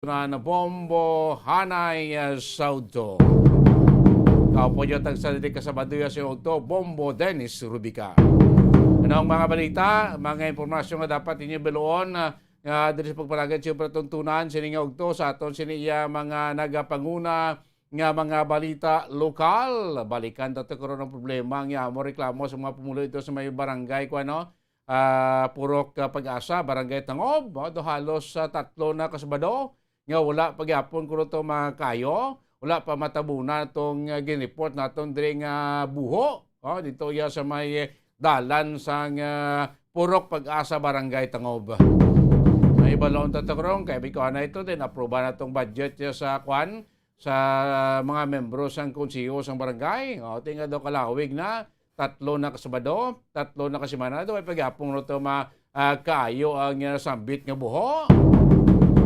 na bombo hanay saudo. Kau po yung tagsaliti kasabado ya si Ogto, Bombo Dennis Rubica. Ano ang mga balita, mga impormasyon nga dapat inyo beloon dito sa pagpalagan siya patuntunan sininga Ogto sa aton siniya mga nagapanguna nga mga balita lokal. Balikan dito karon ng problema nga mo reklamo sa mga pumulo ito sa may barangay ko ano. Purok Pag-asa, Barangay Tangob, do halos tatlo na kasabado nga wala pagyapon kuno to mga kayo, wala pa matabunan tong ginreport naton diri nga buho dito ya sa may dalan sang Purok Pag-asa, Barangay Tangob. May balon ta karon kay biko na ito din aproba na tong budget ya sa kwan sa mga membro sang konseho sang barangay. Tinga do kalawig na tatlo na kasabado, tatlo na kasimana. Ito ay pagyapong no ito kayo ang sambit nga buho.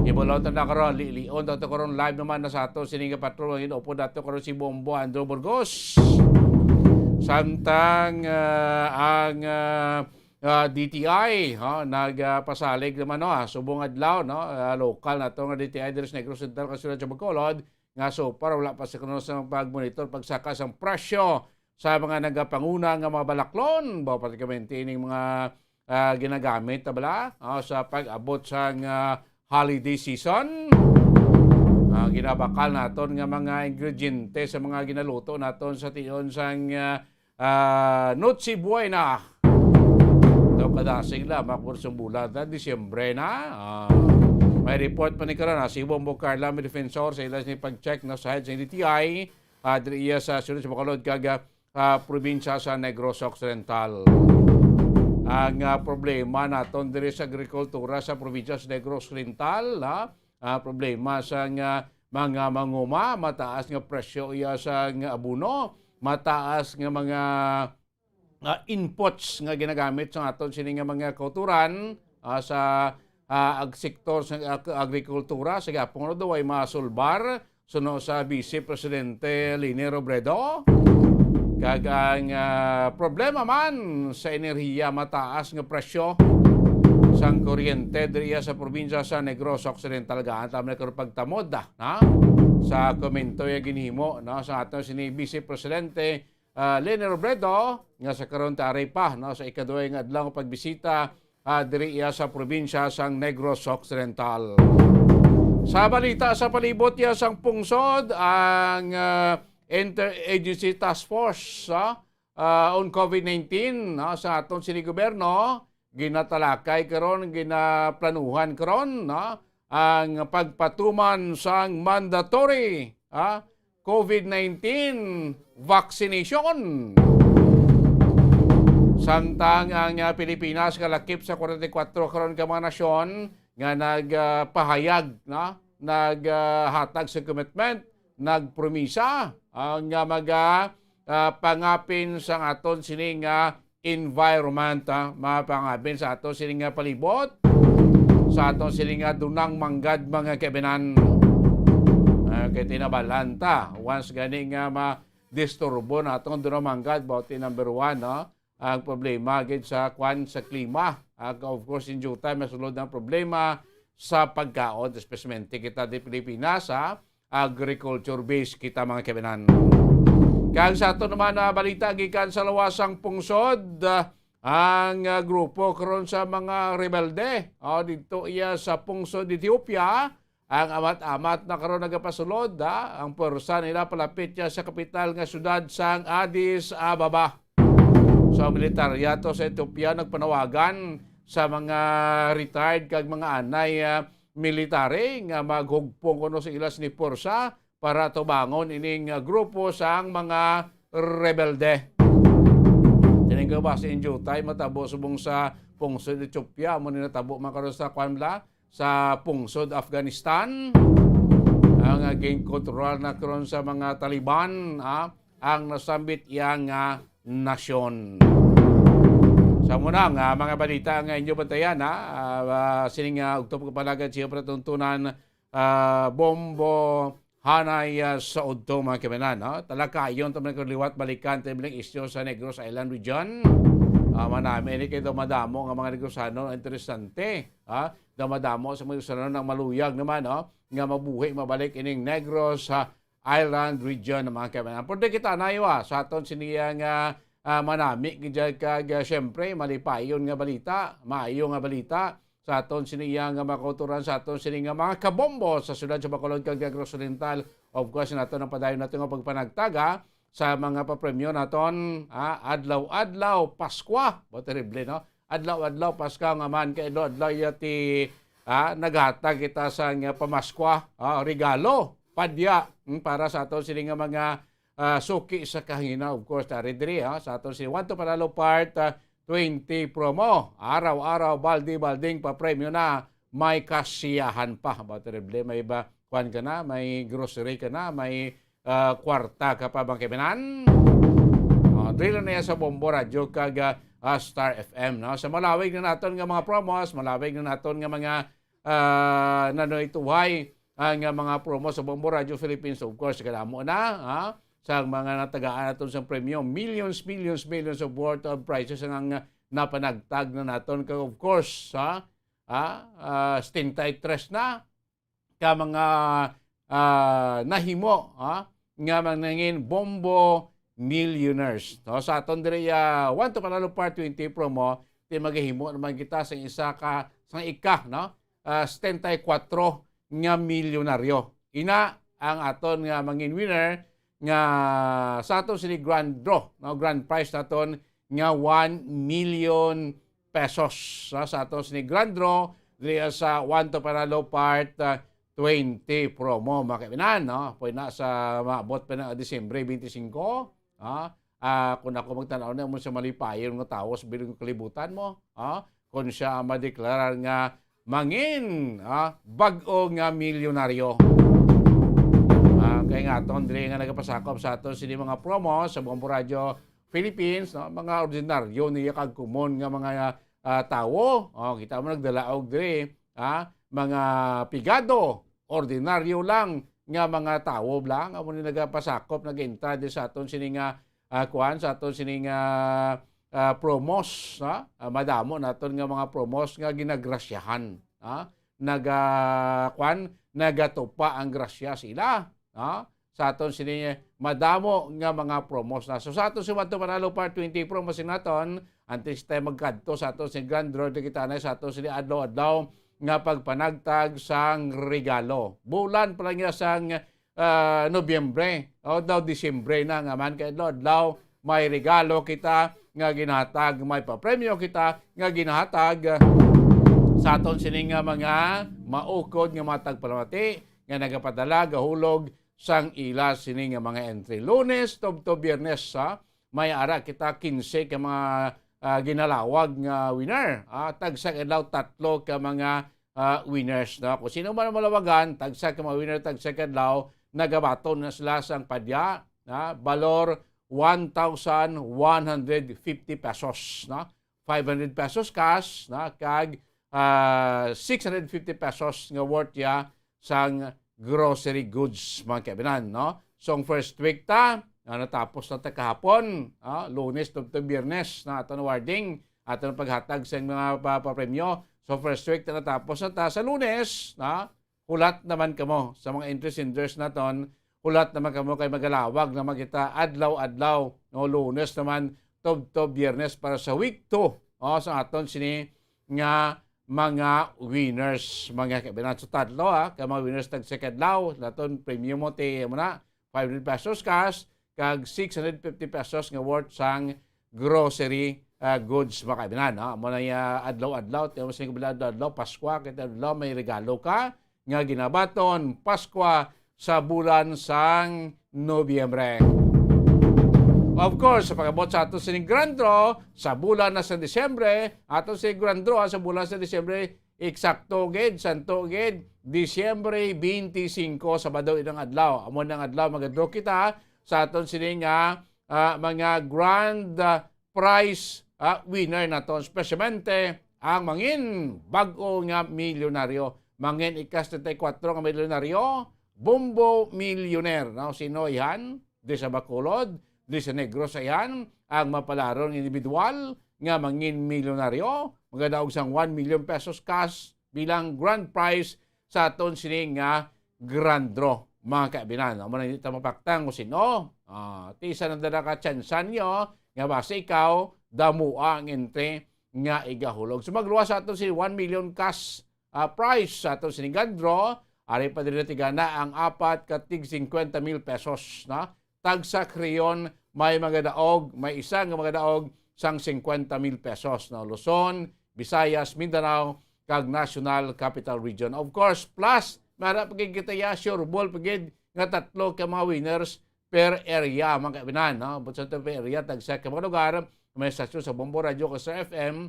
Ibulaw ito na karoon, lilion ito karoon live naman na sa ato. Sininga patrol, inupo na ito karoon si Bombo Andrew Burgos. Samtang ang DTI, nagpasalig naman, subong adlaw, local na ito nga DTI, Dres Negros Central, Kasulad sa Bacolod, nga so para wala pa sa kanon sa pag-monitor, pagsakas ang presyo sa mga nagapanguna nga mga balaklon, pratikamente ining mga ginagamit tabala sa pag-abot sa holiday season. Ginabakal naton nga mga ingrediente sa mga ginaluto naton sa tiyon sang Noche Buena. Ito kadasig lang, makursong bulan na, Disyembre na. May report pa ni karon si Bombo Carla, may defensor sa ilas ni pag-check na sa head sa DTI, diriya sa sunod sa Bacolod kaga probinsya sa Negros Occidental. Ang problema naton diri sa agrikultura sa probinsya sa Negros Occidental, problema sa mga manguma, mataas nga presyo iya sa abuno, mataas nga mga inputs nga ginagamit sa aton sini nga mga kauturan sa sektor sa agrikultura sa gapon do ay masulbar suno sa Vice Presidente Leni Robredo. Kagang problema man sa enerhiya, mataas nga presyo sang kuryente diriya sa probinsya sa Negros Occidental. Gaan tama na karon pagtamod sa komento ya ginhimo sa aton sini Vice Presidente Leni Robredo nga sa karon taray pa sa ikaduhay nga adlaw pagbisita diriya sa probinsya sang Negros Occidental. Sa balita sa palibot ya sang pungsod, ang Interagency Task Force on COVID-19 sa aton sini gobyerno ginatalakay karon, ginaplanuhan karon ang pagpatuman sang mandatory COVID-19 vaccination. Samtang ang Pilipinas kalakip sa 44 karon ka mga nasyon nga nagpahayag naghatag sa commitment, nagpromisa ang pangapin sa aton sining environment, mapangapin sa aton sining palibot, sa aton sining dunang manggad mga kebenan. Kaya tinabalanta once gani nga ma-disturbo na atong dunang manggad about number 1 ang problema gid sa kwan sa klima. Of course in due time masulod ang problema sa pagkaon, especially kita di Pilipinas agriculture base kita mga kebenan. Kaya sa ito naman balita gikan sa lawasang pungsod, ang grupo karon sa mga rebelde dito iya sa pungsod Ethiopia, ang amat-amat na karon nagapasulod ang pwersa nila palapit sa kapital nga syudad sang Addis Ababa. So militaryato sa Ethiopia nagpanawagan sa mga retired kag mga anay military nga maghugpong kuno sa ilas ni Porsa para tubangon ining grupo sang mga rebelde. Tining ka ba sa inyo tayo matabo subong sa pungsod Ethiopia mo natabo makaroon sa kwanla sa pungsod Afghanistan. Ang aging kontrol na karon sa mga Taliban ang nasambit iyang nasyon. Sa muna mga balita nga inyo bantayan sining ugtop kapalagan siya patuntunan Bombo hanay sa udto mga kebenan. Talakayon taman liwat balikan timbling isyo sa Negros Island Region. Manami ini kay damadamo nga mga negosano interesante. Damadamo sa mga negosano ng maluyag naman nga mabuhi mabalik ining Negros Island region ng mga kaibigan. Pero kita nayo sa aton siniya nga manami gidya kag syempre malipayon nga balita, maayo nga balita sa aton siniya nga makauturan sa aton sini nga mga kabombo sa syudad sa Bacolod kag Negros Oriental. Of course naton ang padayon naton nga pagpanagtaga sa mga papremyo naton adlaw-adlaw Paskwa. Bo terrible no? Adlaw-adlaw Paska nga man kay adlaw yati naghatag kita sa nga pamaskwa regalo padya para sa aton sini nga mga suki sa kahina. Of course diri sa aton sini Want to Panalo Part 20 promo. Araw-araw baldi-balding pa premyo na may kasiyahan pa. Ba terrible may ba kuan ka na, may grocery ka na, may kwarta ka pa bang kaibigan? Drill na yan sa Bombo Radio kag Star FM. No? Sa malawig na naton nga mga promos, malawig na naton nga mga nanoituhay nga mga promos sa Bombo Radio Philippines. Of course, kadamo na sa mga natagaan naton sa premyo. Millions of worth of prizes ang napanagtag na naton. Kag of course, stintay tres na ka mga nahimo nga manangin Bombo Millionaires. No, sa aton diri Want to Panalo Part 20 promo, ti maghihimo naman kita sa ika 74 nga milyonaryo. Ina ang aton nga mangin winner nga sa aton sini grand draw, no, grand prize naton nga 1 million pesos. Sa aton sini grand draw diri sa Want to Panalo Part 20 promo makabinan, no? Pwede na sa maabot pa na Disyembre 25. Kung ako magtanaw na mo sa malipayon nga tao sa bilang kalibutan mo, kung siya madeklarar nga mangin, bag-o nga milyonaryo. Kaya nga aton diri nga nagapasakop sa aton sini mga promo sa Bombo Radio Philippines, no? Mga ordinaryo niya kag kumon nga mga tawo. Kita mo nagdalaog diri, mga pigado, ordinaryo lang nga mga tawo lang amo ni nagapasakop nag-entra di sa aton sini nga sa aton sini nga promos, madamo naton nga mga promos nga ginagrasyahan, nagatupa ang grasya sila, sa aton sini madamo nga mga promos na. So sa aton si Want to Panalo Part 20 promos naton antes tayo magkadto sa aton si Grand Draw kita na sa aton sini adlaw-adlaw nga pagpanagtag sang regalo. Bulan pa lang niya sang Nobyembre o daw Disyembre na nga man kay adlaw may regalo kita nga ginahatag, may papremyo kita nga ginahatag sa aton sini nga mga maukod nga matag palamati nga nagapadala gahulog sang ila sini nga mga entry. Lunes to Biyernes may ara kita 15 ka mga ginalawag nga winner. Tagsa kadlaw 3 ka mga winners. No? Kung sino man malawagan, tagsa ka mga winner, tagsa kadlaw, nagabaton na sila sang padya, balor 1,150 pesos. No? 500 pesos cash, kag 650 pesos nga worth ya sang grocery goods mga kaibigan. No? So, ang first week natapos na kahapon, Lunes to Biyernes na aton warding, aton paghatag sa mga papremyo. So first week na natapos na sa Lunes, hulat naman kamo sa mga interest naton, hulat naman kamo kay magalawag na magita adlaw-adlaw, Lunes naman to Biyernes para sa week 2 sa aton sini nga mga winners mga kaibigan. So tatlo ka mga winners tag second law, naton premium mo na 500 pesos cash, kag 650 pesos nga worth sang grocery goods mga kaibigan. Mo na adlaw-adlaw, tiyo sa adlaw Paskwa, kita adlaw may regalo ka nga ginabaton Paskwa sa bulan sang Nobyembre. Of course, sa pag-abot sa ato sining Grand Draw sa bulan na sa Disyembre, ato si Grand Draw sa bulan sa Disyembre, eksakto gid, santo gid, Disyembre 25 Sabado idang adlaw. Amo nang adlaw magadraw kita sa aton sining mga grand prize winner naton, especialmente ang mangin bag-o nga milyonaryo, mangin ika-74 nga milyonaryo, Bombo Millionaire. No? Sino yan? Di sa Bacolod, di sa Negros yan, ang mapalaron individual nga mangin milyonaryo, magadaog sang 1 million pesos cash bilang grand prize sa aton sini nga grand draw, mga kaibigan. Amo na dito mapaktang kung sino. Tisa na dala ka tsansan nyo, nga basta ikaw, damua ang entry nga igahulog. So magluwas sa aton sini 1 million cash prize sa aton sini grand draw. Ari pa din tigana ang apat ka tig 50,000 pesos. Na? Tag sa Creon, may mga daog, may isa nga mga daog sang 50,000 pesos. No? Luzon, Visayas, Mindanao, kag National Capital Region. Of course, plus, mara pagiging kita ya, sure ball, pagiging nga tatlo ka mga winners per area, mga kaibinan. No? But sa per area, tagsa ka mga lugar, may stasyon sa Bombo Radio ko sa FM,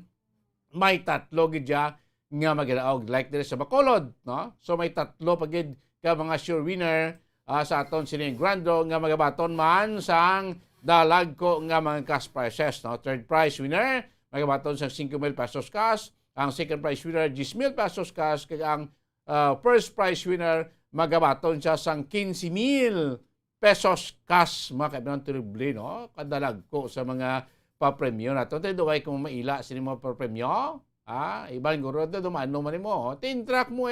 may tatlo gidya nga magdaog. Like dire sa Bacolod. No? So may tatlo pagid ka mga sure winner sa aton sining grand draw nga magabaton man sang dalag ko nga mga cash prizes. No? Third prize winner, magabaton sang 5,000 pesos cash. Ang second prize winner, 10,000 pesos cash. Kaya ang first prize winner, magabaton siya sang 15,000 pesos cash. Mga kaibigan, terrible, no? Kadalag ko sa mga papremyo na ito. Ito ay kung maila sila mga papremyo. Ibang guro ito, dumano man mo. Tintrack mo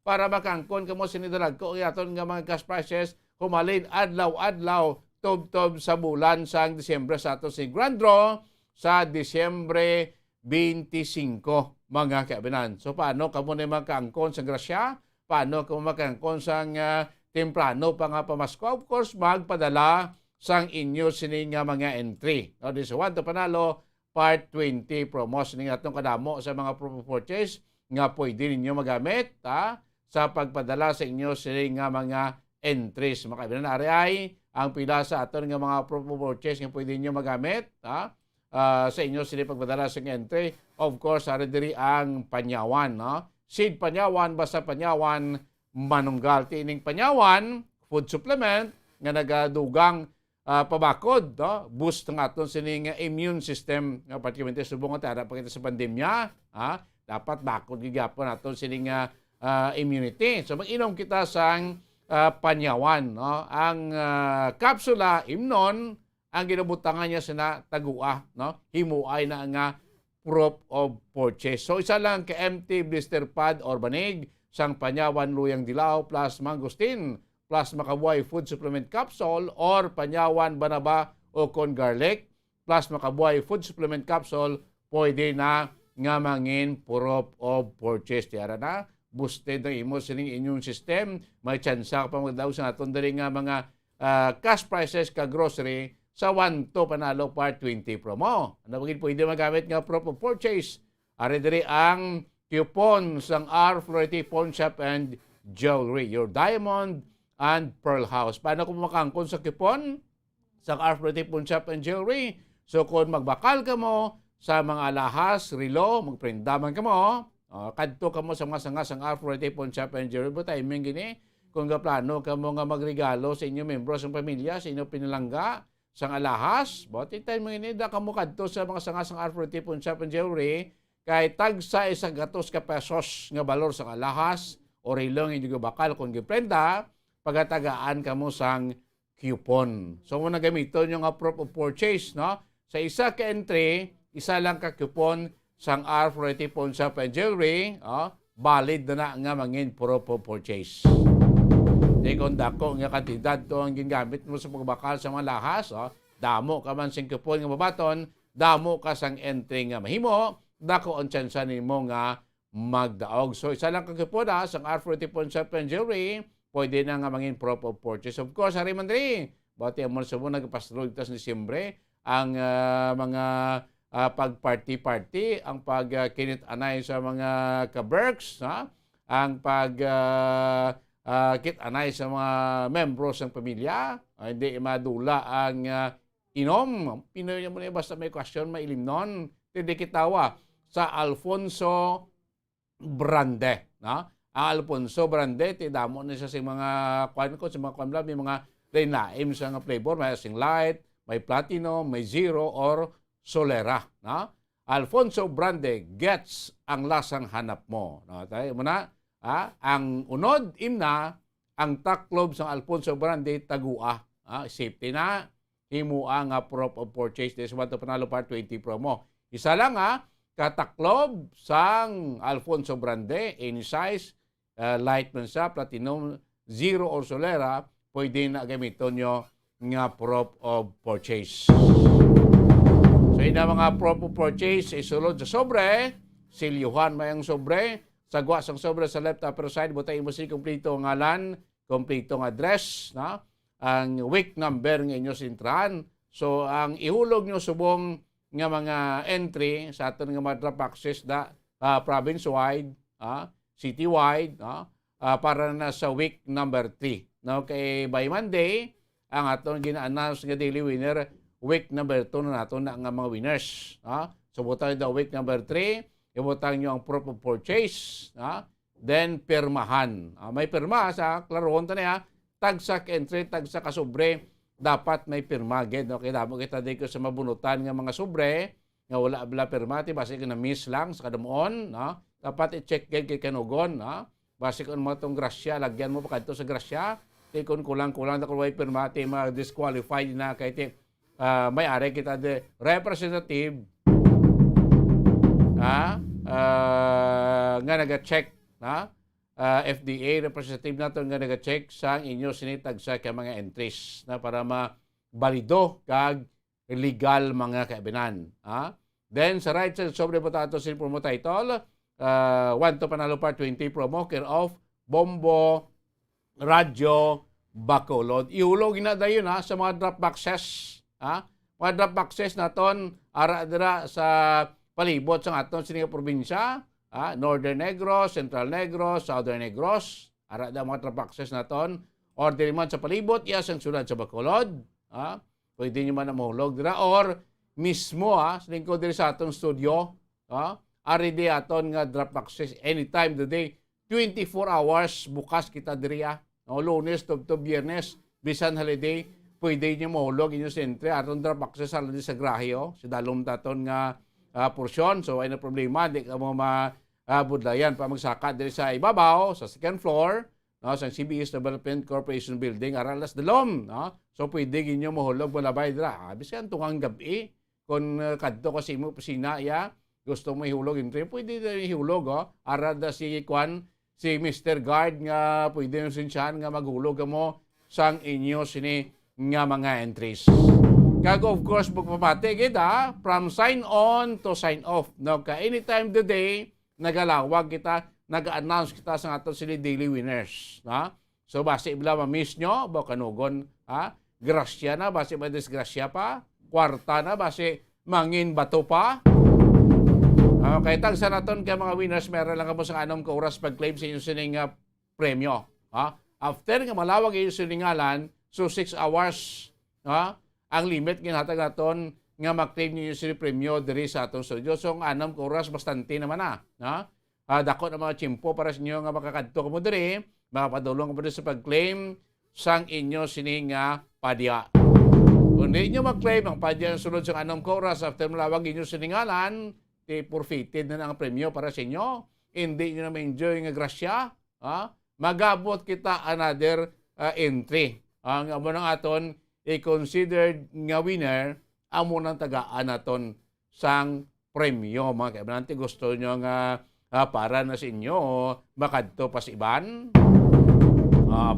para makangkon ka mo sinidalag ko. Iaton nga mga cash prizes, humalin adlaw-adlaw, tob-tob sa bulan sang Disyembre sa ito si Grand Draw sa Disyembre 25, mga kaibigan. So, paano ka mo na makangkon sa grasya? Paano ka mo makangkon sa temprano pa nga pamasko? Of course, magpadala sang inyo sining mga entry. No, this is one to panalo, part 20 promotion ng atong kadamo sa mga purchase nga pwede ninyo magamit sa pagpadala sa inyo sining mga entries. Mga kaibigan, ari ang pila sa aton nga mga purchase nga pwede ninyo magamit sa inyo sila pagpadala sa entry. Of course, ari diri ang panyawan. No? Seed panyawan, basta panyawan, manunggal. Tining panyawan, food supplement, nga nagadugang pabakod. No? Boost ng aton sining immune system. Particularly subong nga tara pagkita sa pandemya. Dapat bakod gigapon aton sining immunity. So mag-inom kita sang panyawan. No? Ang kapsula, imnon, ang ginabutangan niya sa tagua, no? Himuay na nga proof of purchase. So isa lang ka empty blister pad or banig, sang panyawan luyang dilaw plus mangustin plus makabuhay food supplement capsule or panyawan banaba o con garlic plus makabuhay food supplement capsule, pwede na nga mangin proof of purchase. Tiyara na, boosted ng imo sining immune system, may tsansa pa magdaw sa naton dali nga mga cash prices ka grocery sa 1 to panalo part 20 promo. Ano bagay pwede magamit nga proof of purchase? Ari diri ang coupon sang R. Flority Pawn Shop and Jewelry, your diamond and pearl house. Paano kung makangkon sa coupon sang R. Flority Pawn Shop and Jewelry? So kung magbakal ka mo sa mga alahas, relo, magprindaman ka mo, kadto ka mo sa mga sanga sang R. Flority Pawn Shop and Jewelry. But timing gini, kung plano ka mo nga magregalo sa inyong membro sa pamilya, sa inyong pinalangga, sang alahas, bote tayo mga inida ka mo kadto sa mga sangasang R40 Pawn Shop and Jewelry, kay tag sa isang gatos ka pesos nga balor sa alahas o rilong hindi ko bakal kung giprenda, pagatagaan ka mo sang coupon. So mo na gamiton yung proof of purchase, no? Sa isa ka entry, isa lang ka coupon sang R40 Pawn Shop and Jewelry, valid na nga mangin proof of purchase. Di kung dako nga kantidad to ang gingamit mo sa pagbakal sa mga lahas, damo ka man sing coupon nga babaton, damo ka sang entry nga mahimo, dako ang tsansa nimo nga magdaog. So isa lang ka coupon sang R40 Pawn Shop and Jewelry, pwede na nga mangin proof of purchase. Of course, hari man diri, bati mo sa mo nagpastrol tas Disyembre ang mga pag-party-party, ang pag-kinit-anay sa mga ka-berks, ang kit-anay sa mga membro ng pamilya, hindi madula ang inom. Pinoy mo na basta may question, may ilim nun. Hindi kitawa sa Alfonso Brande. No? Ang Alfonso Brande, tidamo na siya sa mga kwan ko, sa mga kwan may mga naim sa mga flavor, may sing light, may platinum, may zero, or solera. No? Alfonso Brande gets ang lasang hanap mo. No? Tayo muna. Ang unod, imna, ang taklob sa Alfonso Brande, tagua. Safety na, himua nga proof of purchase. This is what to panalo part 20 promo. Isa lang kataklob sang Alfonso Brande, any size, light man sa platinum, zero or solera, pwede na gamiton nyo nga proof of purchase. So, ina mga proof of purchase, isulod sa sobre, silyuhan mayang sobre, sagwa sang sobre sa left upper side, butay mo si kompleto ngalan, kompleto ng address, ang week number ng inyo sintrahan. So, ang ihulog nyo subong nga mga entry sa aton nga mga drop access province-wide, city-wide, para na sa week number 3. No? Kay by Monday, ang aton gina-announce nga daily winner, week number 2 na nato na nga mga winners. So, butang daw week number 3, ibutang nyo ang proof of purchase, then pirmahan. May pirma sa klarohon ta niya, tagsa entry, tagsa kasubre, dapat may pirma. No? Kaya damo kita dito sa mabunutan nga mga sobre, nga wala bala pirma, basi ka na miss lang sa kadamuon. Dapat i-check kay kanugon. Basi kung mo itong grasya, lagyan mo pa kanto sa grasya, kung kulang-kulang na kung may pirma, ma-disqualified na kaya may-ari kita de representative nga naga-check FDA representative nato nga naga-check sa inyo sinitag sa mga entries para mabalido kag legal mga kaibinan. Then sa right side sobre po tato sin promo title 1 to panalo part 20 promo care of Bombo Radyo Bacolod. Ihulog na dayon sa mga drop boxes. Mga drop boxes naton ara dira sa palibot sa aton sining probinsya. Northern Negros, Central Negros, Southern Negros, ara da mga drop boxes naton. Order man sa palibot, iya sang sulad sa Bacolod. Pwede nyo man na mahulog dira or mismo sa lingkod diri sa aton studio. Ari di aton nga drop boxes anytime today. 24 hours bukas kita diri. Lunes to Biyernes, bisan holiday, pwede nyo mahulog inyo sa entry. Aton drop boxes sa sa grahyo, sa dalom taton nga porsyon. So, ay na problema. Di ka mo mabudlayan pa magsaka diri sa ibabaw, sa second floor, sa CBS Development Corporation Building, aralas dalom. So, pwede ginyo mahulog malabay dira. Bisan tungang gabi, kung kadto kasi mo pasina, gusto mo ihulog entry, pwede na ihulog. Arada si Kwan, si Mr. Guard nga pwede yung sinsyahan nga maghulog mo sang inyo sini nga mga entries. Kago of course magpapati kita from sign on to sign off. No, ka anytime today nagalawag kita, nag-announce kita sa aton sila daily winners. So base ibla ma-miss nyo, ba kanugon, grasya na, base madisgrasya pa, kwarta na, base mangin bato pa. Kaya tag sa naton kay mga winners, meron lang kamo sa anom ka oras pag-claim sa inyo sining premyo. After nga malawag inyo siningalan, so 6 hours, ang limit ginhatag naton nga mag-claim niyo sining premyo diri sa atong studio. So ang anom ka oras bastante naman dako na mga chimpo para sa inyo nga makakadto kamo diri, makapadulong kamo diri sa pag-claim sang inyo sining padya. Kung di nyo mag-claim ang padya ang sulod sa anom ka oras after malawag inyo siningalan, forfeited na ang premyo para sa inyo. Hindi nyo na ma-enjoy nga grasya. Magabot kita another entry. Ang amo ng aton, i-considered nga winner, amo ng tagaan naton sang premyo. Mga kaibigan, gusto nyo nga para na sa inyo, makadto pas iban.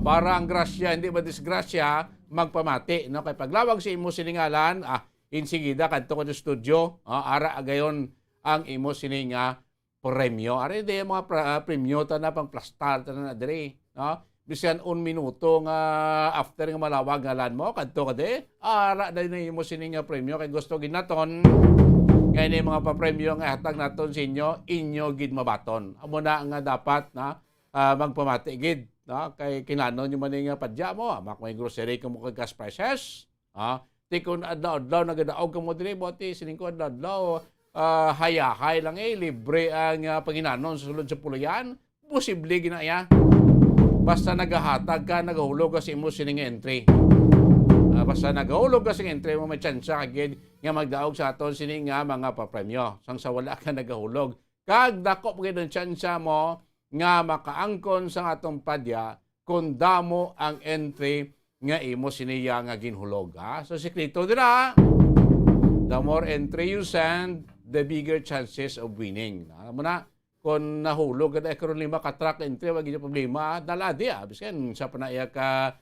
Para ang grasya, hindi ba disgrasya, magpamati. No? Kaya paglawag sa imo siningalan, insigida, kadto ko sa studio, ara agayon, ang imo sining premyo. Ari di mga premyo ta na pang plastar ta na diri, bisan 1 minuto nga after nga malawag ngalan mo kadto ka di ara dai na imo sining premyo kay gusto ginaton kay ni mga pa-premyo nga hatag naton sa inyo gid mabaton. Amo na nga dapat magpamati gid, kay kinahanglan nyo man nga padya mo, may grocery ka mo kay gas prices, tikon adlaw nagadaog ka mo diri boti sining ko adlaw hayahay lang libre ang panginanon sa sulod sa puluyan, posible ginaya. Basta nagahatag ka, nagahulog ka sa imo sining entry. Basta nagahulog ka sa entry mo, may chance kagid nga magdaog sa aton sining mga papremyo. Sang sa wala ka nagahulog. Kag dako pagid ang chance mo nga makaangkon sa atong padya kung damo ang entry nga imo siniya nga ginhulog. So sikreto dira, the more entry you send, the bigger chances of winning. Alam mo na, kung nahulog at karon 5 ka track entry, wag yung problema, daladi biskan sa panaya ka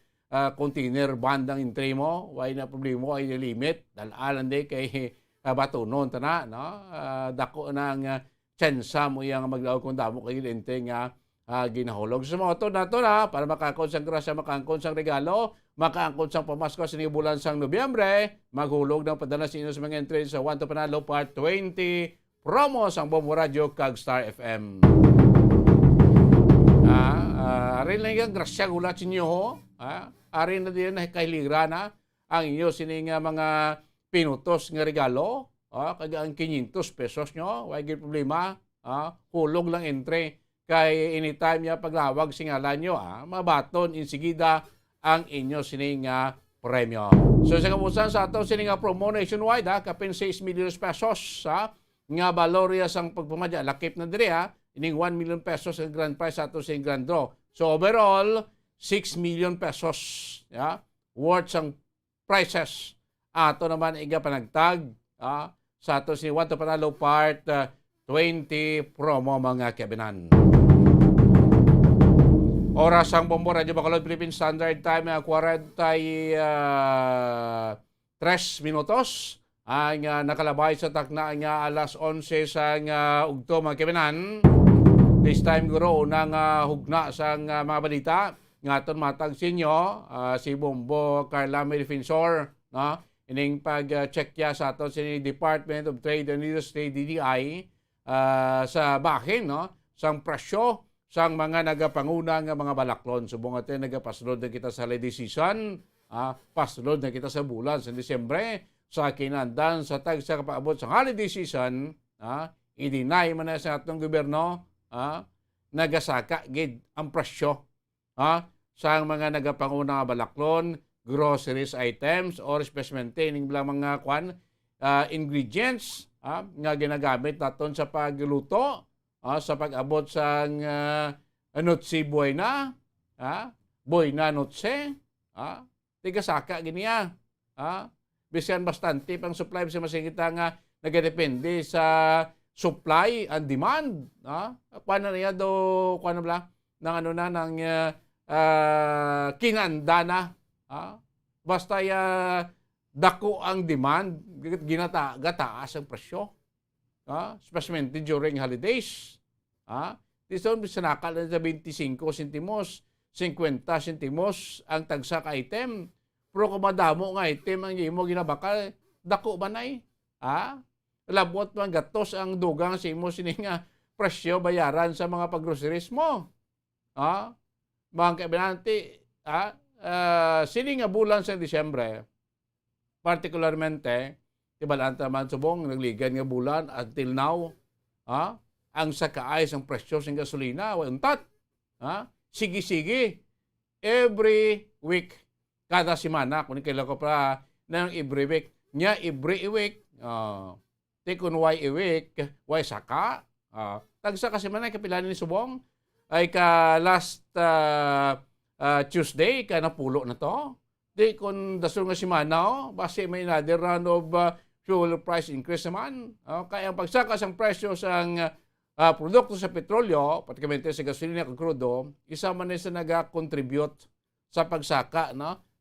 container bandang entry mo, why na problema, ay limit, dalalan di kay batunon tana, no? Dako na ang tsansa mo yung maglaw kung damo kay entry nga ginahulog. Sa mga ito na ito na, para makaangkon sang grasya, makaangkon sang regalo, makaangkon sang pamasko sa bulan sang Nobyembre, maghulog ng padala sa inyo sa mga entry sa 1 to Panalo Part 20 promo sang Bombo Radio kag Star FM. Arin lang yung grasya gulat sinyo ho. Arin na din na kailigra na ang inyo sining mga pinutos nga regalo. Kag ang 500 pesos nyo, wala yung problema. Hulog lang entry. Kay anytime niya paglawag singalan nyo, mabaton insigida ang inyo sining premyo. So sa kamusan sa ato sining promo nationwide, kapin 6 million pesos nga valorya sang pagpumadya. Lakip na diri ining 1 million pesos ang grand prize sa ato sining grand draw. So overall, 6 million pesos worth sang prizes. Ato naman iga panagtag sa ato sining 1 to Panalo Part 20 promo mga kebenan. Oras ang Bombo Radio Bacolod Philippine Standard Time 43 minutos. Ang nakalabay sa takna nga alas 11 sa ugto mga kebenan. This time guro unang hugna sa mga balita. Ngaton matag sinyo si Bombo Carla Defensor, no? Ining pag-check ya sa aton sa Department of Trade and Industry DTI sa bahin, no? Sang presyo sang mga nagapanguna nga mga balaklon. Subong atin nagapasunod na kita sa holiday season, pasunod na kita sa bulan sa Disyembre, sa kinandan sa tag sa kapaabot sa holiday season, i-deny man na sa atong gobyerno, nagasaka gid ang presyo sang mga nagapanguna nga balaklon, groceries items, or especially ning mga ingredients nga ginagamit naton sa pagluto, sa pag-abot sa notsi buena, buena notse, tigasaka ganiya. Bisan bastante pang supply sa masingita nga nagadepende sa supply and demand. Kuan na niya do, kuan na bala, ng ano na, ng kinanda na. Basta dako ang demand, gataas ang presyo. Especially during holidays. Dito bisa nakal na sa 25 centimos, 50 centimos ang tagsa ka item. Pero kung madamo nga item ang imo ginabakal, dako ba na labot man gatos ang dugang sa imo sining presyo bayaran sa mga paggroceries mo. Mga kaibiganti, sining bulan sa Disyembre, particularmente, tibalaan naman subong, nagligan nga bulan until now, ang sakaay ang presyo ng gasolina, untat. Sige-sige, every week, kada semana, kung kailan ko pa ng every week, every week, tikun why a week, why saka, tagsa ka semana, kapilanin ni subong, ay ka last Tuesday, ka napulo na to. Di kung dasol nga semana, base may another round of fuel price increase naman. Kaya ang pagsaka ng presyo sa produkto sa petrolyo, particularmente sa gasolina at crudo, isa man sa nag-contribute sa pagsaka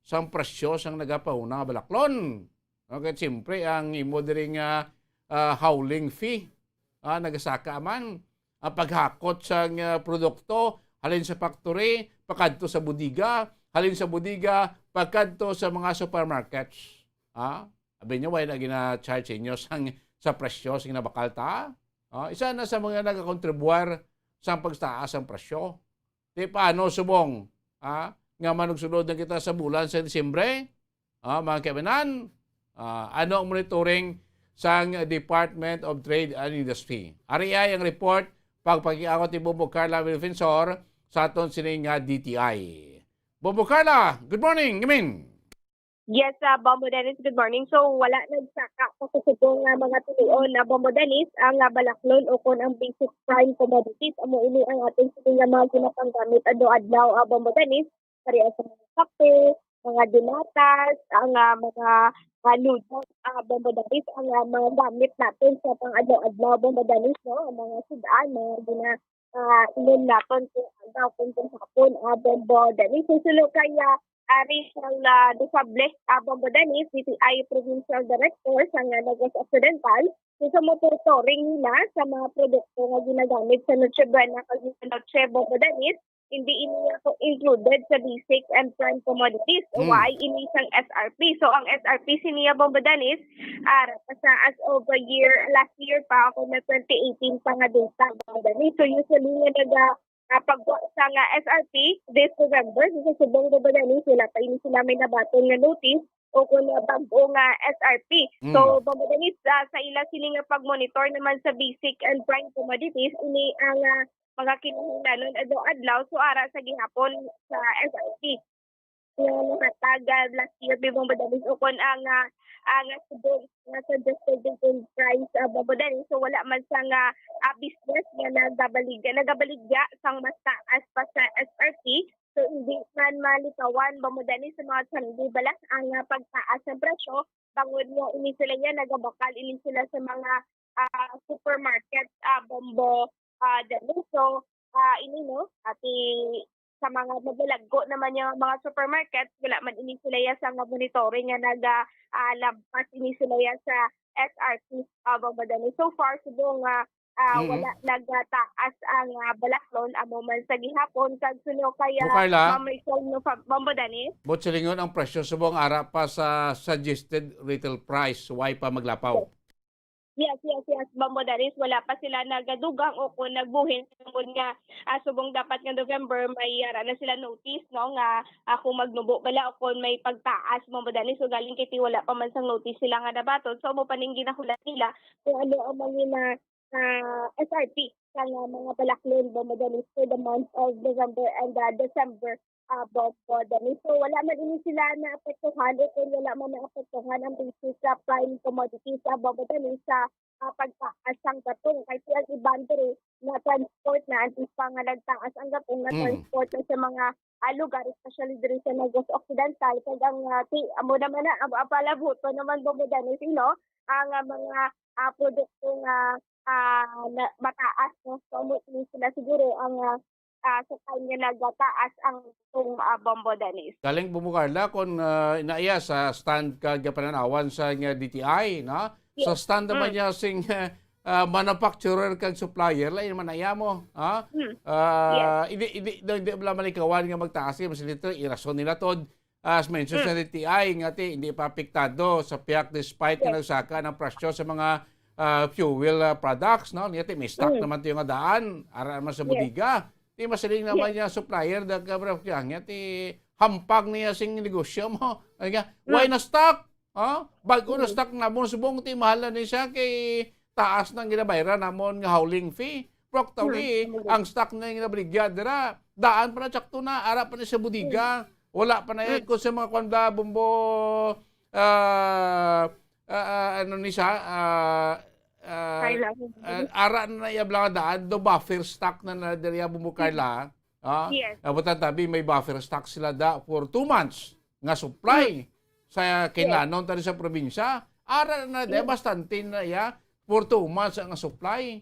sa presyo sa nagapauna nga balaklon. Okay, siyempre, ang imo diri nga hauling fee, nagasaka man. Ang paghakot sa produkto, halin sa factory, pakadto sa budiga, halin sa budiga, pagkadto sa mga supermarkets. Sabi niyo, why na gina-charge inyo sa presyo sa nabakal ta? Isa na sa mga nag-contribuar sa pagtaas ng presyo. Di paano subong? Nga manugsunod na kita sa bulan sa Disyembre? Mga kaibigan, ano ang monitoring sa Department of Trade and Industry? Ari ang report pagpakiakot ni Bombo Carla Defensor sa aton sining DTI. Bombo Carla, good morning. Gamin. Yes, Bombo Dennis, good morning. So, wala nagsaka sa kusubong mga tuluon na Bombo Dennis, ang balaklon o kung ang basic prime commodities. Amo ini ang ating sining mga ginapanggamit adlaw Bombo Dennis. Kariya sa mga kape, mga dinatas, ang mga noodles, Bombo Danis, ang mga gamit natin sa pang-adlaw-adlaw, Bombo Danis, no? Ang mga sudaan, mga inom natin kung agaw, kung hapon, Bombo Danis. Susunod kaya Rachel Desable, Bombo Danis, DTI Provincial Director sa Negros Occidental, kung sa motoring nila sa mga produkto na ginagamit sa Noche Buena kag Noche Bombo Danis, hindi ini ako included sa basic and prime commodities. Why? Ini isang SRP. So, ang SRP siniya Bombo Danis, as of last year pa ako na 2018 pa nga data Bombo Danis. So, usually nga pag sa nga SRP this November, sa subong Bombo Danis, wala pa ini sila may nabaton nga notice o kung bago nga SRP. So, Bombo Danis, sa ila sila nga pag-monitor naman sa basic and prime commodities, ini ang mga kinahanglanon adlaw-adlaw so ara sa gihapon sa SRP. Yung natagad last year Bombo Danis o kung ang subong nga suggested din price Bombo Danis, so wala man sa nga business nga nagabaligya sang mas taas pa sa SRP. So hindi man malitawan Bombo Danis sa mga sandi balas ang pagtaas ng presyo bangod nga ini sila yan nagabakal ini sila sa mga supermarket Bombo Danis. So ini no ati sa mga magalaggo naman yung mga supermarket wala man ini sila ya sa mga monitoring nga labas ini sila ya sa SRP Bombo Danis. So far subong wala nagtaas ang balaklon amo man sa gihapon kag suno kaya Carla, Ma'am Rachel no Bombo Danis. butsilingon ang presyo subong ara pa sa suggested retail price. Why pa maglapaw? Yes, Bombo Danis, wala pa sila nagadugang o kung nagbuhin tungkol nga subong dapat nga November may na sila notice no nga kung magnubo bala o kung may pagtaas Bombo Danis, so galing kay wala pa man sang notice sila nga nabaton, so mo paning ginahulat nila kung ano ang mga SRP sa mga balaklon Bombo Danis for the month of November and December Bombo Danis. So wala man ini sila na apektuhan o kung wala man naapektuhan ang basic sa prime commodities sa Bombo Danis sa pagtaas ang gatong kasi ang iban diri na transport na antes pa nga nagtaas ang gatong na transport na sa mga lugar especially diri sa Negros Occidental kag ang amo naman na apalabuto naman Bombo Danis ang mga produkto nga mataas no so mo sila siguro ang sa kanya nagtaas ang itong Bombo Danis. Galing bumukarla kung inaiya sa stand kag pananawan sa nga DTI na sa stand naman niya sing manufacturer kag supplier lain man aya mo hindi bala malikawan nga magtaas mas dito irason nila tod as mentioned sa DTI nga hindi pa apektado sa piyak despite nga nagsaka ng presyo sa mga fuel products no niya may stock naman to yung daan ara man sa budiga ti masiling naman niya supplier da kabra niya ti hampag niya sing negosyo mo why na stock bago na stock na mo subong ti mahal ni siya kay taas nang ginabayran namon nga hauling fee proctally ang stock na ginabaligya dira daan pa na tsakto na ara pa na sa budiga wala pa na ko sa mga kwanda Bombo ano ni siya ara na yablang daan do buffer stock na diriya bumukarla abutan tabi may buffer stock sila for 2 months nga supply sa kinlanon tani sa probinsya ara na bastante na for 2 months ang supply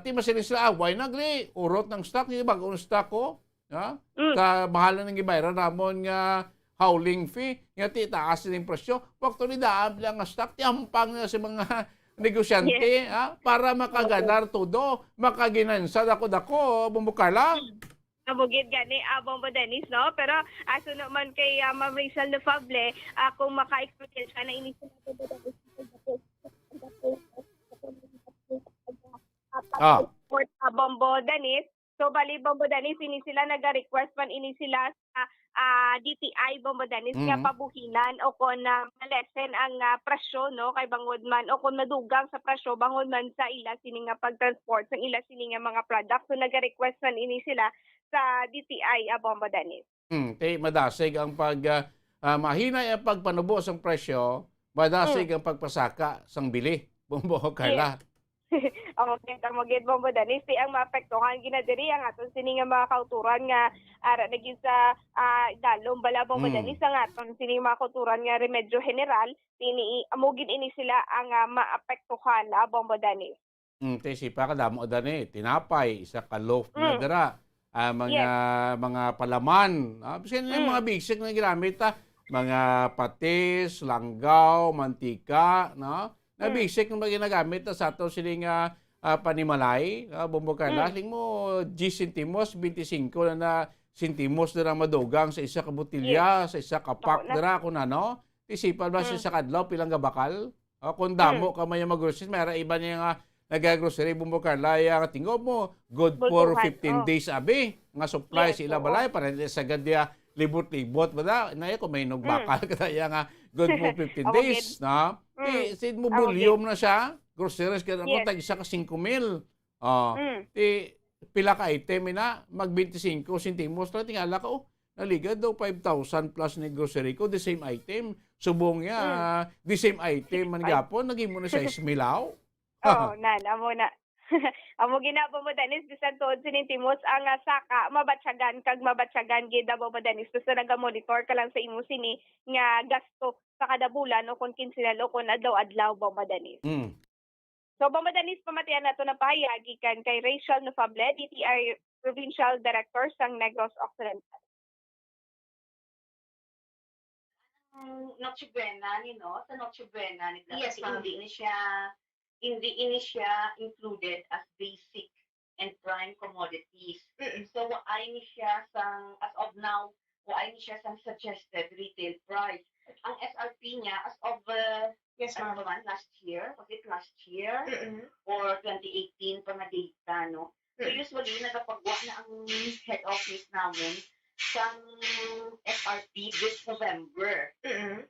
ti masilin sila why nagli urot ng stock ni bagong stock ko sa bahala ng gibayran namon nga hauling fee nga ti taas ning presyo wakto ni daan lang nga stock ti hampang na sa mga negosyante para makaganar todo makaginansa dako bumbukarla Abugid gani Bombo Danis no pero aso naman kay Ma'am Rachel Lefable kung maka-experience ka na inisip Bombo Danis. So bali Bombo Danis ini sila naga-request man ini sila sa DTI Bombo Danis nga pabuhinan o kon malesen ang presyo no kay bangod man o kon madugang sa presyo bangod man sa ila sini nga pagtransport sa ila sini nga mga product. So naga-request man ini sila sa DTI Bombo Danis. Madasig ang mahinay ang pagpanubo sang presyo, madasig ang pagpasaka sang bili. Bombo Carla. Ang magid mo danis ti ang maapektuhan ginadiri ang aton sini nga mga kauturan nga ara naging sa dalom balabang mo danis ang aton sini mga kauturan nga remedyo general tini amugin ini sila ang maapektuhan abang mo danis. Te sipa ka damo dani, tinapay, isa ka loaf na Mm. dira, mga Yes. palaman, bisan yung mga Mm. basic na ginamit mga patis, langgaw, mantika, no? Na Mm. basic na mga ginagamit sa ato siling panimalay, bumbukan Mm. lasing mo 10 sentimos, 25 na sentimos na madugang sa isa ka Yes. botilya, sa isa ka Nako pack na. dira kung ano. Isipan ba sa Mm. isa ka adlaw pilang ka bakal? Kung Mm. damo ka man yung mag-groceries, mayroon iba niya nga nagagrocery bumbukan laya nga tingog mo good for Bultuhan. 15 days abi nga supply Yes, sila oo. balay para hindi sa gadya libot-libot ba da na ko may Mm. nugbakal kaya nga good for 15 Amugid. days na Mm. ti mo Amugid. volume na siya groceries ka ko Yes. tag isa ka 5,000 oh Mm. ti pila ka item na mag 25 centimos lang tingala ko naligad daw 5,000 plus ni grocery ko the same item subong ya the same item man gapon naging mo na siya ismilaw. Oo, amo na. Amo ginabo mo danis bisan tuod sinintimos ang saka mabatyagan kag mabatyagan gid amo mo danis basta naga-monitor ka lang sa imo sini nga gasto sa kada bulan o kung kinsinan o kung adlaw-adlaw ba madanis. Mm. So ba madanis pamatian nato na pahayag gikan kay Rachel Nofable, DTI Provincial Director sang Negros Occidental. Noche Buena ni no, sa Noche Buena ni Yes, kasi ma'am. hindi ini siya included as basic and prime commodities. So waay ni siya sang as of now, waay ni siya sang suggested retail price. Ang SRP niya as of Yes, ano ma'am. ba man, last year, was it last year Mm-mm. or 2018 pa nga data no. So Mm. usually nagapagwa na ang head office namin sang SRP this November. Mm-mm.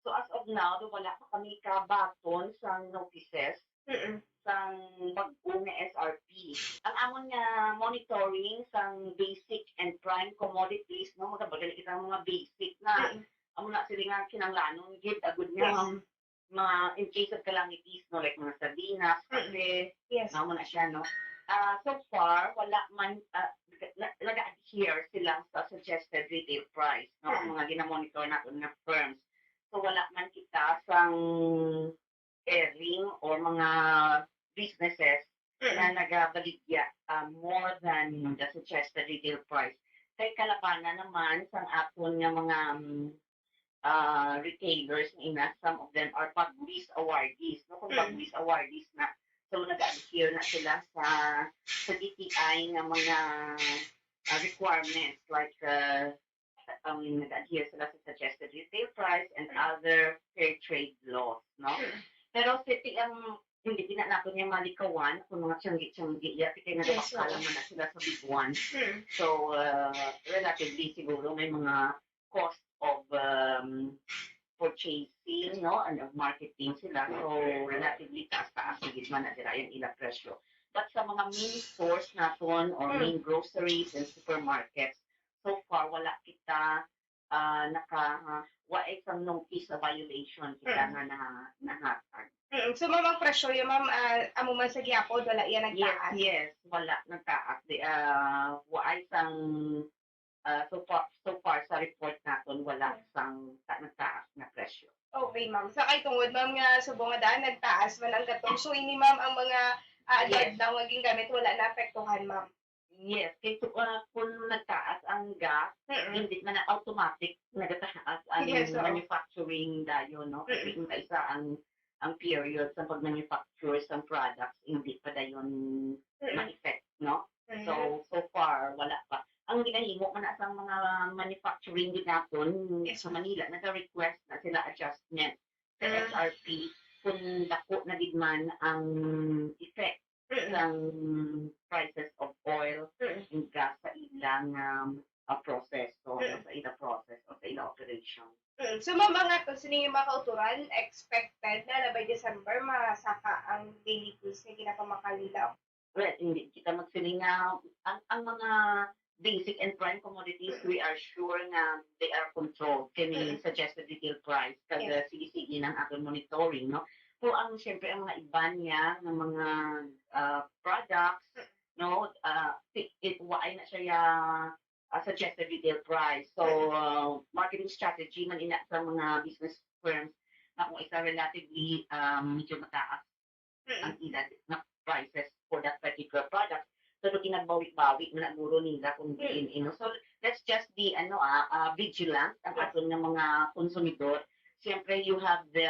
So as of now, wala pa kami kabaton sa notices Mm-mm. sang bag-o nga SRP. Ang amon nga monitoring sang basic and prime commodities, no, magabagal kita ang mga basic na amo na sila nga kinanglanon gid agud nga Yes. mga in case of calamities, no, like mga sardinas, kape, Yes. amo na siya, no. So far, wala man nag-adhere sila sa suggested retail price, no, ang mga ginamonitor natin nga firms. So wala man kita sang airing or mga businesses na nagabaligya more than the suggested retail price. Kay kalabana naman sang aton nga mga retailers na ina, some of them are Pag-Buwis awardees. No? Kung Pag-Buwis awardees na, so nag-adhere na sila sa DTI nga mga requirements like nag-adhere sila sa suggested retail price and other fair trade laws. No? Pero city ang hindi na natin yung malikawan kung mga tiyanggi-tiyanggi yati kaya nagpakalaman na sila sa big one. So relatively siguro may mga cost of purchasing, no, and of marketing sila. So relatively taas-taas sigit man na dira yung ila presyo. But sa mga main stores naton or main groceries and supermarkets, so far wala kita wa isang notice sa violation kita nga nahatag. So, ma'am, ang presyo yung ma'am, amo man sa gyapon, wala yan nagtaas. Yes, wala nagtaas. Wa isang so far sa report naton wala sang nagtaas na presyo. Okay, ma'am. Sa kay tungod, ma'am, nga subong nga daan, nagtaas man ang gatong. So, ini, ma'am, ang mga Yes. na maging gamit, wala na apektuhan, ma'am. Yes, kay kung nagtaas ang gas, hindi man na automatic nagtaas ang Yes, oo. manufacturing dayon, no? Kasi yung isa ang period sa pag-manufacture ng products, hindi pa dayon ma-effect, no? So far, wala pa. Ang ginahimo man sa mga manufacturing din natin sa Manila, nag-request na sila adjustment sa SRP kung dako na gid man ang effect ng prices of oil and gas sa ilang process o sa ilang process o sa ilang operation. So, ma'am, ang ato sining mga kauturan, expected na by December, masaka ang daily goods na ginapamakalila. Well, hindi kita magsiling nga ang mga basic and prime commodities, we are sure na they are controlled. Kami suggested retail price kasi sige-sige ng ating monitoring, no? So ang syempre ang mga iba niya ng mga products, no, ay na siya suggested retail price. So marketing strategy man ina sa mga business firms na kung isa relatively medyo mataas ang ilan na prices for that particular product. So kinagbawi-bawi na naguro nila kung diin ino. So let's just be vigilant ang aton ng mga konsumidor. Siyempre you have the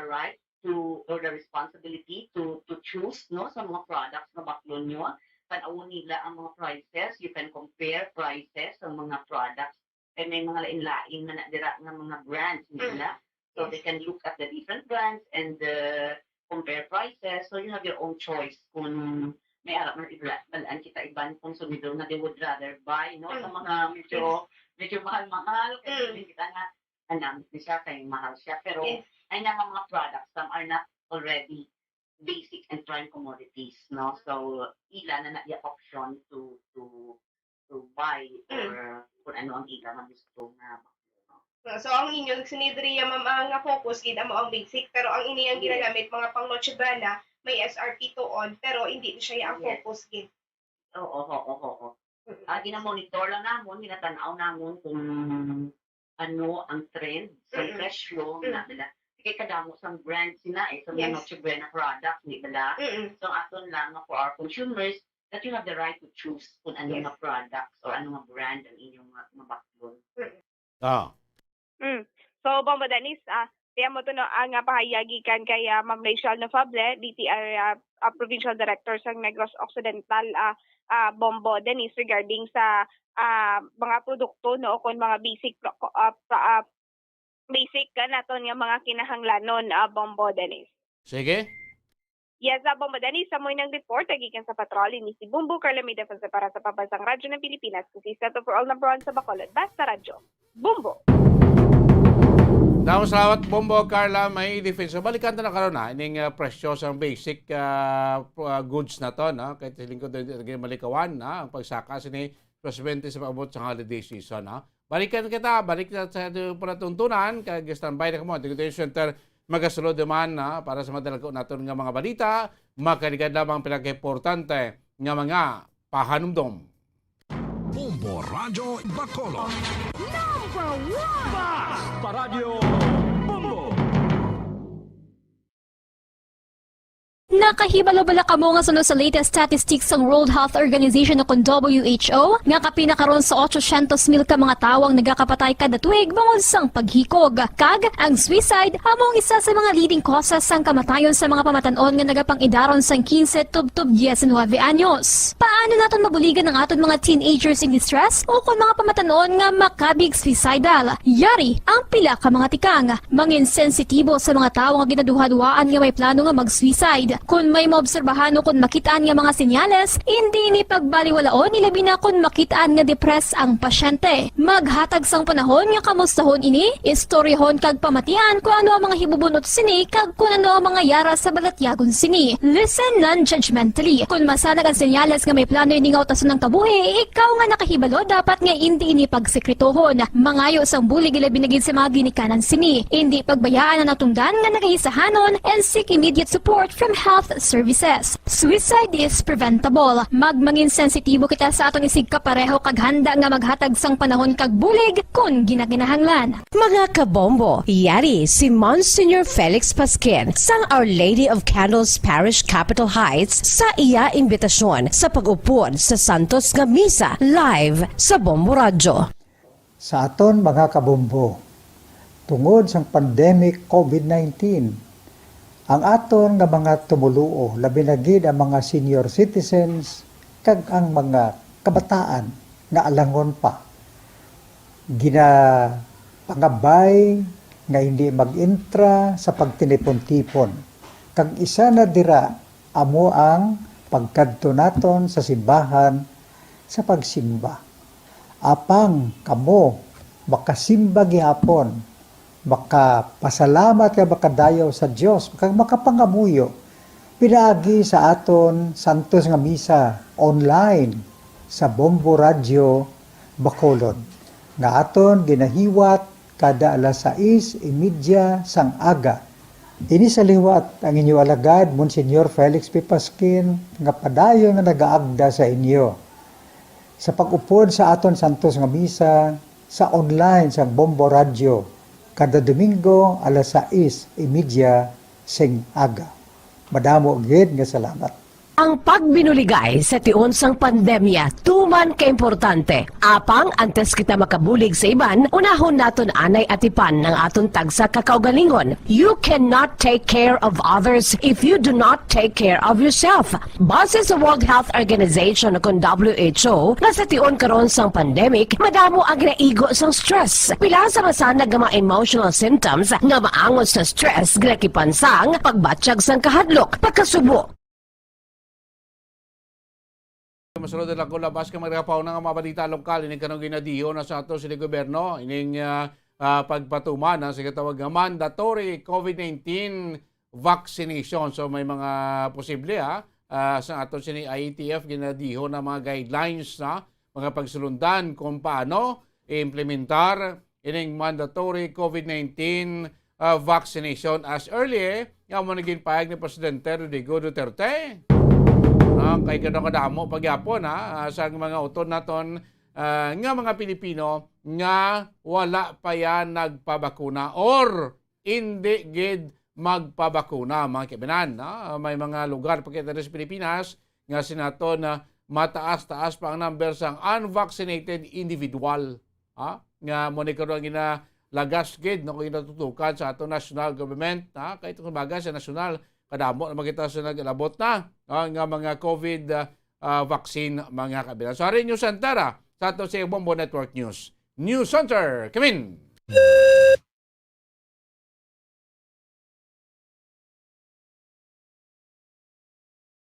right to or the responsibility to choose no sa mga products na baklon nyo. Panawon nila ang mga prices, you can compare prices sa mga products. And may mga lain-lain na nadira ng mga brands nila. So they can look at the different brands and compare prices. So you have your own choice kung may arap na ibalaan kita ibang konsumidor na they would rather buy no sa mga medyo mahal-mahal kasi kita nga anam siya kay mahal siya pero ay nga mga products some are not already basic and prime commodities no so ilan na na option to buy or kung ano ang ilan na gusto na So ang inyong sinidriya ma'am nga focus gid mo ang basic pero ang iniyang ginagamit mga pang Noche Buena may SRP to on pero hindi siya ang focus gid. Oo. Gina-monitor lang namon, ginatanaw namon kung ano ang trend sa presyo na nila. Kaya kadamo sa brand sina sa mga Noche Buena product ni nila. So aton lang for our consumers that you have the right to choose kung ano mga products or ano mga brand ang inyong mabaklon. So, Bombo Dennis, tiyan mo ito no, ang pahayagikan kay Ma'am Rachel Nafable, DTR Provincial Director sa Negros Occidental, Bombo Dennis, regarding sa mga produkto no, kung mga basic naton nga mga kinahanglanon, Bombo Dennis. Sige. Yes, Bombo Dennis, sa ng report, nagikan sa patrolin ni si Bumbo Carlamida para sa Pambansang Radyo ng Pilipinas, consistent for all number 1 sa Bacolod, Basta Radyo. Bumbo! Damas salamat, Bombo, Carla, may defense. So, balikan na karon na, ining presyo sa basic goods na to, no? Kahit siling ko din malikawan, na ang pagsaka sini Presidente sa pag-abot sa holiday season, no? Balik sa panatuntunan, kaya standby na kamo, Tigutay Center, magasulod naman na para sa madalago natin nga mga balita, makaligad lamang pinaka-importante nga mga pahanumdom. Bombo Radio Bacolod. Number 1! Basta Radio Bombo! Nakahibalo-bala ka mo nga sunod sa latest statistics ng World Health Organization o WHO nga kapinakaroon sa 800,000 ka mga tawang nagakapatay kada tuig bangod sang paghikog. Kag, ang suicide among isa sa mga leading causes sang kamatayon sa mga pamatanon nga nagapang-idaron sang 15 tub 19 anyos. Paano naton mabuligan ang aton mga teenagers in distress o kung mga pamatanon nga makabig suicidal? Yari ang pila ka mga tikang, mangin-sensitibo sa mga tawo nga ginaduhaduaan nga may plano nga mag-suicide. Kung may maobserbahan o kung makitaan nga mga senyales, hindi ni pagbaliwalaon nilabi na kung makitaan nga depress ang pasyente. Maghatag sang panahon nga kamustahon ini, istoryahon kag pamatian kung ano ang mga hibubunot sini kag kung ano ang mga yara sa balatyagon sini. Listen non-judgmentally. Kung masanag ang senyales nga may plano ini nga utason ng kabuhi, ikaw nga nakahibalo dapat nga hindi ini pagsekretohon. Mangayo sang bulig ilabi na gid sa mga ginikanan sini. Hindi pagbayaan ang natungdan nga nagahisahanon and seek immediate support from health services. Suicide is preventable. Magmangin sensitibo kita sa atong isig kapareho kag handa nga maghatag sang panahon kag bulig kung ginaginahanglan. Mga kabombo, yari si Monsignor Felix Pasquin sang Our Lady of Candles Parish Capitol Heights sa iya imbitasyon sa pag-upod sa Santos nga Misa live sa Bombo Radyo. Sa aton mga kabombo, tungod sa pandemic COVID-19, ang aton nga mga tumuluo, labi na gid ang mga senior citizens kag ang mga kabataan nga alangon pa. Pangabay nga hindi mag-intra sa pagtinipon-tipon. Kag isa na dira amo ang pagkadto naton sa simbahan sa pagsimba. Apang kamo makasimba gihapon, makapasalamat ka makadayaw sa Dios, makapangamuyo. Pinaagi sa aton Santos nga Misa online sa Bombo Radio Bacolod. Nga aton ginahiwat kada alas 6:30 sang aga. Ini sa liwat ang inyo alagad, Monsignor Felix P. Pasquin, nga padayon nga nagaagda sa inyo. Sa pag-upod sa aton santos nga misa, sa online sa Bombo Radio, kada Domingo alas 6:30 sing aga. Madamo gid nga salamat. Ang pagbinuligay sa tiun sang pandemya, tuman kaimportante. Apang antes kita makabulig sa iban, unahon naton anay atipan ng aton tagsa kakaugalingon. You cannot take care of others if you do not take care of yourself. Base sa World Health Organization kung WHO, na sa tiun karon sang pandemic, madamo ang naigo sang stress. Pila sa masanag nga mga emotional symptoms nga maangos sa stress, ginakipansang pagbatsyag sang kahadlok, pagkasubo, Masunod na ko labas ka magkapaw ng mga balita lokal. Ining kanong ginadiho na sa ato sila gobyerno. Ining pagpatuman sa katawag nga mandatory COVID-19 vaccination. So may mga posible sa ato sila IATF ginadiho na mga guidelines na mga pagsulundan kung paano i-implementar ining mandatory COVID-19 vaccination as early nga mo naging payag ni Presidente Rodrigo Duterte. Kay kadamo pagyapon sa mga uton naton nga mga Pilipino nga wala pa yan nagpabakuna or hindi gid magpabakuna mga kaibigan. May mga lugar pa kita sa Pilipinas nga sinaton na mataas-taas pa ang number sang unvaccinated individual. Nga mo ni karon ang lagas gid no kung natutukan sa ato national government kay itong bagay sa national kadamo na makita sa nagalabot na nga mga COVID vaccine mga kabilang. So, Arin News Center sa ato sa Bombo Network News. News Center, come in!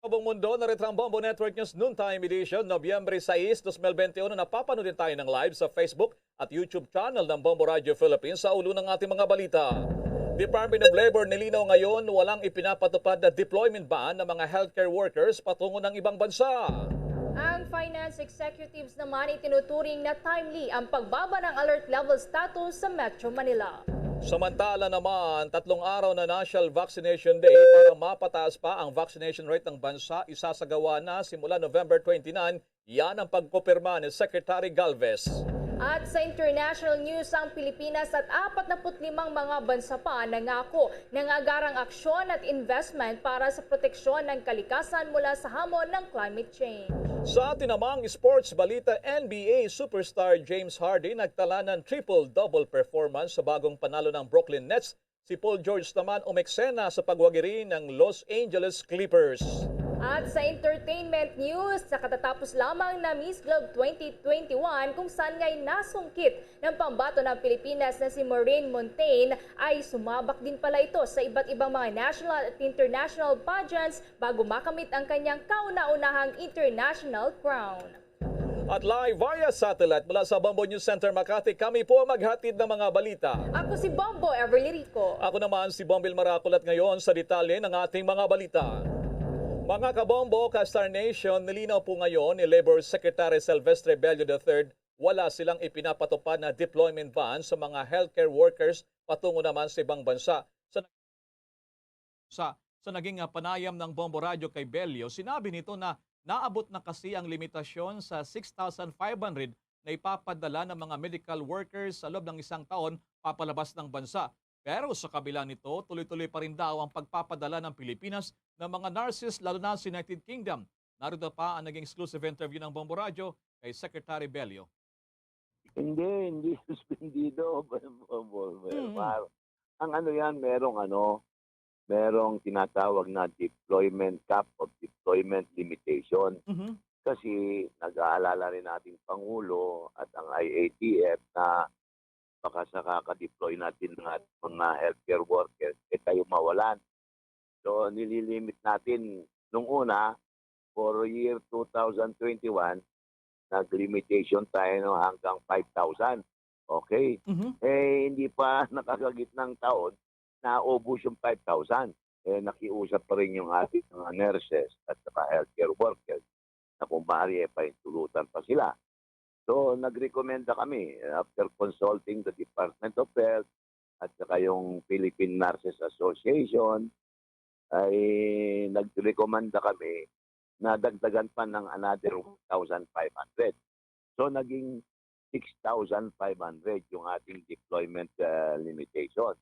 Buong mundo, narito ang Bombo Network News Noontime Edition, Nobyembre 6, 2021. Napapanood din tayo ng live sa Facebook at YouTube channel ng Bombo Radio Philippines sa ulo ng ating mga balita. Department of Labor nilinaw ngayon walang ipinapatupad na deployment ban ng mga healthcare workers patungo ng ibang bansa. Ang finance executives naman itinuturing na timely ang pagbaba ng alert level status sa Metro Manila. Samantala naman, 3 araw na National Vaccination Day para mapataas pa ang vaccination rate ng bansa, isasagawa na simula November 29. Yan ang pagkopirma ni Secretary Galvez. At sa international news, ang Pilipinas at 45 mga bansa pa nangako ng agarang aksyon at investment para sa proteksyon ng kalikasan mula sa hamon ng climate change. Sa atin namang sports balita, NBA superstar James Harden nagtala ng triple-double performance sa bagong panalo ng Brooklyn Nets. Si Paul George naman umeksena sa pagwagiri ng Los Angeles Clippers. At sa entertainment news, sa katatapos lamang na Miss Globe 2021 kung saan nga'y nasungkit ng pambato ng Pilipinas na si Maureen Montaigne ay sumabak din pala ito sa iba't ibang mga national at international pageants bago makamit ang kanyang kauna-unahang international crown. At live via satellite mula sa Bombo News Center Makati, kami po maghatid ng mga balita. Ako si Bombo Everly Rico. Ako naman si Bombil Maraculat ngayon sa detalye ng ating mga balita. Mga kabombo, ka-Star Nation, nilinaw po ngayon ni Labor Secretary Silvestre Bello III, wala silang ipinapatupad na deployment ban sa mga healthcare workers patungo naman sa ibang bansa. Sa naging panayam ng Bombo Radio kay Bello, sinabi nito na naabot na kasi ang limitasyon sa 6,500 na ipapadala ng mga medical workers sa loob ng isang taon papalabas ng bansa. Pero sa kabila nito, tuloy-tuloy pa rin daw ang pagpapadala ng Pilipinas ng mga nurses lalo na sa United Kingdom. Narito pa ang naging exclusive interview ng Bombo Radio kay Secretary Bello. Hindi suspendido. Ang ano yan, merong tinatawag na deployment cap of deployment limitation. Kasi nag-aalala rin nating Pangulo at ang IATF na baka sa kaka-deploy natin ng mga healthcare workers, tayo mawalan. So, nililimit natin nung una, for year 2021, nag-limitation tayo hanggang 5,000. Okay? Hindi pa nakakagit ng taon, naubos yung 5,000. Nakiusap pa rin yung ating mga nurses at saka healthcare workers na kung maaari pa tulutan pa sila. So, nagrekomenda kami after consulting the Department of Health at saka yung Philippine Nurses Association, ay nagrekomenda kami na dagdagan pa ng another 1,500. So, naging 6,500 yung ating deployment limitation.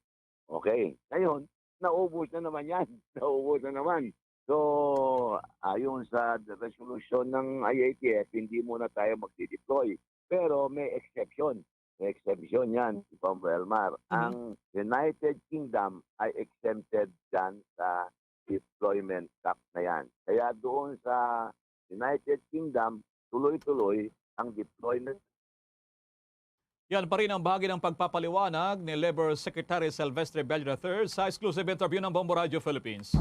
Okay. Ngayon, naubos na naman yan. Naubos na naman. So, ayon sa resolution ng IATF, hindi muna tayo magdi-deploy. Pero may exception. May exception yan, si Pambo Elmar. Ang United Kingdom ay exempted dyan sa deployment cap na yan. Kaya doon sa United Kingdom, tuloy-tuloy ang deployment. Yan pa rin ang bahagi ng pagpapaliwanag ni Labor Secretary Silvestre Bello III sa exclusive interview ng Bombo Radio Philippines.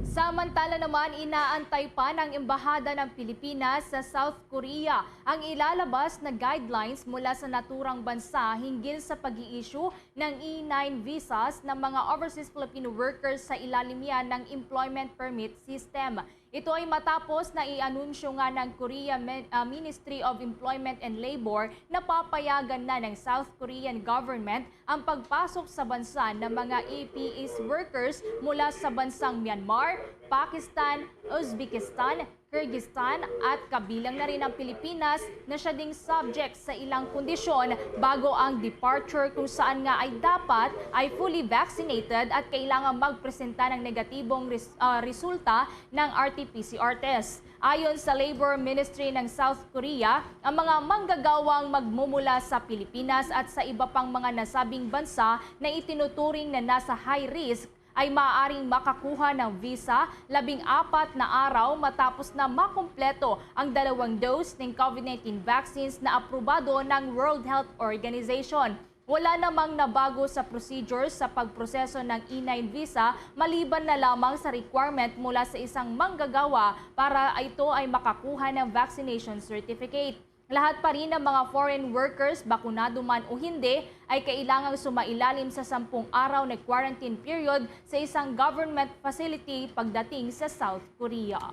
Samantala naman, inaantay pa ng Embahada ng Pilipinas sa South Korea ang ilalabas na guidelines mula sa naturang bansa hinggil sa pag-i-issue ng E-9 visas ng mga overseas Filipino workers sa ilalim yan ng Employment Permit System. Ito ay matapos na i-anunsyo nga ng Korea Ministry of Employment and Labor na papayagan na ng South Korean government ang pagpasok sa bansa ng mga EPS workers mula sa bansang Myanmar, Pakistan, Uzbekistan, Kyrgyzstan at kabilang na rin ang Pilipinas na siya ding subject sa ilang kondisyon bago ang departure kung saan nga ay dapat ay fully vaccinated at kailangan magpresenta ng negatibong resulta ng RT-PCR test. Ayon sa Labor Ministry ng South Korea, ang mga manggagawang magmumula sa Pilipinas at sa iba pang mga nasabing bansa na itinuturing na nasa high risk ay maaaring makakuha ng visa 14 na araw matapos na makumpleto ang 2 dose ng COVID-19 vaccines na aprobado ng World Health Organization. Wala namang nabago sa procedures sa pagproseso ng E-9 visa maliban na lamang sa requirement mula sa isang manggagawa para ito ay makakuha ng vaccination certificate. Lahat pa rin ng mga foreign workers, bakunado man o hindi, ay kailangang sumailalim sa 10 araw na quarantine period sa isang government facility pagdating sa South Korea.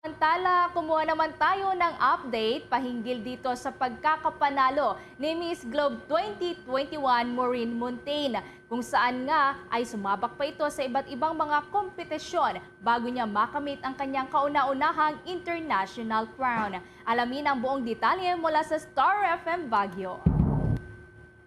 Samantala, kumuha naman tayo ng update pahinggil dito sa pagkakapanalo ni Miss Globe 2021 Maureen Montaigne, kung saan nga ay sumabak pa ito sa iba't ibang mga kompetisyon bago niya makamit ang kanyang kauna-unahang international crown. Alamin ang buong detalye mula sa Star FM Baguio.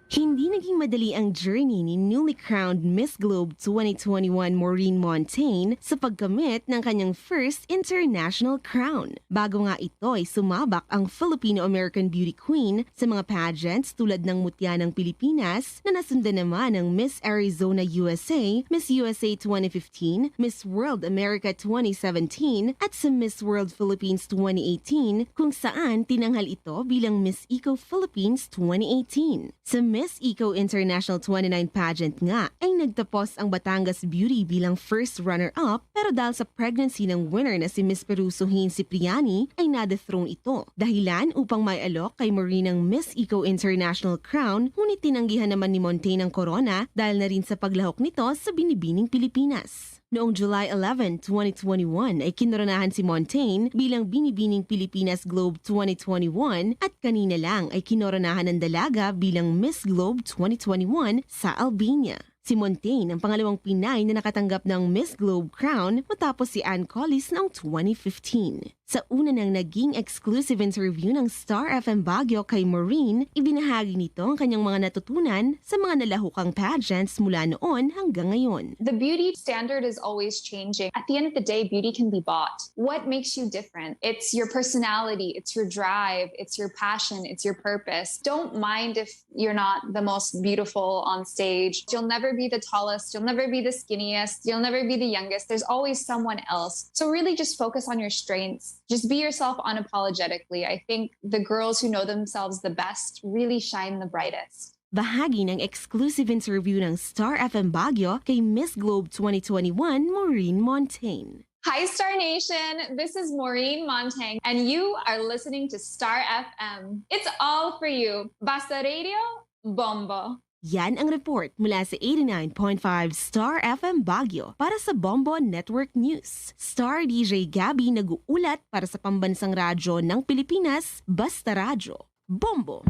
Hindi naging madali ang journey ni newly crowned Miss Globe 2021 Maureen Montaigne sa pagkamit ng kanyang first international crown. Bago nga ito ay sumabak ang Filipino-American Beauty Queen sa mga pageants tulad ng Mutya ng Pilipinas na nasundan naman ng Miss Arizona USA, Miss USA 2015, Miss World America 2017 at sa Miss World Philippines 2018 kung saan tinanghal ito bilang Miss Eco Philippines 2018. Sa Miss Eco International 29 pageant nga ay nagtapos ang Batangas Beauty bilang first runner-up pero dahil sa pregnancy ng winner na si Miss Peruso Hane Cipriani ay na-dethrone ito. Dahilan upang may alok kay Maureen ang Miss Eco International crown, ngunit tinanggihan naman ni Montaigne ang corona dahil na rin sa paglahok nito sa Binibining Pilipinas. Noong July 11, 2021 ay kinoronahan si Montaigne bilang Binibining Pilipinas Globe 2021 at kanina lang ay kinoronahan ng dalaga bilang Miss Globe 2021 sa Albania. Si Montaigne ang pangalawang Pinay na nakatanggap ng Miss Globe crown matapos si Ann Collis noong 2015. Sa una ng naging exclusive interview ng Star FM Baguio kay Maureen, ibinahagi nito ang kanyang mga natutunan sa mga nalahukang pageants mula noon hanggang ngayon. The beauty standard is always changing. At the end of the day, beauty can be bought. What makes you different? It's your personality, it's your drive, it's your passion, it's your purpose. Don't mind if you're not the most beautiful on stage. You'll never be the tallest, you'll never be the skinniest, you'll never be the youngest. There's always someone else. So really just focus on your strengths. Just be yourself unapologetically. I think the girls who know themselves the best really shine the brightest. Bahagi ng exclusive interview ng Star FM Baguio kay Miss Globe 2021 Maureen Montaigne. Hi, Star Nation. This is Maureen Montaigne, and you are listening to Star FM. It's all for you. Basta Radio, Bombo. Yan ang report mula sa 89.5 Star FM Baguio para sa Bombo Network News. Star DJ Gabby nag-uulat para sa pambansang radyo ng Pilipinas, Basta Radyo. Bombo!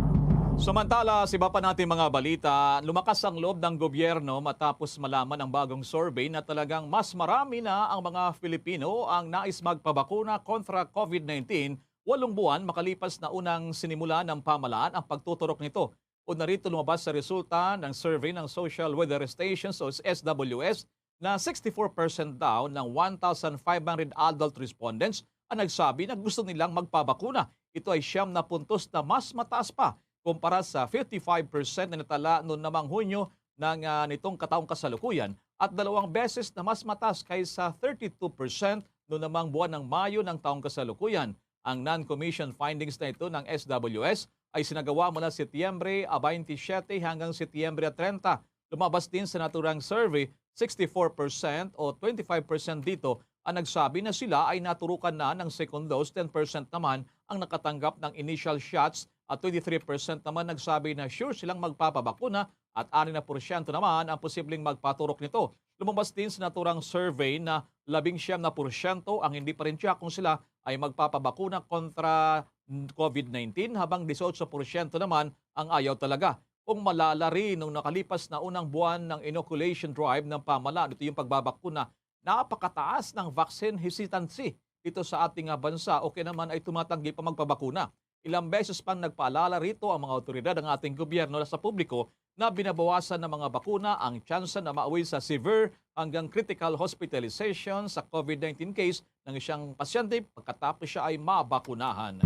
Samantala, sa iba pa natin mga balita, lumakas ang loob ng gobyerno matapos malaman ang bagong survey na talagang mas marami na ang mga Filipino ang nais magpabakuna kontra COVID-19 8 buwan makalipas na unang sinimula ng pamalaan ang pagtuturok nito. Una rito lumabas sa resulta ng survey ng Social Weather Stations o SWS na 64% daw ng 1,500 adult respondents ang nagsabi na gusto nilang magpabakuna. Ito ay 7 na puntos na mas mataas pa kumpara sa 55% na natala noong namang Hunyo ng nitong kataong kasalukuyan at 2 beses na mas mataas kaysa 32% noong namang buwan ng Mayo ng taong kasalukuyan. Ang non-commission findings na ito ng SWS ay sinagawa mula Setyembre 27 hanggang Setyembre 30. Lumabas din sa naturang survey, 64% o 25% dito ang nagsabi na sila ay naturukan na ng second dose, 10% naman ang nakatanggap ng initial shots at 23% naman nagsabi na sure silang magpapabakuna at 6% naman ang posibleng magpaturok nito. Lumabas din sa naturang survey na 19% ang hindi pa rin tiyak kung sila ay magpapabakuna kontra COVID-19 habang 18% naman ang ayaw talaga. Kung malala rin nung nakalipas na unang buwan ng inoculation drive ng pamalaan, ito yung pagbabakuna, napakataas ng vaccine hesitancy dito sa ating bansa o kaya naman ay tumatanggi pa magpabakuna. Ilang beses pang nagpaalala rito ang mga otoridad ng ating gobyerno sa publiko na binabawasan ng mga bakuna ang tsansa na mauwi sa severe hanggang critical hospitalization sa COVID-19 case ng isang pasyente pagkatapos siya ay mabakunahan.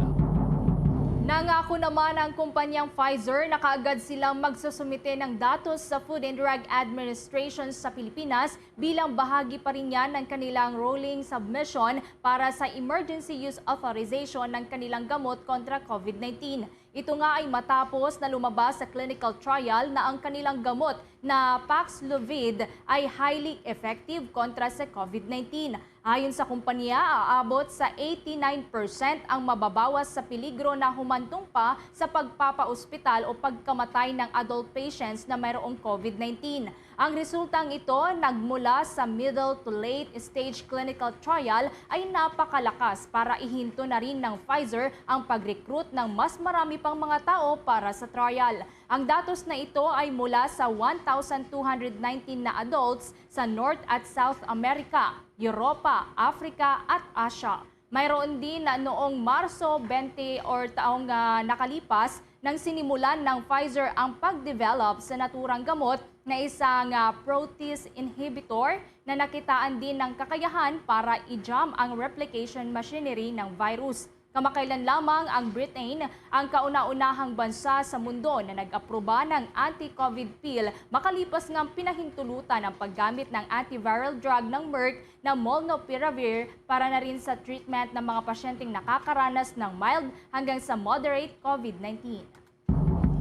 Nangako naman ang kumpanyang Pfizer na kaagad silang magsusumite ng datos sa Food and Drug Administration sa Pilipinas bilang bahagi pa rin yan ng kanilang rolling submission para sa emergency use authorization ng kanilang gamot kontra COVID-19. Ito nga ay matapos na lumabas sa clinical trial na ang kanilang gamot na Paxlovid ay highly effective kontra sa COVID-19. Ayon sa kumpanya, aabot sa 89% ang mababawas sa peligro na humantong pa sa pagpapaospital o pagkamatay ng adult patients na mayroong COVID-19. Ang resultang ito, nagmula sa middle to late stage clinical trial, ay napakalakas para ihinto na rin ng Pfizer ang pag-recruit ng mas marami pang mga tao para sa trial. Ang datos na ito ay mula sa 1,219 na adults sa North at South America, Europa, Africa at Asia. Mayroon din na noong Marso 20 or taong nakalipas nang sinimulan ng Pfizer ang pag-develop sa naturang gamot na isang protease inhibitor na nakitaan din ng kakayahan para i-jam ang replication machinery ng virus. Kamakailan lamang ang Britain ang kauna-unahang bansa sa mundo na nag-aproba ng anti-COVID pill makalipas ng pinahintulutan ang paggamit ng antiviral drug ng Merck na Molnupiravir para na rin sa treatment ng mga pasyenteng nakakaranas ng mild hanggang sa moderate COVID-19.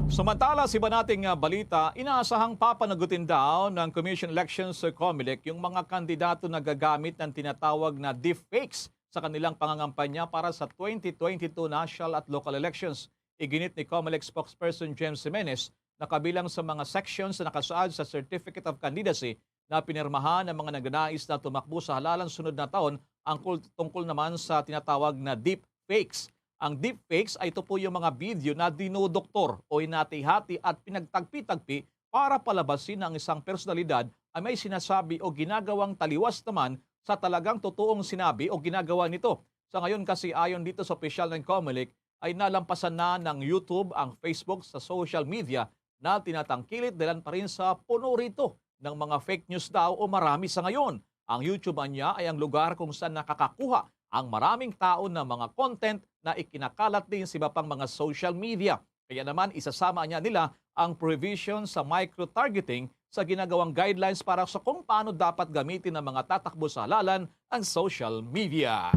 Samantala, sa iba nating balita, inaasahang papanagutin daw ng Commission Elections COMELEC yung mga kandidato na gagamit ng tinatawag na deepfakes sa kanilang pangangampanya para sa 2022 national at local elections. Iginit ni COMELEC spokesperson James Jimenez na kabilang sa mga sections na nakasaad sa Certificate of Candidacy na pinirmahan ng mga nagnanais na tumakbo sa halalan sunod na taon ang tungkol naman sa tinatawag na deepfakes. Ang deepfakes ay ito po yung mga video na dinodoktor o hinati-hati at pinagtagpi-tagpi para palabasin ang isang personalidad ay may sinasabi o ginagawang taliwas naman sa talagang totoong sinabi o ginagawa nito. Sa ngayon kasi ayon dito sa opisyal ng COMELEC ay nalampasan na ng YouTube ang Facebook sa social media na tinatangkilit dahil pa rin sa puno rito ng mga fake news daw o marami sa ngayon. Ang YouTube niya ay ang lugar kung saan nakakakuha ang maraming tao na mga content na ikinakalat din sa iba pang mga social media. Kaya naman isasama niya nila ang provision sa micro-targeting sa ginagawang guidelines para sa kung paano dapat gamitin ng mga tatakbo sa halalan ang social media.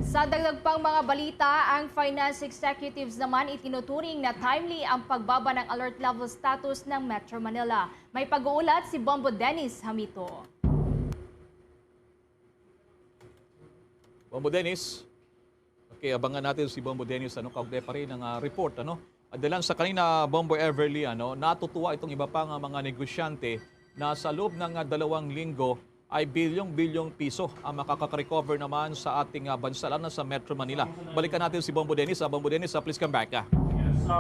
Sa dagdag pang mga balita, ang finance executives naman itinuturing na timely ang pagbaba ng alert level status ng Metro Manila. May pag-uulat si Bombo Dennis Hamito. Bombo Dennis, okay, abangan natin si Bombo Dennis kaugnay pa rin ng report Dalan sa kanina, Bomboy Everly, natutuwa itong iba pang mga negosyante na sa loob ng 2 linggo ay bilyong-bilyong piso ang makaka-recover naman sa ating bansa, lalo na sa Metro Manila. Balikan natin si Bombo Dennis. Bombo Dennis, please come back.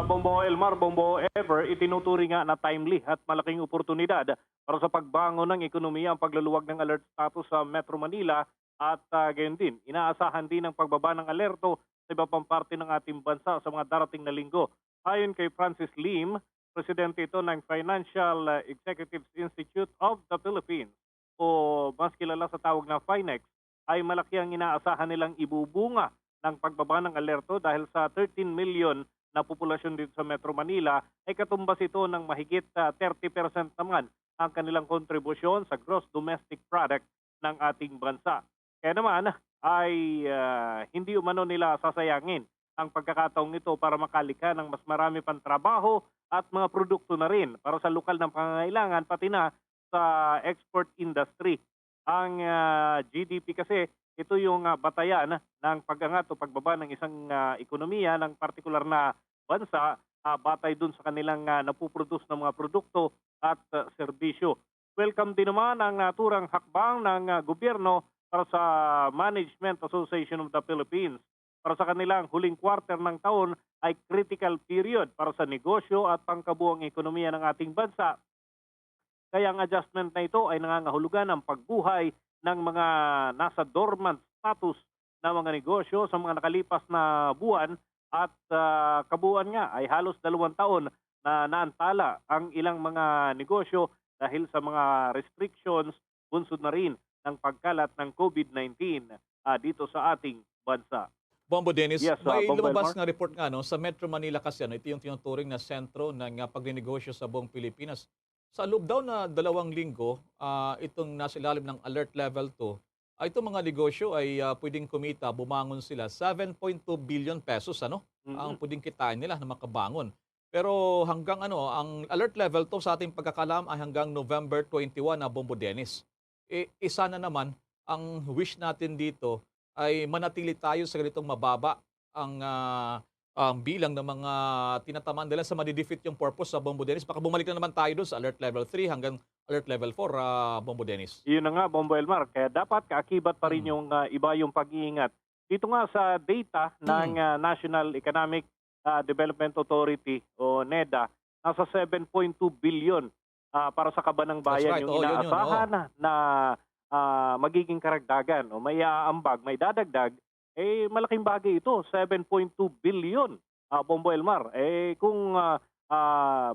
Bombo Elmar, Bombo Ever, itinuturing nga na timely at malaking oportunidad para sa pagbangon ng ekonomiya ang pagluluwag ng alert status sa Metro Manila at gayon din, inaasahan din ang pagbaba ng alerto sa iba pang parte ng ating bansa sa mga darating na linggo. Ayon kay Francis Lim, presidente ito ng Financial Executives Institute of the Philippines o mas kilala sa tawag na FINEX, ay malaki ang inaasahan nilang ibubunga ng pagbaba ng alerto dahil sa 13 million na populasyon dito sa Metro Manila ay katumbas ito ng mahigit 30% naman ang kanilang kontribusyon sa gross domestic product ng ating bansa. Kaya naman ay hindi umano nila sasayangin ang pagkakataong ito para makalika ng mas marami pang trabaho at mga produkto na rin para sa lokal ng pangangailangan pati na sa export industry. Ang GDP kasi ito yung batayan ng pag-angat o pagbaba ng isang ekonomiya ng partikular na bansa batay dun sa kanilang napuproduce ng mga produkto at serbisyo. Welcome din naman ang naturang hakbang ng gobyerno para sa Management Association of the Philippines. Para sa kanilang huling quarter ng taon ay critical period para sa negosyo at pangkabuang ekonomiya ng ating bansa. Kaya ang adjustment na ito ay nangangahulugan ng pagbuhay ng mga nasa dormant status na mga negosyo sa mga nakalipas na buwan at kabuuan nga ay halos 2 taon na naantala ang ilang mga negosyo dahil sa mga restrictions bunsod na rin ng pagkalat ng COVID-19 dito sa ating bansa. Bombo Dennis, Yes, may Bombo lumabas Elmar. nga report nga sa Metro Manila kasi ito yung tinuturing na sentro ng pagninegosyo sa buong Pilipinas. Sa loob daw na 2 linggo, itong nasa ilalim ng alert level 2, itong mga negosyo ay pwedeng kumita, bumangon sila 7.2 billion pesos ang pwedeng kitain nila na makabangon. Pero hanggang ang alert level 2 sa ating pagkakalam ay hanggang November 21 na Bombo Dennis. Isa na naman ang wish natin dito ay manatili tayo sa ganitong mababa ang bilang ng mga tinatamaan nila sa madidefeat yung purpose sa Bombo Dennis. Baka bumalik na naman tayo doon sa alert level 3 hanggang alert level 4, Bombo Dennis. Yun na nga, Bombo Elmar. Kaya dapat kaakibat pa rin yung iba yung pag-iingat. Dito nga sa data ng National Economic Development Authority o NEDA, nasa 7.2 billion para sa kaban ng bayan. That's right. Yung inaasahan na magiging karagdagan o may aambag, may dadagdag, malaking bagay ito, 7.2 billion, Bombo Elmar. Kung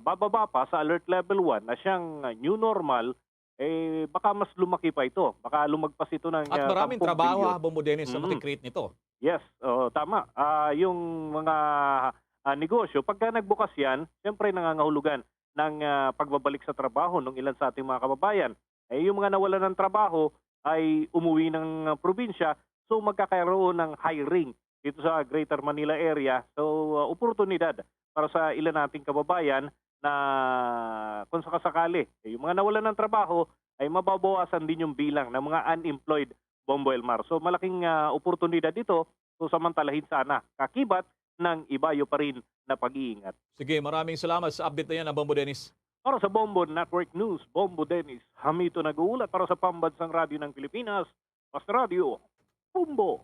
bababa pa sa alert level 1 na siyang new normal, baka mas lumaki pa ito. Baka lumagpas ito ng At maraming 10 trabaho, billion. Bombo Dennis, sa makikreate nito. Yes, tama. Yung mga negosyo, pagka nagbukas yan, siyempre nangangahulugan ng pagbabalik sa trabaho ng ilan sa ating mga kababayan. Yung mga nawalan ng trabaho ay umuwi ng probinsya, so magkakaroon ng hiring dito sa Greater Manila area. So, oportunidad para sa ilan nating kababayan na kung sakasakali, yung mga nawalan ng trabaho ay mababawasan din yung bilang ng mga unemployed, Bombo Elmar. So, malaking oportunidad dito. So, samantalahin sana kakibat ng ibayo pa rin na pag-iingat. Sige, maraming salamat sa update na yan, Bombo Dennis. Para sa Bombo Network News, Bombo Dennis, Hamito nag-uulat para sa Pambansang Radyo ng Pilipinas, Basta Radio, Bombo.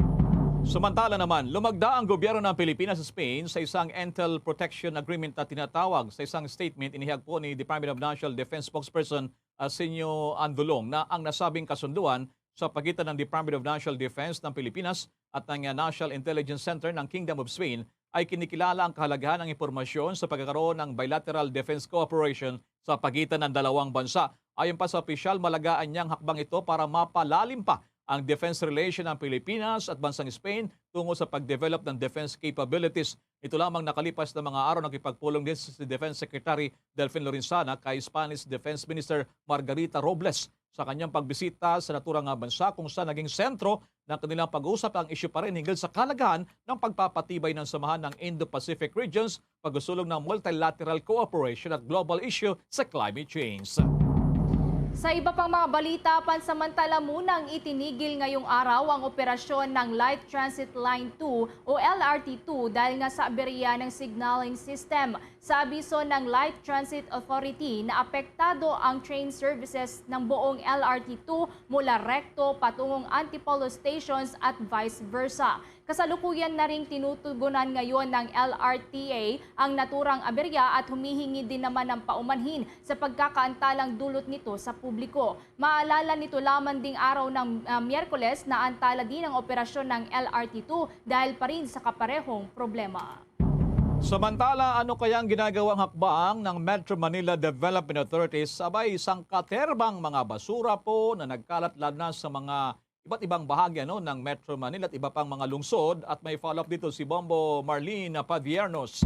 Samantala naman, lumagda ang gobyerno ng Pilipinas sa Spain sa isang Intel Protection Agreement na tinatawag. Sa isang statement, inihag po ni Department of National Defense spokesperson Arsenio Andulong na ang nasabing kasunduan sa pagitan ng Department of National Defense ng Pilipinas at ng National Intelligence Center ng Kingdom of Spain ay kinikilala ang kahalagahan ng impormasyon sa pagkakaroon ng bilateral defense cooperation sa pagitan ng dalawang bansa. Ayon pa sa opisyal, malagaan niyang hakbang ito para mapalalim pa ang defense relation ng Pilipinas at bansang Spain tungo sa pag-develop ng defense capabilities. Ito lamang nakalipas na mga araw nakipagpulong din si Defense Secretary Delfin Lorenzana kay Spanish Defense Minister Margarita Robles sa kanyang pagbisita sa naturang bansa kung saan naging sentro ng kanilang pag-uusap ang isyu pa rin hinggil sa kalagahan ng pagpapatibay ng samahan ng Indo-Pacific regions, pag-usulong ng multilateral cooperation at global issue sa climate change. Sa iba pang mga balita, pansamantala munang itinigil ngayong araw ang operasyon ng Light Transit Line 2 o LRT2 dahil nga sa aberya ng signaling system. Sa abiso ng Light Transit Authority na apektado ang train services ng buong LRT2 mula Recto patungong Antipolo stations at vice versa. Kasalukuyan na ring tinutugunan ngayon ng LRTA ang naturang aberya at humihingi din naman ng paumanhin sa pagkakaantalang dulot nito sa publiko. Maalala nito lamang ding araw ng Miyerkules na antala din ang operasyon ng LRT2 dahil pa rin sa kaparehong problema. Samantala, ano kayang ginagawang hakbang ng Metro Manila Development Authority sabay isang katerbang mga basura po na nagkalat na sa mga iba't ibang bahagi ng Metro Manila at iba pang mga lungsod, at may follow-up dito si Bombo Marlene Padiernos.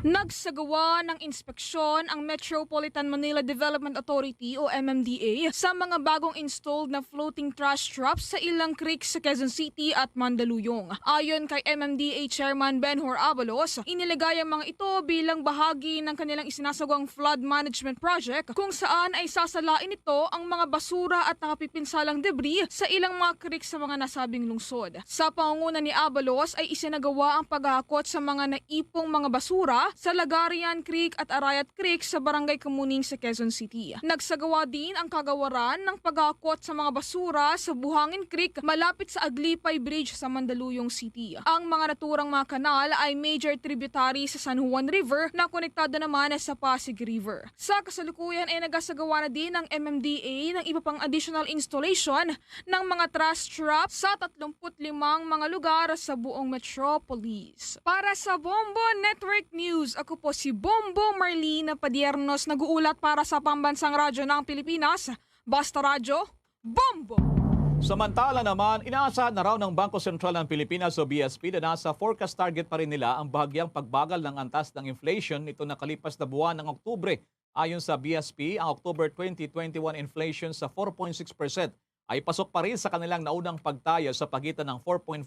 Nagsagawa ng inspeksyon ang Metropolitan Manila Development Authority o MMDA sa mga bagong installed na floating trash traps sa ilang creek sa Quezon City at Mandaluyong. Ayon kay MMDA Chairman Benhur Abalos, iniligay ang mga ito bilang bahagi ng kanilang isinasagawang flood management project kung saan ay sasalain ito ang mga basura at nakapipinsalang debris sa ilang mga creek sa mga nasabing lungsod. Sa pangunguna ni Abalos ay isinagawa ang paghahakot sa mga naipong mga basura sa Lagarian Creek at Arayat Creek sa Barangay Kamuning sa Quezon City. Nagsagawa din ang kagawaran ng paghahakot sa mga basura sa Buhangin Creek malapit sa Aglipay Bridge sa Mandaluyong City. Ang mga naturang mga kanal ay major tributary sa San Juan River na konektado naman sa Pasig River. Sa kasalukuyan ay nagasagawa na din ng MMDA ng iba pang additional installation ng mga trash traps sa 35 mga lugar sa buong metropolis. Para sa Bombo Network News, ako po si Bombo Marlene Padiernos, nag-uulat para sa Pambansang Radyo ng Pilipinas. Basta Radyo, Bombo! Samantala naman, inaasahan na raw ng Bangko Sentral ng Pilipinas o BSP na nasa forecast target pa rin nila ang bahagyang pagbagal ng antas ng inflation nito nakalipas na buwan ng Oktubre. Ayon sa BSP, ang October 2021 inflation sa 4.6% ay pasok pa rin sa kanilang naunang pagtayo sa pagitan ng 4.5%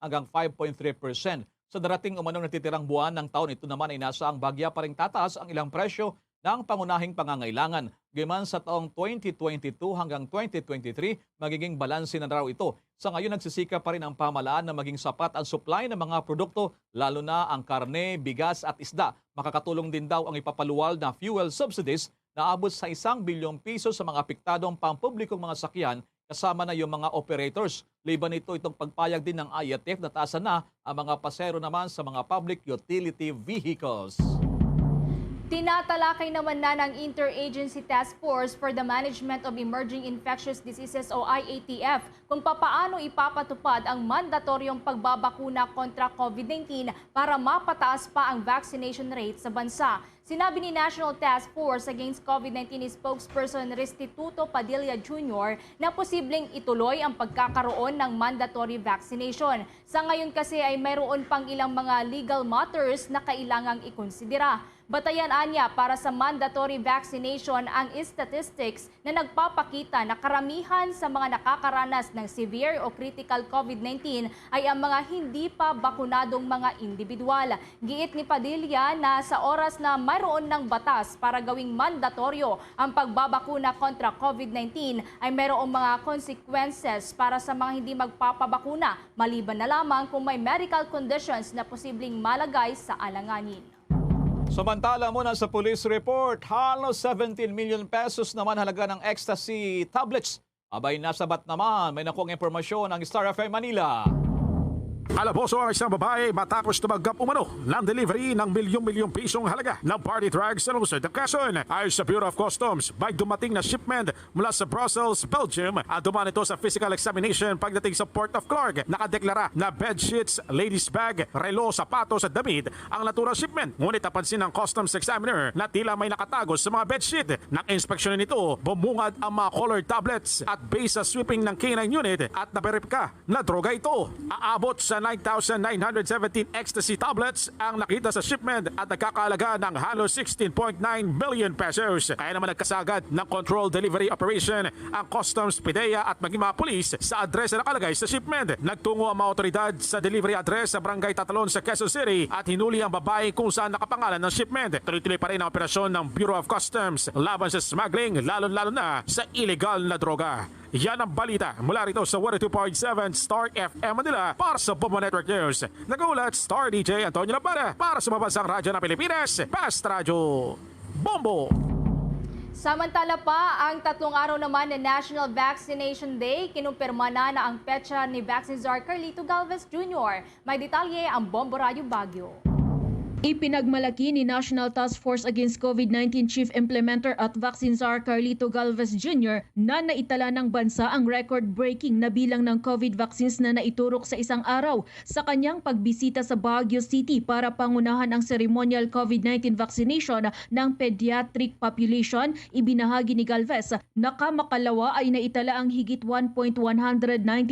hanggang 5.3%. Sa darating umanong natitirang buwan ng taon, ito naman ay nasa ang bahagya pa rin tataas ang ilang presyo ng pangunahing pangangailangan. Gayman sa taong 2022 hanggang 2023, magiging balanse na raw ito. Sa ngayon, nagsisika pa rin ang pamahalaan na maging sapat ang supply ng mga produkto, lalo na ang karne, bigas at isda. Makakatulong din daw ang ipapaluwal na fuel subsidies na abot sa 1 bilyong piso sa mga apektadong pampublikong mga sakyan, kasama na yung mga operators. Liban nito itong pagpayag din ng IATF na taasan na ang mga pasero naman sa mga public utility vehicles. Tinatalakay naman na ng Interagency Task Force for the Management of Emerging Infectious Diseases o IATF kung papaano ipapatupad ang mandatoryong pagbabakuna kontra COVID-19 para mapataas pa ang vaccination rate sa bansa. Sinabi ni National Task Force Against COVID-19 spokesperson Restituto Padilla Jr. na posibleng ituloy ang pagkakaroon ng mandatory vaccination. Sa ngayon kasi ay mayroon pang ilang mga legal matters na kailangang ikonsidera. Batayan anya para sa mandatory vaccination ang statistics na nagpapakita na karamihan sa mga nakakaranas ng severe o critical COVID-19 ay ang mga hindi pa bakunadong mga individual. Giit ni Padilla na sa oras na mayroon ng batas para gawing mandatoryo ang pagbabakuna kontra COVID-19 ay mayroong mga consequences para sa mga hindi magpapabakuna, maliban na lamang kung may medical conditions na posibleng malagay sa alanganin. Samantala muna sa police report, halos 17 million pesos naman halaga ng ecstasy tablets. Abay nasabat naman, may nakuha impormasyon ng Star FM Manila. Alaboso ang isang babae matapos tumaggap umano ng delivery ng milyong-milyong pisong halaga ng party drugs sa lungsod ng Quezon. Ayon sa Bureau of Customs, may dumating na shipment mula sa Brussels, Belgium at dumaan ito sa physical examination pagdating sa Port of Clark. Nakadeklara na bedsheets, ladies bag, relo, sapatos at damit ang naturang shipment. Ngunit napansin ng customs examiner na tila may nakatagos sa mga bedsheet. Nang inspeksyonin nito, bumungad ang mga colored tablets at base sa sweeping ng K9 unit at naberipika na droga ito. Aabot sa nasa 9,917 ecstasy tablets ang nakita sa shipment at nagkakahalaga ng halos 16.9 billion pesos. Kaya naman nagkasagad ng control delivery operation ang Customs, PIDEA at maging mga pulis sa address na nakalagay sa shipment. Nagtungo ang mga otoridad sa delivery address sa Barangay Tatalon sa Quezon City at hinuli ang babae kung saan nakapangalan ng shipment. Tuloy-tuloy pa rin ang operasyon ng Bureau of Customs laban sa smuggling, lalo-lalo na sa illegal na droga. Yan ang balita mula rito sa 102.7 Star FM Manila para sa Bombo Network News. Nagulat Star DJ Antonio Labara para sa Mabansang Radyo ng Pilipinas, Best Radio Bombo. Samantala pa, ang 3 araw naman na National Vaccination Day, kinumpirma na ang petsa ni Vaccine Czar Carlito Galvez Jr. May detalye ang Bombo Radio Baguio. Ipinagmalaki ni National Task Force Against COVID-19 Chief Implementer at Vaccine Czar Carlito Galvez Jr. na naitala ng bansa ang record-breaking na bilang ng COVID vaccines na naiturok sa isang araw sa kanyang pagbisita sa Baguio City para pangunahan ang ceremonial COVID-19 vaccination ng pediatric population. Ibinahagi ni Galvez na kamakalawa ay naitala ang higit 1.119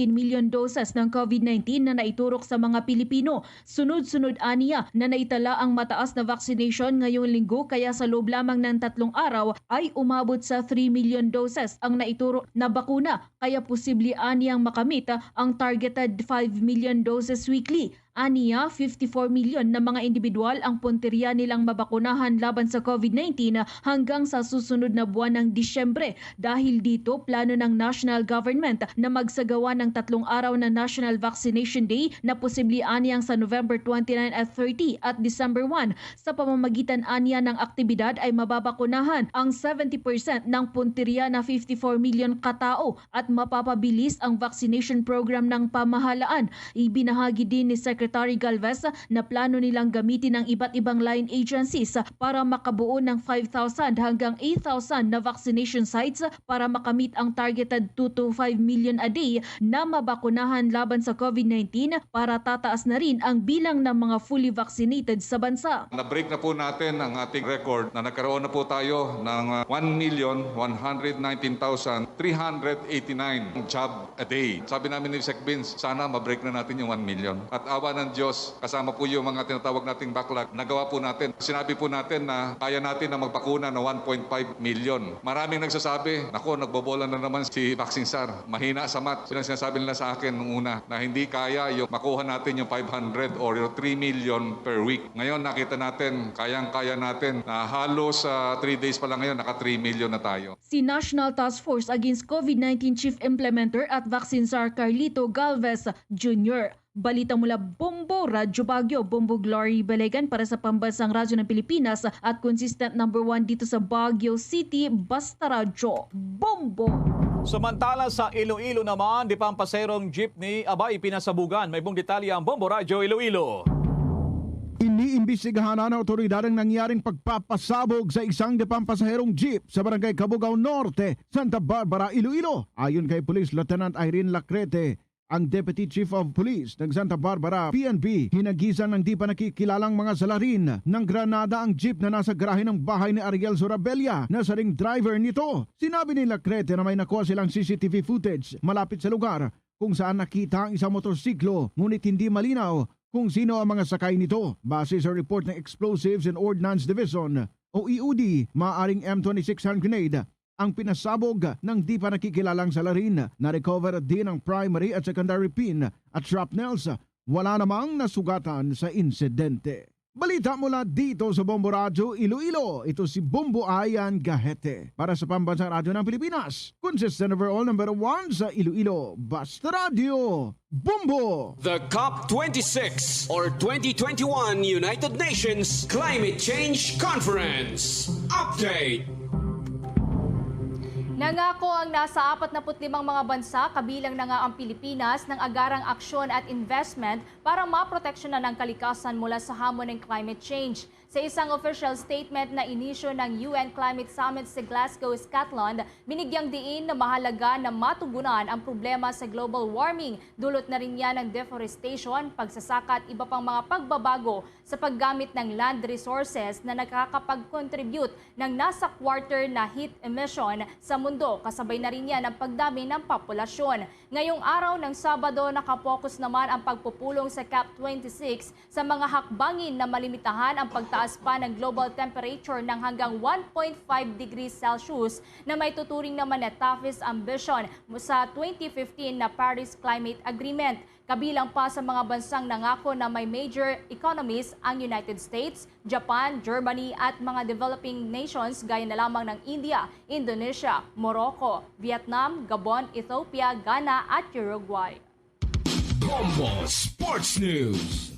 million doses ng COVID-19 na naiturok sa mga Pilipino. Sunod-sunod aniya na naitala ang mataas na vaccination ngayong linggo kaya sa loob lamang ng 3 araw ay umabot sa 3 million doses ang naituro na bakuna kaya posible aniyang makamit ang targeted 5 million doses weekly. Aniya, 54 million na mga individual ang punteriya nilang mabakunahan laban sa COVID-19 hanggang sa susunod na buwan ng Disyembre. Dahil dito, plano ng national government na magsagawa ng 3 araw na National Vaccination Day na posible aniyang sa November 29 at 30 at December 1. Sa pamamagitan aniya ng aktibidad ay mababakunahan ang 70% ng punteriya na 54 million katao at mapapabilis ang vaccination program ng pamahalaan. Ibinahagi din ni Secretary Galvez na plano nilang gamitin ang iba't ibang line agencies para makabuo ng 5,000 hanggang 8,000 na vaccination sites para makamit ang targeted 2 to 5 million a day na mabakunahan laban sa COVID-19 para tataas na rin ang bilang ng mga fully vaccinated sa bansa. Na-break na po natin ang ating record na nagkaroon na po tayo ng 1,119,389 job a day. Sabi namin ni Sec Vince, sana ma-break na natin yung 1 million. At awa ng Diyos, kasama po yung mga tinatawag nating backlog, nagawa po natin. Sinabi po natin na kaya natin na magpakuna ng 1.5 million. Maraming nagsasabi, nako, nagbobola na naman si Vaccine Czar. Mahina sa math. Sinasabi nila sa akin nung una na hindi kaya yung makuha natin yung 500 or yung 3 million per week. Ngayon nakita natin, kayang-kaya natin na halos 3 days pa lang ngayon, naka 3 million na tayo. Si National Task Force Against COVID-19 Chief Implementer at Vaccine Czar Carlito Galvez Jr. Balita mula Bombo Radyo Baguio, Bombo Glory Balegan para sa Pambansang Radyo ng Pilipinas at consistent number 1 dito sa Baguio City, Basta Radyo, Bombo. Samantala sa Iloilo naman, di pampaserong jeepney abay pinasabugan. May buong detalye ang Bombo Radyo Iloilo. Iniimbestigahan ng otoridad ang nangyaring pagpapasabog sa isang depampasaherong jeep sa Barangay Cabugao Norte, Santa Barbara, Iloilo. Ayon kay Police Lieutenant Irene Lacrete, ang Deputy Chief of Police ng Santa Barbara PNP, hinagisan ng di pa nakikilalang mga salarin ng granada ang jeep na nasa garahe ng bahay ni Ariel Zorabella na sa ring driver nito. Sinabi ni Lacrete na may nakuha silang CCTV footage malapit sa lugar kung saan nakita ang isang motorsiklo ngunit hindi malinaw kung sino ang mga sakay nito. Base sa report ng Explosives and Ordnance Division o EOD, maaaring M26 hand grenade ang pinasabog ng di pa nakikilalang salarin. Na-recover din ang primary at secondary pin at shrapnels. Wala namang nasugatan sa insidente. Balita mula dito sa Bombo Radyo Iloilo. Ito si Bombo Ayan Gahete para sa Pambansang Radyo ng Pilipinas. Consistent overall number 1 sa Iloilo. Basta Radio Bombo! The COP26 or 2021 United Nations Climate Change Conference. Update! Nangako ang nasa 45 mga bansa, kabilang na nga ang Pilipinas, ng agarang aksyon at investment para maproteksyonan ang kalikasan mula sa hamon ng climate change. Sa isang official statement na inisyo ng UN Climate Summit sa Glasgow, Scotland, binigyang diin na mahalaga na matugunan ang problema sa global warming. Dulot na rin yan ng deforestation, pagsasaka at iba pang mga pagbabago sa paggamit ng land resources na nakakapag-contribute ng nasa quarter na heat emission sa mundo. Kasabay na rin yan ang pagdami ng populasyon. Ngayong araw ng Sabado, nakapokus naman ang pagpupulong sa COP26 sa mga hakbangin na malimitahan ang pagtaas pa ng global temperature ng hanggang 1.5 degrees Celsius na may tuturing naman na toughest ambition sa 2015 na Paris Climate Agreement. Kabilang pa sa mga bansang nangako na may major economies ang United States, Japan, Germany at mga developing nations gaya na lamang ng India, Indonesia, Morocco, Vietnam, Gabon, Ethiopia, Ghana at Uruguay. Bombo Sports News.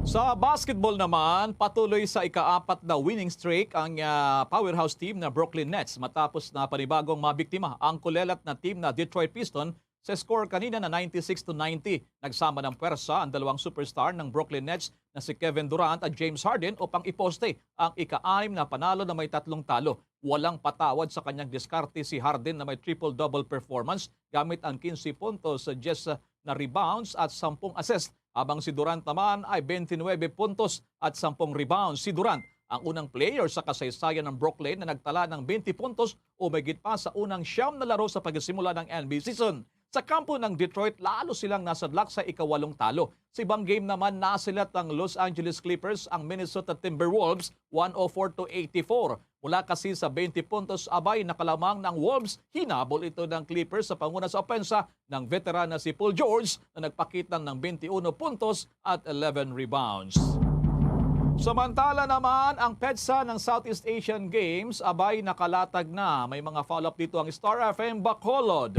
Sa basketball naman, patuloy sa ika-4 na winning streak ang powerhouse team na Brooklyn Nets matapos na panibagong mabiktima ang kulelat na team na Detroit Pistons sa score kanina na 96-90. Nagsama ng pwersa ang dalawang superstar ng Brooklyn Nets na si Kevin Durant at James Harden upang iposte ang ika-6 na panalo na may 3 talo. Walang patawad sa kanyang diskarte si Harden na may triple-double performance gamit ang 15 puntos sa 10 na rebounds at 10 assist. Habang si Durant naman ay 29 puntos at 10 rebounds. Si Durant ang unang player sa kasaysayan ng Brooklyn na nagtala ng 20 puntos o mahigit pa sa unang 9 na laro sa pagsisimula ng NBA season. Sa kampo ng Detroit, lalo silang nasadlak sa ika-8 talo. Sa ibang game naman, nasilat ng Los Angeles Clippers ang Minnesota Timberwolves 104-84. Mula kasi sa 20 puntos abay nakalamang ng Wolves, hinabol ito ng Clippers sa panguna sa opensa ng veteran na si Paul George na nagpakita ng 21 puntos at 11 rebounds. Samantala naman, ang PEDSA ng Southeast Asian Games abay nakalatag na. May mga follow-up dito ang Star FM Bacolod.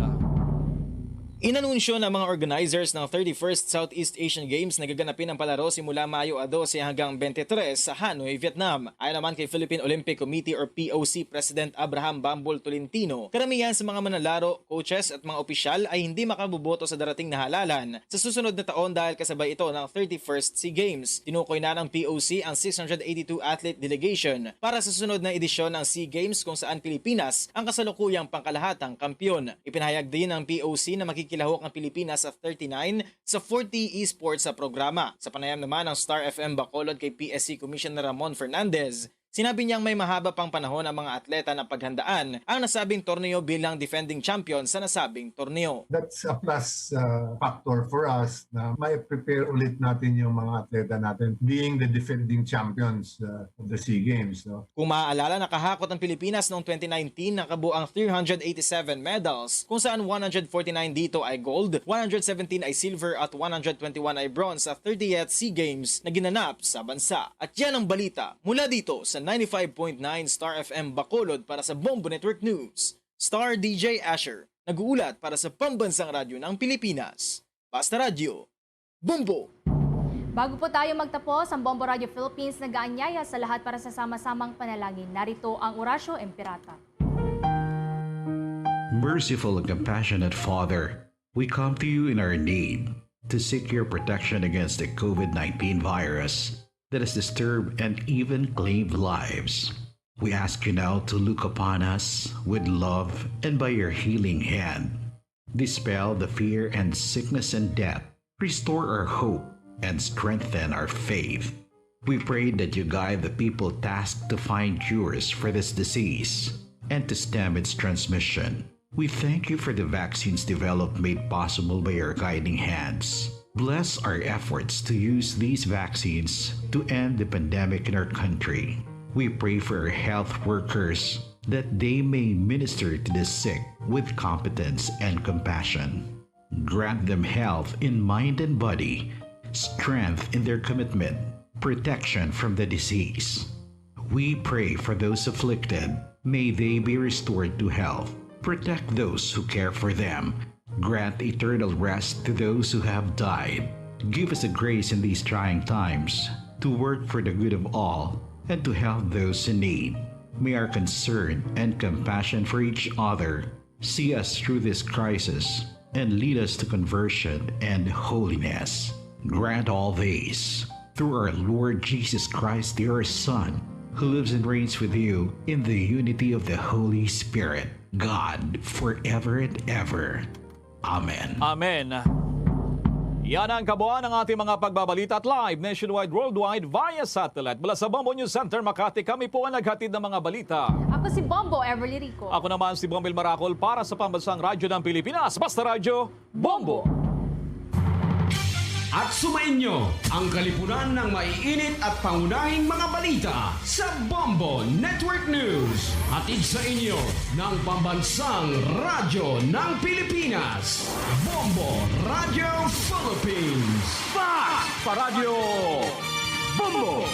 Inanunsyo ng mga organizers ng 31st Southeast Asian Games na gaganapin ang palaro simula Mayo 12 hanggang 23 sa Hanoi, Vietnam. Ayon naman kay Philippine Olympic Committee or POC President Abraham Bambol Tolentino, karamihan sa mga manlalaro, coaches at mga opisyal ay hindi makaboboto sa darating na halalan sa susunod na taon dahil kasabay ito ng 31st SEA Games. Tinukoy na ng POC ang 682 athlete delegation para sa susunod na edisyon ng SEA Games kung saan Pilipinas ang kasalukuyang pangkalahatang kampyon. Ipinahayag din ng POC na kilahok ang Pilipinas sa 39 sa 40 esports sa programa. Sa panayam naman ng Star FM Bacolod kay PSC Commissioner Ramon Fernandez, sinabi niyang may mahaba pang panahon ang mga atleta na paghandaan ang nasabing torneo bilang defending champion sa nasabing torneo. That's a plus factor for us na may prepare ulit natin yung mga atleta natin being the defending champions of the SEA Games. No? Kung maaalala, nakahakot ang Pilipinas noong 2019 na kabuang 387 medals kung saan 149 dito ay gold, 117 ay silver at 121 ay bronze sa 30th SEA Games na ginanap sa bansa. At yan ang balita mula dito sa 95.9 Star FM Bacolod para sa Bombo Network News. Star DJ Asher, nag-uulat para sa Pambansang Radyo ng Pilipinas. Basta Radio, Bombo! Bago po tayo magtapos, ang Bombo Radio Philippines nag-aanyaya sa lahat para sa sama-samang panalangin. Narito ang Orasyo Emperata. Merciful and compassionate Father, we come to you in our need to seek your protection against the COVID-19 virus that has disturbed and even claimed lives. We ask you now to look upon us with love and by your healing hand, dispel the fear and sickness and death, restore our hope and strengthen our faith. We pray that you guide the people tasked to find cures for this disease and to stem its transmission. We thank you for the vaccines developed made possible by your guiding hands. Bless our efforts to use these vaccines to end the pandemic in our country. We pray for our health workers that they may minister to the sick with competence and compassion. Grant them health in mind and body, strength in their commitment, protection from the disease. We pray for those afflicted. May they be restored to health. Protect those who care for them. Grant eternal rest to those who have died. Give us a grace in these trying times to work for the good of all and to help those in need. May our concern and compassion for each other see us through this crisis and lead us to conversion and holiness. Grant all these through our Lord Jesus Christ, your Son, who lives and reigns with you in the unity of the Holy Spirit, God, forever and ever. Amen. Amen. Yan ang kabuuan ng ating mga pagbabalita at live nationwide worldwide via satellite. Mula sa Bombo News Center, Makati, kami po ang naghatid ng mga balita. Ako si Bombo Everly Rico. Ako naman si Bombel Maracol para sa Pambansang Radyo ng Pilipinas. Basta Radyo, Bombo! At sumainyo ang kalipunan ng maiinit at pangunahing mga balita sa Bombo Network News. Hatid sa inyo ng Pambansang Radyo ng Pilipinas. Bombo Radio Philippines. Basta Radyo, Bombo!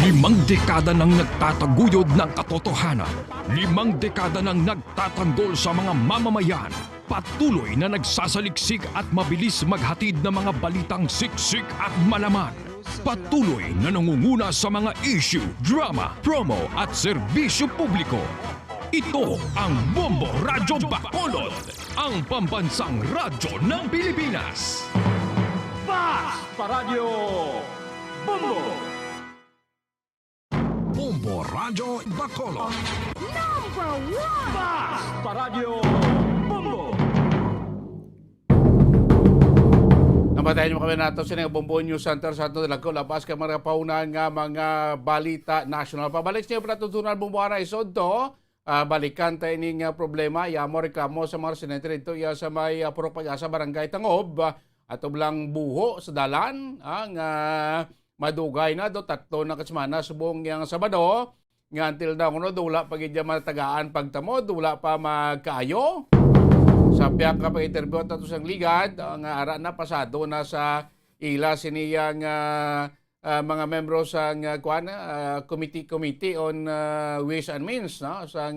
Limang dekada nang nagtataguyod ng katotohanan. 5 dekada nang nagtatanggol sa mga mamamayan. Patuloy na nagsasaliksik at mabilis maghatid ng mga balitang siksik at malaman. Patuloy na nangunguna sa mga issue, drama, promo at serbisyo publiko. Ito ang Bombo Radyo Bacolod, ang pambansang radyo ng Pilipinas. Basta Radyo, Bombo! Bombo Radyo Bacolod. Number 1! Basta Radyo, Bombo! Napatayin mo kami nato sa Bombo News Center sa ato lang ko. Labas ka mga paunahan nga mga balita national. Pabalik siya para tutunan Bombo Aray. So to, balikan tayo ning problema. Yamo reklamo sa mga residente rito sa may propaganda sa Barangay Tangob. At ublang buho sa dalan. Ang madugay na do 3 na kasmana subong yang Sabado. Nga until na kuno dula pagidya matagaan pagtamo. Dula pa magkaayo. Sa piyak ka pag-interview at sang ligad, ang ara na pasado na sa ila siniyang mga membro sa committee on Ways and Means no? Sa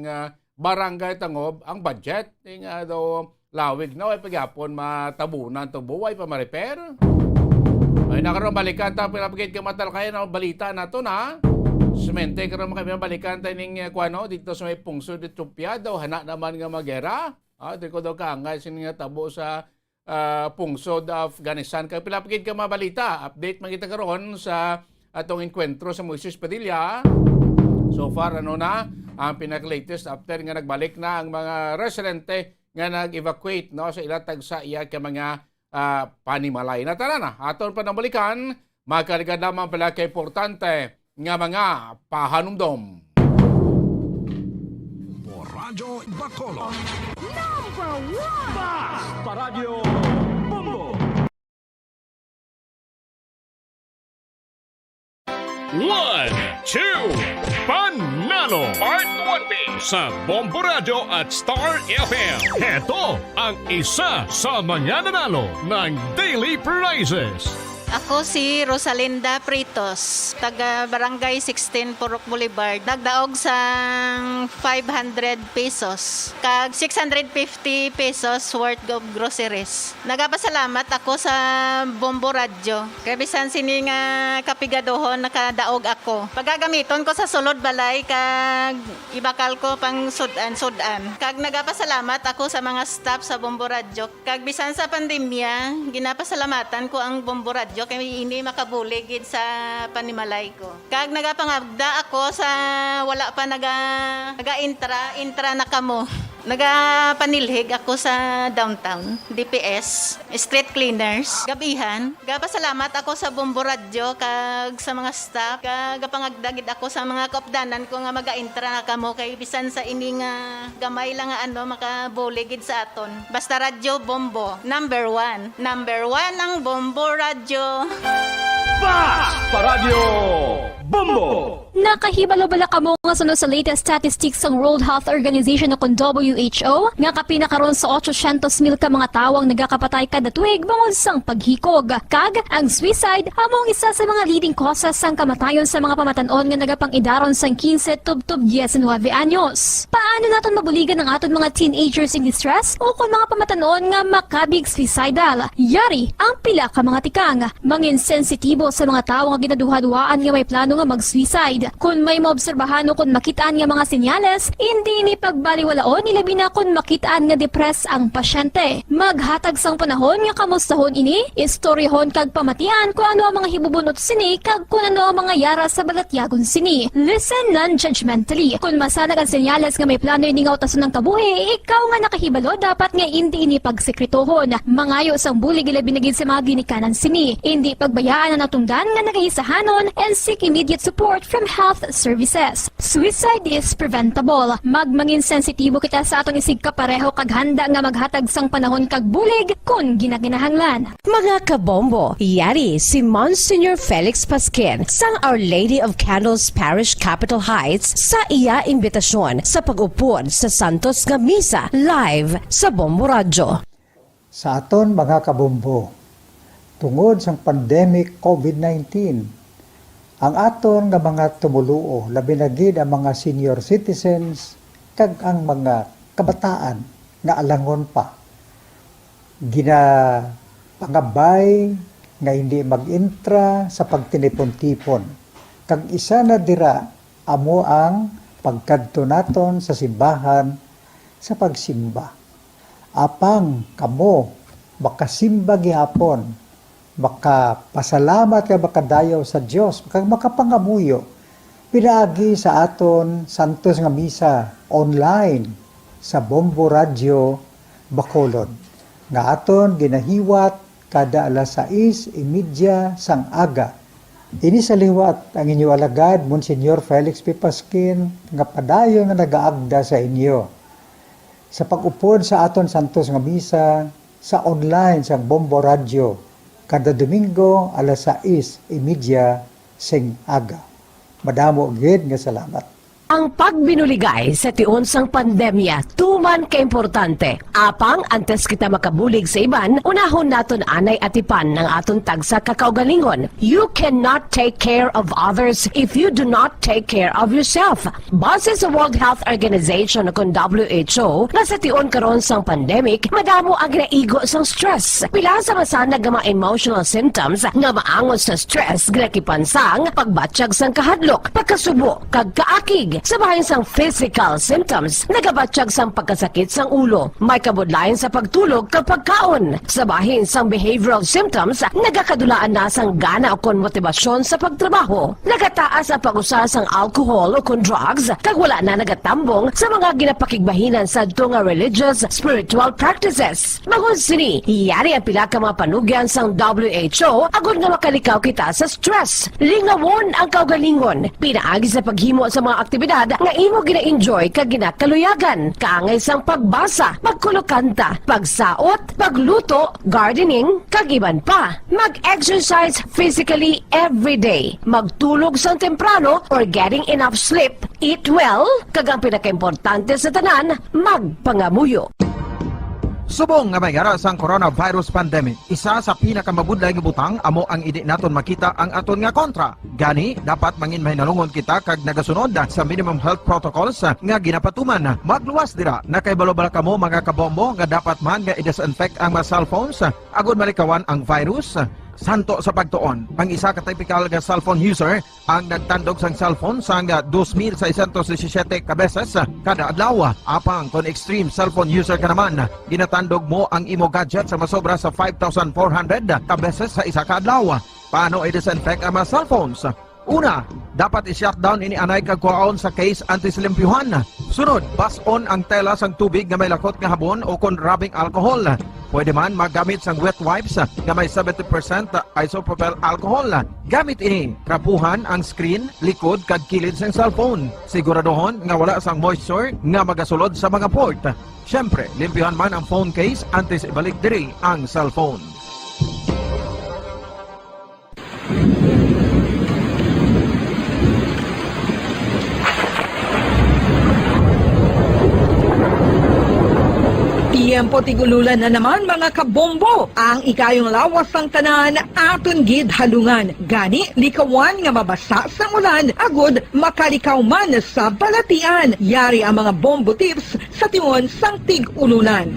Barangay Tangob ang budget nga daw lawig na ay pagyapon matabunan to buway pa ma-repair. Ay nakaroon balikan ta pinapagit ka matal kaya na balita na to na. Semente karon kami balikan ta ning kuano dito sa may pungsod de Tupia daw hana naman nga magera. Di ko daw kaangay sininga tabo sa pungsod Afghanistan. Kaya pilapagid ka mabalita. Update magkita karon sa atong enkwentro sa Moises Padilla. So far, ang pinaka-latest after nga nagbalik na ang mga residente nga nag-evacuate no, sa ilatag sa iya ka mga panimalay. Natala na, aton pa nabalikan, magkaligad naman pala kay importante nga mga pahanumdom. Radyo Bacolod. Number 1! Basta Radyo, Bombo! 1, 2, Panalo! Part 1B sa Bombo Radio at Star FM. Ito ang isa sa mananalo ng daily prizes. Ako si Rosalinda Pritos, taga Barangay 16 Purok Boulevard. Nagdaog sa 500 pesos, kag 650 pesos worth of groceries. Nagapasalamat ako sa Bombo Radio. Kaya bisan sini nga kapigadohon nakadaog ako. Pagagamiton ko sa sulod balay kag ibakal ko pang sudan. Kag nagapasalamat ako sa mga staff sa Bombo Radio. Kag bisan sa pandemya, ginapasalamatan ko ang Bombo Radio kay hindi makabuligid sa panimalay ko. Kag nagapangabda ako sa wala pa naga-intra na kamo. Nagapanilhig ako sa downtown, DPS, street cleaners, gabihan. Gapasalamat ako sa Bombo Radio kag sa mga staff. Kag gapangagdagid ako sa mga kaupdanan ko nga maga-intra na kamo kay bisan sa ini nga gamay lang nga makabuligid sa aton. Basta Radio Bombo, number 1. Number 1 ang Bombo Radio. Basta Radio, Bombo! Nakahibalo-bala kamo nga sunod sa latest statistics ng World Health Organization o WHO nga kapinakaron sa 800,000 ka mga tawang nagakapatay kada tuig bangod sang paghikog. Kag ang suicide among isa sa mga leading causes sang kamatayon sa mga pamatanon nga nagapangidaron sang 15 tubtob 19 anyos. Paano naton mabuligan ang aton mga teenagers in distress o kung mga pamatanon nga makabig suicidal? Yari ang pila ka mga tikang, mangin sensitibo libo sa mga tawo nga ginaduha-duhaan nga may plano nga mag-suicide. Kung may maobserbahan o kung makitaan nga mga senyales, hindi ni pagbaliwalaon nilabi na kung makitaan nga depress ang pasyente. Maghatag sang panahon nga kamustahon ini, istoryahon kag pamatian kung ano ang mga hibubunot sini kag kung ano ang mga yara sa balatyagon sini. Listen non-judgmentally. Kung masanag ang senyales nga may plano ini nga utason ng kabuhi, ikaw nga nakahibalo dapat nga hindi ini pagsekretohon. Mangayo sang bulig ilabi na gid sa mga ginikanan sini. Hindi pagbayaan na natundan nga nagahisahanon and seek immediate support from health services. Suicide is preventable. Magmangin sensitibo kita sa atong isig kapareho kag handa nga maghatag sang panahon kag bulig kung ginaginahanglan. Mga kabombo, yari si Monsignor Felix Pasquin sang Our Lady of Candles Parish Capitol Heights sa iya imbitasyon sa pag-upod sa Santos nga Misa live sa Bombo Radio. Sa aton mga kabombo, tungod sang pandemic COVID-19, ang aton nga mga tumuluo, labi na gid ang mga senior citizens kag ang mga kabataan nga alangon pa, pangabay nga hindi mag-intra sa pagtinipon-tipon. Kag isa na dira amo ang pagkadto naton sa simbahan sa pagsimba. Apang kamo makasimba gihapon, makapasalamat ka makadayaw sa Dios, makapangamuyo pinaagi sa aton Santos nga Misa online sa Bombo Radio Bacolod nga aton ginahiwat kada alas 6:30 sang aga. Ini sa liwat ang inyo alagad Monsignor Felix P. Pasquin nga padayon nga nagaagda sa inyo sa pag-upod sa aton Santos nga Misa sa online sa Bombo Radio kada Domingo alas 6:30 sing aga. Madamo gid nga salamat. Ang pagbinuligay sa tiun sang pandemya, tuman ka-importante. Apang antes kita makabulig sa iban, unahon naton anay atipan ng aton tagsa kakaugalingon. You cannot take care of others if you do not take care of yourself. Base sa World Health Organization kung WHO, na sa tiun karon sang pandemic, madamo ang ginaigo sang stress. Pila sa masanag nga mga emotional symptoms nga maangon sa stress, ginakipansang pagbatsyag sang kahadlok, pagkasubo, kag kaakig. Sa bahin sang physical symptoms, nagabatsyag sang pagkasakit sang ulo, may kabudlayan sa pagtulog kapag kaon. Sa bahin sang behavioral symptoms, nagakadulaan na sang gana o kon motibasyon sa pagtrabaho. Nagataas ang pag-usa sang alcohol o kon drugs, kag wala na nagatambong sa mga ginapakigbahinan sa nga religious, spiritual practices. Magun sini, iyari ang pila ka mga panugyan sang WHO agud nga makalikaw kita sa stress. Lingawon ang kaugalingon, pinaagi sa paghimo sa mga aktibidad nga imo gina-enjoy kag ginakaluyagan, kaangay sang pagbasa, pagkulokanta, pagsaot, pagluto, gardening, kag iban pa. Mag-exercise physically every day, magtulog sang temprano or getting enough sleep, eat well, kag ang pinakaimportante sa tanan, magpangamuyo. Subong nga mayara sang coronavirus pandemic, isa sa pinakamabudlay nga butang amo ang idi naton makita ang aton nga kontra. Gani, dapat mangin mahinalungon kita kag nagasunod sa minimum health protocols nga ginapatuman. Magluwas dira, nakaibalo-bala kamo mga kabombo nga dapat man nga i-disinfect ang mga cellphones agud malikawan ang virus. Santo sa pagtuon, ang isa ka typical nga cellphone user ang nagtandog sang cellphone sang 2,617 ka beses kada adlaw. Apang kon extreme cellphone user ka naman, ginatandog mo ang imo gadget sa masobra sa 5,400 ka beses sa isa ka adlaw. Paano i-disinfect ang mga cellphones? Una, dapat i-shutdown ini anay kag kuhaon sa case anti-slimpyuhan. Sunod, bas-on ang tela sang tubig nga may lakot nga habon o kon rubbing alcohol. Pwede man magamit sang wet wipes nga may 70% isopropyl alcohol. Gamit ini, trapuhan ang screen, likod kag kilid sang cellphone. Siguraduhon nga wala sang moisture nga magasulod sa mga port. Syempre, limpyuhan man ang phone case antes ibalik diri ang cellphone. Tiyempo tigululan na naman mga kabombo. Ang ikayong lawas ng tanan aton gid halungan. Gani likawan nga mabasa sa ulan agud makalikaw man sa balatian. Yari ang mga bombo tips sa tingon sang tig-ulunan.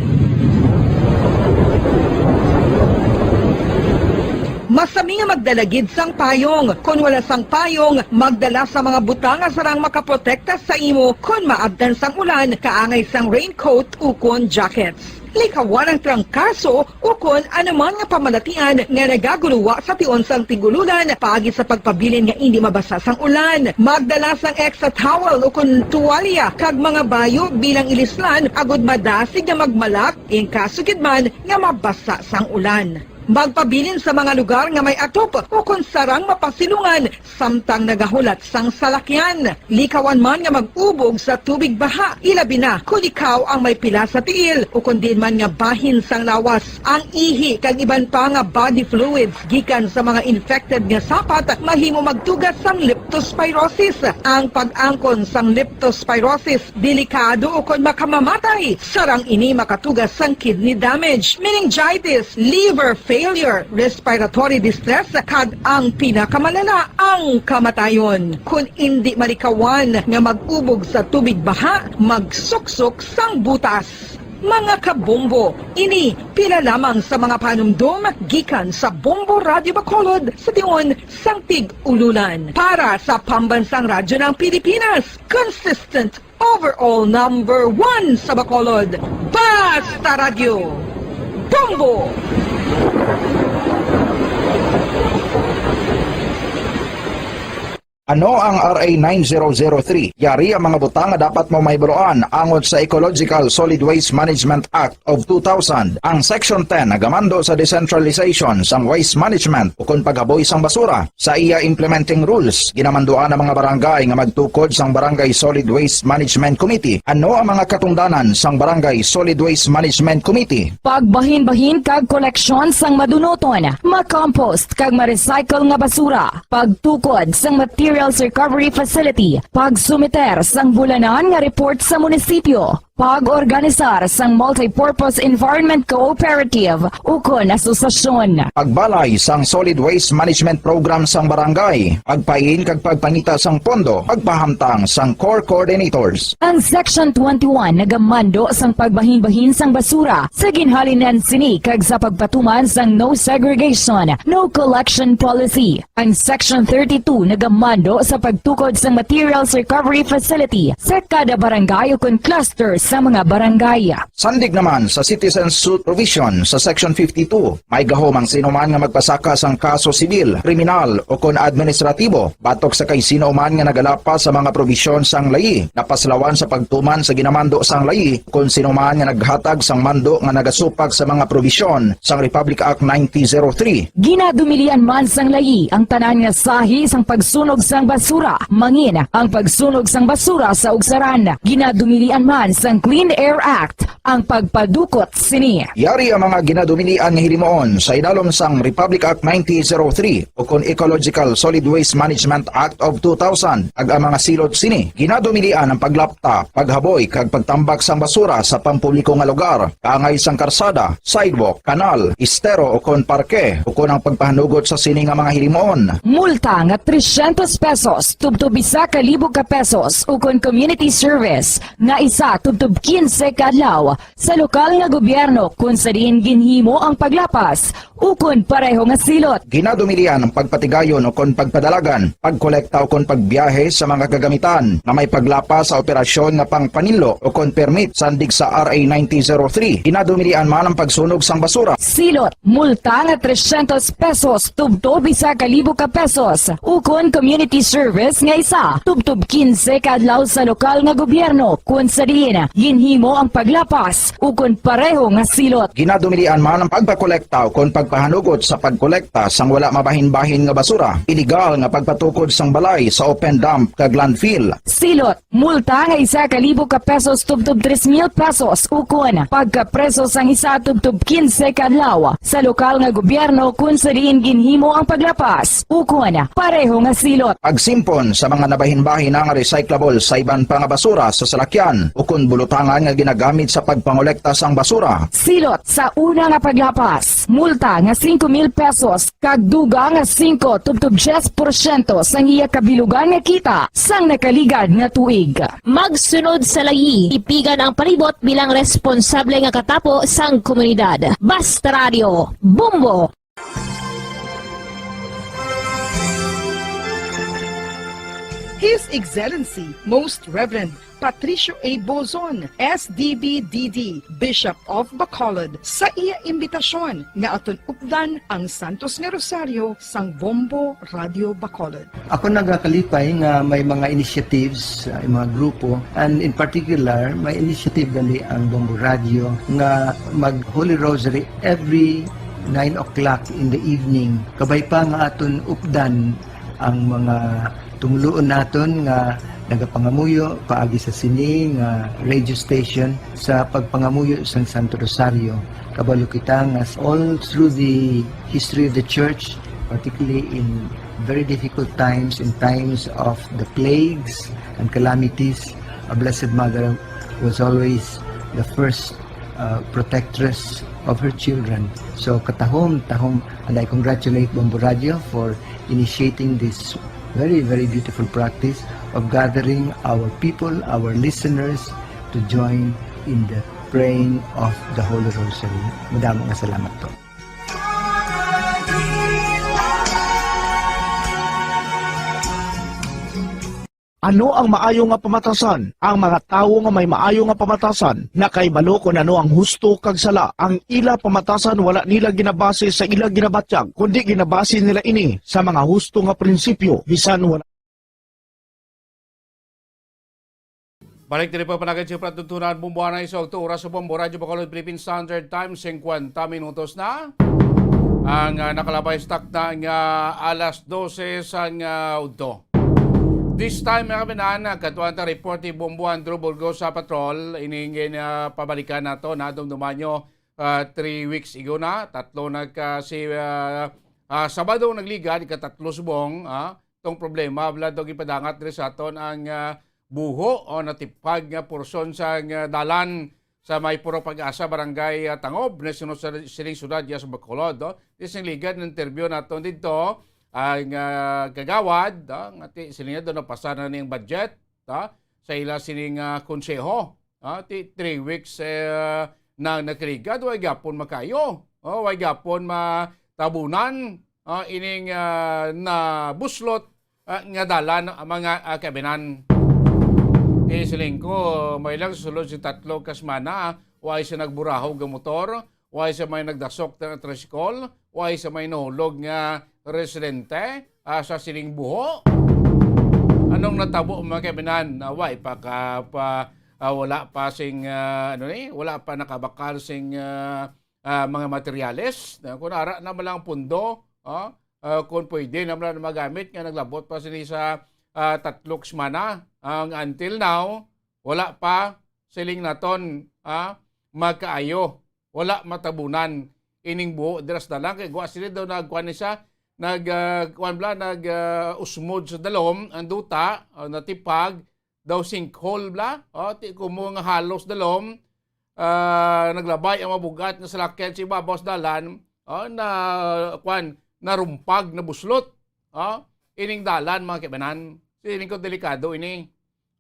Masami nga magdalagid sang payong. Kung wala sang payong, magdala sa mga butang nga sarang makaprotekta sa imo kung maabdan sang ulan, kaangay sang raincoat ukon jackets. Likawan ang trangkaso ukon anuman nga pamalatian nga nagaguluwa sa tion sang tigululan paagi sa pagpabilin nga hindi mabasa sang ulan. Magdala sang extra towel ukon tuwalya kag mga bayo bilang ilislan agud madasig nga magmalak in kaso gid man nga mabasa sang ulan. Magpabilin sa mga lugar nga may atop o kung sarang mapasilungan samtang nagahulat sang salakyan. Likawan man nga mag-ubog sa tubig baha, ilabi na kung ikaw ang may pila sa tiil o kung din man nga bahin sang lawas. Ang ihi kag iban pa nga body fluids gikan sa mga infected nga sapat mahimo magtugas sang leptospirosis. Ang pag-angkon sang leptospirosis delikado o kung makamamatay. Sarang ini makatugas sang kidney damage, meningitis, liver failure, respiratory distress, kag ang pinakamalala, ang kamatayon. Kung hindi malikawan nga mag-ubog sa tubig baha, magsuksok sang butas. Mga kabombo, ini pila lamang sa mga panumdum gikan sa Bombo Radio Bacolod sa tion sang Tig-Ululan. Para sa Pambansang Radyo ng Pilipinas, consistent overall number 1 sa Bacolod, Basta Radio, Bombo! Ano ang RA 9003? Yari ang mga butang nga dapat mo mahibaluan angon sa Ecological Solid Waste Management Act of 2000. Ang Section 10 nagamando sa decentralization sang waste management o kung paghaboy sang basura. Sa iya implementing rules, ginamanduan ang mga barangay nga magtukod sang Barangay Solid Waste Management Committee. Ano ang mga katungdanan sang Barangay Solid Waste Management Committee? Pagbahin-bahin kag koleksyon sang madunoton, makompost kag ma-recycle nga basura, pagtukod sang materials recovery facility, pagsumiter sang bulanan nga report sa munisipyo, pag-organisar sang multi-purpose environment cooperative ukon asosasyon. Pagbalay sang solid waste management program sang barangay, pagpain kag pagpangita sang pondo, pagpahamtang sang core coordinators. Ang Section 21 nagamando sang pagbahin-bahin sang basura sa ginhalinan sini kag sa pagpatuman sang no segregation, no collection policy. Ang Section 32 nagamando sa pagtukod sang materials recovery facility sa kada barangay ukon clusters sa mga barangay. Sandig naman sa citizen suit provision sa Section 52, may gahom ang sinuman nga magpasaka sang kaso sibil, kriminal o kon administratibo batok sa kay sino man nga nagalapas sa mga provision sang layi, napaslawan sa pagtuman sa ginamando sang layi kon sino man nga naghatag sang mando nga nagasupag sa mga provision sang Republic Act 9003. Ginadumilian man sang layi ang tanan nga sahi sang pagsunog sang basura, mangin ang pagsunog sang basura sa ugsaran. Ginadumilian man sang Clean Air Act ang pagpadukot sini. Yari ang mga ginadumilian nga hilimoon sa idalom sang Republic Act 9003 o kon Ecological Solid Waste Management Act of 2000 ag ang mga silot sini. Ginadumilian ang paglapta, paghaboy kag pagtambak sang basura sa pampubliko nga lugar, kaangay sang karsada, sidewalk, kanal, estero o kon parke o kon ang pagpahanugot sa sini nga mga hilimoon. Multa nga 300 pesos tubtob 1,000 ka pesos o kon community service nga isa tubtob 15 kadlaw sa lokal nga gobyerno kung sa diin ginhimo ang paglapas ukon pareho nga silot. Ginadumilian ang pagpatigayon o kon pagpadalagan, pagkolekta o kon pagbiyahe sa mga kagamitan na may paglapas sa operasyon nga pangpanilo o kon permit sandig sa RA 9003. Ginadumilian man ang pagsunog sang basura. Silot, multa nga 300 pesos tubtob 1,000 ka pesos ukon community service nga isa tubtob 15 kadlaw sa lokal nga gobyerno kung sa diin ginhimo ang paglapas ukon pareho nga silot. Ginadumilian man ang pagpakolekta o kon pagpahanugot sa pagkolekta sang wala mabahin-bahin nga basura. Illegal nga pagpatukod sang balay sa open dump kag landfill. Silot, multa nga 1,000 ka pesos tubtob 3,000 pesos ukon pagkapreso sang isa tubtob 15 kadlaw sa lokal nga gobyerno kung sa diin ginhimo ang paglapas ukon pareho nga silot. Pagsimpon sa mga nabahin-bahin nga recyclable sa iban pa nga basura sa salakyan o kung bulutangan nga ginagamit sa pagpangolekta sang basura. Silot sa una nga paglapas, multa nga 5,000 pesos kag duga nga 5 tubtob 10% sang iya kabilugan nga kita sang nakaligad nga tuig. Magsunod sa layi, ipigan ang palibot bilang responsable nga katapo sang komunidad. Basta Radio, Bombo! His Excellency Most Reverend Patricio A. Bozon, SDBDD, Bishop of Bacolod, sa iya imbitasyon nga aton updan ang Santos nga Rosario sang Bombo Radio Bacolod. Ako nagakalipay nga may mga initiatives, mga grupo, and in particular, may initiative gali ang Bombo Radio nga mag Holy Rosary every 9 o'clock in the evening. Kabay pa nga aton updan ang mga tumuluon naton nga nagapangamuyo paagi sa sini nga radio station sa pagpangamuyo sa Santo Rosario. Kabalo kita nga all through the history of the church, particularly in very difficult times, in times of the plagues and calamities, our Blessed Mother was always the first protectress of her children. So katahom, and I congratulate Bombo Radio for initiating this very, very beautiful practice of gathering our people, our listeners, to join in the praying of the Holy Rosary. Madaming salamat po. Ano ang maayo nga pamatasan? Ang mga tawo nga may maayo nga pamatasan na kay balo kung ano ang husto kag sala. Ang ila pamatasan wala nila ginabase sa ila ginabatyag, kundi ginabase nila ini sa mga husto nga prinsipyo. Bisan wala. Balik din po panagad siya pratuntunan bumbuhan na isog to oras sa Bombo Radio Bacolod Philippine Standard Time 50 minutos na. Ang nakalabay stock na ang alas 12 sa udto. This time, kami na katuan ta report ni Bombuan Drew Burgos sa patrol. Iningin pabalikan na to na dumanyo 3 weeks ago na. Tatlo si Sabado nagliga, ikatatlo subong. Itong problema, wala daw ipadangat rin sa aton ang buho o natipag nga porson sa dalan sa may puro pag-asa barangay Tangob na sunod sa siling sudad sa Bacolod. This ang liga ng interview natin dito. Ang kagawad, sila doon napasa na niyang budget sa ila sining konseho. 3 weeks na nakriga, huwag gapon makayo. Huwag gapon matabunan ining na buslot nga dalan mga kabinan. Siling ko, may lang susunod si tatlo kasmana, huwag siya nagburahaw ng motor, huwag siya may nagdasok ng tricycle, huwag siya may nahulog nga residente sa siling buho. Anong natabo mga kabinan? Why wala pa sing wala pa nakabakal sing mga materyales. Kung ara na malang pundo, kung pwede na malang magamit nga naglabot pa sini sa tatlok semana. Until now, wala pa siling naton magkaayo. Wala matabunan ining buho diras dalang kay guwa sila daw nagkuan siya usmod sa dalom ang duta natipag daw sinkhole bla ti kumo nga halos dalom naglabay ang mabugat nga salakyan si ibabaw sa dalan narumpag na buslot ining dalan mga kibanan sining ko delikado ini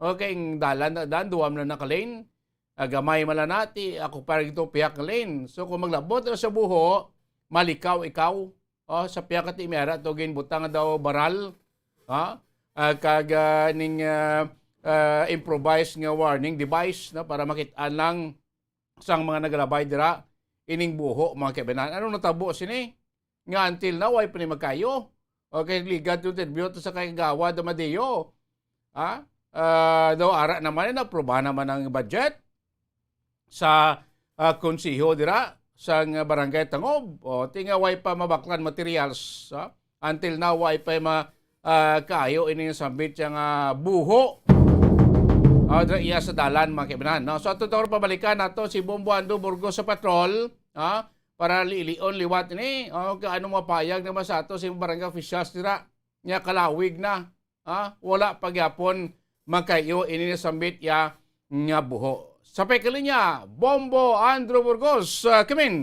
okay ang dalan duwam na nakalane gamay malanati ako parang ito piyak lane so kung maglabot na sa buho malikaw ikaw sa piyak at imera to ginbutang daw baral ning improvised nga warning device para makitaan lang sang mga naglabay dira ining buho mga kabinan. Anong natabo sini nga until now ay magkayo okay ligad to interview to sa kagawa da Madeo daw ara naman na aprobahan naman ang budget sa konseho dira sa barangay Tangob. Tinga way pa mabaklan materials. Until now, way pa kaayo ini sambit yung buho. Iya sa dalan, mga kibanan. So, ito pabalikan nato si Bombuan Drew Burgos sa patrol. Para liilion, liwat ini. Kaano mapayag naman sa ato si barangay officials nila. Nga kalawig na. Wala pagyapon magkayo ini sambit ya nga buho. Sa pekali niya, Bombo Andrew Burgos, come in.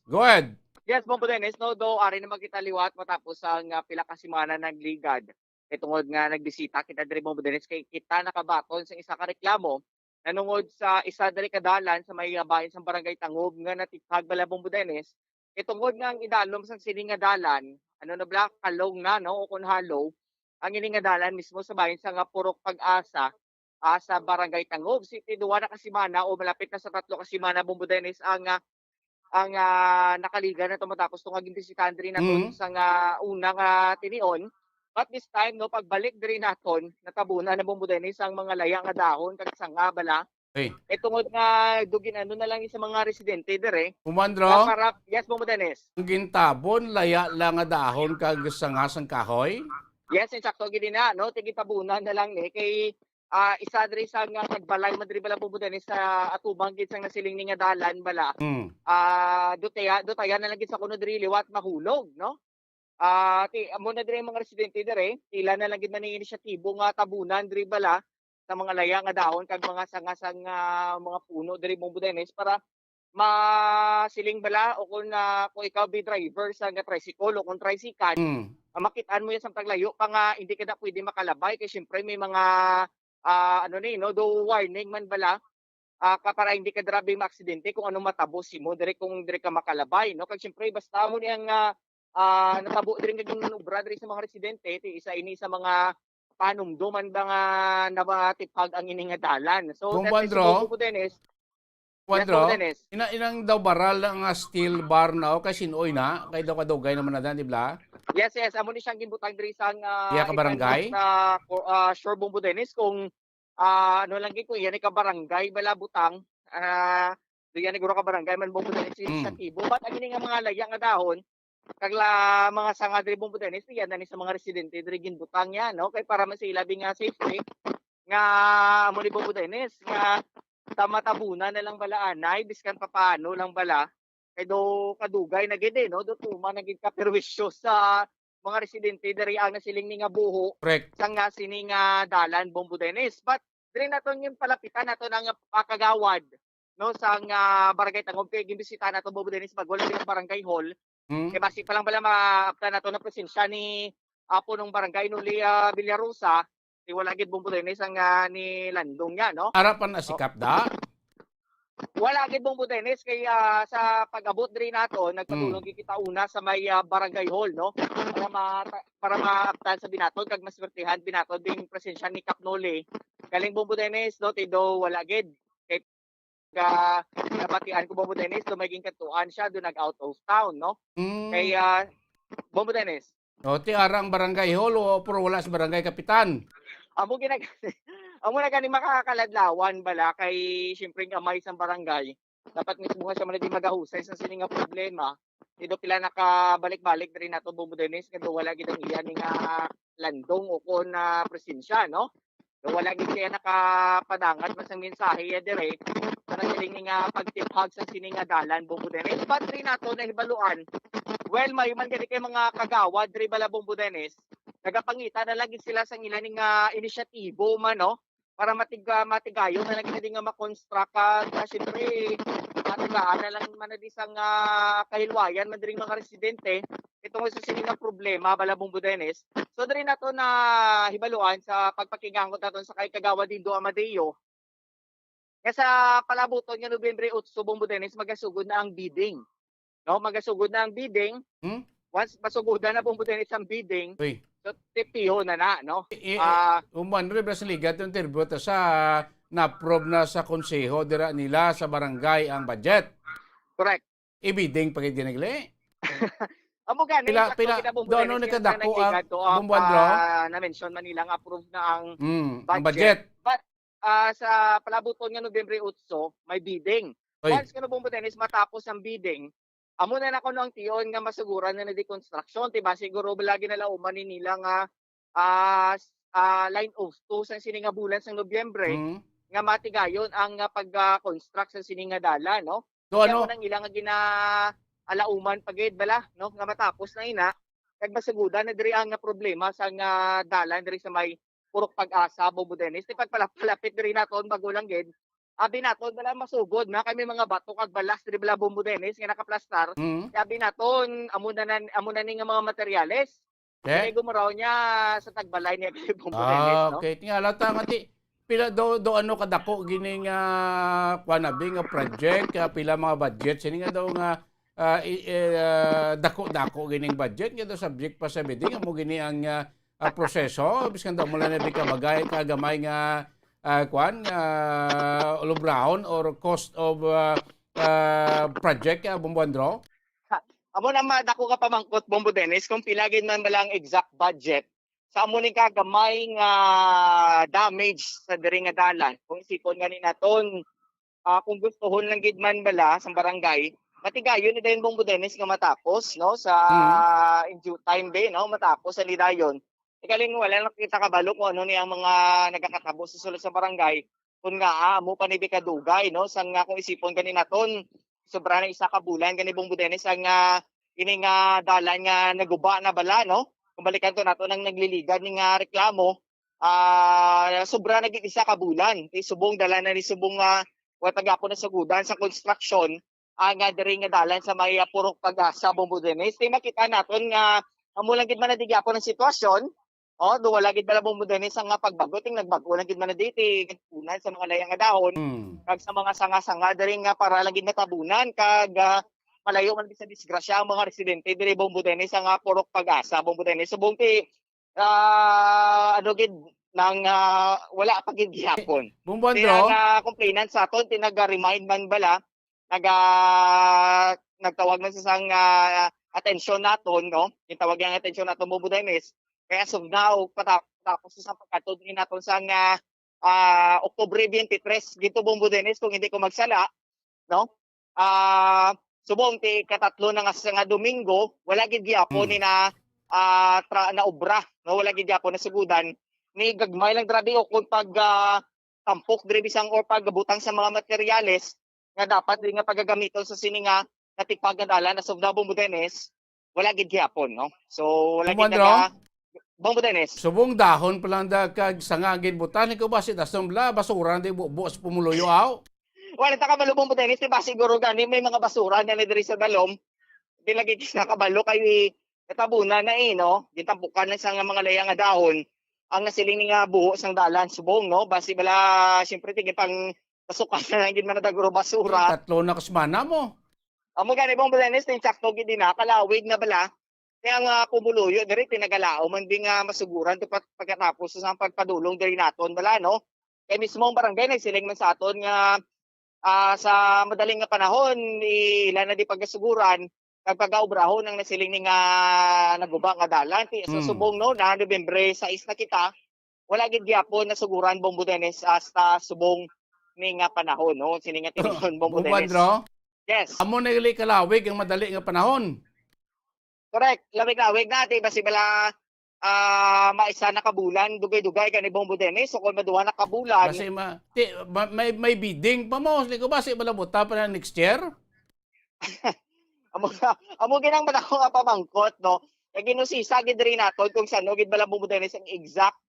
Go ahead. Yes, Bombo Dennis. No, do ari na magkita liwat matapos ang pila ka semana nagligad. Itungod nga nagbisita kita diri Bombo Dennis kay kita nakabaton sa isa ka reklamo nanungod sa isa diri ka dalan sa may bahin sa barangay Tangob nga natipag bala Bombo Dennis itungod nga ang idalom sa sini nga dalan, ano na bala, kalong na, no, o kung halo, ang ini nga dalan mismo sa bahin sa nga Purok Pag-asa, sa Barangay Tangog, City, 2 na kasimana o malapit na sa 3 kasimana, Bombodenes, ang nakaliga na matapos itong aging bisitahan diri naton sa nga unang tinion. But this time, no, pagbalik diri naton, natabunan na Bombodenes ang mga layang nga dahon, kag sanga bala. Hey. Itungod nga dugin ano na lang sa mga residente dire. Kumandro, Yes, Bombodenes. ang gintabon, laya lang nga dahon kag sanga sang kahoy. Yes, insakto gid na, no, tigitabunan na lang ni kay isa diri sa nga nagbalay madri bala Bombodenes sa atubang gid sang nasiling ni nga dalan bala. Dutaya na lang gid sa kuno diri liwat mahulog, no? Amo na diri mga residente dire, tila na lang gid man ning inisyatibo nga tabunan diri bala sa mga laya nga dahon kag mga sanga-sang mga puno diri Bombodenes para masiling bala o kung ikaw be driver sa nga tricycle o kung tricycle, makitaan mo yan sa taglayo pa nga hindi ka na pwede makalabay kasi syempre may mga do warning man bala para hindi ka grabe maaksidente kung anong matabo si mo dire kung dire ka makalabay, no? Kag syempre basta mo niyang natabo dire nga yung ubra dire sa mga residente, isa ini sa mga panumduman ba nga nabatipag ang ini nga dalan. So Bombodenes, inang daw baral lang nga steel bar na o kasi sinoy na kay daw kadugay naman na dan, di ba? Yes, amo ni siyang ginbutang diri sang Iya ka barangay sure Bombodenes kung ano lang gid ko yan ka barangay bala butang diyan ni guro ka barangay man Bombodenes sa Tibo, but ang ini nga mga laya nga dahon kag mga sanga diri Bombodenes yan na ni sa mga residente diri ginbutang yan, no, kay para man sila nga safety nga amo ni Bombodenes nga tamatabunan na lang bala anay biskan papaano lang bala kay do kadugay na gid no, do tuma na gid ka perwisyo sa mga residente diri ang nasiling ni nga buho sa nga sini nga dalan Bombodenes. But diri naton yung palapitan naton ang kagawad, no, sa nga barangay Tangog kay gimbisita naton Bombodenes pag wala yung barangay hall. Kay basi pa lang bala maapta naton na presensya ni apo nung barangay Nuli Villarosa, di wala gid Bombodenes ang ni landong niya, no. Harapan na sikap da. Wala gid Bombodenes kay sa pag-abot diri nato nagpatulong kita una sa may barangay hall, no, para maaptan sa binaton kag maswertihan binaton ding presensya ni Kap Noli galing Bombodenes, no, tido wala gid kay nabatian ko Bombodenes do maging katuan siya do nag out of town, no. Kay Bombodenes ti arang barangay hall o pero wala sa barangay kapitan. Amo na gani makakaladlawan bala kay syempre gamay sa barangay. Dapat mismo nga siya man di magahusay sa sini nga problema. Dito pila nakabalik-balik diri nato Bombodenes kay wala gid ang iya ni nga landong o kon presensya, no. So, wala gid siya nakapadangat mas ang mensahe dire sa siling nga pagtiphag sa sini nga dalan Bombodenes. But diri nato nahibaluan. Well, may man gani kay mga kagawad diri bala Bombodenes. Nagapangita na lagi sila sa ilang nga inisyatibo man, no, para matigayon na lang nga ma-construct syempre matigaan na lang man na di sang kahilwayan man diring mga residente itong sa sini nga problema bala Bombodenes. So diri nato na hibaluan sa pagpakigangot naton sa kay kagawad Dindo Amadeo. Nga sa palabuton nga Nobyembre 8 Bombodenes magasugod na ang bidding. No, magasugod na ang bidding. Once masugodan na Bombodenes ang bidding, so TPO na, no? Umano rin sa ligat yung interview sa na-approve na sa konseho dira nila sa barangay ang budget. Correct. Ibiding pag dinagli. Amo gani doon nakadako ang Bomboandro na-mention man nilang approve na ang budget. But sa palabuton nga Nobyembre 8 may bidding. Once nga Bombodenes matapos ang bidding, amo na nako ang tion nga masuguran na deconstruction, diba? Siguro lagi na lauman ni nila nga line of 2 sa sini nga bulan sa Nobyembre nga matigayon ang pag-construct sa sini nga dala, no. So ano nang ilang nga alauman pagid bala, no, nga matapos na ina kag masugudan na diri ang problema sa nga dalan diri sa may Purok Pag-asa Bombodenes. Ti pagpalapit diri naton bago lang gid abi naton bala masugod na kami mga bato kag balas diri bala Bombodenes nga nakaplastar. Abi naton amo na ni nga mga materyales. Kay gumaraw niya sa tagbalay ni Bombodenes, no. Okay, tingala ta nga ti pila do ano kadako gini nga kuanabi nga project pila mga budget sini nga daw nga dako gining budget nga subject pa sa bidding amo gini ang proseso biskan daw mula na bigay kagamay nga ulubraon or cost of project Bomboandro. Amo na dako ka pamangkot Bombo Dennis kung pilagin man balang exact budget sa amo ni kagamay nga damage sa diri nga dalan kung isipon nga ni naton kung gustohon lang gid man bala sa barangay matigayon ni dayon Bombo Dennis nga matapos no sa in due time day no matapos sa lidayon ikaling wala lang kita kabalo kung ano ni ang mga nagkakatabo sa sulod sa barangay kun nga amo pa ni bikadugay no sang nga kung isipon gani naton sobra na isa ka bulan gani Bombo Dennis ang ini nga dalan nga naguba na bala no kung balikan to nato nang nagliligan ni nga reklamo sobra na gid isa ka bulan ti subong dalan na ni subong watagapon na sagudan sa construction nga diri nga dalan sa may purok Pag-asa Bombo Dennis ti makita naton nga amo lang gid man na gyapon ang sitwasyon do wala gid bala Bombo Dennis ang pagbago ting nagbago lang gid man na diti unan sa mga layang nga dahon kag sa mga sanga-sanga diri nga para lang gid natabunan kag malayo man sa disgrasya ang mga residente diri Bombo Dennis ang purok Pag-asa Bombo Dennis subong ti ano gid nang wala pa gid gyapon Bomboandro complainant sa aton tinag-remind man bala nagtawag man sa sang atensyon naton no gitawag yang atensyon naton Bombo Dennis kaya as of now patapos sa pagkatod ni naton sa Oktubre 23 dito Bombo Dennis kung hindi ko magsala no subong ti katatlo na nga Domingo wala gid gyapon ni na obra no wala gid gyapon na sugudan ni gagmay lang dradi o kung pag tampok diri bisang or pagbutang sa mga materyales nga dapat di nga pagagamiton sa sininga natikpagadalan as of now Bombo Dennis wala gid gyapon no so wala gid Bombo Dennis subong dahon pa lang kag sangagin butan ko ba si dasomla basura di buos pumuloyo aw wala ta kabalo Bombo Dennis di ba siguro gani may mga basura na diri sa dalom di lagi na kabalo kay katabunan na no gitampukan lang sa mga layang nga dahon ang nasiling nga buho sang dalan subong no basi bala syempre tingin pang pasukan na lang gid man daguro basura tatlo na kasmana mo amo gani Bombo Dennis ting sakto gid na kalawig na bala kaya nga pumuluyo diri tinagalao man di nga masuguran to pagkatapos sa pagpadulong diri naton bala no kay mismo ang barangay nagsiling man sa aton nga sa madaling nga panahon ilan na di pagkasuguran kag pag-aubrahon ang nasiling ni nga naguba nga dalan ti sa subong no na Nobyembre 6 na kita wala gid gyapon nasuguran Bombo Dennis hasta subong ni nga panahon no sining nga tingon Bombo Dennis yes amo na gali kalawig ang madali nga panahon correct lawig natin basi bala maisa na kabulan dugay-dugay kani Bombo Dennis so kung maduha na kabulan kasi may bidding pa mo liko ba si bala buta pa na next year amo ginang manako nga pamangkot no kay ginusisa gid diri naton kung sano gid bala Bombo Dennis ang exact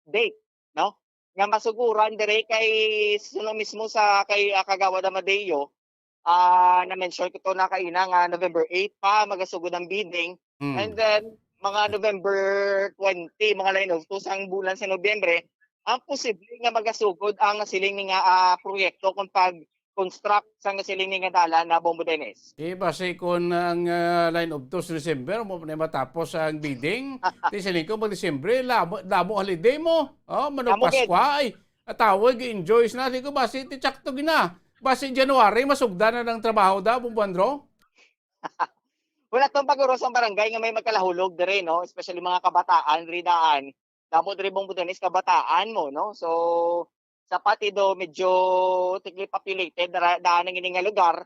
date no nga masuguran diri kay suno mismo sa kay Kagawad Amadeo na mention ko to na kaina nga November 8 pa magasugod ang bidding and then mga November 20 mga line of to sang bulan sa Nobyembre ang posible nga magasugod ang siling nga proyekto kung pag construct sa siling nga dalan na Bombo Dennis. Base kung ang line of to sa December mo na matapos ang bidding ti siling ko mag December labo holiday mo manong Pasko ay tawag enjoy na ko base ti sakto gina base January masugda na ng trabaho da Bomboandro. Wala tong paguro sa barangay nga may magkalahulog diri no especially mga kabataan ridaan damo diri Bombo Dennis kabataan mo no so sa Patido medyo thickly populated daan ng nga lugar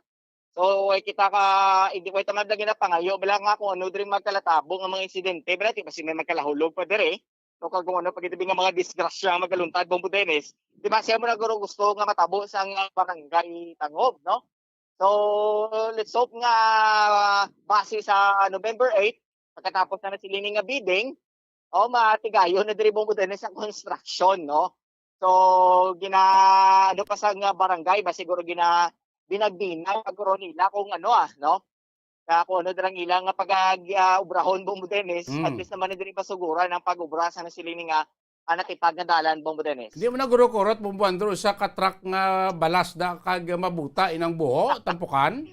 so kita ka hindi ko tamad lagi na pangayo bala nga kung ano diri magkalatabong ang mga insidente bala ti basi may magkalahulog pa diri so kag kung ano pagitabi nga mga disgrasya magaluntad Bombo Dennis di ba siya mo na guro gusto nga matabo sa barangay Tangob no so let's hope nga base sa November 8 pagkatapos na siling nga bidding matigayon na diri Bombo Dennis ang construction no so ano pa sa nga barangay ba siguro binagbina paguro nila kung ano no kung ano dirang ilang nga pag-ubrahon Bombo Dennis at least naman diri pasuguran ang pag-ubra sa nasiling nga natipag nga dalan Bombo Dennis. Di mo na guro korot Bomboandro sa katrak nga balas da kag mabuta inang buho tampukan.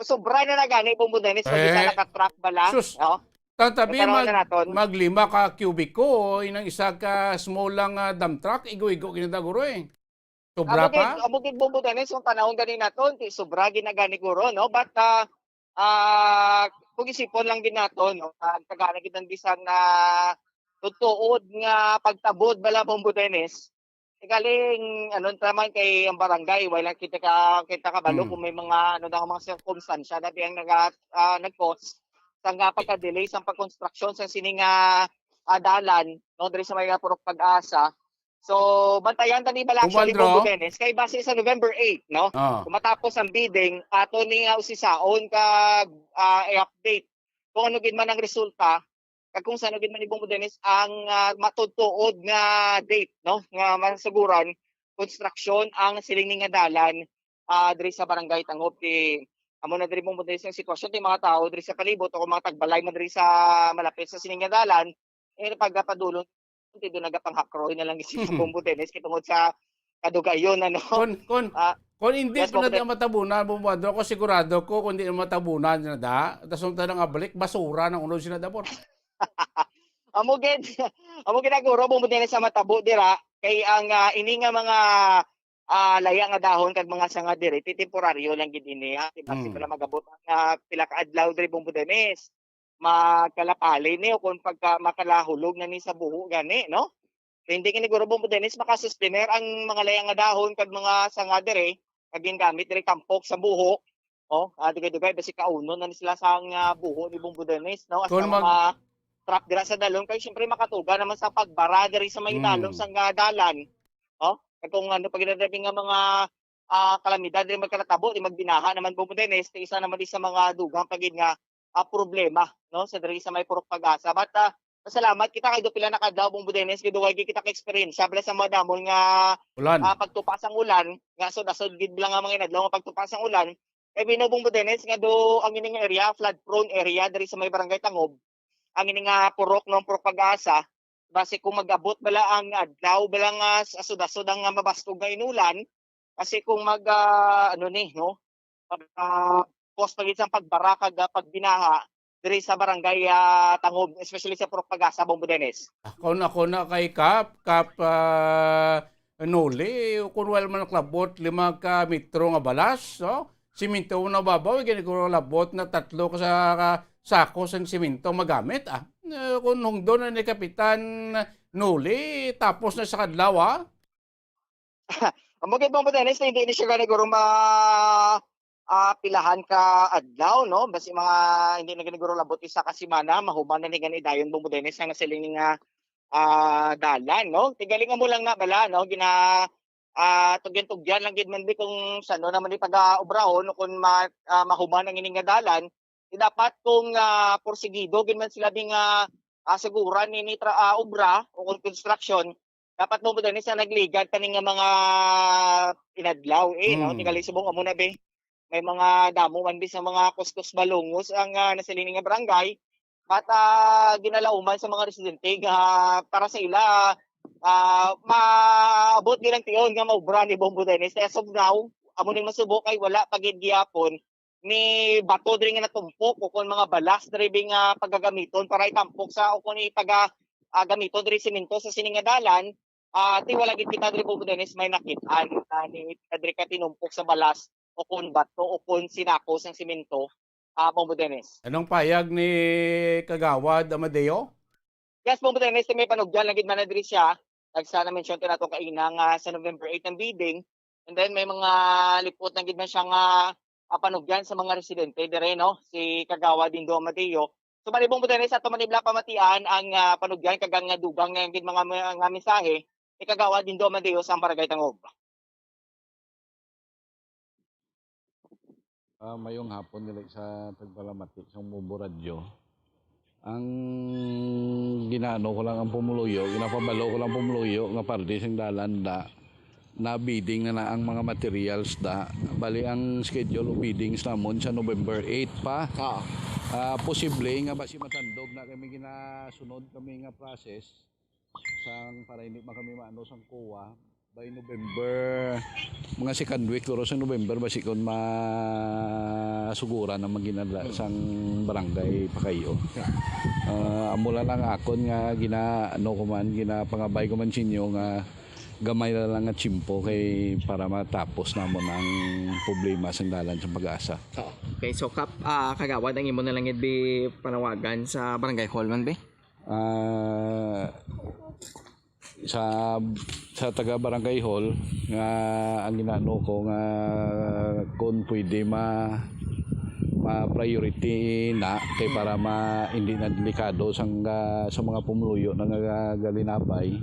sobra na gani Bombodenes so di ka nakatrack bala, sus. no? Tatabi Nagkaroon na naton. maglima ka kubiko inang isa ka small lang dump truck igo-igo kinadaguro eh. Sobra pa? Amugid Bombodenes yung panahon gani naton, ti sobra ginagani guro, no? But kung isipon lang din nato, no? Tagana gid ang bisan na tutuod nga pagtabod bala Bombodenes. Galing ano naman kay ang barangay wala kita kabalo kung may mga ano daw mga circumstansya na biyang nag-cause sa nga pagka-delay sa pag-construction sa sininga dalan no diri sa mga purok pag-asa. So bantayan tani bala actually Bombodenes kay base sa November 8 no. Kung matapos ang bidding ato ni usisaon kag i-update kung ano gid man ang resulta kag kung saan gid man ni Bombodenes ang matutuod nga date no nga masaguran construction ang siling nga dalan diri sa barangay Tangob ti amo na diri Bombodenes ang sitwasyon ti mga tao diri sa palibot o mga tagbalay man diri sa malapit sa siling nga dalan pagpadulong ti do nagapanghakroy na lang si Bombodenes kitungod sa kadugayon ano Kung hindi yes, pa na matabunan, bumado ako sigurado ko kung hindi na matabunan na da, tapos na nga balik, basura ng unod sinadabor. Amo ginaguro Bombodenes sa matabo dira kay ang ini nga mga laya nga dahon kag mga sanga diri temporaryo lang gid ini ha diba sila magabot ang pila ka adlaw diri Bombodenes magkalapali ni o kung pagka makalahulog na ni sa buho gani no kaya hindi giniguro Bombodenes makasustener ang mga laya nga dahon kag mga sanga diri kag gingamit diri tampok sa buho dugay-dugay basi kaunon na ni sila sa buho ni Bombodenes no as mga truck dira sa dalon kay syempre makatuga naman sa pagbara diri sa may dalon sa dalan. Kung ano pag ginadabing nga mga kalamidad diri magkanatabo di magbinaha naman Bombodenes isa naman di sa mga dugang pagid nga problema no sa diri sa may purok pag-asa. But salamat kita kay do pila na kadlaw Bombodenes gid duway kita ka experience bala sa mga damon nga pagtupas ang ulan nga sud-asod gid lang nga mga inadlaw nga pagtupas ang ulan kay bino Bombodenes nga do ang ining area flood prone area diri sa may barangay Tangob ang ini nga purok ng purok pag-asa base kung mag-abot bala ang adlaw bala nga asud-asud ang mabastog nga inulan kasi kung post pagit sa pagbara kag pagbinaha diri sa barangay Tangob especially sa purok pag-asa Bombodenes. Ako na kay Kap Noli kun wala man klabot 5 ka metro nga balas no siminto na babaw giniguro labot na 3 ka sa sako sang simento magamit kung doon na ni Kapitan Noli tapos na sa kadlaw Amo gid Bombodenes hindi ni siya ganiguro pilahan ka adlaw no basi mga hindi na ganiguro labot isa ka semana mahuman na ni gani dayon Bombodenes ang nasiling nga dalan no tigaling mo lang na bala no gina tugyan lang gid man di kung sano naman di pag-obrahon kung mahuman ang ining nga dalan dapat kung porsigido gid man sila ding asiguran ni obra o kung construction dapat mo din sa nagligad kaning mga inadlaw no tingali subong amo na be may mga damo man bis sa mga kuskus balungos ang nasiling nga barangay at ginalauman sa mga residente para sa ila maabot gilang tion nga maobra ni Bombodenes as of now amo ning masubok kay wala pagid gyapon ni bato diri nga natumpok o kun mga balas diri nga paggagamiton para itampok sa o kun gamiton diri semento sa sining nga dalan ti wala gid kita diri Bombodenes may nakit-an ni diri ka tinumpok sa balas o kun bato o kun sinako sang semento Bombodenes. Anong payag ni Kagawad Amadeo? Yes, Bombodenes may panugyan lang gid man diri siya nagsa na mention nato kainang sa November 8 ang bidding and then may mga lipot na gid man siya nga panugyan sa mga residente dire no si Kagawad Indo Amadeo. So bali Bombodenes ato manibla pamatian ang panugyan kag nga dugang nga gid mga mensahe ni Kagawad Indo Amadeo sa barangay Tangob. Mayong hapon nila sa tagpalamati sa Bombo Radio. Ang ginano ko lang ang pumuluyo, ginapabalo ko lang pumuluyo nga parte sang dalan na bidding na ang mga materials bali ang schedule of biddings namon sa November 8 pa. Posible nga basi matandog na kami ginasunod kami nga process sang para hindi man kami maano sang kuwa By November, mga second week loro sa November basikon masuguran na maginadla sang barangay Pakayo. Amula lang akon nga ginapangabay ko man sinyo nga gamay na lang nga tsimpo kay para matapos namon ang problema sa dalan sa pag-asa. Okay, so kagawad ang imo na lang bi panawagan sa barangay hall man be? Sa taga barangay hall nga ang ginano ko nga kung pwede ma-priority na kay para hindi na delikado sa mga pumuluyo na galinapay.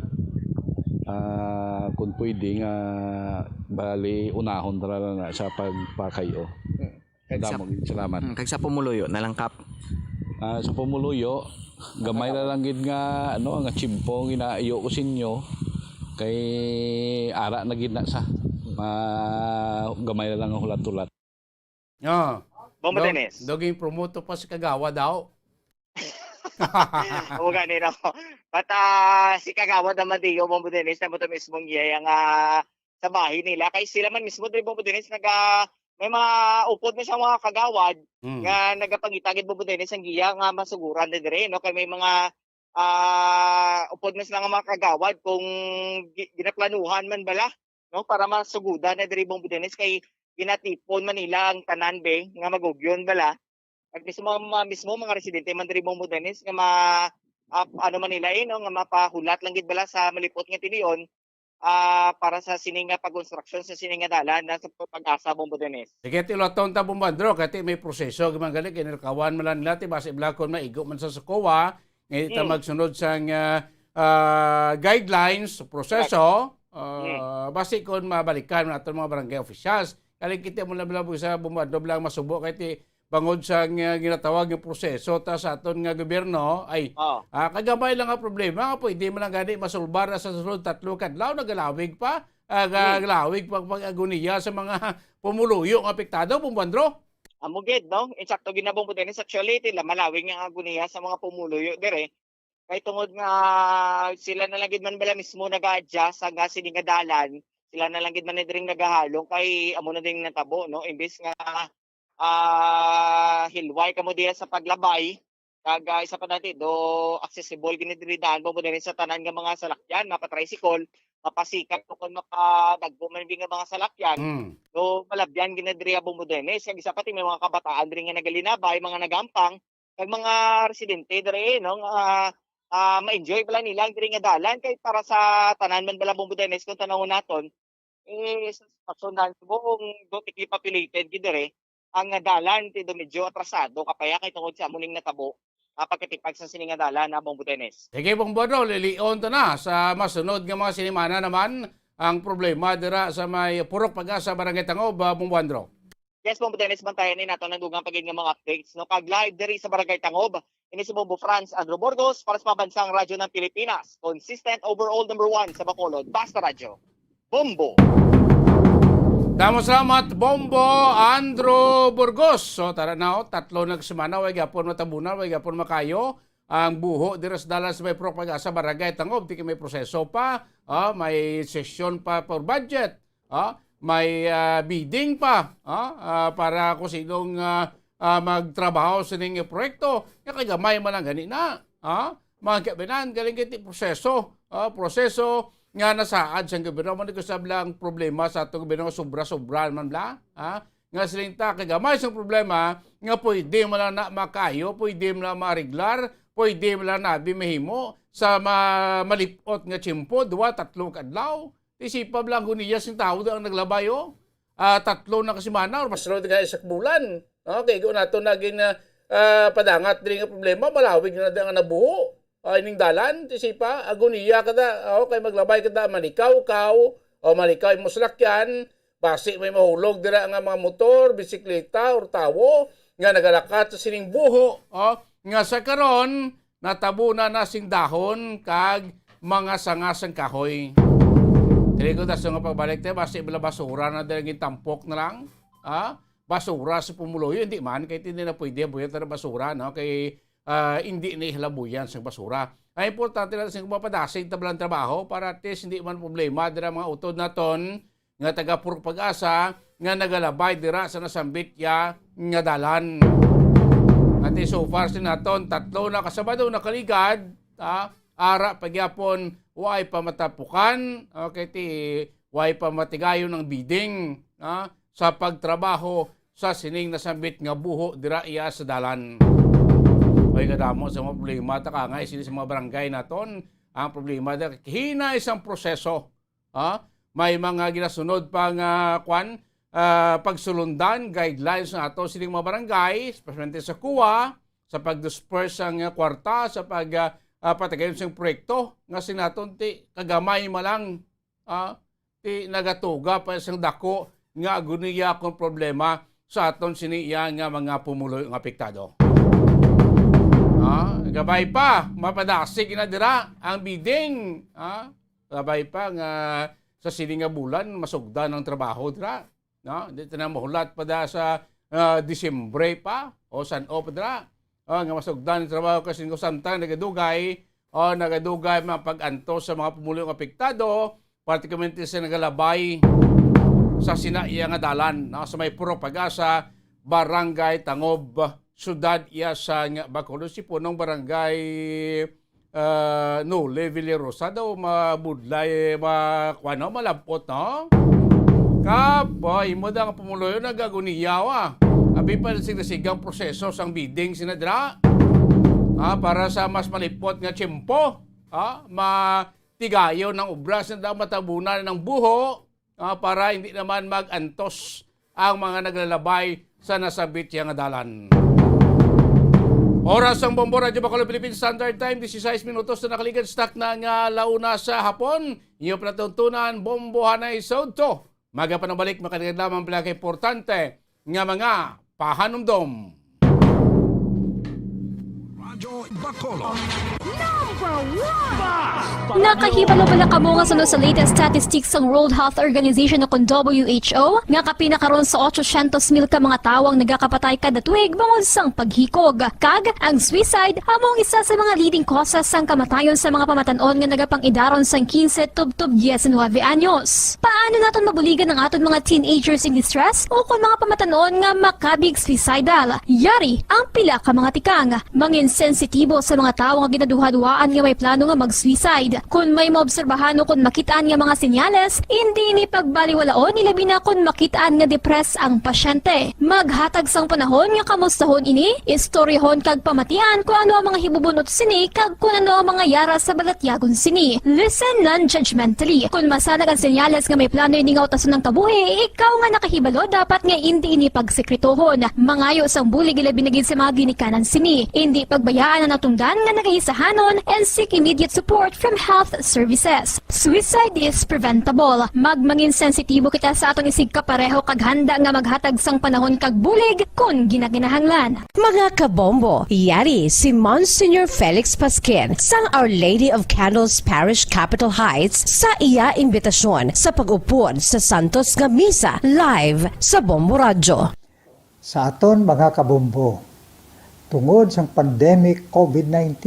Kung pwede nga bali unahon tara na sa pagpakayo. Salamat. Kag sa pumuluyo na lang kap. Sa pumuluyo gamay na lang gid nga nga tsimpo ginaayo ko sinyo kay ara na gid na sa gamay na lang ang hulat-hulat. Bombo Dennis. Doging promoto pa si Kagawa daw. Oo gani no. But si Kagawa naman diyo Bombo Dennis na mo to mismong iyay nga sa bahay nila kay sila man mismo diri Bombo Dennis may mga upod na sa mga kagawad nga nagapangitagid Bombo Dennis ang giya nga masuguran na dire no kay may mga upod na sila nga mga kagawad kung ginaplanuhan man bala no para masugudan na dire Bombo Dennis kay ginatipon man nila ang tanan be nga magugyon bala at mismo mga residente man dire Bombo Dennis nga man nila no nga mapahulat lang gid bala sa malipot nga tiniyon para sa sininga pag-construction sa sininga dalan na sa pag-asa Bombo Dennis. Sige tiloton ta bumbandro kati may proseso gimangali kinilkawan man lang nila ti base blakon maigo man sa Sokowa ngayon ta magsunod sang guidelines proseso base kon mabalikan naton mga barangay officials kali kita mo lang sa bumbandro lang masubo kay bangod sa ginatawag yung proseso ta sa aton nga gobyerno ay kagamay lang ang problema nga pwede man lang gani masulbar na sa sunod 3 kadlaw nagalawig pa galawig pag-agoniya sa mga pumuluyong apektado bumbandro. Amugid no insakto ginabong po din actually tila malawig nga agoniya sa mga pumuluyo dire kay tungod nga sila na lang gid man bala mismo nag-adjust sa sining nga dalan sila na lang gid man diring nagahalong kay amo na ding natabo no imbes nga hilway kamo diya sa paglabay kag isa pa natin do accessible gini diri daan mo din sa tanan nga mga salakyan mapa-tricycle mapasikap kun makadagbo man nga mga salakyan do malabyan gini diri abong modernes kag isa pati may mga kabataan diri nga nagalinabay mga nagampang kag mga residente diri no ma-enjoy bala nila ang diri nga dalan kay para sa tanan man bala abong modernes kung tanawon naton sa personal buong do tiki populated gid diri ang dalan ti do medyo atrasado kapaya kay tungod sa muning natabo pagkatipag sa sininga dalan na Bombo Dennis. Sige Bombodro, lilion ta na sa masunod nga mga sinimana naman ang problema dira sa may Purok Pag-asa Barangay Tangob Bombodro. Yes Bombo Dennis bantayan ni nato nang dugang pagid nga mga updates no kag live diri sa Barangay Tangob ini si Bombo Franz Andrew Burgos para sa Pambansang Radyo ng Pilipinas. Consistent overall number 1 sa Bacolod. Basta Radyo. Bombo. Damo salamat Bombo Andrew Burgos. So tara na 3 nagsemana way gapon matabunan way gapon makayo ang buho dira sa dalan sa may Purok Pag-asa Barangay Tangob di may proseso pa, may session pa for budget, may bidding pa para kung sinong magtrabaho sa ning proyekto. Kaya gamay man lang gani na. Mga kabinan galing kiti proseso nga nasaad sa gobyerno man ko sablang problema sa atong gobyerno sobra-sobra man bla nga silinta kay gamay sa problema nga pwede man na makayo pwede man ma-regular pwede man nabi mahimo sa malipot nga tiyempo 2-3 kadlaw isipa lang guniya sing tawo ang naglabayo 3 na kasimana or mas sunod nga isak bulan okay go nato naging padangat diri nga problema malawig na nga nabuho ining dalan tisipa agoniya kada kay maglabay kada manikaw o manikaw mo salakyan basi may mahulog dira nga mga motor bisikleta or tawo nga nagalakat sa sining buho nga sa karon natabo na sing dahon kag mga sangasang kahoy dili ko daso nga pagbalik tayo basi bala basura na dira tampok na lang basura sa pumuluyo hindi man kay hindi na pwede buhat na basura no kay hindi na ihalabuyan sa basura. Ay importante na sa mapadasig tablang trabaho para at least hindi man problema dira mga utod naton nga taga Purok Pag-asa nga nagalabay dira sa nasambit ya nga dalan. At so far sinaton 3 na kasabado na kaligad, ara pagyapon way pa matapukan, okay ti way pa matigayon ng bidding sa pagtrabaho sa sining nasambit nga buho dira iya sa dalan. Ay kadamo sa mga problema ta nga sini sa mga barangay naton ang problema da hinay isang proseso. May mga ginasunod pang pagsulundan guidelines na ato sining mga barangay, especially sa kuwa, sa pag-disperse ang kwarta, sa patagayon sa proyekto nga sinaton ti kagamay malang ti nagatuga pa isang dako nga aguniya kung problema sa aton siniya nga mga pumuloy ng apektado. Gabay pa, mapadasig na dira ang bidding. Gabay pa nga sa sining nga bulan, masugda ng trabaho dira. Dito na mahulat pa da sa Disyembre pa o San-O pa dira. Nga masugda ng trabaho kasi ng santa nagadugay mga pag-anto sa mga pumuloy ng apektado, particularly sa nagalabay sa sinaiya nga dalan sa may Purok Pag-asa, Barangay Tangob, Sudad iya sa Bacolod, si punong barangay Villarosa daw mabudlay malampot no? Kapoy mo da nga pumuloy nagaguniyawa. Abi pa sigang proseso sang bidding sinadra. Para sa mas malipot nga tiyempo, matigayo ng obras na daw matabunan ng buho para hindi naman mag-antos ang mga naglalabay sa nasabit yang dalan. Oras ang Bombo Radyo Bacolod Philippine Standard Time, 16 minutos na nakaligad stock na nga launa sa hapon. Iyo pinatuntunan, Bombo Hanay Soto. Maga pa ng balik, makaligan lamang pala kay importante nga mga pahanumdom. Radyo Bacolod. Nakahibalo pala kamo nga sunod sa latest statistics ng World Health Organization o WHO nga kapinakaron sa 800,000 ka mga tawang nagakapatay kada tuig bangod sang paghikog. Kag ang suicide among isa sa mga leading causes sang kamatayon sa mga pamatanon nga nagapang-idaron sang 15 tub 19 anyos. Paano naton mabuligan ang aton mga teenagers in distress o kung mga pamatanon nga makabig suicidal? Yari ang pila ka mga tikang mangin sensitibo sa mga tawo nga ginaduha-duhaan nga may plano nga mag-suicide. Kung may maobserbahan o kung makitaan nga mga senyales, hindi ni pagbaliwalaon nilabi na kung makitaan nga depress ang pasyente. Maghatag sang panahon nga kamustahon ini, istoryahon kag pamatian kung ano ang mga hibubunot sini kag kung ano ang mga yara sa balatyagon sini. Listen non-judgmentally. Kung masanag ang senyales nga may plano ini nga utason ng kabuhi, ikaw nga nakahibalo dapat nga hindi ini pagsekretohon. Mangayo sang bulig ilabi na gid sa mga ginikanan sini. Hindi pagbayaan ang natungdan nga nagahisahanon and seek immediate support from health services. Suicide is preventable. Magmangin sensitibo kita sa aton isig kapareho kag handa nga maghatag sang panahon kag bulig kung ginaginahanglan. Mga kabombo, yari si Monsignor Felix Pasquin sang Our Lady of Candles Parish Capitol Heights sa iya imbitasyon sa pag-upod sa Santos nga Misa live sa Bombo Radyo. Sa aton mga kabombo, tungod sa pandemic COVID-19,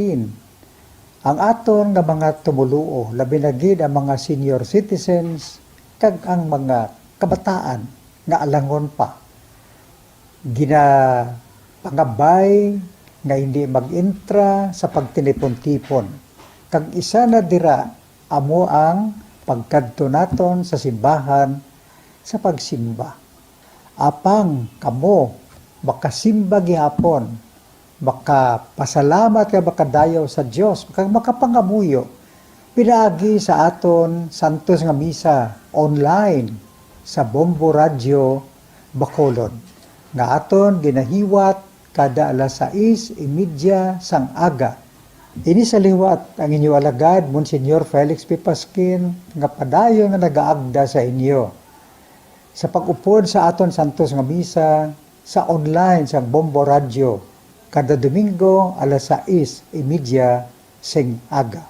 ang aton nga mga tumuluo, labi na gid ang mga senior citizens kag ang mga kabataan nga alangon pa. Pangabay nga hindi mag-intra sa pagtinipon-tipon. Kag isa na dira amo ang pagkadto naton sa simbahan sa pagsimba. Apang kamo makasimba gihapon, baka pasalamat ka baka dayaw sa Dios, baka makapangamuyo. Pinaagi sa aton Santos nga Misa online sa Bombo Radyo Bacolod. Nga aton ginahiwat kada alas 6:30 sang aga. Ini sa liwat ang inyo alagad, Monsignor Felix P. Pasquin, nga padayon nga nagaagda sa inyo. Sa pag-upod sa aton Santos nga Misa sa online sa Bombo Radyo, kada Domingo alas 6:30 sing aga.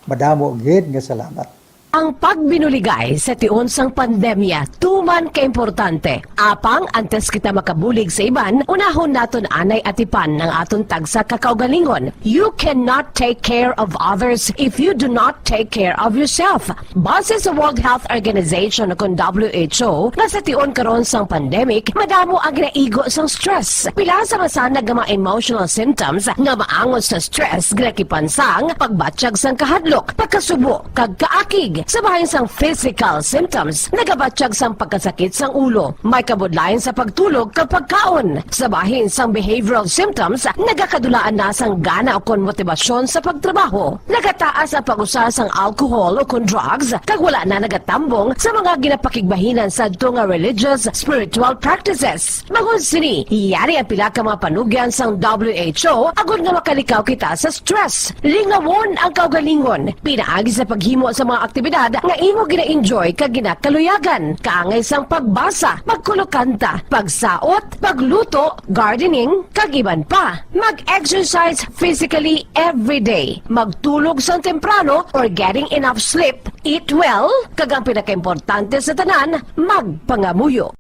Madamo gid nga salamat. Ang pagbinuligay sa tiun sang pandemya, tuman ka importante. Apang antes kita makabulig sa iban, unahon naton anay atipan ng aton tagsa kakaugalingon. You cannot take care of others if you do not take care of yourself. Base sa World Health Organization o WHO, nga sa tiun karon sang pandemic, madamo ang ginaigo sang stress. Pila sa masanag nga mga emotional symptoms nga maangon sa stress, ginakipansang pagbatsyag sang kahadlok, pagkasubo, kag kaakig. Sa bahin sang physical symptoms, nagabatsyag sang pagkasakit sang ulo, may kabudlayan sa pagtulog kapag kaon. Sa bahin sang behavioral symptoms, nagakadulaan na sang gana o kon motibasyon sa pagtrabaho. Nagataas ang pag-usa sang alcohol o kon drugs, kag wala na nagatambong sa mga ginapakigbahinan sa nga religious, spiritual practices. Magun sini, yari ang pila ka mga panugyan sang WHO agud nga makalikaw kita sa stress. Lingawon ang kaugalingon, pinaagi sa paghimo sa mga aktibidad nga imo gina-enjoy kag ginakaluyagan, kaangay sang pagbasa, pagkulokanta, pagsaot, pagluto, gardening, kag iban pa. Mag-exercise physically every day, magtulog sang temprano or getting enough sleep, eat well, kag ang pinakaimportante sa tanan, magpangamuyo.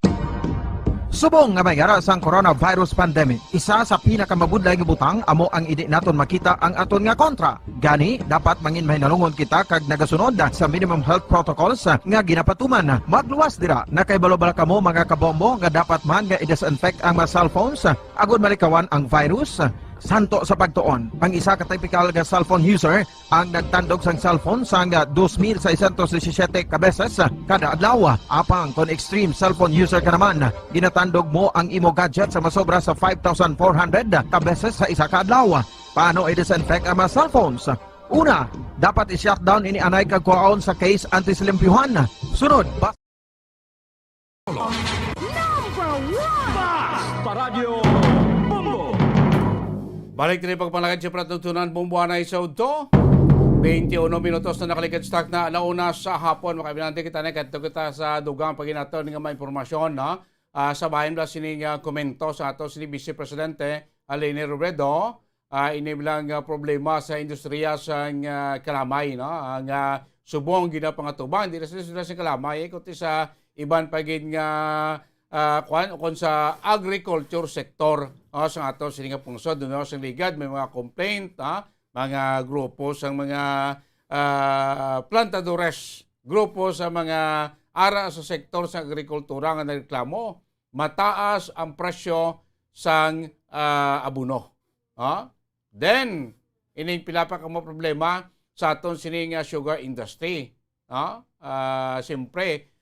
Subong nga may garas ang coronavirus pandemic, isa sa pinakamabudlay nga butang amo ang idi naton makita ang aton nga kontra. Gani, dapat mangin mahinalungon kita kag nagasunod sa minimum health protocols nga ginapatuman. Magluwas dira na kay balobala kamo mga kabombo nga dapat man nga i-disinfect ang mga cellphones agud malikawan ang virus. Santo sa pagtuon, ang isa ka typical nga cellphone user ang nagtandog sang cellphone sang 2,617 ka beses kada adlaw. Apang kon extreme cellphone user ka naman, ginatandog mo ang imo gadget sa masobra sa 5,400 ka beses sa isa ka adlaw. Paano i-disinfect ang mga cellphones? Una, dapat i-shutdown ini anay kag kuhaon sa case anti-silimpyuhan. Sunod, Paradyo Balik rin pagpalagad siya pratugtunan bumbuan na isaw to. 21 minutos na nakalikad stock na alauna sa hapon. Makabinante kita na kita sa dugang paginato ng mga impormasyon na sa bayan na sining komento sa ato si Vice Presidente Leni Robredo. Inibilang problema sa industriya sa kalamay. No? Ang subong ginapangatuban. Hindi na sila sa kalamay. Kundi sa iban pagin nga kung sa agriculture sector sa ato sininga pungsod doon sa ligad may mga complaint mga grupo sa mga plantadores, grupo sa mga ara sa sektor sa agrikultura nga nagreklamo mataas ang presyo sang abono. Then ining pila pa ka mo problema sa aton sininga sugar industry. Siyempre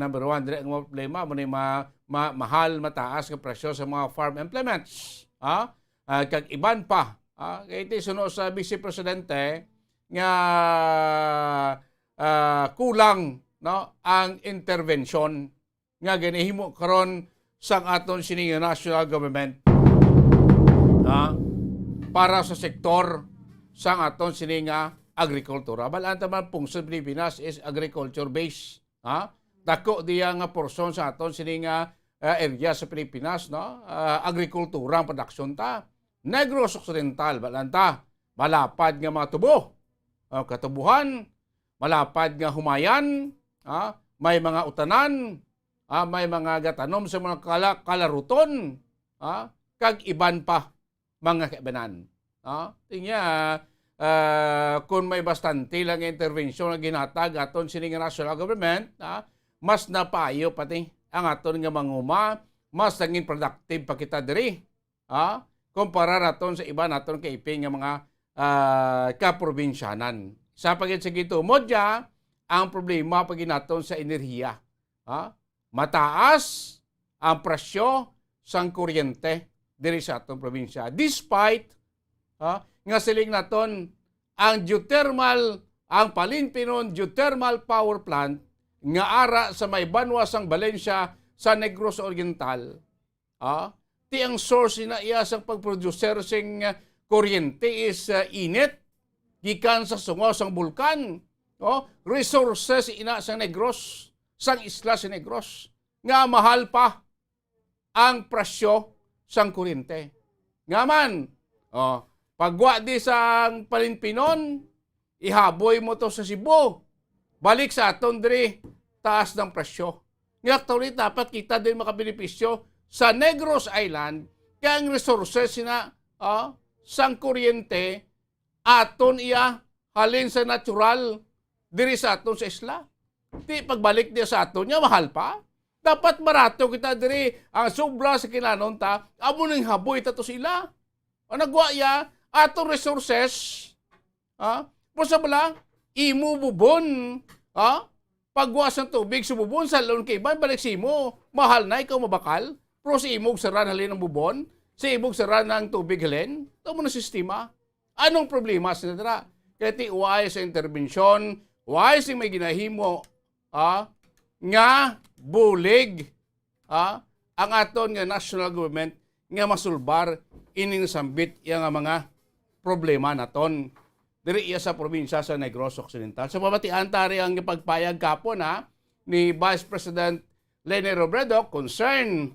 number one, dire ang problema mo ni mahal, mataas ng presyo sa mga farm implements. Kag iban pa. Kaya iti suno sa Vice Presidente nga kulang no, ang intervention nga ginihimo karon sa aton sining national government para sa sektor sa aton sining agrikultura. Balanta man pungsod Pilipinas is agriculture based. Dako diya nga porson sa aton sining area sa Pilipinas, no? Agrikultura ang production ta. Negros Occidental, balanta, malapad nga mga tubo, katubuhan, malapad nga humayan, may mga utanan, may mga gatanom sa mga kalaruton, kag iban pa mga kaibanan. Tingya, kung may bastante lang intervention na ginatag aton sining national government, mas napayo pati ang aton nga manguma, mas naging productive pa kita diri. Kumpara naton sa iba naton kaiping nga mga kaprobinsyanan. Sa pagin sa gitumod ya, ang problema pagin naton sa enerhiya. Mataas ang presyo sang kuryente diri sa atong probinsya. Despite nga siling naton ang geothermal, ang Palinpinon Geothermal Power Plant nga ara sa may banwa sang Valencia sa Negros Oriental. Ti ang source na iya sang pagproducer sing kuryente is init gikan sa sungo sang bulkan. Resources ina sang Negros, sang isla sa Negros nga mahal pa ang presyo sang kuryente. Ngaman, pagwa di sang Palinpinon, ihaboy mo to sa Cebu. balik sa aton diri taas ng presyo. Nga actually dapat kita din makabenepisyo sa Negros Island kaya ang resources na sang kuryente aton iya halin sa natural diri sa aton sa isla. Di pagbalik niya sa aton niya mahal pa. Dapat barato kita diri ang sobra sa kinanon ta amo ning haboy ta to sila. O nagwa ya atong resources pero sa bala imo bubon pagwas ng tubig sa bubon sa lon kay ban balik si imo mahal na ikaw mabakal pero si imog saran halin ng bubon si imog saran ng tubig halin ito mo na sistema. Anong problema sa nara? Kaya ti uway sa intervensyon, uway sa may ginahimo nga bulig ang aton nga national government nga masulbar ining sambit yang mga problema naton diri iya sa probinsya sa Negros Occidental. Sa pamatian tari ang pagpayag kapon ni Vice President Leni Robredo concern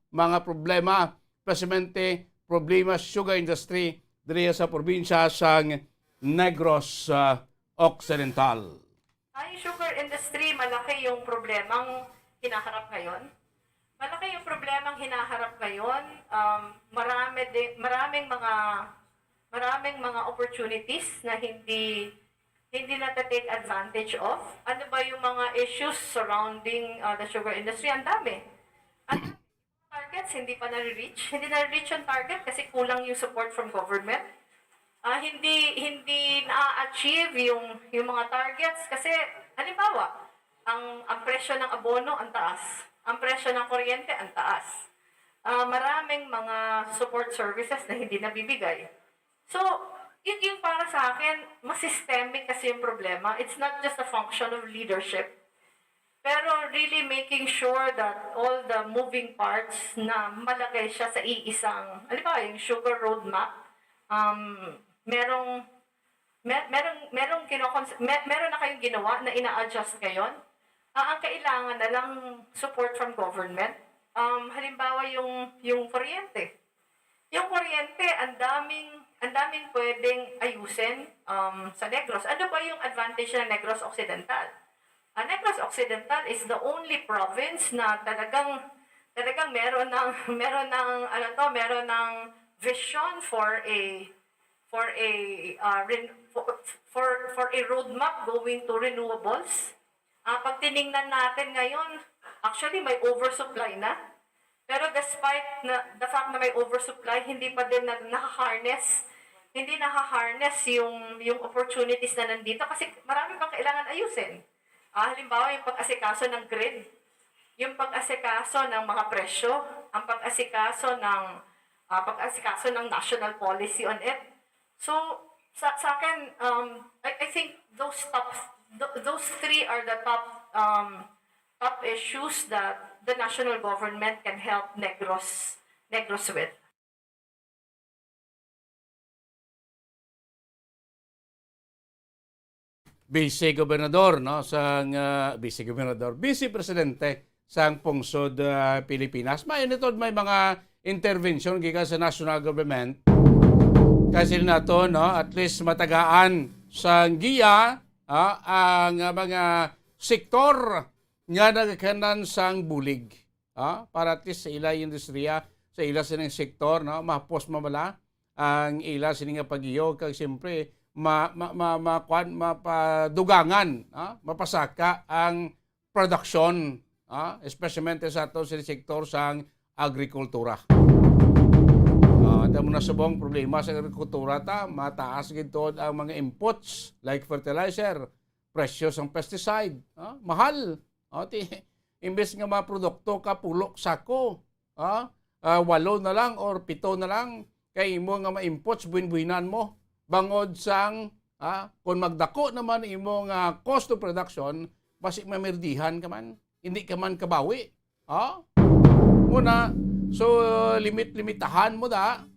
mga problema presidente problema sugar industry diri sa probinsya sa Negros Occidental. Ay, sugar industry, malaki yung problemang hinaharap ngayon. Malaki yung problemang hinaharap ngayon. Maraming mga opportunities na hindi na-take advantage of. Ano ba yung mga issues surrounding the sugar industry? Ang dami. Targets hindi pa na-reach. Hindi na-reach yung target kasi kulang yung support from government. Hindi na-achieve yung mga targets kasi halimbawa, ang presyo ng abono ang taas. Ang presyo ng kuryente ang taas. Maraming mga support services na hindi nabibigay. So, yung para sa akin, mas systemic kasi yung problema. It's not just a function of leadership. Pero really making sure that all the moving parts na malagay siya sa iisang, halimbawa yung sugar roadmap, meron na kayong ginawa na ina-adjust ngayon. Ang kailangan na lang support from government. Halimbawa yung kuryente. Yung kuryente, ang daming pwedeng ayusin sa Negros. Ano ba yung advantage ng Negros Occidental? Negros Occidental is the only province na talagang meron ng vision for a roadmap going to renewables. Pag tiningnan natin ngayon, actually may oversupply na. Pero despite the fact na may oversupply, hindi pa din na-harness yung opportunities na nandito kasi marami pang kailangan ayusin. Halimbawa, yung pag-asikaso ng grid, yung pag-asikaso ng mga presyo, ang pag-asikaso ng national policy on it. So, sa akin, I think those three are the top issues that the national government can help Negros with. Vice Gobernador Vice Presidente sang pungsod Pilipinas. May mga intervention gikan sa national government kasi nato at least matagaan sa giya ang mga sektor nga nagkanan sang bulig para at least sa ila industriya sa ila sining sektor mapos mamala ang ila sining pagiyog kag siyempre mapadugangan, mapasaka ang production, especially sa ato sa sektor sang agrikultura. Damo na subong problema sa agrikultura mataas gito ang mga inputs like fertilizer, presyo sang pesticide, mahal. Imbes nga mga produkto ka pulok sako, 8 na lang or 7 na lang kay imo nga ma-inputs buin-buinan mo. Bangod sang kung magdako naman imong cost of production, basig mamerdihan ka man. Hindi ka man kabawi. Muna, so limitahan mo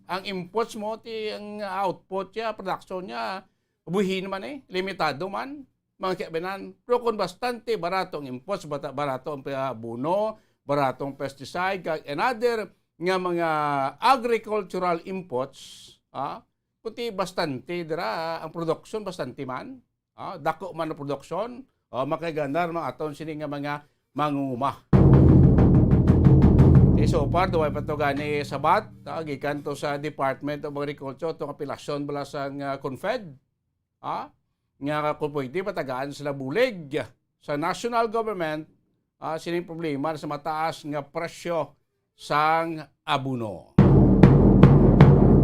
ang inputs mo, ang output niya, production niya, buhin naman limitado man, mga kaibigan. Pero kung bastante barato ang inputs, barato ang buno, barato ang pesticide, and other nga mga agricultural inputs, kuti bastante dira ang production bastante man dako man ang production o makagandar mga aton sini nga mga mangunguma. So far, duway pa ito gani sabat, gikan to sa Department of Agriculture, itong apilasyon bala sa Confed, nga kung pwede patagaan sila bulig sa national government, sining problema sa mataas nga presyo sang abuno.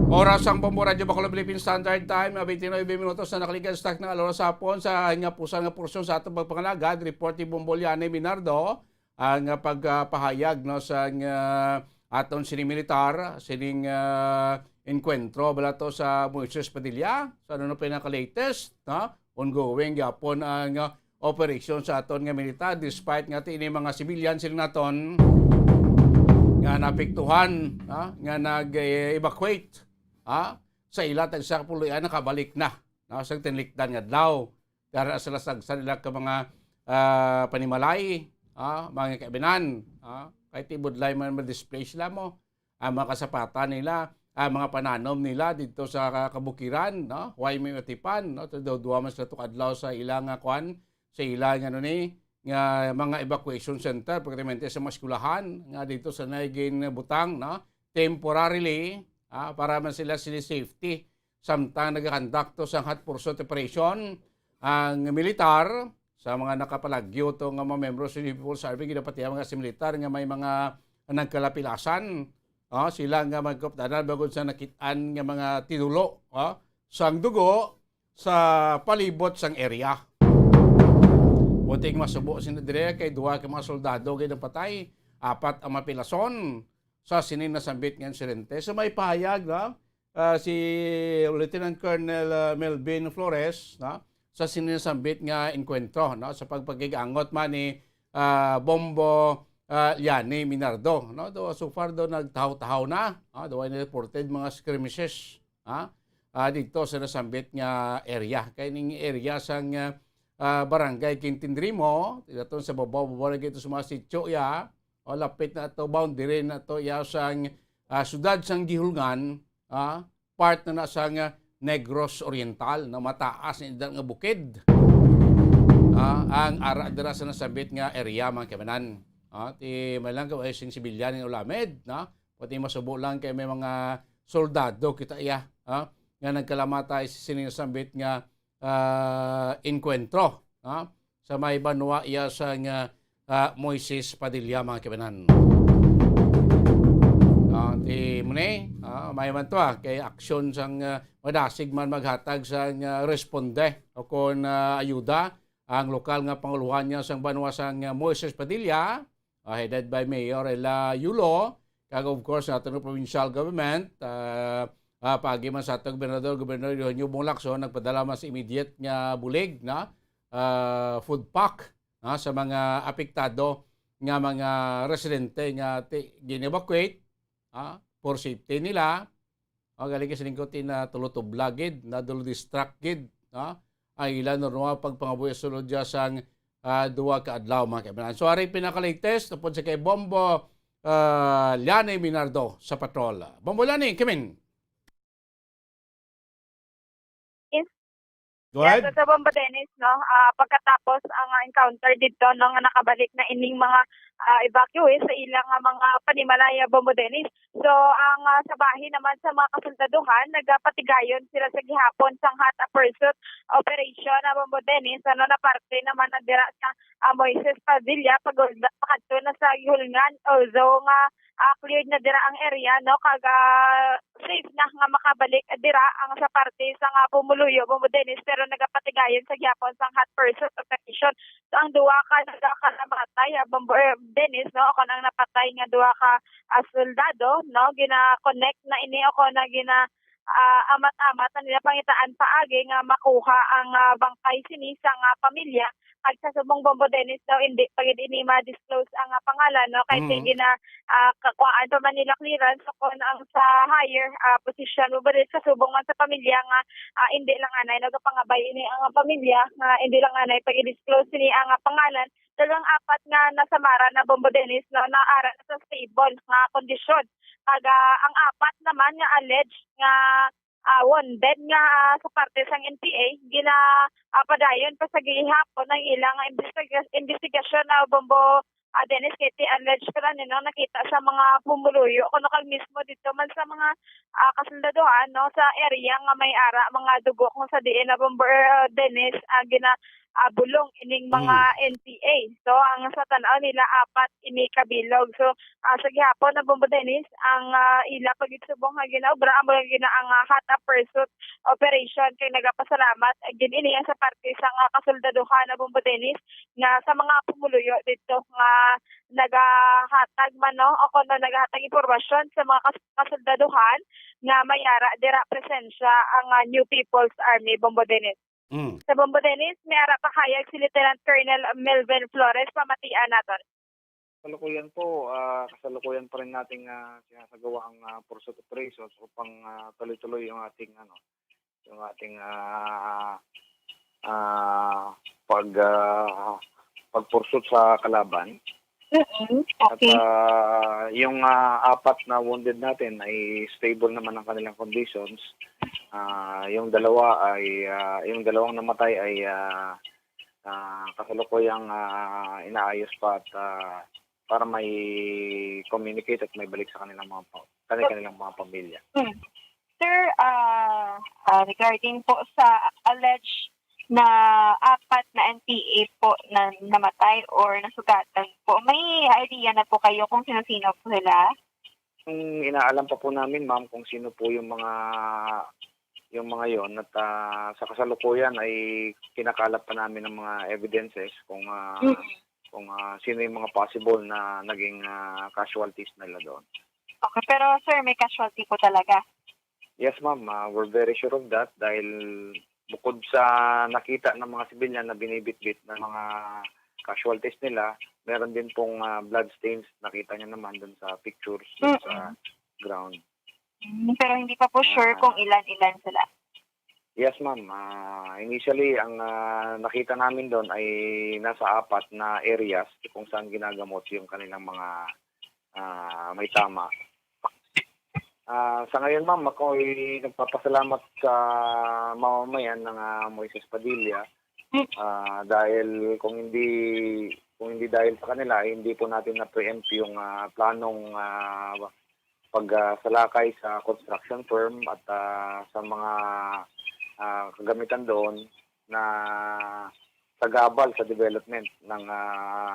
Oras ang Bomboradyo Bacolod Philippine Standard Time, 29 minutos na nakalikan stock ng alas hapon sa nga pusan nga porsyon sa atong pagpangalagad. Report ni Bomboliane Minardo ang pagpahayag no sa aton sining militar sining enkwentro bala to sa Moises Padilla sa ano pinaka-latest ongoing gyapon ang operation sa aton nga militar despite nga ini mga civilian siling naton nga napiktuhan nga nag-evacuate sa ilat ang sa puluyan nakabalik na sa tinlikdan nga adlaw kara sila sa nila ka mga panimalay mga kaibinan, kahit ibudlay man ma-display sila mo, ang mga kasapatan nila, ang mga pananom nila dito sa kabukiran, huwag may matipan, duwa man sila tukadlaw sa ilang kwan, sa ilang nga mga evacuation center, pagkatamente sa maskulahan, nga dito sa naigin butang, temporarily, para man sila safety, samtang nag-conduct sa hot pursuit operation, ang militar, sa mga nakapalagyo to nga mga membro sa Civil Service ginapatiya mga militar nga may mga nagkalapilasan sila nga magkoptanan bagod sa nakitaan nga mga tinulo sang dugo sa palibot sang area. Puting masubo sina dire kay duwa ka mga soldado gay napatay, 4 ang mapilason sa sinin nasambit nga insidente. So may pahayag si Lieutenant Colonel Melvin Flores sa sinasambit nga enkwentro sa pagpagigangot man ni Bombo Liane Minardo. So far do nagtahaw-tahaw na. Do ay reported mga skirmishes dito sa nasambit nga area. Kaya ning area sang barangay Quintindrimo, dito sa babaw na gito sa mga sityo lapit na ito, boundary na ito sang sudad sang Gihulngan, part na sang Negros Oriental na mataas na nga bukid. Ang ara dira sa nasabit nga area mga kamanan. Ti may lang ay sing sibilyan ng ulamed, pati masubo lang kay may mga soldado kita nga nagkalamatay sa sinasambit nga enkwentro sa may banwa sa nga Moises Padilla mga kamanan. Ti mune may man to kay aksyon sang madasig man maghatag sang responde o kon ayuda ang lokal nga panguluhan niya sang banwa sang Moises Padilla headed by Mayor Ella Yulo kag of course natin ng provincial government pagi man sa atong gobernador Eugenio Lacson nagpadala mas immediate nga bulig food pack sa mga apektado nga mga residente nga gin-evacuate for safety nila. Galing kasi lingkotin na tulutublagid, na dulo distracted, ang ilan normal pagpangabuhi sulod dya sang duwa ka adlaw mga kaibigan. So, aring pinaka-latest, napod sa kay Bombo Liane Minardo sa patrol. Bombo Liane, Kimin. Go ahead. Sa Bombo Dennis, pagkatapos ang encounter dito nung nakabalik na ining mga evacuees sa ilang mga panimalaya Bombo Dennis. So ang sa bahin naman sa mga kasuldaduhan, nagpatigayon sila sa gihapon sang hot pursuit operation na Bombo Dennis na parte naman na dira sa Moises Padilla pagkadto na sa Gihulngan, although nga cleared na dira ang area kag safe na nga makabalik dira ang sa parte sa Pumuluyo Bombo Dennis pero nagapatigayon sa gihapon sang hot pursuit operation. So ang duwa ka nagakalamatay Bombo Dennis ako nang napatay nga duwa ka soldado gina-connect na ini ako na amat-amat na nila pangitaan paagi nga makuha ang bangkay sini sa pamilya kag sa subong Bombo Dennis hindi pagid ini ma-disclose ang pangalan kay gina kakuan pa man nila clearance kon ang sa higher position mo sa subong man sa pamilya nga hindi lang anay nagapangabay ini ang pamilya nga hindi lang anay pag i-disclose ni ang pangalan. Dalawang 4 nga nasamara na Bombo Dennis naara sa stable nga kondisyon. Kag ang 4 naman nga alleged nga wounded nga sa parte sang NPA padayon pa sa gihapon ng ilang investigasyon na bombo Dennis Kitty alleged pa rin nakita sa mga pumuluyo kuno kag mismo dito man sa mga kasundaduhan no sa area nga may ara mga dugo kung sa diin na bomber Dennis bulong ining mga NPA. So ang sa tan-aw nila 4 ini kabilog. So sa gihapon na bombo Dennis ang ila pagsubong nga ginaobra amo ang hot pursuit operation kay nagapasalamat gin ini sa parte sa kasoldaduhan na bombo Dennis nga sa mga pumuluyo dito nga nagahatag man no o kuno nagahatag impormasyon sa mga kasoldaduhan nga mayara dira presensya ang New People's Army bombo Dennis. Sa bombo Dennis, may ara pa hayag si Lieutenant Colonel Melvin Flores pamatian naton. Kasalukuyan po, kasalukuyan pa rin nating sinasagawa ang pursuit operations upang tuloy-tuloy yung ating pag-pursuit sa kalaban. Okay. At yung 4 na wounded natin ay stable naman ang kanilang conditions. Yung dalawang namatay ay kasalukuyang inaayos pa at para may communicate at may balik sa kanilang mga pamilya. Sir, regarding po sa alleged na 4 na NPA po na namatay or nasugatan po, may idea na po kayo kung sino-sino po sila? Inaalam pa po namin, ma'am, kung sino po yung mga yon at sa kasalukuyan ay kinakalap pa namin ng mga evidences kung sino yung mga possible na naging casualties nila doon. Okay, pero sir, may casualty po talaga? Yes, ma'am. We're very sure of that dahil bukod sa nakita ng mga sibilyan na binibitbit ng mga casualties nila, meron din pong blood stains. Nakita niyo naman doon sa pictures sa ground. Pero hindi pa po sure kung ilan-ilan sila. Yes, ma'am. Initially, ang nakita namin doon ay nasa 4 na areas kung saan ginagamot yung kanilang mga may tama. Sa ngayon, ma'am, ako ay nagpapasalamat sa mamamayan ng Moises Padilla dahil kung hindi dahil sa kanila, hindi po natin na-preempt yung planong pagsalakay sa construction firm at sa mga kagamitan doon na sagabal sa development ng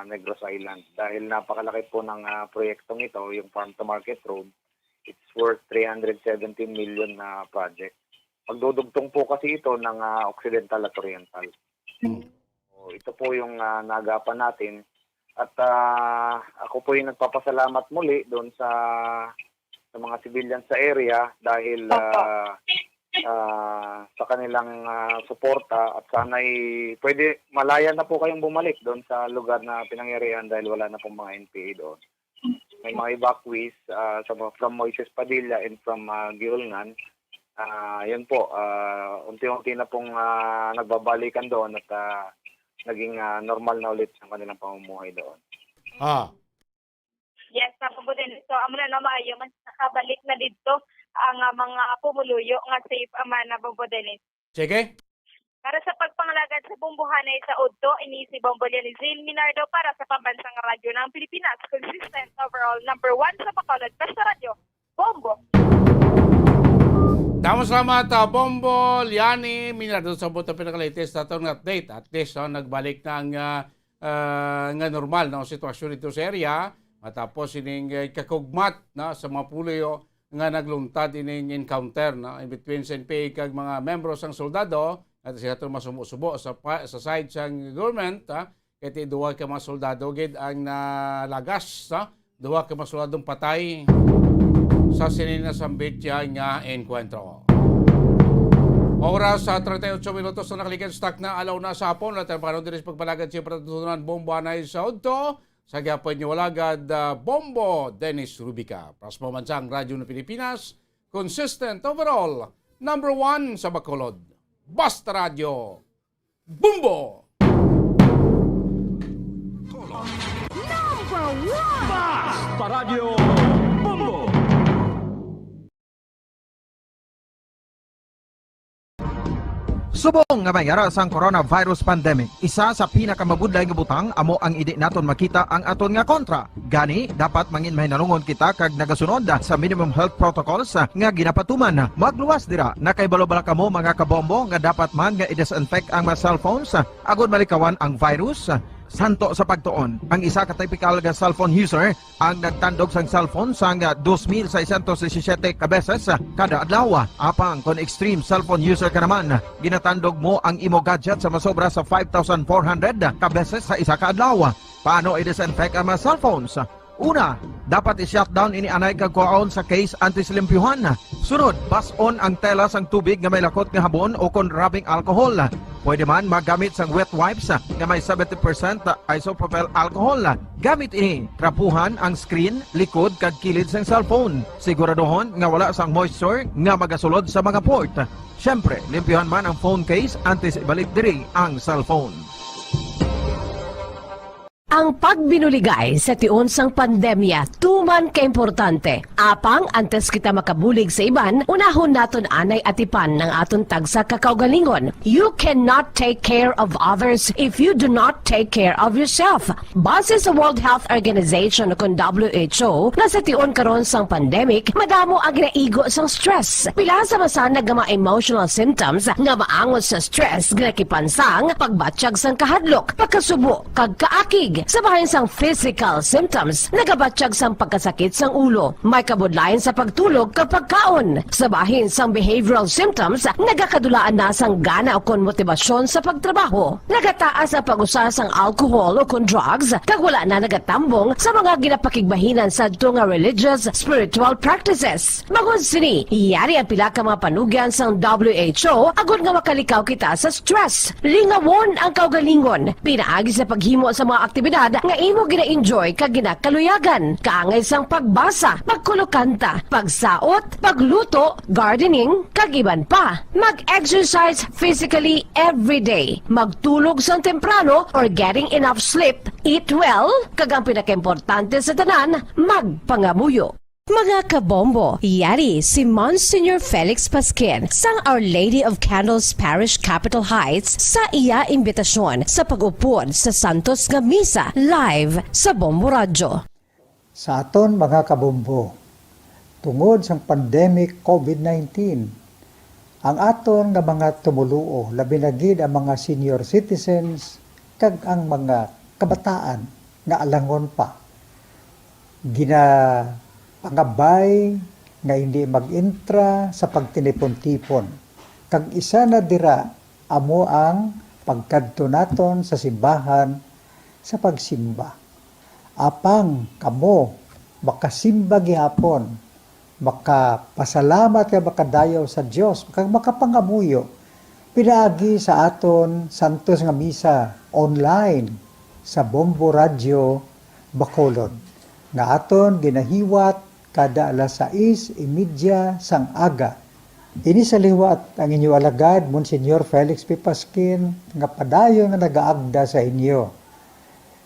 Negros Island. Dahil napakalaki po ng proyektong ito, yung Farm to Market Road. It's worth 370 million na project. Magdudugtong po kasi ito ng Occidental at Oriental. So, ito po yung nagapan natin. At ako po yung nagpapasalamat muli doon sa mga civilians sa area dahil sa kanilang suporta at sana'y pwede malaya na po kayong bumalik doon sa lugar na pinangyarihan dahil wala na pong mga NPA doon. May mga evacuees from Moises Padilla and from Giulnan. Yun po, unti-unti na pong nagbabalikan doon at naging normal na ulit ang kanilang pamumuhay doon. Yes, po din. So, amo na maayo man nakabalik na dito ang mga pumuluyo nga safe aman na Bombo Dennis. Sige. Para sa pagpangalagad sa bumbuhanay sa Udto, inisi Bombo Lizelle Minardo para sa Pambansang Radyo ng Pilipinas. Consistent overall number 1 sa Bacolod. Basta Radyo, Bombo. Damos salamat, Bombo, Liani, Minardo sa buto pinaka-latest na itong update. At least, nagbalik na nga normal na sitwasyon dito sa area. Matapos ining kakugmat sa mga puloyo nga nagluntad ining encounter in between sa NPA kag mga membro sang soldado at siya ito masumusubo sa side sang government kaya duwa ka mga soldado gid ang nalagas duwa ka mga soldadong patay sa sininasambit nga enkwentro. Oras sa 38 minutos na nakalikan stock na alaw na sa hapon at ang panahon din sa pagpalagad siya patutunan bombo anay sa Udto sa gyapon niyo walagad Bombo Dennis Rubica. Prasmo Mansang Radyo ng Pilipinas, consistent overall, number 1 sa Bacolod. Basta Radio, Bombo! Number 1! Basta Radio, Bombo! Subong nga mayara sang coronavirus pandemic, isa sa pinakamabudlay nga butang amo ang idi naton makita ang aton nga kontra. Gani dapat mangin mahinalungon kita kag nagasunod sa minimum health protocols nga ginapatuman. Magluwas dira na kay balobala kamo mga kabombo nga dapat man nga i-disinfect ang mga cellphones agud malikawan ang virus. Santo sa pagtuon, ang isa ka typical nga cellphone user ang nagtandog sang cellphone sang 2,617 ka beses kada adlaw. Apang kon extreme cellphone user ka naman, ginatandog mo ang imo gadget sa masobra sa 5,400 ka beses sa isa ka adlaw. Paano i-disinfect ang mga cellphones? Una, dapat i-shutdown ini anay kag kuhaon sa case anti-slimpyuhan. Sunod, pason ang tela sang tubig nga may lakot nga habon o kon rubbing alcohol. Pwede man magamit sang wet wipes nga may 70% isopropyl alcohol. Gamit ini, trapuhan ang screen, likod kag kilid sang cellphone. Siguraduhon nga wala sang moisture nga magasulod sa mga port. Syempre, limpyuhan man ang phone case antes ibalik diri ang cellphone. Ang pagbinuligay sa tiun sang pandemya tuman ka importante. Apang antes kita makabulig sa iban, unahon naton anay atipan ng aton tagsa kakaugalingon. You cannot take care of others if you do not take care of yourself. Base sa World Health Organization o WHO, na sa tiun karon sang pandemic, madamo ang ginaigo sang stress. Pila sa masanag nga mga emotional symptoms nga maangot sa stress ginakipansang pagbatsyag sang kahadlok, pagkasubo, kag kaakig. Sa bahin sang physical symptoms, nagabatsyag sang pagkasakit sang ulo, may kabudlayan sa pagtulog kapag kaon. Sa bahin sang behavioral symptoms, nagakadulaan na sang gana o kon motibasyon sa pagtrabaho. Nagataas ang pag-usa sang alcohol o kon drugs, kag wala na nagatambong sa mga ginapakigbahinan sa nga religious, spiritual practices. Magod sini, iyari ang pila ka mga panugyan sang WHO agud nga makalikaw kita sa stress. Lingawon ang kaugalingon, pinaagi sa paghimo sa mga aktibidad nga imo gina-enjoy kag ginakaluyagan, kaangay sang pagbasa, pagkulokanta, pagsaot, pagluto, gardening, kag iban pa. Mag-exercise physically every day, magtulog sang temprano or getting enough sleep, eat well, kag ang pinakaimportante sa tanan, magpangamuyo. Mga kabombo, yari si Monsignor Felix Pasquin sang Our Lady of Candles Parish Capitol Heights sa iya imbitasyon sa pag-upod sa Santos nga Misa live sa Bombo Radio. Sa aton mga kabombo, tungod sang pandemic COVID-19, ang aton nga mga tumuluo, labi na gid ang mga senior citizens kag ang mga kabataan nga alangon pa. Pangabay nga hindi mag-intra sa pagtinipon-tipon. Kag isa na dira amo ang pagkadto naton sa simbahan sa pagsimba. Apang kamo makasimba gihapon, makapasalamat ka makadayaw sa Dios, kag makapangamuyo pinaagi sa aton Santos nga Misa online sa Bombo Radio Bacolod nga aton ginahiwat kada alas 6:30 sang aga. Ini sa liwat ang inyo alagad, Monsignor Felix P. Pasquin, nga padayon nga nagaagda sa inyo.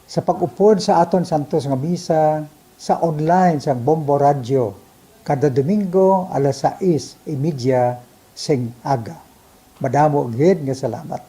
Sa pag-upod sa aton Santos nga Misa, sa online sang Bombo Radio, kada Domingo alas 6:30 sing aga. Madamo gid nga salamat.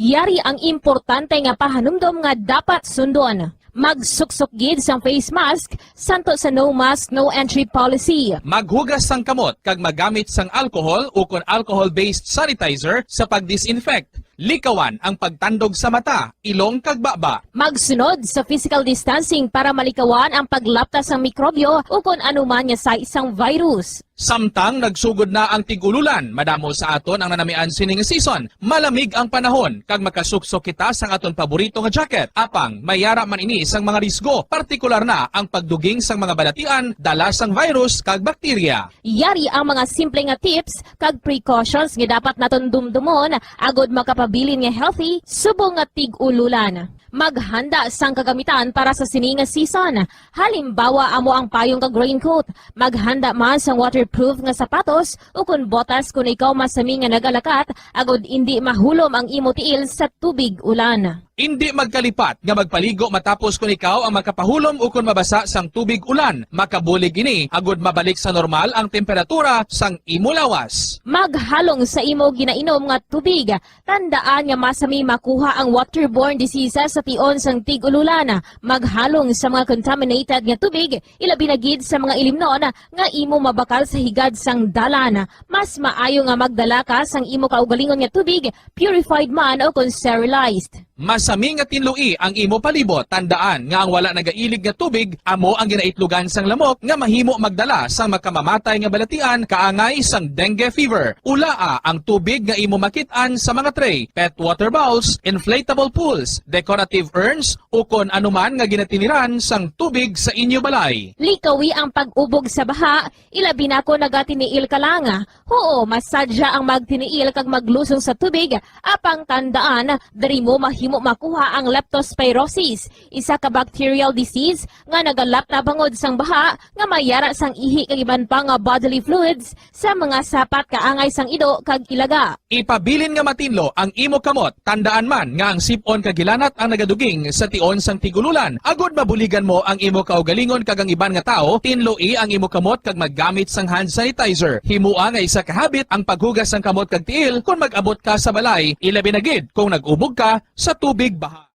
Yari ang importante nga pahanumdom nga dapat sundon. Magsuksok gid sang face mask, santo sa no mask, no entry policy. Maghugas sang kamot kag magamit sang alcohol o kon alcohol-based sanitizer sa pag-disinfect. Likawan ang pagtandog sa mata, ilong kag baba. Magsunod sa physical distancing para malikawan ang paglaptas ng mikrobyo o kung anuman nga sa isang virus. Samtang nagsugod na ang tigululan, madamo sa aton ang nanamian sining season. Malamig ang panahon kag makasuksok kita sang aton paborito nga jacket. Apang mayara man ini sang mga risgo, partikular na ang pagduging sang mga balatian, dala sang virus kag bakterya. Yari ang mga simple nga tips kag precautions nga dapat naton dumdumon agod makapabilin nga healthy subong nga tig-ululan. Maghanda sang kagamitan para sa sini nga season. Halimbawa amo ang payong kag raincoat. Maghanda man sang waterproof nga sapatos o kun botas kung ikaw masami nga nagalakat agod indi mahulom ang imo tiil sa tubig ulan. Indi magkalipat nga magpaligo matapos kung ikaw ang makapahulom o kung mabasa sang tubig ulan. Makabulig ini agud mabalik sa normal ang temperatura sang imo lawas. Maghalong sa imo ginainom nga tubig. Tandaan nga masami makuha ang waterborne diseases sa tion sang tig-ululan. Maghalong sa mga contaminated nga tubig, ilabi na gid sa mga ilimnon nga imo mabakal sa higad sang dalan. Mas maayo nga magdala ka sang imo kaugalingon nga tubig, purified man o kung sterilized. Masami nga tinlui ang imo palibot. Tandaan nga ang wala nagailig nga tubig amo ang ginaitlugan sang lamok nga mahimo magdala sang makamamatay nga balatian kaangay sang dengue fever. Ulaa ang tubig nga imo makitaan sa mga tray, pet water bowls, inflatable pools, decorative urns o kon anuman nga ginatiniran sang tubig sa inyo balay. Likawi ang pag-ubog sa baha, ilabi na ko nagatiniil ka lang. Oo, masadya ang magtiniil kag maglusong sa tubig, apang tandaan, dari mo mahimo makuha ang leptospirosis, isa ka bacterial disease nga nagalap na bangod sang baha nga mayara sang ihi kag iban pa nga bodily fluids sa mga sapat kaangay sang ido kag ilaga. Ipabilin nga matinlo ang imo kamot. Tandaan man nga ang sipon kag gilanat ang nagaduging sa tion sang tigululan. Agod mabuligan mo ang imo kaugalingon kag ang iban nga tao, tinloi ang imo kamot kag maggamit sang hand sanitizer. Himua nga isa ka habit ang paghugas sang kamot kag tiil kung mag-abot ka sa balay, ilabi na gid kung nag-ubog ka sa tubig baha.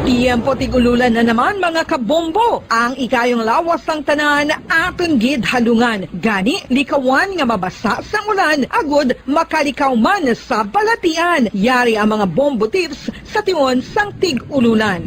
Tiempo tigululan na naman mga kabombo. Ang ikayong lawas ng tanan aton gid halungan. Gani likawan nga mabasa sa ulan agud makalikaw man sa balatian. Yari ang mga bombo tips sa tion sang tig-ululan.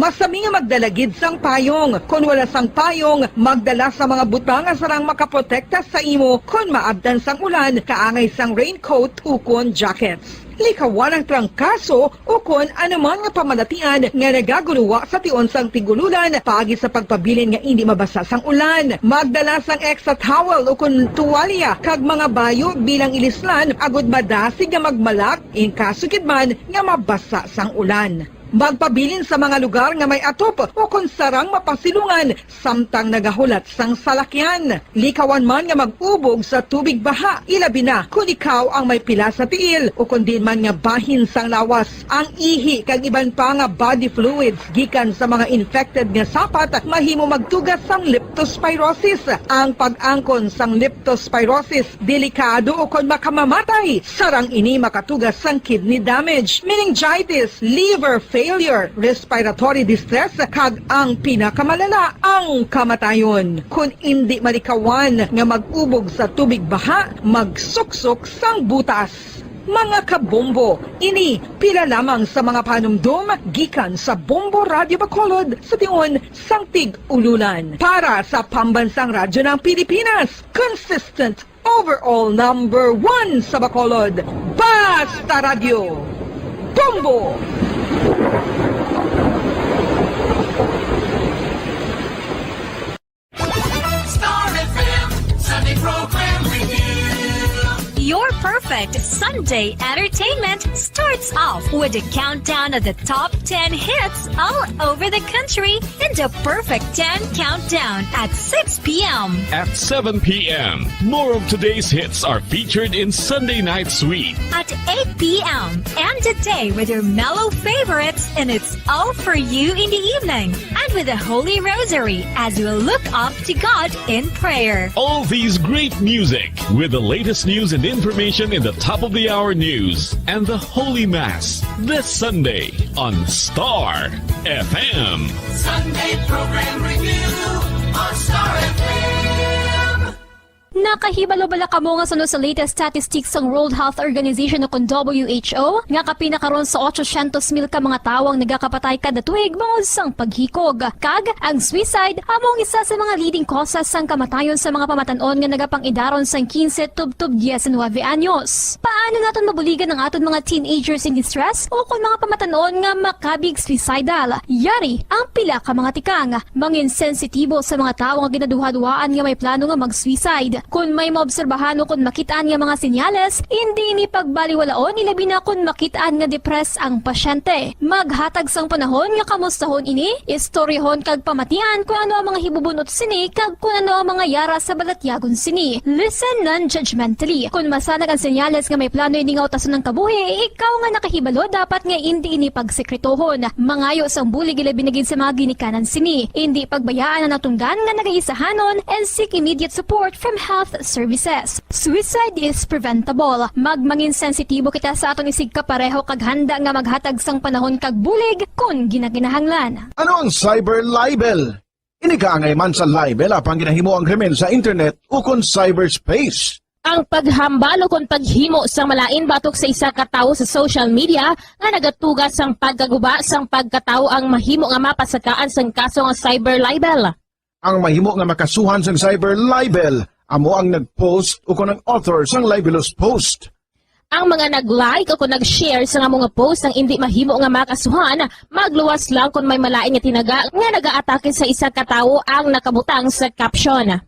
Masami nga magdalagid sang payong. Kung wala sang payong, magdala sa mga butang nga sarang makaprotekta sa imo kung maabdan sang ulan, kaangay sang raincoat ukon jackets. Likawan ang trangkaso o kung anuman nga pamalatian nga nagaguluwa sa tion sang tigululan pagi sa pagpabilin nga hindi mabasa sang ulan. Magdala sang extra towel o kung tuwalya kag mga bayo bilang ilislan agud madasig nga magmalak in kaso gid man nga mabasa sang ulan. Magpabilin sa mga lugar nga may atop o kung sarang mapasilungan samtang nagahulat sang salakyan. Likawan man nga mag-ubog sa tubig baha, ilabi na kung ikaw ang may pila sa tiil o kung din man nga bahin sang lawas. Ang ihi kag iban pa nga body fluids gikan sa mga infected nga sapat mahimo magtugas sang leptospirosis. Ang pag-angkon sang leptospirosis delikado o kung makamamatay. Sarang ini makatugas sang kidney damage, meningitis, liver failure, respiratory distress, kag ang pinakamalala, ang kamatayon. Kung hindi malikawan nga mag-ubog sa tubig baha, magsuksok sang butas. Mga kabombo, ini pila lamang sa mga panumdum gikan sa Bombo Radio Bacolod sa tion sang tig-ululan. Para sa Pambansang Radyo ng Pilipinas, consistent overall number 1 sa Bacolod, Basta Radio, Bombo! Star FM Sunday Program Review. Your perfect Sunday entertainment starts off with a countdown of the top 10 hits all over the country in the Perfect 10 Countdown at 6 p.m. At 7 p.m., more of today's hits are featured in Sunday Night Sweet. At 8 p.m. End the day with your mellow favorites and it's all for you in the evening. And with the Holy Rosary as we look up to God in prayer. All these great music with the latest news and information in the top of the hour news and the Holy Mass this Sunday on Star FM. Sunday Program Review on Star FM. Nakahibalo-bala ka mo nga sunod sa latest statistics ng World Health Organization o kung WHO nga kapinakaroon sa 800,000 ka mga tawang nagakapatay kada tuig bangod sang paghikog. Kag ang suicide among isa sa mga leading causes sang kamatayon sa mga pamatanon nga nagapangidaron sang 15 tub-tub 19 anyos. Paano naton mabuligan ang aton mga teenagers in distress o kung mga pamatanon nga makabig suicidal? Yari ang pila ka mga tikang mangin sensitibo sa mga tawo nga ginaduha-duhaan nga may plano nga mag-suicide. Kung may maobserbahan o kung makitaan nga mga sinyales, hindi ni pagbaliwalaon ilabi na kung makitaan nga depress ang pasyente. Maghatag sang panahon nga kamustahon ini, istoryahon kag pamatian kung ano ang mga hibubunot sini kag kung ano ang mga yara sa balatyagon sini. Listen non-judgmentally. Kung masanag ang senyales nga may plano ini nga utason ng kabuhi, ikaw nga nakahibalo dapat nga hindi ini pagsekretohon. Mangayo sang bulig ila binigid sa mga ginikanan sini. Hindi pagbayaan na natunggan nga nagaisahanon and seek immediate support from health services. Suicide is preventable. Magmangin sensitibo kita sa aton isig kapareho kag handa nga maghatag sang panahon kag bulig kung ginaginahanglan. Ano ang cyber libel? Inigaangay man sa libel apang ginahimo ang krimen sa internet o kon cyberspace. Ang paghambal o kung paghimo sang malain batok sa isa ka tawo sa social media nga nagatugas sang pagkaguba sang pagkatawo ang mahimo nga mapasakaan sang kaso nga cyber libel. Ang mahimo nga makasuhan sang cyber libel amo ang nag-post o kung ang author sang libelous post. Ang mga nag-like o kung nag-share sa nga mga post ang hindi mahimo nga makasuhan, magluwas lang kung may malain nga tinaga nga nag-aatake sa isa ka tawo ang nakabutang sa caption.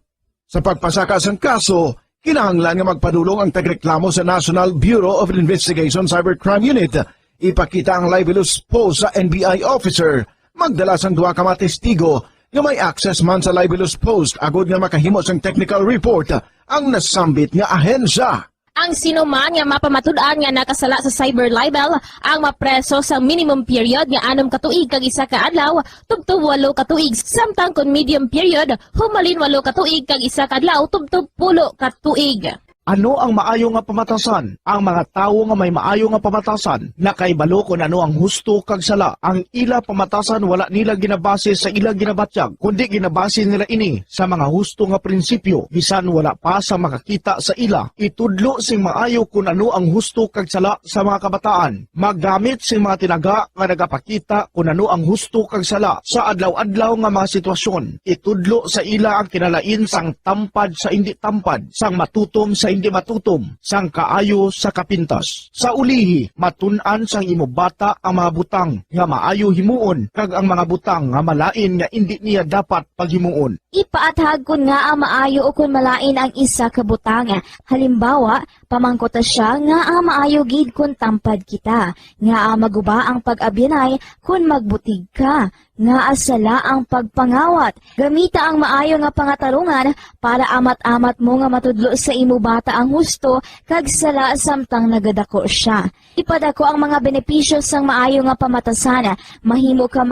Sa pagpasaka sang kaso, kinahanglan nga magpadulong ang tagreklamo sa National Bureau of Investigation Cybercrime Unit. Ipakita ang libelous post sa NBI officer. Magdala sang duha ka mga testigo nga may access man sa libelous post agod nga makahimo sang technical report ang nasambit nga ahensya. Ang sinuman nga mapamatud-an nga nakasala sa cyber libel ang mapreso sa minimum period nga 6 ka tuig kag 1 ka adlaw tubtob 8 ka tuig samtang kon medium period humalin 8 ka tuig kag 1 ka adlaw tubtob 10 ka tuig. Ano ang maayo nga pamatasan? Ang mga tawo nga may maayo nga pamatasan nakaibalo kung ano ang husto kag sala. Ang ila pamatasan wala nila ginabase sa ila ginabatyag, kundi ginabase nila ini sa mga husto nga prinsipyo. Bisan wala pa sa makakita sa ila, itudlo sing maayo kung ano ang husto kag sala sa mga kabataan. Maggamit sing mga tinaga nga nagapakita kung ano ang husto kag sala sa adlaw-adlaw nga mga sitwasyon. Itudlo sa ila ang kinalain sang tampad sa hindi tampad, sang matutom sa hindi matutom, sang kaayo sa kapintas. Sa ulihi, matun-an sang imo bata ang mga butang nga maayo himuon kag ang mga butang nga malain nga hindi niya dapat paghimuon. Ipaathag kun nga ang maayo o kun malain ang isa ka butang. Halimbawa, pamangkota siya nga ang maayo gid kun tampad kita, nga ang maguba ang pag-abyanay kun magbutig ka, nga asala ang pagpangawat. Gamita ang maayo nga pangatarungan para amat-amat mo nga matudlo sa imo bata ang husto kag sala samtang nagadako siya. Ipadako ang mga benepisyo sang maayo nga pamatasan. Mahimo ka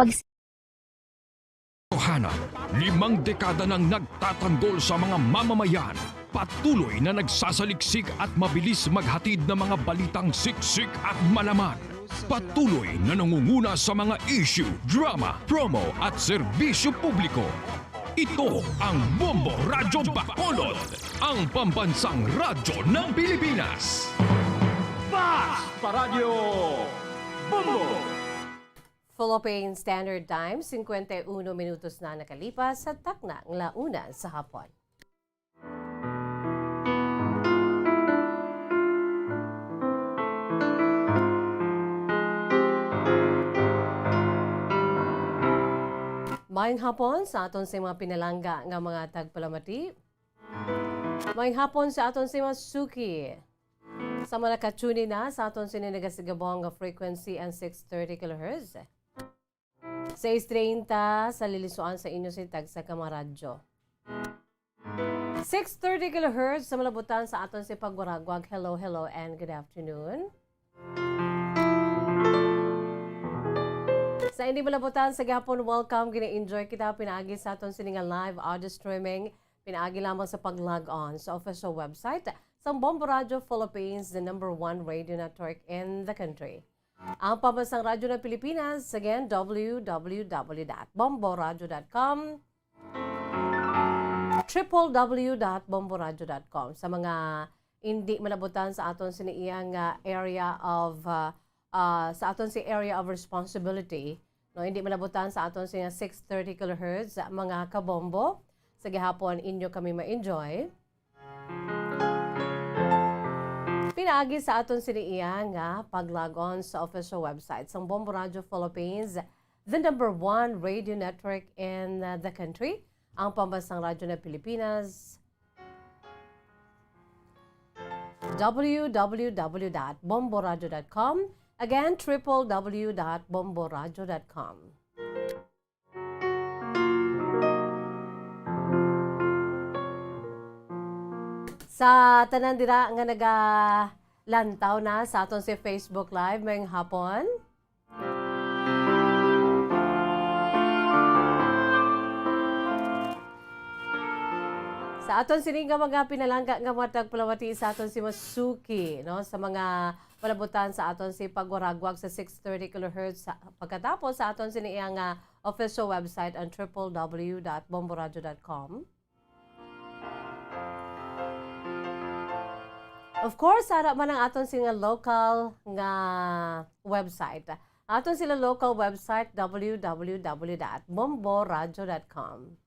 Tohana, 5 dekada nang nagtatanggol sa mga mamamayan. Patuloy na nagsasaliksik at mabilis maghatid ng mga balitang siksik at malaman. Patuloy na nangunguna sa mga issue, drama, promo at serbisyo publiko. Ito ang Bombo Radyo Bacolod, ang pambansang radyo ng Pilipinas. Fast Paradyo Bombo! Philippine Standard Time, 51 minutos na nakalipas sa takna ng launa sa hapon. Mayang hapon sa aton sa mga pinalangga nga mga tagpalamati. Mayang hapon sa aton sa mga suki. Sa mga nakatuni na sa aton sininagasagabong nga frequency and 630 kHz. 6.30 sa lilisuan sa inyo si Tag sa Kamaradyo. 6.30 kHz sa malabutan sa aton si Pagwaragwag. Hello, hello, and good afternoon. Sa hindi malabutan sa gapon, welcome. Gina-enjoy kita pinaagi sa aton sininga live audio streaming. Pinaagi lamang sa pag-log on sa official website sa Bombo Radio Philippines, the #1 radio network in the country. Ang pambansang radyo ng Pilipinas, again, www.bomboradio.com, www.bomboradio.com. Sa mga hindi malabutan sa aton siniyang area of sa aton si area of responsibility, no, hindi malabutan sa aton siya 630 kHz mga kabombo. Sa gihapon inyo kami ma-enjoy. Pinaagi sa aton siniya nga pag-log on sa official website sa Bombo Radio Philippines, the #1 radio network in the country, ang pambansang radyo ng Pilipinas. www.bomboradio.com. Again, www.bomboradio.com. Sa tanan dira nga lantaw na sa aton si Facebook Live mayong hapon. Sa aton sini nga mga pinalangga nga matag palawati sa aton si Masuki, no, sa mga palabutan sa aton si pagwaragwag sa 630 kHz pagkatapos sa aton sini nga official website ang www.bomboradio.com. Of course, ara man ang aton sila local nga website. Aton sila local website www.bomboradio.com.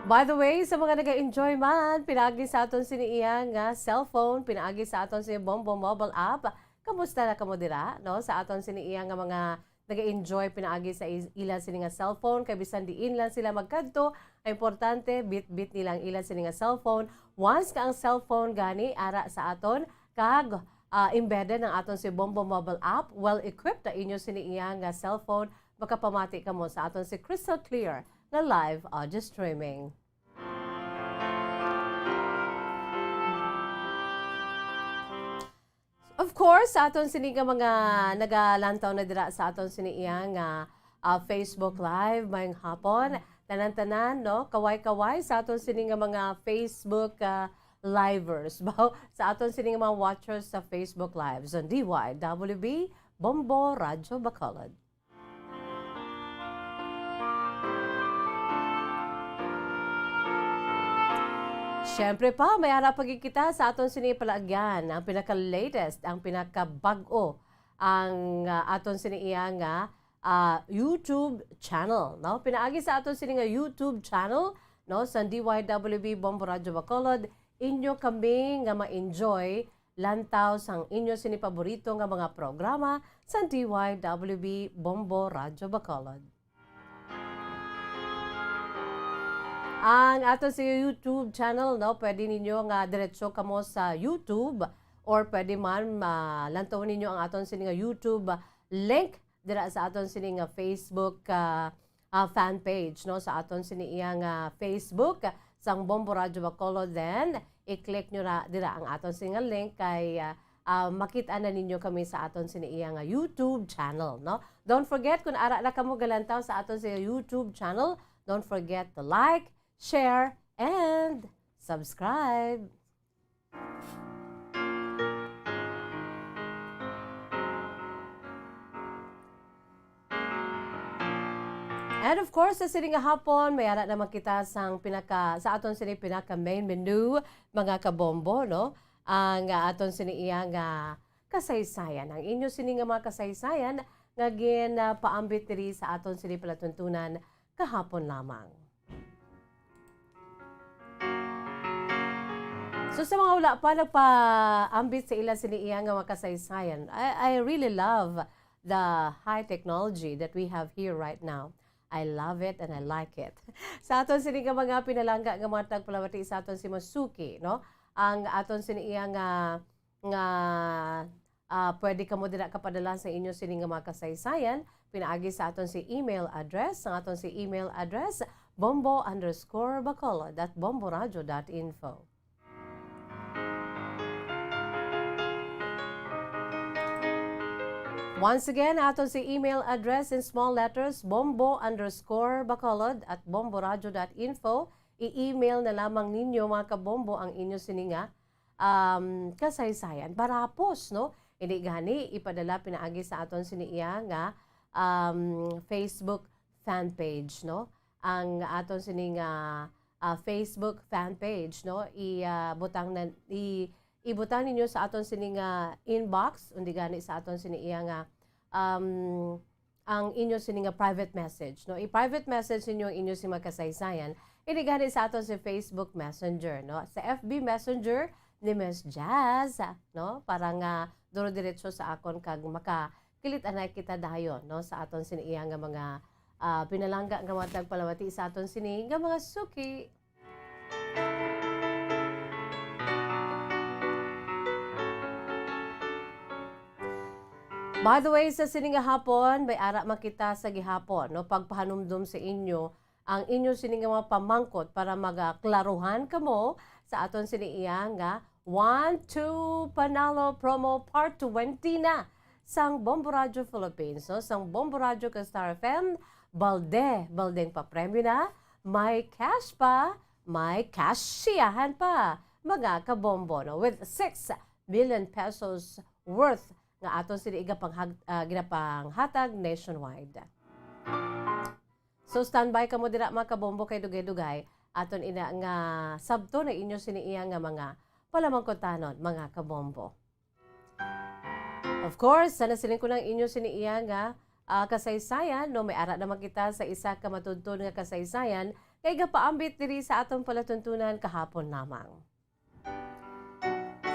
By the way, sa mga nag-enjoy man, pinaagi sa aton siniya nga cellphone, pinaagi sa aton si Bombo mobile app. Kamusta na kamo dira, no? Sa aton siniya nga mga nag-enjoy pinaagi sa ila sini nga cellphone, kay bisan diin lang sila magkadto, ay importante bit nilang ila sini nga cellphone. Once ka ang cellphone gani ara sa aton kag embedded ng aton si Bombo mobile app, well equipped na inyo siniya nga cellphone, makapamati kamo sa aton si crystal clear na live audio streaming. Of course, sa aton sini nga mga nagalantaw na dira sa aton sini nga Facebook Live mayong hapon. Tanan-tanan, no? Kaway-kaway sa aton sini nga mga Facebook livers. Sa aton sini nga mga watchers sa Facebook Lives on DYWB Bombo Radyo Bacolod. Siyempre pa, may harap pagkikita sa aton sinipalagyan, ang pinaka-latest, ang pinaka-bago, ang aton siniya nga YouTube channel. No? Pinaagi sa aton sini nga YouTube channel, no? Sa DYWB Bombo Radyo Bacolod, inyo kami nga ma-enjoy lantaw sang inyo sini paborito nga mga programa sa DYWB Bombo Radyo Bacolod. Ang ato sa YouTube channel, no, pwede ninyo nga diretso kamo sa YouTube or pwede man lantaw ninyo ang aton sini nga YouTube link dira sa aton sini nga Facebook fan page, no, sa aton sini nga Facebook sang Bombo Radyo Bacolod. Then i-click nyo na dira ang aton sini nga link kay makita na ninyo kami sa aton sini nga YouTube channel, no. Don't forget kung ara na kamo galantaw sa aton sa YouTube channel, don't forget to like, share, and subscribe. And of course, sa sining hapon, may ara naman kita sa aton sini pinaka main menu, mga kabombo, no? Ang aton sini nga kasaysayan. Ang inyo sini nga mga kasaysayan, nga paambit diri sa aton sini palatuntunan kahapon lamang. So sa mga wala pa nagpa-ambit sa ila siniya nga makasaysayan, I really love the high technology that we have here right now. I love it and I like it. Sa aton sini nga mga pinalangga nga mga tagpalawati sa aton si Masuki, no? Ang aton siniya nga pwede kamo dira kapadala sa inyo sini nga mga kasaysayan, pinaagi sa aton si email address, ang aton si email address bombo_bacolod@bomboradio.info. Once again, aton si email address in small letters, bombo_bacolod@bomboradio.info. I-email na lamang ninyo mga kabombo ang inyo sininga kasaysayan. Parapos, no? Hindi gani, ipadala pinaagi sa aton siniya nga Facebook fan page, no? Ang aton sininga Facebook fan page, no? Ibutang ninyo sa aton sini nga inbox, undi gani sa aton sini nga ang inyo sini nga private message, no? I-private message ninyo ang inyo sini kasaysayan. Ini gani sa aton si Facebook Messenger, no? Sa FB Messenger ni Miss Jazz, no? Para nga duro diretso sa akon kag makakilit anay kita dayon, no? Sa aton sini nga mga pinalangga nga matag palawati sa aton sini nga mga suki. By the way, sa sininga hapon, may ara makita sa gihapon, no? Pagpahanumdum sa inyo, ang inyo sininga mga pamangkot para magaklaruhan kamo sa aton siniiya nga 1-2 Panalo Promo Part 20 na sang Bombo Radio Philippines, no? Sang Bombo Radio ka Star FM, baldeng pa premyo na, may cash pa, may cashiyahan pa, mga kabombo, no? With 6 million pesos worth nga aton siniiga ginapanghatag nationwide. So standby ka mo dira mga kabombo kay dugay-dugay aton ina nga sabto na inyo siniiya nga mga palamangkotanon mga kabombo. Of course, sana siling ko ng inyo siniiya nga kasaysayan, no, may ara naman kita sa isa ka matuntun nga kasaysayan kay gapaambit diri sa aton palatuntunan kahapon lamang.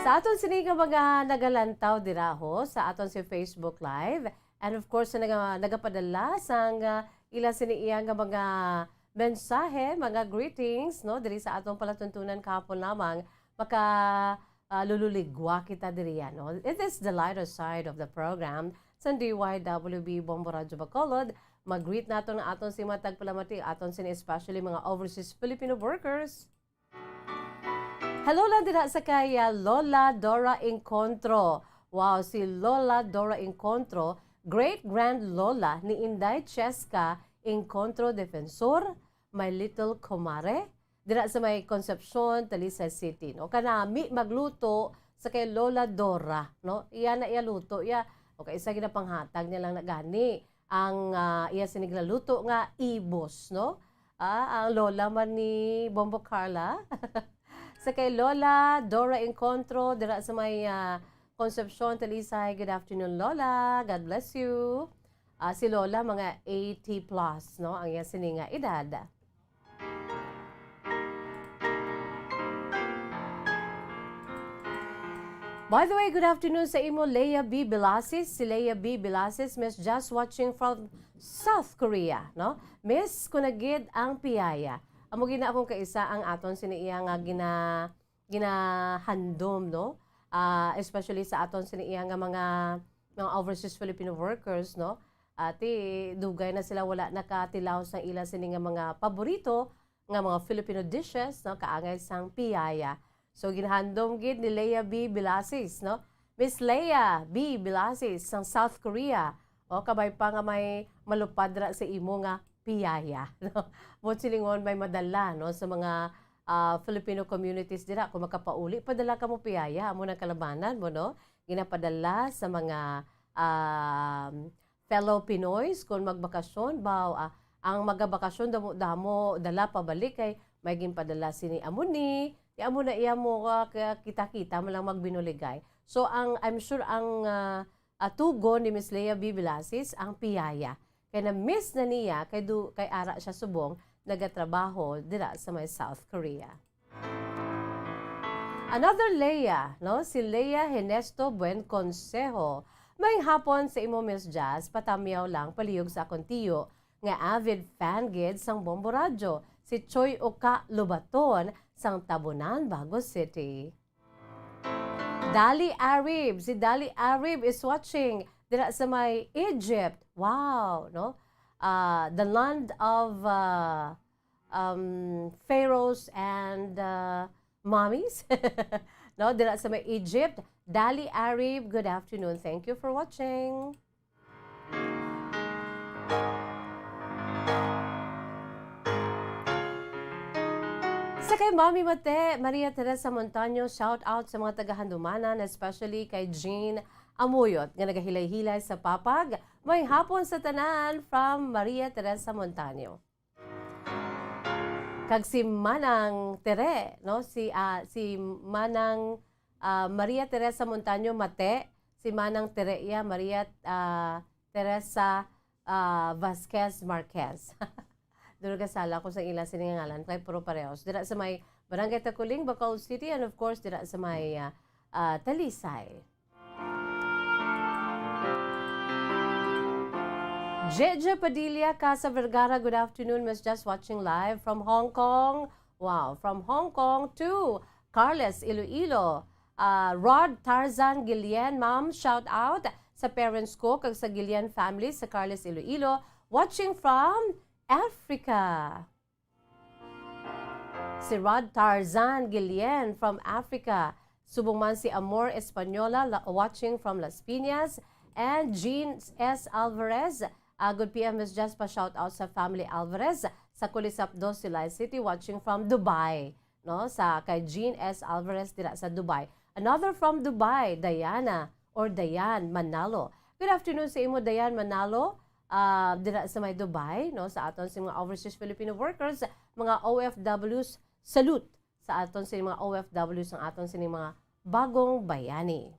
Sa aton sini nga mga nagalantaw diraho sa aton si Facebook Live, and of course sa nagapadala sang ila siniiya nga mga mensahe, mga greetings, no, diri sa aton palatuntunan kahapon lamang, maka lululigwa kita diri yan, no. It is the lighter side of the program sa DYWB Bombo Radio Bacolod. Mag-greet nato na aton si matag palamati, aton sini especially mga overseas Filipino workers. Hello lang dira sa kaya Lola Dora Encontro. Wow, si Lola Dora Encontro, great-grand Lola ni Inday Cheska Encontro Defensor, my little kumare, dira sa may Concepcion, Talisay City. No? Kanami magluto sa kay Lola Dora. No? Iya na iya luto. Iya, okay, isa ginapanghatag niya lang na gani. Ang iya siniglaluto nga ibos. No? Ang Lola man ni Bombo Carla. Sa kay Lola Dora Encontro, dira sa may Concepcion, Talisay. Good afternoon, Lola. God bless you. Si Lola, mga 80 plus, no? Ang yan sininga edad. By the way, good afternoon sa imo, Leia B. Belasis. Si Leia B. Belasis, Miss just watching from South Korea, no? Miss, kunagid ang piyaya. Amo gina akong kaisa ang aton siniiya nga ginahandom, no? Especially sa aton siniiya nga mga overseas Filipino workers, no? Ati dugay na sila wala nakatilaw sa ila sini nga mga paborito nga mga Filipino dishes, no? Kaangay sang piyaya. So ginahandom gid ni Leia B. Belasis, no? Miss Leia B. Belasis sang South Korea. O kabay pa nga may malupad ra sa imo nga piyaya, no? Mo silingon may madala, no, sa mga Filipino communities dira kung makapauli padala ka mo piyaya amo nang kalabanan mo, no? Ginapadala sa mga fellow Pinoys kung magbakasyon baw ang magabakasyon damo dala pabalik kay may ginpadala sini amuni amo na iya mo kita-kita mo lang magbinuligay. So I'm sure ang tugon ni Miss Leia B. Belasis ang piyaya. Kaya na-miss na niya kay ara siya subong nagatrabaho dira sa may South Korea. Another Leia, no? Si Leia Henesto Buen Consejo. May hapon sa imo Miss Jazz, patamyaw lang palihog sa akong tiyo nga avid fan gid sang Bombo Radio, si Choi Oka Lubaton sang Tabunan, Bago City. Dali Arib, si Dali Arib is watching dira sa may Egypt. Wow, no? The land of pharaohs and mummies. No, dira sa may Egypt. Dali Arib, good afternoon. Thank you for watching. Sa kay Mami Mate, Maria Teresa Montaño, shout out sa mga taga-Handumanan, especially kay Jean Amuyot, nga nagahilay-hilay sa papag. May hapon sa tanan from Maria Teresa Montaño. Kag si Manang Tere, no? Si Manang Maria Teresa Montaño Mate, si Manang Tereya Maria Teresa Vasquez Marquez. Doon kasala ko sa ilang siningalan kay puro parehos. Dira sa may Barangay Takuling, Bacolod City, and of course dira sa may Talisay. Jeje Padilla, Casa Vergara, good afternoon. Miss just watching live from Hong Kong. Wow, from Hong Kong to Carles, Iloilo. Rod Tarzan Gillian, ma'am, shout out sa parents ko kag sa Gillian family sa Carles Iloilo, watching from Africa. Si Rod Tarzan Gillian from Africa. Subong man si Amor Española watching from Las Piñas. And Jean S. Alvarez. Good PM, Ms. Jaspa, shout out sa family Alvarez sa Kulisap 2, Silay City, watching from Dubai. No, sa kay Jean S. Alvarez dira sa Dubai. Another from Dubai, Diana or Dayan Manalo. Good afternoon sa imo, Dayan Manalo. Dira sa may Dubai, no, sa aton sa mga overseas Filipino workers, mga OFWs, salute sa aton sa mga OFWs ng aton sa mga bagong bayani.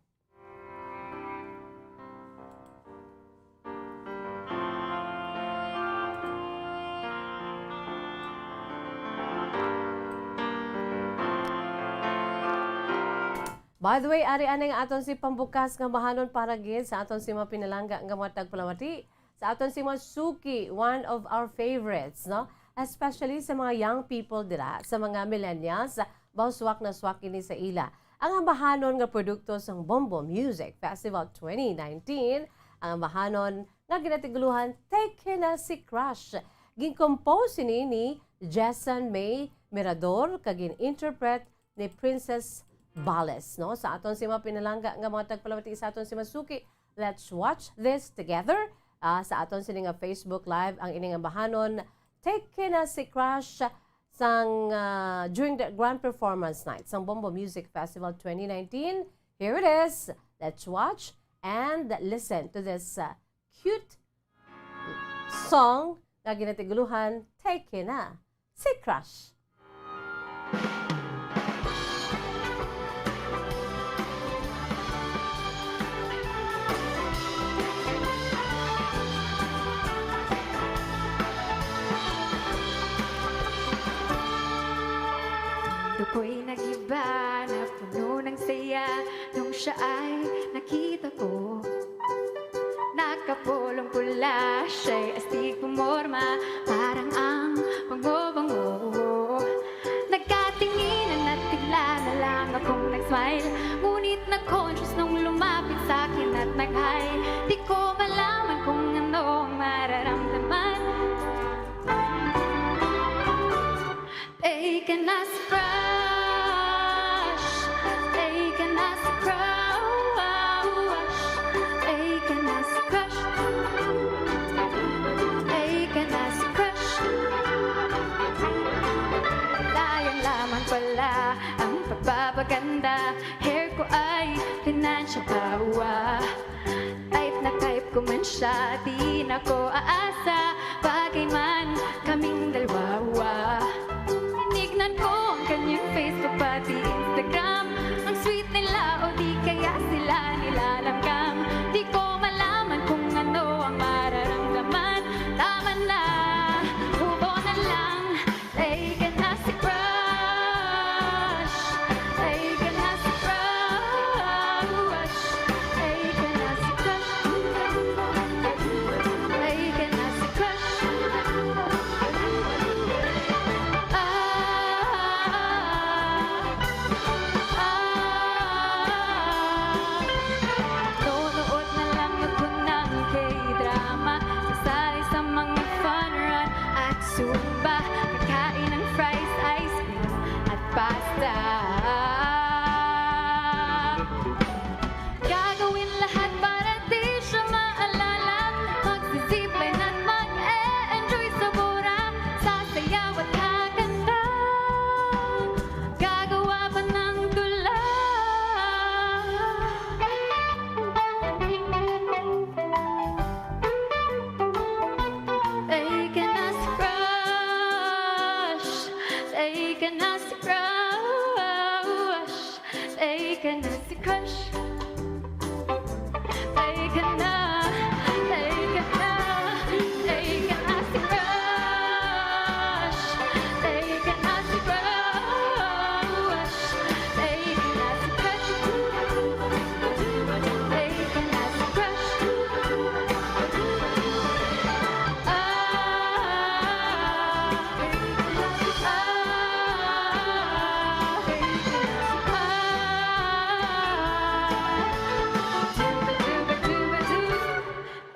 By the way, ari-ani nga aton si pambukas nga mahanon para gid sa aton si mga pinalangga nga mga tagpalamati. Sa aton si mga Suki, one of our favorites, no? Especially sa mga young people dira, sa mga millennials, bawswak na swak ini sa ila. Ang ambahanon nga produkto sang Bombo Music Festival 2019, ang ambahanon nga ginatiguluhan Take Na Si Crush. Gincompose ni Jessan May Mirador kag gin-interpret ni Princess Bales, no? Sa aton si mga pinalangga nga mga tagpalamati sa aton si Masuki. Let's watch this together. Sa aton sini nga Facebook Live ang ining ambahanon Take Na Si Crush sang during the grand performance night sang Bombo Music Festival 2019. Here it is. Let's watch and listen to this cute song nga ginatiguluhan Take Na Si Crush. Ako'y nag-iba na puno ng saya nung siya ay nakita ko. Nakapulong pula, siya'y astig pumorma, parang ang bango-bango. Nagkatinginan at bigla na lang akong nag-smile, ngunit na-conscious nung lumapit sa'kin at nag-hi. Di ko malaman kung ano ang mararamdaman. Take na si Crush, take na si Crush, take na si Crush, take na si Crush. Sayang lamang pala ang pagpapaganda, hair ko ay financial bawa. Type na type ko man siya, di na ko aasa, bagay man kaming dalawa. Tinignan ko ang kanyang Facebook pati Instagram, ang sweet nila o di kaya sila nilalanggam. Di ko malaman kung ano ang mararamdaman. Tama na, hubo na lang. Take na si Crush, take na si Crush, take na si Crush, take na si Crush.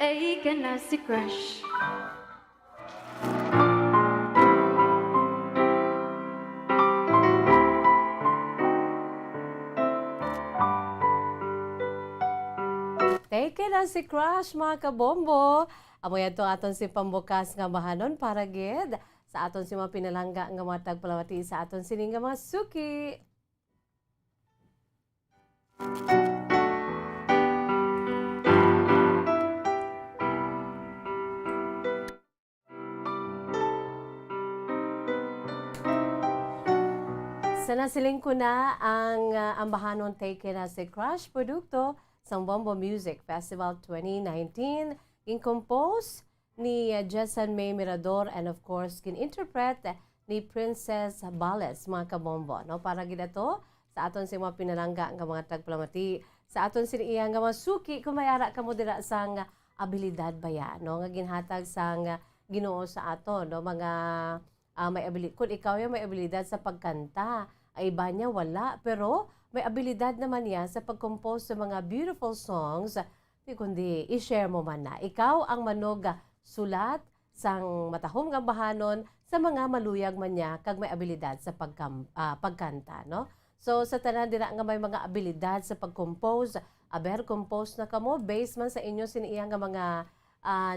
ay ka na si crush. Take it as si Crush, mga kabombo. Amo yan to aton si pambukas nga mahanon para gid sa aton si mga pinalangga nga mga tagpalawati sa aton sini nga mga suki. Sa nasiling ko na ang ambahanon Take It as a Crush produkto sa Bombo Music Festival 2019 in-compose ni Jessan May Mirador and of course kin-interpret ni Princess Bales, mga kabombo. No? Para gid to sa aton si mga pinalangga nga mga tagplamati, sa aton si iya nga mga suki kumayara kamo dira sang abilidad baya, no? Nga ginhatag sang Ginoo sa aton, no? Mga may abilidad. Kung ikaw yung may abilidad sa pagkanta, ay iba niya wala. Pero may abilidad naman niya sa pag-compose sa mga beautiful songs. Di kundi, i-share mo man na. Ikaw ang manog sulat sang matahom nga bahanon sa mga maluyag man niya kag may abilidad sa pagkanta. No? So sa tanan dira nga may mga abilidad sa pag-compose, compose na kamo based man sa inyo siniya nga mga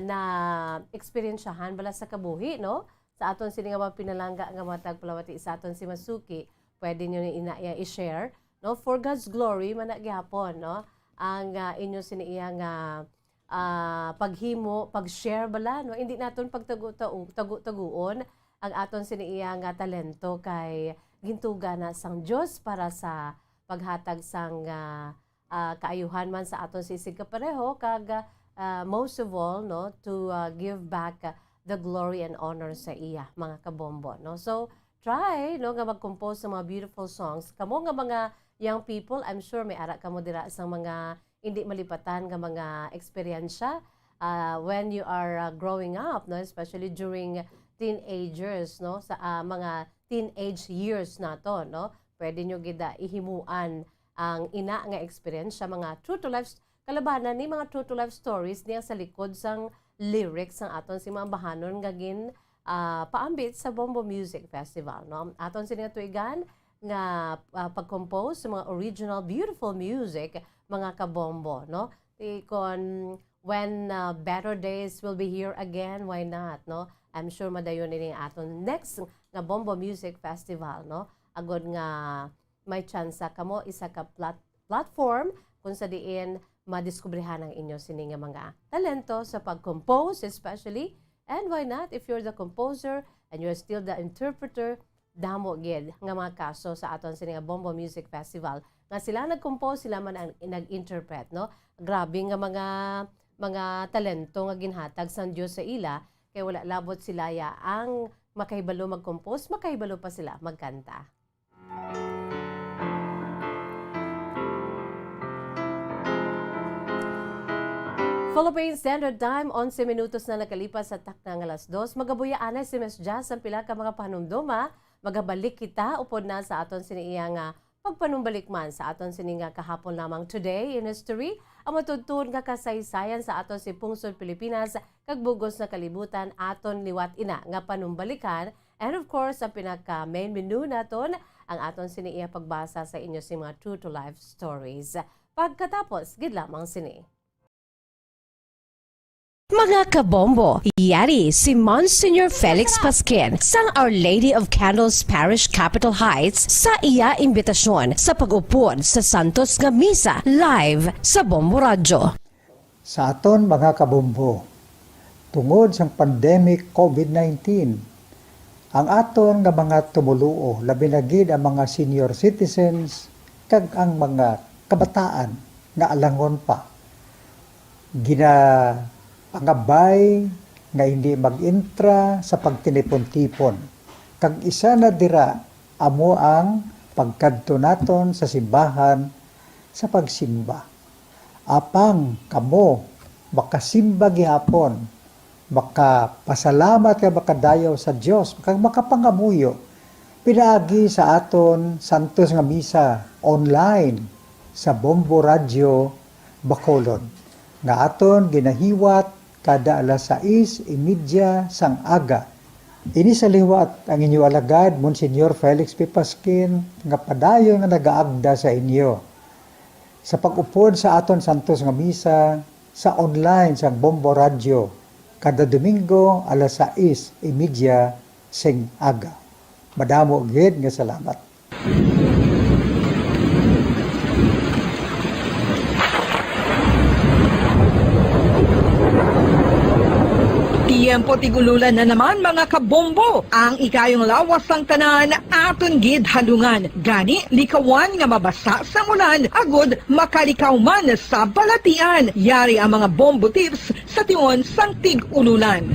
na experiensyahan bala sa kabuhi, no? Sa aton sini nga mga pinalangga nga mga tagpalawati sa aton si Masuki, pwede niyo ni i-share, no? For God's glory man na gyapon, no? Ang inyo siniya nga paghimo, pag-share bala, no? Hindi naton pagtaguon ang aton siniya nga talento kay gintuga na sang Dios para sa paghatag sang kaayuhan man sa aton sisig kapareho kag most of all, no, to give back the glory and honor sa iya, mga kabombo, no? So, try, no, nga mag-compose ng mga beautiful songs. Kamo nga mga young people, I'm sure may ara kamo dira sa mga hindi malipatan nga mga eksperyensya when you are growing up, no, especially during teenagers, no, sa mga teenage years nato, no. Pwede nyo gida ihimuan ang ina nga experience sa mga true to life kalabanan ni mga true to life stories niya sa likod sang lyrics ng aton si mga bahanon nga gin paambit sa Bombo Music Festival, no? Aton sini tuigan nga pag-compose sa mga original beautiful music, mga kabombo, no? Kon when better days will be here again, why not, no? I'm sure madayon ni aton next nga Bombo Music Festival, no? Agod nga may chance kamo isa ka platform kung sa diin madiskubrihan ang inyo sini nga mga talento sa pag-compose especially. And why not, if you're the composer and you're still the interpreter, damo gid nga mga kaso sa aton sini nga Bombo Music Festival nga sila nag-compose, sila man ang nag-interpret, no? Grabe nga mga talento nga ginhatag sang Dios sa ila kay wala labot sila ya ang makahibalo mag-compose, makahibalo pa sila magkanta. Philippine Standard Time, 11 minutos na nakalipas sa takna ng alas 2. Magabuyaan na si Ms. Jazz ang pila ka mga panumduma. Magabalik kita upod na sa aton siniya nga pagpanumbalik man sa aton sininga kahapon lamang today in history. Ang matutun nga kasaysayan sa aton si Pungsod Pilipinas kag bugos na kalibutan aton liwat ina nga panumbalikan. And of course, ang pinaka main menu naton ang aton siniya pagbasa sa inyo si mga true to life stories. Pagkatapos, gid lamang sini. Mga kabombo, yari si Monsignor Felix Pasquin sang Our Lady of Candles Parish Capitol Heights sa iya imbitasyon sa pag-upod sa Santos nga Misa live sa Bombo Radyo. Sa aton mga kabombo, tungod sa pandemic COVID-19, ang aton nga mga tumuluo, labi na gid ang mga senior citizens kag ang mga kabataan nga alangon pa, pangabay nga hindi mag-intra sa pagtinipon-tipon. Kag isa na dira amo ang pagkadto naton sa simbahan sa pagsimba. Apang kamo makasimba gihapon, makapasalamat ka makadayaw sa Dios, kag makapangamuyo pinaagi sa aton Santos nga Misa online sa Bombo Radyo Bacolod. nga aton ginahiwat kada alas 6:30 sang aga. Ini sa liwat ang inyo alagad, Monsignor Felix P. Pasquin, nga padayon nga nagaagda sa inyo. Sa pag-upod sa aton santos nga misa, sa online sa Bombo Radio, kada Domingo alas 6:30 sing aga. Madamo gid nga salamat. Tiempo tigululan na naman mga kabombo. Ang ikayong lawas sang tanan aton gid halungan. Gani likawan nga mabasa sa ulan agud makalikaw man sa balatian. Yari ang mga bombo tips sa tion sang tig-ululan.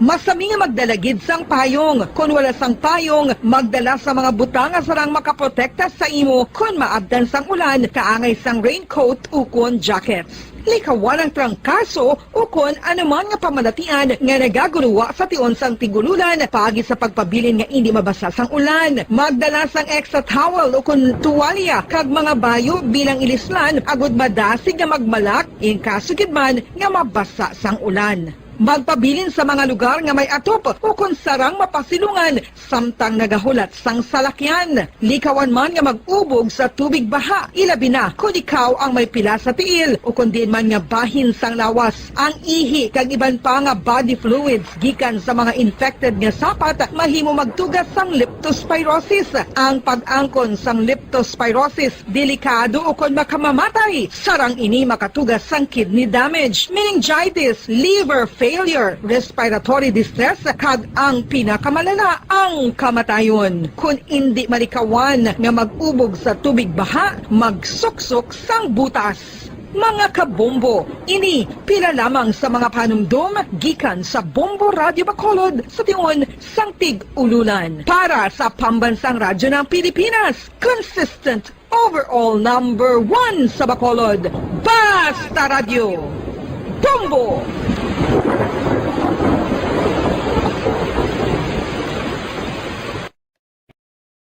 Masami nga magdalagid sang payong. Kung wala sang payong, magdala sa mga butang nga sarang makaprotekta sa imo kung maabdan sang ulan, kaangay sang raincoat ukon jackets. Likawan ang trangkaso ukon anuman nga pamalatian nga nagaguluwa sa tion sang tigululan paagi sa pagpabilin nga hindi mabasa sang ulan. Magdala sang extra towel ukon tuwalya kag mga bayo bilang ilislan agud madasig nga magmalak in kaso gid man nga mabasa sang ulan. Magpabilin sa mga lugar nga may atop o kung sarang mapasilungan samtang nagahulat sang salakyan. Likawan man nga mag-ubog sa tubig baha, ilabi na kung ikaw ang may pila sa tiil o kung din man nga bahin sang lawas. Ang ihi kag iban pa nga body fluids gikan sa mga infected nga sapat mahimo magtugas sang leptospirosis. Ang pag-angkon sang leptospirosis delikado o kung makamamatay. Sarang ini makatugas sang kidney damage, meningitis, liver failure, respiratory distress, kag ang pinakamalala, ang kamatayon. Kung hindi malikawan nga mag-ubog sa tubig baha, magsuksok sang butas. Mga kabombo, ini pila lamang sa mga panumdum gikan sa Bombo Radio Bacolod sa tion sang tig-ululan. Para sa Pambansang Radyo ng Pilipinas, consistent overall number 1 sa Bacolod, Basta Radio. Bombo!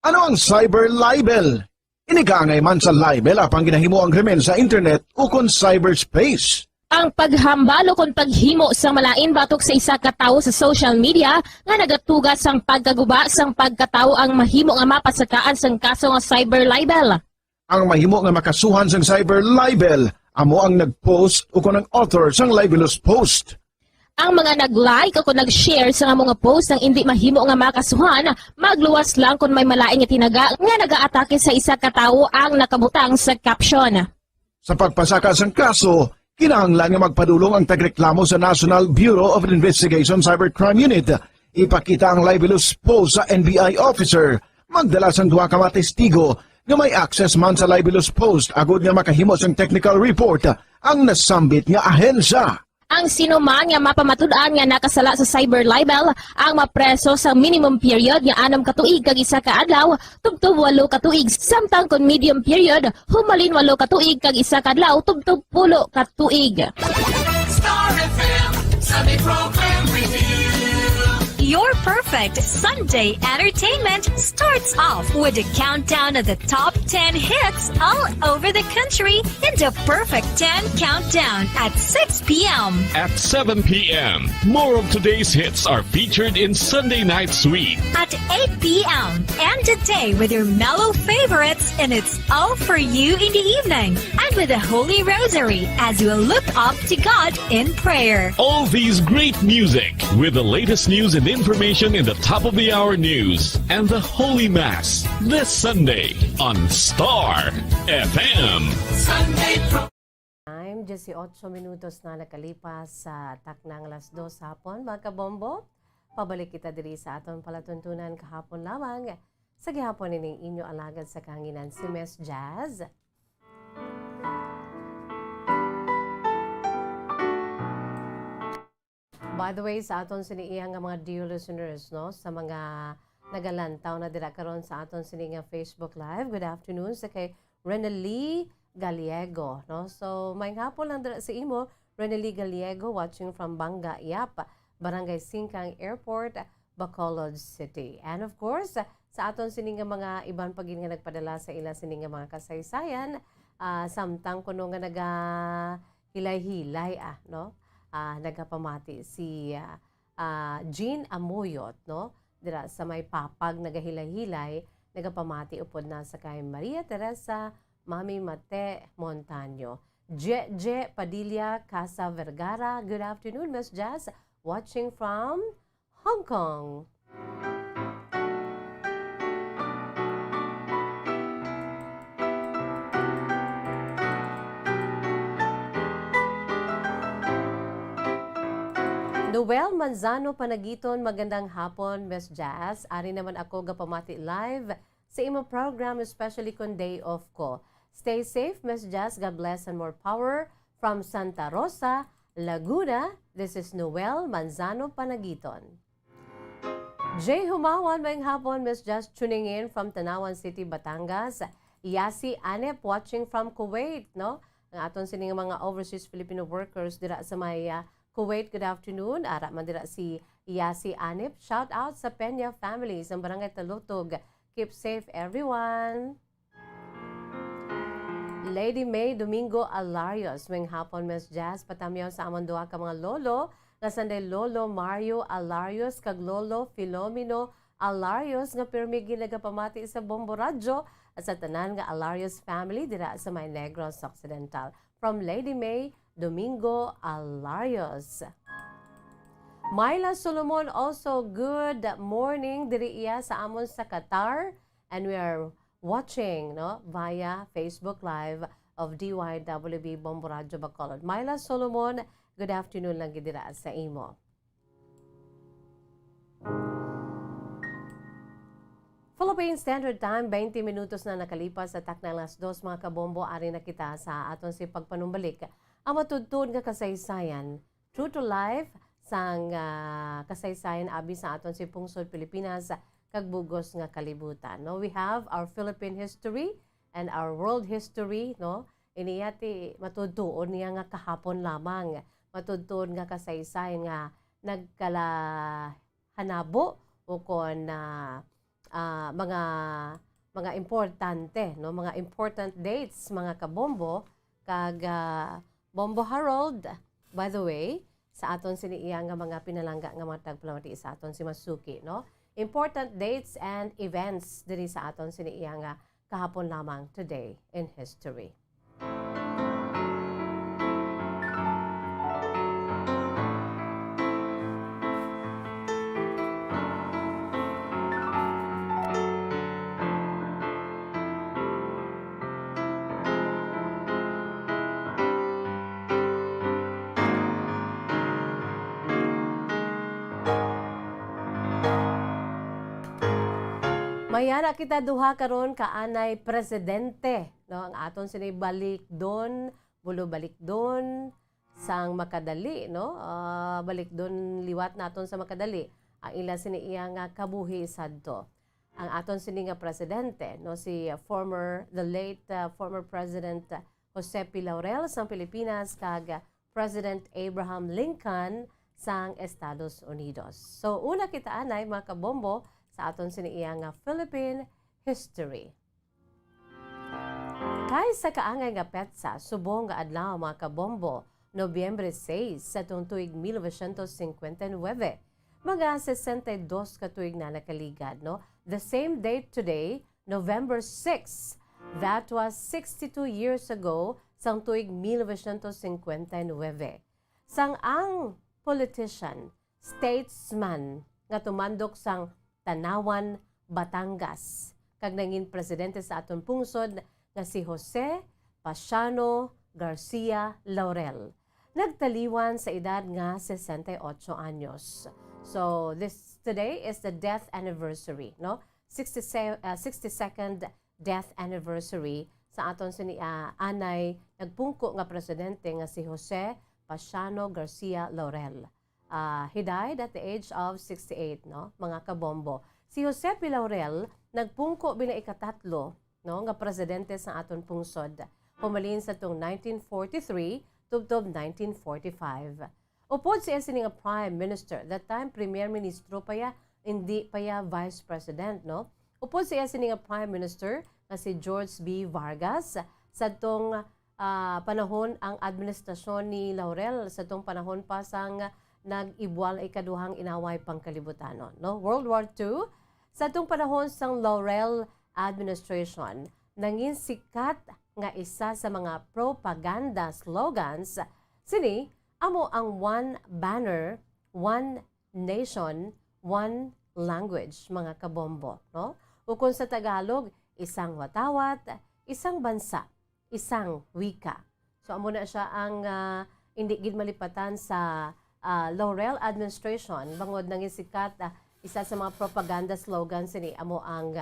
Ano ang cyber libel? Inigangay man sa libel apang ginahimo ang krimen sa internet ukon cyberspace. Ang paghambal o kung paghimo sang malain batok sa isa ka tawo sa social media nga nagatugas sang pagkaguba sang pagkatawo ang mahimo nga mapasakaan sang kaso nga cyber libel. Ang mahimo nga makasuhan sang cyber libel amo ang nag-post o kung ang author sang libelous post. Ang mga nag-like o kung nag-share sa mga post ng hindi mahimo nga makasuhan, magluwas lang kung may malain nga tinaga nga nag-aatake sa isa ka tawo ang nakabutang sa caption. Sa pagpasaka sang kaso, kinahanglan nga magpadulong ang tagreklamo sa National Bureau of Investigation Cybercrime Unit. Ipakita ang libelous post sa NBI officer. Magdala sang duha ka mga testigo nga may access man sa libelous post agud nga makahimo sang technical report ang nasambit nga ahensya. Ang sinuman nga mapamatud-an nga nakasala sa cyber libel ang mapreso sa minimum period nga 6 ka tuig kag 1 ka adlaw tubtob 8 ka tuig samtang kon medium period humalin 8 ka tuig kag 1 ka adlaw tubtob 10 ka tuig. Star FM Sunday Program Review. Your perfect Sunday entertainment starts off with a countdown of the top 10 hits all over the country in the Perfect 10 Countdown at 6 p.m. At 7 p.m., more of today's hits are featured in Sunday Night Sweet. At 8 p.m. and today with your mellow favorites and it's all for you in the evening and with the Holy Rosary as you look up to God in prayer. All these great music with the latest news and information in the top of the hour news and the Holy Mass this Sunday on Star FM. Sunday Time, 18 minutos na nakalipas sa taknang alas 2 hapon. Mga kabombo, pabalik kita diri sa aton palatuntunan kahapon lamang. Sa gihapon ining inyo alagad sa kahanginan si Miss Jazz. By the way, sa aton siniiyang nga mga dear listeners, no, sa mga nagalantaw na dira karon sa aton sini nga Facebook Live. Good afternoon sa kay Renely Gallego, no. So, may hapon lang dira sa imo, Renely Gallego watching from Banga Yap, Barangay Singkang Airport, Bacolod City. And of course, sa aton sini nga mga iban pagin nga nagpadala sa ila sini nga mga kasaysayan, samtang kuno nga naga hilay-hilay no? Nagapamati si Jean Amoyot, no? Dira sa may papag nagahilay-hilay, nagapamati upod na sa kay Maria Teresa Mami Mate Montaño. Je Padilla Casa Vergara, good afternoon, Miss Jazz, watching from Hong Kong. Noel Manzano Panagiton, magandang hapon, Miss Jazz. Ari naman ako gapamati live sa imo program, especially kung day off ko. Stay safe, Miss Jazz. God bless and more power. From Santa Rosa, Laguna, this is Noel Manzano Panagiton. Jay Humawan, mayang hapon, Miss Jazz, tuning in from Tanawan City, Batangas. Yasi Anep, watching from Kuwait, no? Ang aton sining mga overseas Filipino workers dira sa may Kuwait, good afternoon. Ara man dira si Yasi Anep. Shout out sa Peña family sa Barangay Talutog. Keep safe, everyone. Lady May Domingo Alarios, mayang hapon, Miss Jazz, patamyaw sa amon duha ka mga lolo, nga sanday Lolo Mario Alarios, kag Lolo Filomeno Alarios, nga pirmi ginagapamati sa Bombo Radyo, at sa tanan nga Alarios family, dira sa may Negros Occidental. From Lady May Domingo Alarios. Myla Solomon, also good morning, diri iya sa amon sa Qatar, and we are watching no via Facebook Live of DYWB Bombo Radyo Bacolod. Myla Solomon, good afternoon lang gidira sa imo. Philippine Standard Time, 20 minutos na nakalipas sa taknang alas 2, mga kabombo. Ari na kita sa aton si pagpanumbalik ang matudtod nga kasaysayan. True to life sang kasaysayan abi sa aton si Pungsod Pilipinas kagbugos nga kalibutan. No, we have our Philippine history and our world history, no. Iniyati matudtuon niya nga kahapon lamang, matudtuon nga kasaysayan nga nagkala hanabo o kon mga importante, no, mga important dates, mga kabombo, kag Bombo Harold, by the way, sa aton siniiya nga mga pinalangga nga mga tagpalamati sa aton si Masuki, no. Important dates and events diri sa aton siniiya nga kahapon lamang today in history. Mayara kita duha karon kaanay presidente, no, ang aton sinay balik don, bulo balik don sang makadali, no, balik don liwat naton sa makadali. Ang ila siniiya nga kabuhi sadto. Ang aton sini nga presidente, no, si the late former President Jose P. Laurel sang Pilipinas kag President Abraham Lincoln sang Estados Unidos. So una kita anay mga kabombo sa aton siniiya nga Philippine history. Kay sa kaangay nga petsa, subong nga adlaw mga kabombo, Nobyembre 6 sa tuig 1959, mga 62 ka tuig na nakaligad, no? The same date today, November 6, that was 62 years ago, sang tuig 1959. Sang ang politician, statesman, nga tumandok sang Tanawan, Batangas, kag nangin presidente sa aton pungsod nga si Jose Pasiano Garcia Laurel. Nagtaliwan sa edad nga 68 anyos. So today is the death anniversary, no? 62nd death anniversary sa aton anay nagpungko nga presidente nga si Jose Pasiano Garcia Laurel. He died at the age of 68, no, mga kabombo. Si Jose P. Laurel nagpungko bilang ikatatlo, no, nga presidente sa aton pungsod. Pumalin sa tong 1943 tubtob 1945. Upod siya sini nga prime minister, that time premier ministro pa ya, hindi pa ya vice president, no. Upod siya sini nga Prime Minister nga si George B. Vargas sa tong panahon ang administrasyon ni Laurel sa tong panahon pa sang nag-ibwal ikaduhang inaway pangkalibutanon. No? World War II, sa tong panahon sang Laurel administration, nangin sikat nga isa sa mga propaganda slogans, sini, amo ang One Banner, One Nation, One Language, mga kabombo. No? Ukon sa Tagalog, isang watawat, isang bansa, isang wika. So, amo na siya ang hindi gid malipatan sa Laurel administration, bangod nang isikat, isa sa mga propaganda slogans ni amo ang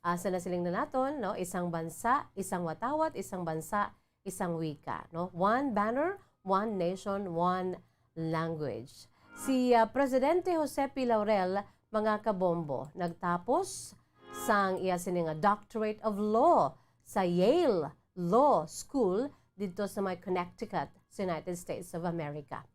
sa nasiling na naton, no? Isang bansa, isang watawat, isang bansa, isang wika. No? One banner, one nation, one language. Si Presidente Jose P. Laurel, mga kabombo, nagtapos sang iya sining Doctorate of Law sa Yale Law School dito sa may Connecticut, sa United States of America.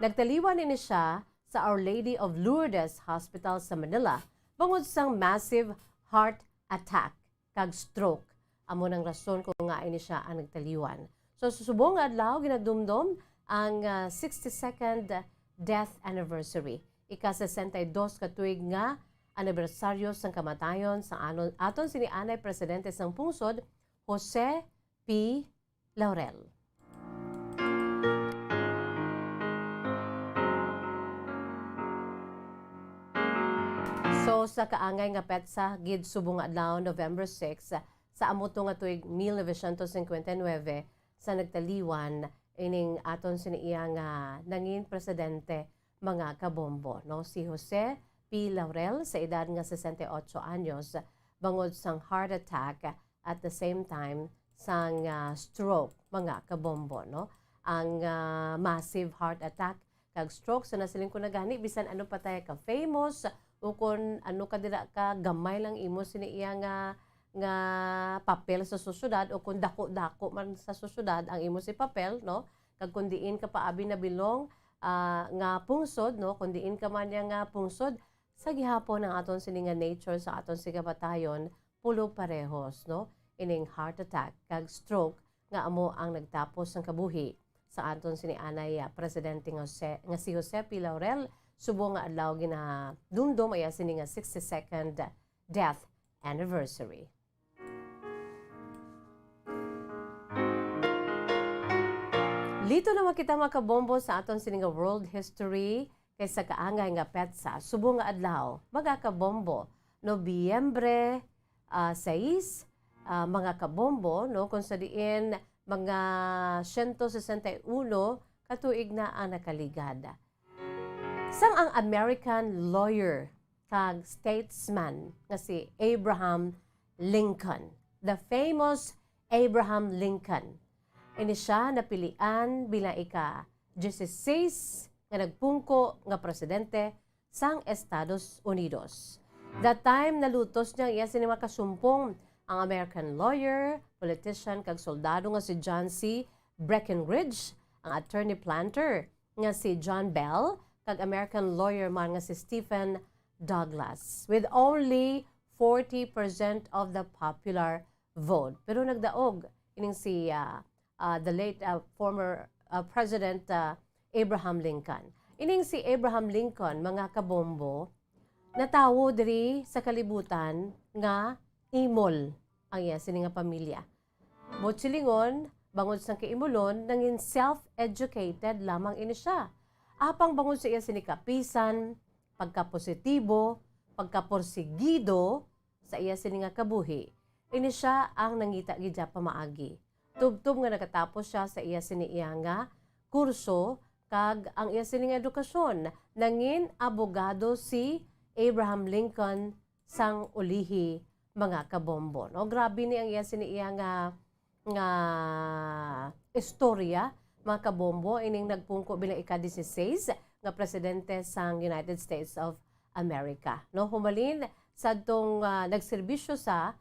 Nagtaliwan ini siya sa Our Lady of Lourdes Hospital sa Manila bangod sang massive heart attack kag stroke. Amo nang rason kung nga ini siya ang nagtaliwan. So susubong nga adlaw ginagdumdum ang 62nd death anniversary. Ika-62 ka tuig nga anibersaryo sang kamatayon sa aton sini anay presidente sang pungsod Jose P. Laurel. So sa kaangay nga petsa gid subong adlaw November 6 sa amuto nga tuig 1959 sa nagtaliwan ining aton siniya nga nangin presidente mga kabombo, no? Si Jose P. Laurel sa edad nga 68 anyos bangod sang heart attack at the same time sang stroke mga kabombo, no? Ang massive heart attack kag stroke sa nasiling ko na gani bisan ano pa tayo ka famous o kung ano ka dira ka gamay lang imo sini iya nga papel sa susyudad o kung dako-dako man sa susyudad ang imo si papel, no? Kag kung diin ka paabi na bilong nga pungsod, no? Kung diin ka man nga pungsod sa gihapon ang aton sini nga nature sa aton si kabatayon pulo parehos, no? Ining heart attack kag stroke nga amo ang nagtapos ng kabuhi sa aton sini anay presidente nga si Jose P. Laurel subong nga adlaw gina dumdum aya sini nga 62nd death anniversary. Lito naman kita makabombo sa aton sini nga world history kaysa kaangay nga petsa subong nga adlaw magakabombo Nobyembre 6 mga kabombo, no, kung sa diin mga 161 katuig na ang nakaligada. Sang ang American lawyer kag statesman nga si Abraham Lincoln, the famous Abraham Lincoln. Ini siya napilian bilang ika-16 nga nagpungko nga presidente sang Estados Unidos. That time nalutos niya iya sini makasumpong ang American lawyer, politician kag soldado nga si John C. Breckinridge, ang attorney planter nga si John Bell, kag American lawyer man nga si Stephen Douglas with only 40% of the popular vote. Pero nagdaog ining si the late former President Abraham Lincoln. Ining si Abraham Lincoln, mga kabombo, natawo diri sa kalibutan nga imol ang iya sini nga pamilya. Motsilingon, bangod sang kaimulon, nangin self-educated lamang ini siya. Apang bangod sa iya sini kapisan, pagkapositibo, pagkaporsigido sa iya sini nga kabuhi, ini siya ang nangita gidya pamaagi. Tubtub nga nakatapos siya sa iya sini iya nga kurso kag ang iya sini nga edukasyon. Nangin abogado si Abraham Lincoln sang ulihi mga kabombo. No? Grabe ni ang iya sini iya nga istorya mga kabombo ining nagpungko bilang ika-16 nga presidente sang United States of America. No, humalin sa tong nagserbisyo siya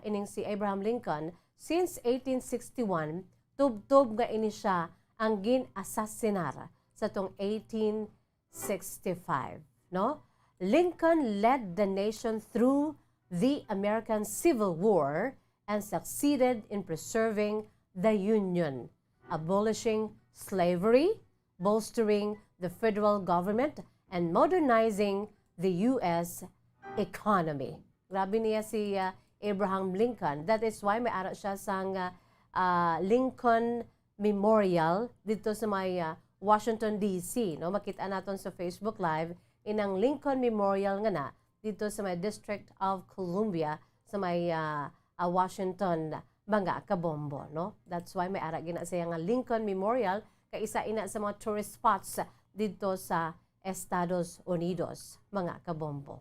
ining si Abraham Lincoln since 1861 tubtob nga ini siya ang gin-assassinar sa tong 1865, no? Lincoln led the nation through the American Civil War and succeeded in preserving the Union, abolishing slavery, bolstering the federal government, and modernizing the U.S. economy. Grabe niya si Abraham Lincoln. That is why may ara siya sang Lincoln Memorial dito sa may Washington, D.C. No? Makita natin sa Facebook Live, inang Lincoln Memorial nga na dito sa may District of Columbia sa may Washington, mga kabombo. No? That's why may ara gina siya nga Lincoln Memorial, kaisa ina sa mga tourist spots dito sa Estados Unidos, mga kabombo.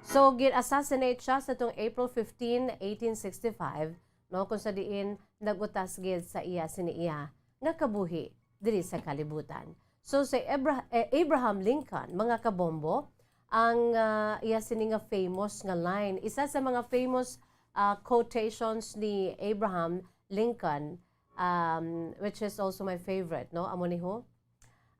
So, gin-assassinate siya sa itong April 15, 1865, no, kung sa diin nagutas gid sa iya siniiya nga kabuhi diri sa kalibutan. So, si Abraham Lincoln, mga kabombo, ang iya sini nga famous nga line, isa sa mga famous quotations ni Abraham Lincoln, which is also my favorite, no? Amo ni ho,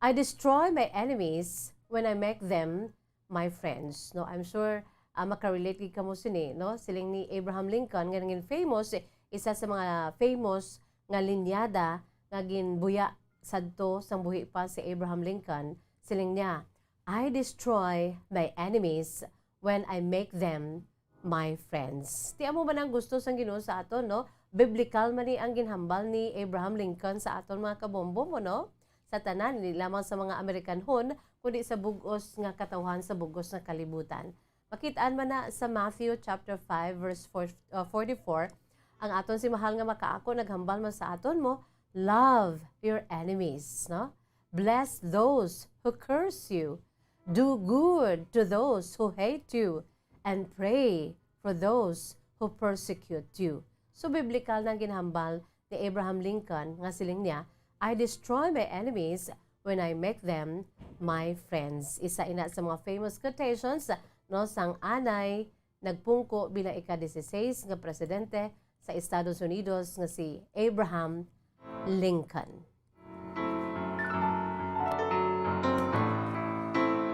I destroy my enemies when I make them my friends. No, I'm sure makarelate ka mo sini, no? Siling ni Abraham Lincoln nga naging famous, isa sa mga famous nga linyada nga ginbuya sadto sang buhi pa si Abraham Lincoln. Siling niya, I destroy my enemies when I make them my friends. Ti amo man ang gusto sang Ginoo sa aton, no? Biblical man ni ang ginhambal ni Abraham Lincoln sa aton, mga kabombo mo, no? Sa tanan, hindi lamang sa mga Amerikanhon, kundi sa bugos nga katawhan, sa bugos nga kalibutan. Makitaan man na sa Matthew chapter 5 verse 44, ang aton si mahal nga makaako naghambal man sa aton mo, love your enemies, no? Bless those who curse you. Do good to those who hate you, and pray for those who persecute you. So biblical nang ginhambal ni Abraham Lincoln nga siling niya, I destroy my enemies when I make them my friends. Isa ina sa mga famous quotations, no, sang anay nagpungko bilang ika-16 nga presidente sa Estados Unidos nga si Abraham Lincoln.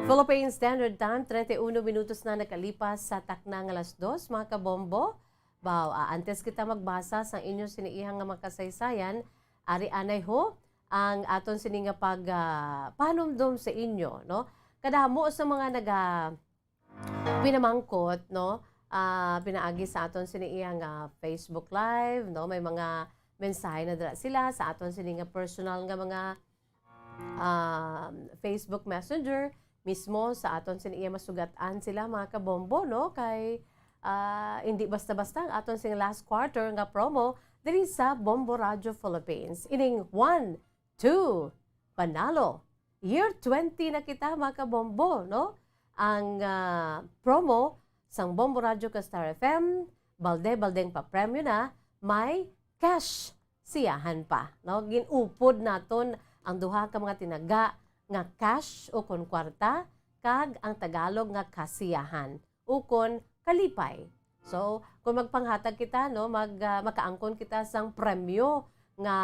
Philippine Standard Time, 31 minutos na nakalipas sa takna ng alas 2, mga kabombo. Antes kita magbasa sa inyo siniihang nga makasaysayan, ari anay ho ang aton sini nga panumdum sa inyo, no? Kadamo sa mga pinamangkot, no? Pinaagi sa aton sini nga Facebook Live, no? May mga mensahe na dala sila sa aton sini nga personal nga mga Facebook Messenger, mismo sa aton sini masugatan sila, mga kabombo, no? Kay hindi basta-basta ang aton sing last quarter nga promo diri sa Bombo Radio Philippines. Ining 1, 2, panalo. Year 20 na kita, mga kabombo, no? Ang promo sang Bombo Radio ka Star FM, balde-baldeng pa premyo na, may cash siyahan pa, no? Ginupod naton ang duha ka mga tinaga nga cash o kon kwarta, kag ang Tagalog nga kasiyahan o kon kalipay. So, kung magpanghatag kita, no, makaangkon kita sang premyo nga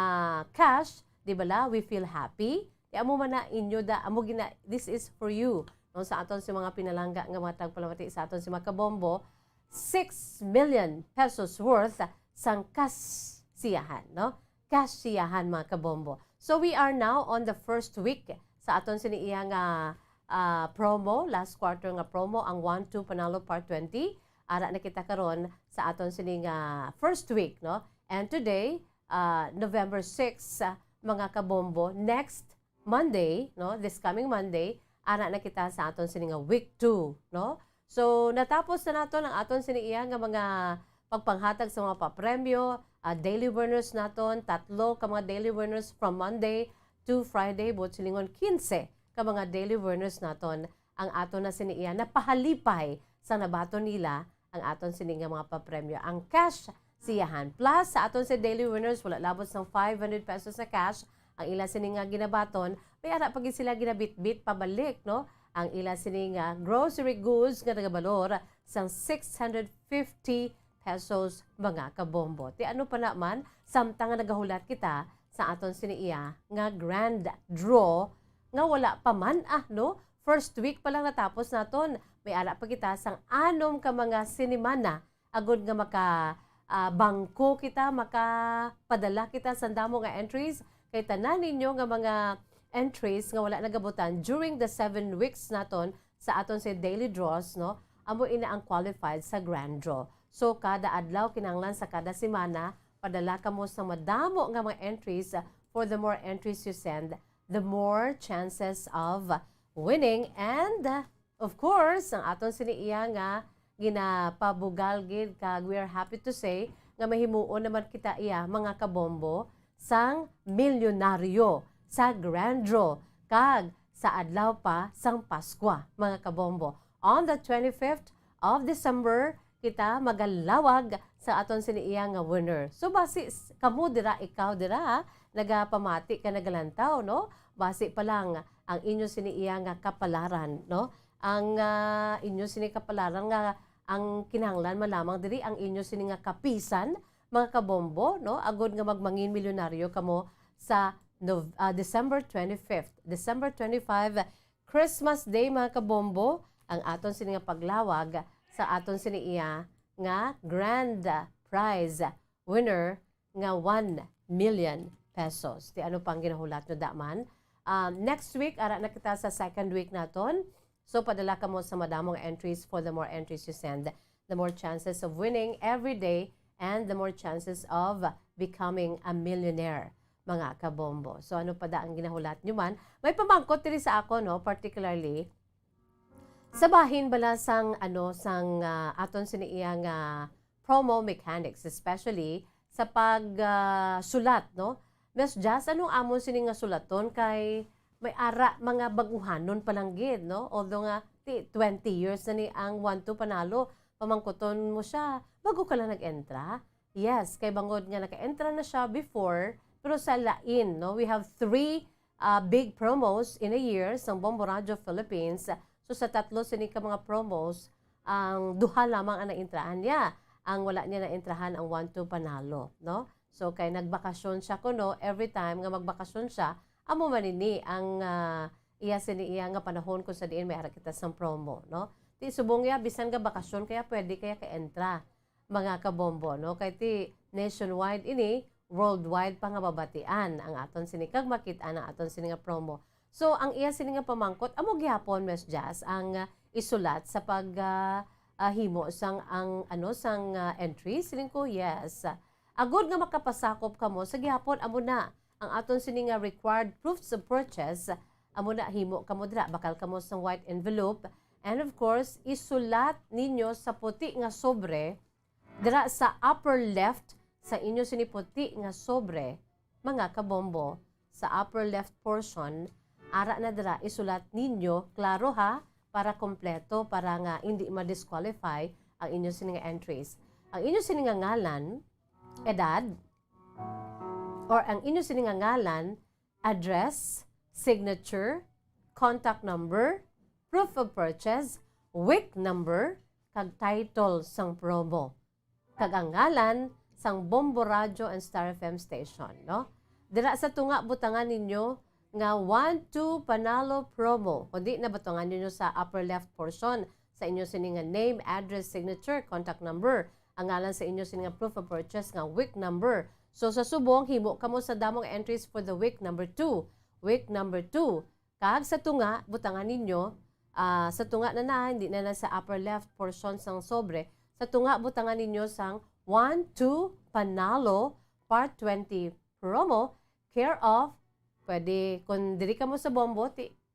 cash, di bala, we feel happy. Di amo man na inyo da, amo gina, this is for you. No, sa aton si mga pinalangga nga mga tagpalamati sa aton si mga kabombo, 6 million pesos worth sang kasiyahan, no? Kasiyahan, mga kabombo. So, we are now on the first week sa aton siniiya nga promo, last quarter nga promo, ang 1-2 Panalo Part 20. Ara na kita karon sa aton sini nga first week, no? And today, November 6, mga kabombo, next Monday, no? This coming Monday, ara na kita sa aton sini nga week 2, no? So, natapos na naton ang aton siniiya nga mga pagpanghatag sa mga papremyo, daily winners naton, 3 ka mga daily winners from Monday to Friday, buot silingon 15 ka mga daily winners naton ang aton na siniiya na pahalipay sa nabato nila ang aton sini nga mga papremyo. Ang cash siyahan. Plus, sa aton sa daily winners, wala labot ng 500 pesos na cash. Ang ila sini nga ginabaton, may ara pag sila ginabit-bit pabalik, no? Ang ila sini nga grocery goods nga nagabalor sang 650 pesos, mga kabombo. Ti ano pa naman, samtang nga nagahulat kita sa aton siniiya nga grand draw nga wala pa man, no? first week pa lang natapos naton. May ala pa kita sang anom ka mga sinimana agud nga bangko kita, makapadala kita sa damo nga entries kay tanan ninyo nga mga entries nga wala nagabutan during the 7 weeks naton sa aton sa daily draws, no? Amo ina ang qualified sa grand draw. So kada adlaw kinahanglan sa kada semana padala ka mo sa madamo nga mga entries. For the more entries you send, the more chances of winning. And of course, ang aton siniiya nga ginapabugal gid kag we are happy to say nga mahimuon naman kita iya mga kabombo sang milyonaryo sa grand draw kag sa adlaw pa sang Paskwa, mga kabombo. On the 25th of December, kita magalawag sa aton siniiya nga winner. So basi kamo dira, ikaw dira, nagapamati ka nagalantaw, no? Basi pa lang ang inyo siniiya nga kapalaran, no? Ang inyo sini kapalaran nga ang kinahanglan malamang diri ang inyo sini nga kapisan, mga kabombo, no? Agod nga magmangin milyonaryo kamo sa December 25th. December 25, Christmas Day, mga kabombo, ang aton sini nga paglawag sa aton siniiya nga grand prize winner nga 1 million pesos. Di ano pang ginahulat nyo daman. Next week, ara na kita sa second week naton. So, padala ka mo sa madamong entries. For the more entries you send, the more chances of winning every day and the more chances of becoming a millionaire, mga kabombo. So, ano pa da ang ginahulat nyo man? May pamangkot diri sa ako, no? Particularly, sa bahin bala sang aton siniiyang promo mechanics, especially sa pagsulat, no? Mas Jazz, anong amon sini nga sulaton kay may ara mga baguhanon palang gid, no? Although nga 20 years na ni ang 1-2 panalo, pamangkuton mo siya, bago ka lang nag-entra. Yes, kay bangod nga naka-entra na siya before, pero sa lain, no? We have 3 big promos in a year sa Bombo Radio Philippines. So sa tatlo sini ka mga promos, ang duha lamang ang naintrahan niya. Ang wala niya naintrahan ang 1-2 panalo, no? So kay nagbakasyon siya kuno, every time nga magbakasyon siya, amo manini ang iya sini nga panahon kung sa diin may ara kita sang promo, no? Ti subong ya bisan nga bakasyon kaya pwede kaya ka-entra, mga kabombo, no? Kay ti nationwide ini, worldwide pa nga babatian ang aton sini kag makit-an ang aton sini nga promo. So ang iya sini nga pamangkot amo gihapon, Miss Jazz, ang isulat sa pag himo sang entry siling ko, yes. Agod nga makapasakop kamo sa gihapon amo na ang aton sini nga required proofs of purchase, amo na himo kamo dira, bakal kamo sa white envelope, and of course isulat ninyo sa puti nga sobre dira sa upper left sa inyo sini puti nga sobre, mga kabombo, sa upper left portion ara na dira isulat ninyo klaro ha, para kompleto, para nga hindi ma-disqualify ang inyo sini nga entries. Ang inyo sini nga ngalan, edad, or ang inyo sini nga ngalan, address, signature, contact number, proof of purchase, week number, kag title sang promo. Kag ang ngalan sang Bombo Radio and Star FM station, no? Dira sa tunga butangan ninyo nga 1-2 panalo promo. Kundi na butangan ninyo sa upper left portion sa inyo sini nga name, address, signature, contact number. Ang ngalan sa inyo sini nga proof of purchase nga week number. So sa subong himo kamo sa damong entries for the week number 2. Week number 2. Kag sa tunga butangan ninyo sa tunga na hindi na sa upper left portion sang sobre. Sa tunga butangan ninyo sang 1-2 panalo part 20 promo, care of, pwede kung diri ka mo sa Bombo,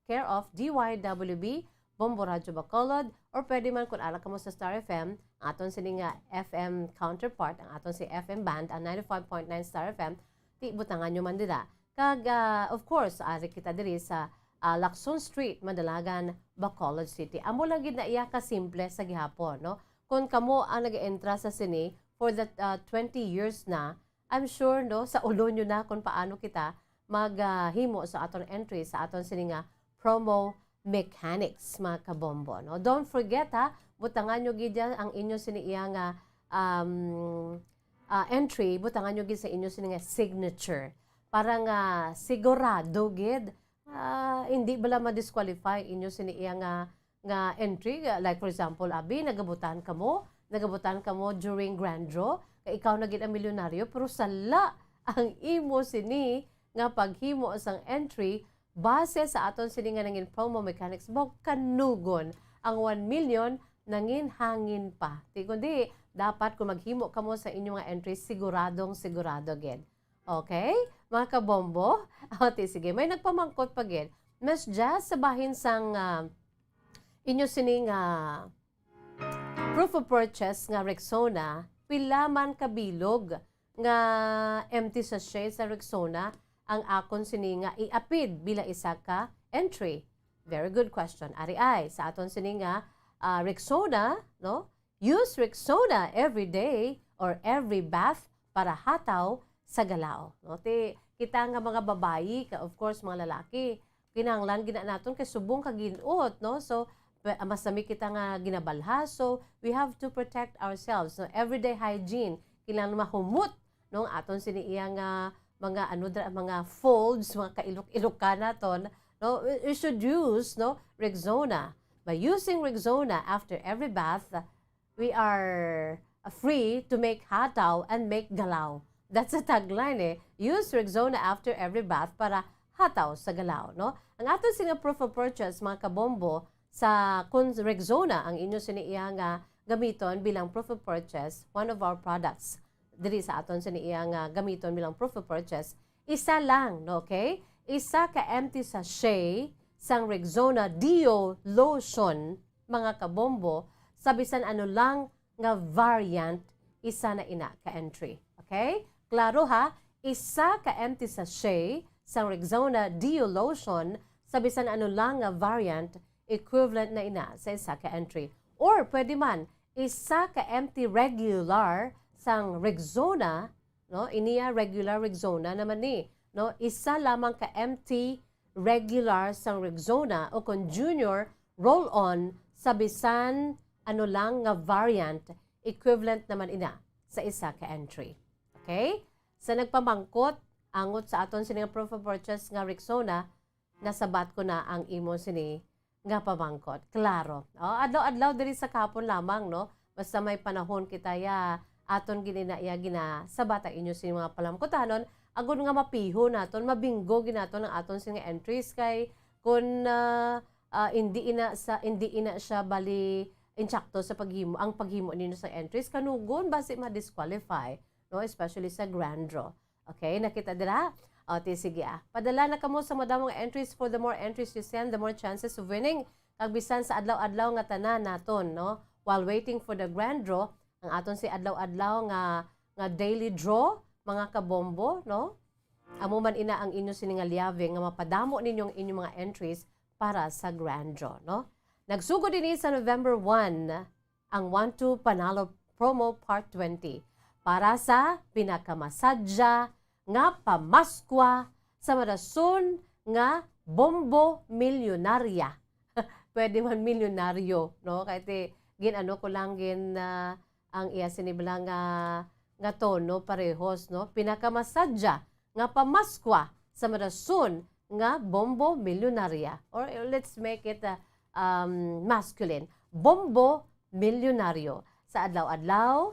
care of DYWB Bombo Radio Bacolod, or pwede man kung ala ka mo sa Star FM, ang aton sini nga FM counterpart, ang aton si FM band, ang 95.9 Star FM, ti butangan nyo man dira. Kag, of course, ari kita diri sa Lacson Street, Madalagan, Bacolod City. Amo lang gid na iya ka simple sa gihapon, no? Kung kamo ang nag-entra sa sini for the 20 years na, I'm sure, no, sa ulo nyo na kung paano kita maghimo sa aton entry, sa aton sini nga promo mechanics, mga kabombo, no? Don't forget, ha, butangan nyo gid ang inyo siniiya nga entry, butangan nyo gid sa inyo sini nga signature. Para nga sigurado gid, hindi bala ma-disqualify inyo siniya nga entry. Like for example, abi, nagabutan ka mo during grand draw, kay ikaw na gid ang milyonaryo, pero sala ang imo sini nga paghimo sang entry base sa aton sini nga nangin promo mechanics mo kanugon ang 1 million nangin hangin pa. Kundi dapat kung maghimo ka mo sa inyong nga entry, siguradong sigurado gid. Okay? Mga kabombo, sige, may nagpamangkot pa gid. Mas just sa bahin sang inyo sining proof of purchase nga Rexona, pila man kabilog nga empty sachet sa Rexona ang akon sini nga iapid bila isa ka entry. Very good question. Ari ay sa aton sini nga Rexona, no? Use Rexona every day or every bath para hataw sa galaw. No? Kita nga mga babayi, of course mga lalaki, kinahanglan gina naton kay subong kaginuot, no? So masami kita nga ginabalha, so we have to protect ourselves. So everyday hygiene, kinahanglan mahumot no aton siniya nga mga folds, mga kailok-ilok ka naton, no? We should use Rexona. By using Rexona after every bath, we are free to make hataw and make galaw. That's a tagline eh. Use Rexona after every bath para hataw sa galaw, no? Ang aton singa proof of purchase, mga kabombo, sa kung Rexona ang inyo siniya nga gamiton bilang proof of purchase, one of our products diri sa aton siniya nga gamiton bilang proof of purchase, isa lang, no, okay? Isa ka empty sachet sang Rexona Dio lotion, mga kabombo, sa bisan ano lang nga variant, isa na ina ka entry. Okay? Klaro ha? Isa ka empty sachet sang Rexona Dio lotion, sa bisan ano lang nga variant, equivalent na ina sa isa ka entry. Or pwede man, isa ka empty regular sang Rexona, no? Iniya regular Rexona naman ni, no? Isa lamang ka empty regular sang Rexona o kung junior roll-on sa bisan ano lang nga variant, equivalent naman ina sa isa ka entry. Okay? Sa nagpamangkot, angot sa aton sini nga proof of purchase nga Rexona, nasabat ko na ang imo sini nga pamangkot. Klaro. Adlaw-adlaw diri sa kapon lamang, no? Basta may panahon kita ya aton gina sa bata inyo sini mga palamkotanon, agon nga mapiho naton, mabinggo ginaton ang aton sini entries kay kun hindi ina siya bali insakto sa paghimo, ang paghimo ninyo sa entries kanugon base ma-disqualify, no? Especially sa grand draw. Okay, nakita dira? Sige padala na kamo sa madamong entries. For the more entries you send, the more chances of winning. Kagbisan sa adlaw-adlaw nga tanan naton, no? While waiting for the grand draw, ang aton si adlaw-adlaw nga daily draw, mga kabombo, no? Amo man ina ang inyo sininga liave nga mapadamo ninyong inyong mga entries para sa grand draw, no? Nagsugod din sa November 1 ang 1-2 Panalo Promo Part 20 para sa pinakamasadya nga pamaskwa sa marason nga bombo milyonarya. Pwede man milyonaryo, no? Kahit ginano ko lang ang iya sinibla nga tono parehos, no? Pinakamasadya nga pamaskwa sa marason nga bombo milyonarya. Or let's make it masculine. Bombo milyonaryo sa adlaw-adlaw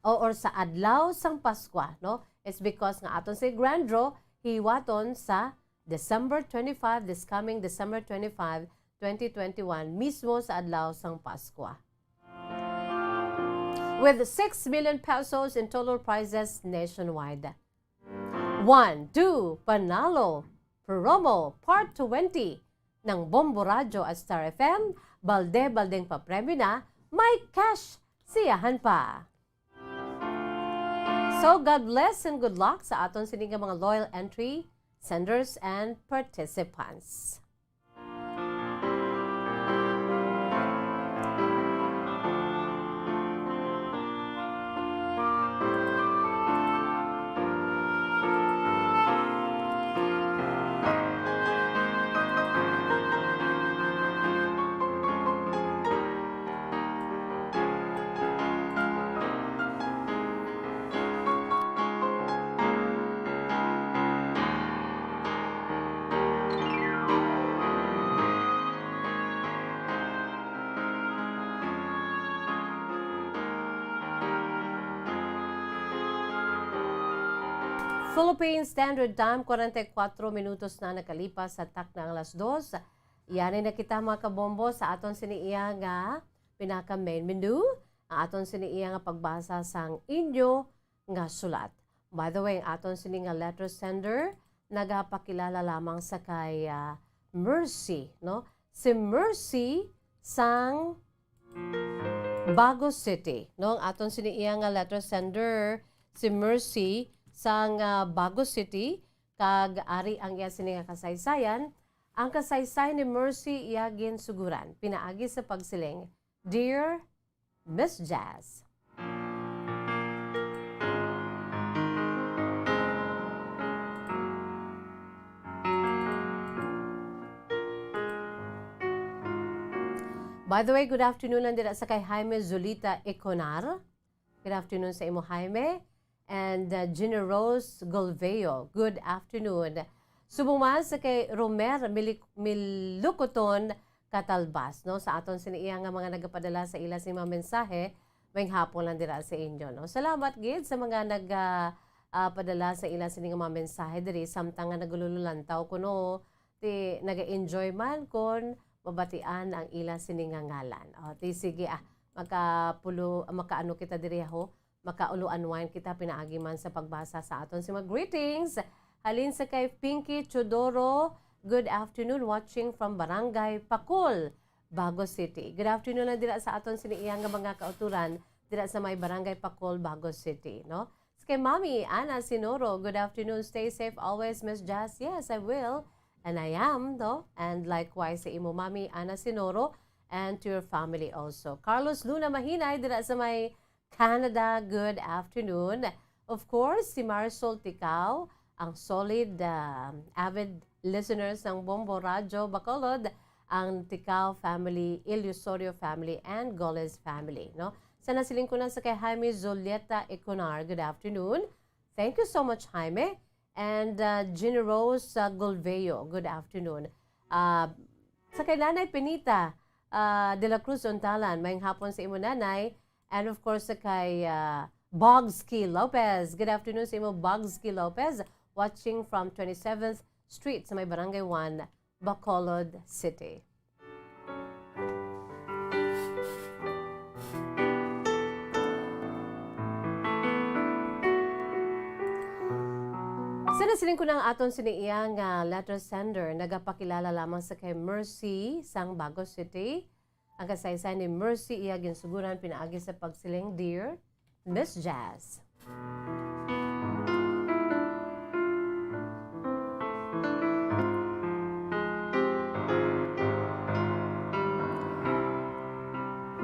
or sa adlaw sang Paskwa, no? It's because nga aton si grand draw hiwaton sa December 25, this coming December 25, 2021, mismo sa adlaw sang Paskwa. With 6 million pesos in total prizes nationwide. 1-2 Panalo Promo Part 20 ng Bombo Radyo at Star FM, balde-baldeng papremyo na, may cash siyahan pa. So, God bless and good luck sa aton sininga mga loyal entry, senders, and participants. Philippine Standard Time, 44 minutos na nakalipas sa tak ng alas 2. Yan ay nakita mga kabombo sa aton siniiya nga pinaka main menu, ang aton siniiya nga pagbasa sang inyo nga sulat. By the way, ang aton sini nga letter sender nagapakilala lamang sa kay Mercy, no? Si Mercy sang Bago City, no? Ang aton siniiya nga letter sender si Mercy sang Bago City, kag ari ang iya sini nga kasaysayan. Ang kasaysayan ni Mercy iya ginsuguran pinaagi sa pagsiling, Dear Miss Jazz. By the way, good afternoon lang dira sa kay Jaime Zulita Econar. Good afternoon sa imo, Jaime. And Gina Rose Golveo, good afternoon. Subuman sa kay Romer Milucoton Katalbas, no? Sa aton siniiya nga mga nagapadala sa ila si mga mensahe, may hapon lang dira sa inyo, no? Salamat gid sa mga padala sa ila sini nga mga mensahe diri samtang nga nagulululantaw kuno ti naga-enjoy man kon mabatian ang ila sini nga ngalan. O ti sige makaano kita diri ho. Makauluanwan kita pinaagi man sa pagbasa sa aton si mga greetings. Halin sa kay Pinky Chodoro, good afternoon, watching from Barangay Pakul, Bago City. Good afternoon lang dira sa aton siniiyang nga mga kauturan dira sa may Barangay Pakul, Bago City, no? Sa kay Mami Ana Sinoro, good afternoon, stay safe always, Miss Jazz. Yes, I will. And I am, no? And likewise sa imo Mami Ana Sinoro and to your family also. Carlos Luna Mahinay dira sa may Canada, good afternoon. Of course, si Marisol Ticao, ang solid avid listeners ng Bombo Radio Bacolod, ang Ticao family, Illusorio family, and Goles family. No? Sana siling ko na sa kay Jaime Zolieta Econar, good afternoon. Thank you so much, Jaime. And Gina Rose Golveo, good afternoon. Sa kay Nanay Penita de la Cruz Ontalan, mayang hapon sa imo nanay. And of course, kay Bogsky Lopez. Good afternoon sa imo, Bogsky Lopez, watching from 27th Street sa may Barangay 1, Bacolod City. Sinasiling ko ng aton siniiyang letter sender, nagapakilala lamang sa kay Mercy sang Bago City. Ang kasaysayan ni Mercy iya ginsuguran pinaagi sa pagsiling, Dear Miss Jazz.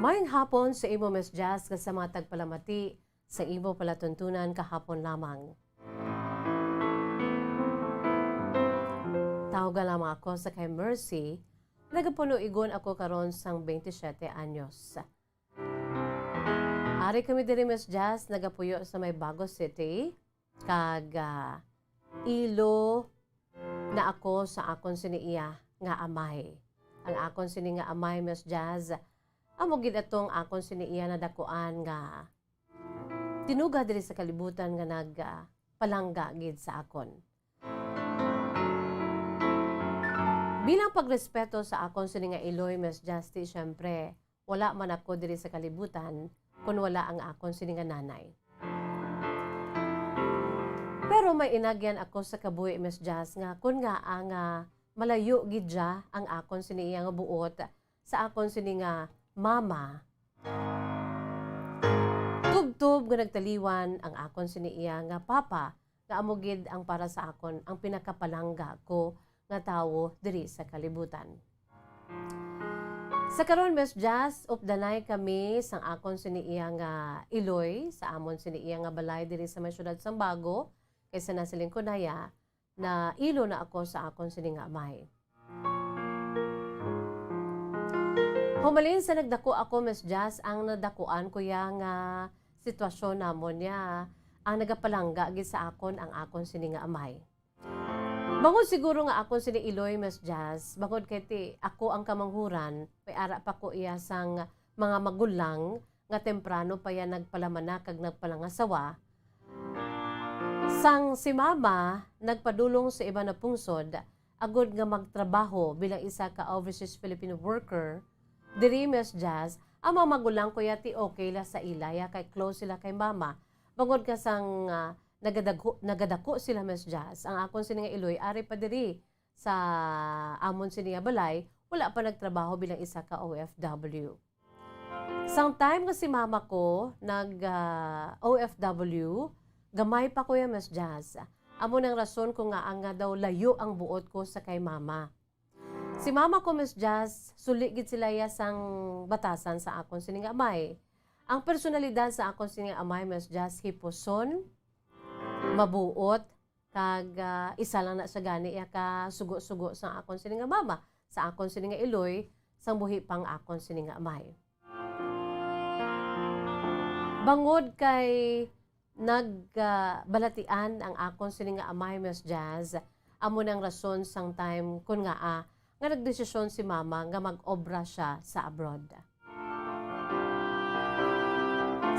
Mayang hapon sa imo, Miss Jazz, kasama tagpalamati sa imo palatuntunan kahapon lamang. Tawagan lamang ako sa kay Mercy. Nagapuno igon ako karon sang 27 anyos. Ari kami diri, Miss Jazz, nagapuyo sa may Bago City. Kag ilo na ako sa akon siniiya nga amay. Ang akon sini nga amay, Miss Jazz, amo gid atong akon siniiya na dakuan nga tinuga diri sa kalibutan nga nagpalangga gid sa akon. Bilang pagrespeto sa akon sini nga iloy, Miss Justice, syempre, wala man ako diri sa kalibutan kung wala ang akon sini nga nanay. Pero may inagyan ako sa kabuhi, Miss Jazz, nga kun nga ang malayo gidya ang akon sini nga buot sa akon sini nga mama. Tub-tub nga nagtaliwan ang akon sini nga papa, nga amo gid ang para sa akon ang pinakapalangga ko nga tawo diri sa kalibutan. Sa karon, Miss Jazz, updanay kami sang akon siniiya nga iloy sa amon siniiya nga balay diri sa may syudad sang Bago, kaysa nasiling ko naya na ilo na ako sa akon sini nga amay. Humalin sa nagdako ako, Miss Jazz, ang nadakuan ko nga sitwasyon namon niya ang nagapalangga gid sa akon ang akon sini nga amay. Bangod siguro nga ako sini iloy, Miss Jazz, bangod kay ti ako ang kamanghuran, may ara pa ko iya sang mga magulang nga temprano pa yan nagpalamana kag nagpalangasawa. Sang si mama nagpadulong sa iba na pungsod agud nga magtrabaho bilang isa ka overseas Filipino worker diri Miss Jazz ang mga magulang ko yati okay la sa ilaya kay close sila kay mama bangod ka sang nagadako sila Miss Jazz ang akon sini nga Iloy ari pa diri sa amon sini nga balay wala pa nagtrabaho bilang isa ka OFW. Sang time nga si mama ko nag OFW gamay pa ko ya Miss Jazz. Amo nang rason ko nga ang nga daw layo ang buot ko sa kay mama. Si mama ko Miss Jazz, suligid sila ya sang batasan sa akon sining amay. Ang personalidad sa akon sining amay Miss Jazz hipuson, mabuot, kag isa lang na sa gani ya ka sugo-sugo sa akon sining mama, sa akon sining Iloy, sang buhi pang akon sining amay. Bangod kay nagbalatian ang akon sini nga amay Miss Jazz amo nang rason sang time kun nga nagdesisyon si mama nga mag-obra siya sa abroad.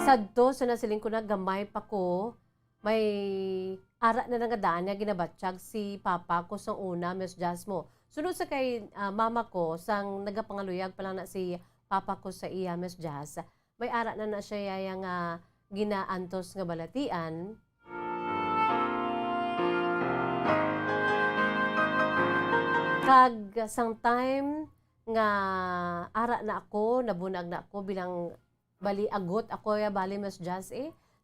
Sadto sa nasiling ko na gamay pa ko may ara na nangadaan nga ginabatsyag si papa ko sang una Miss Jazz mo. Sunod sa kay mama ko sang nagapangaluyag pa lang na si papa ko sa iya Miss Jazz. May ara na siya yang ginaantos nga balatian. Kag sang time nga ara na ako, nabunag na ako bilang bali agot ako ya bali Miss Jazz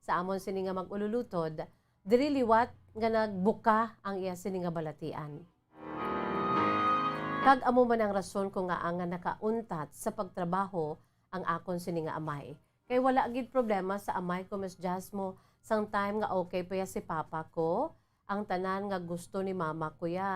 sa amon sini nga magululutod. Diri liwat nga nagbuka ang iya sini nga balatian. Kag amo man ang rason ko nga ang nakauntat sa pagtrabaho ang akon sini nga amay. Kay wala gid problema sa amay ko Miss Jazz mo. Sang time nga okay pa ya si papa ko. Ang tanan nga gusto ni mama ko ya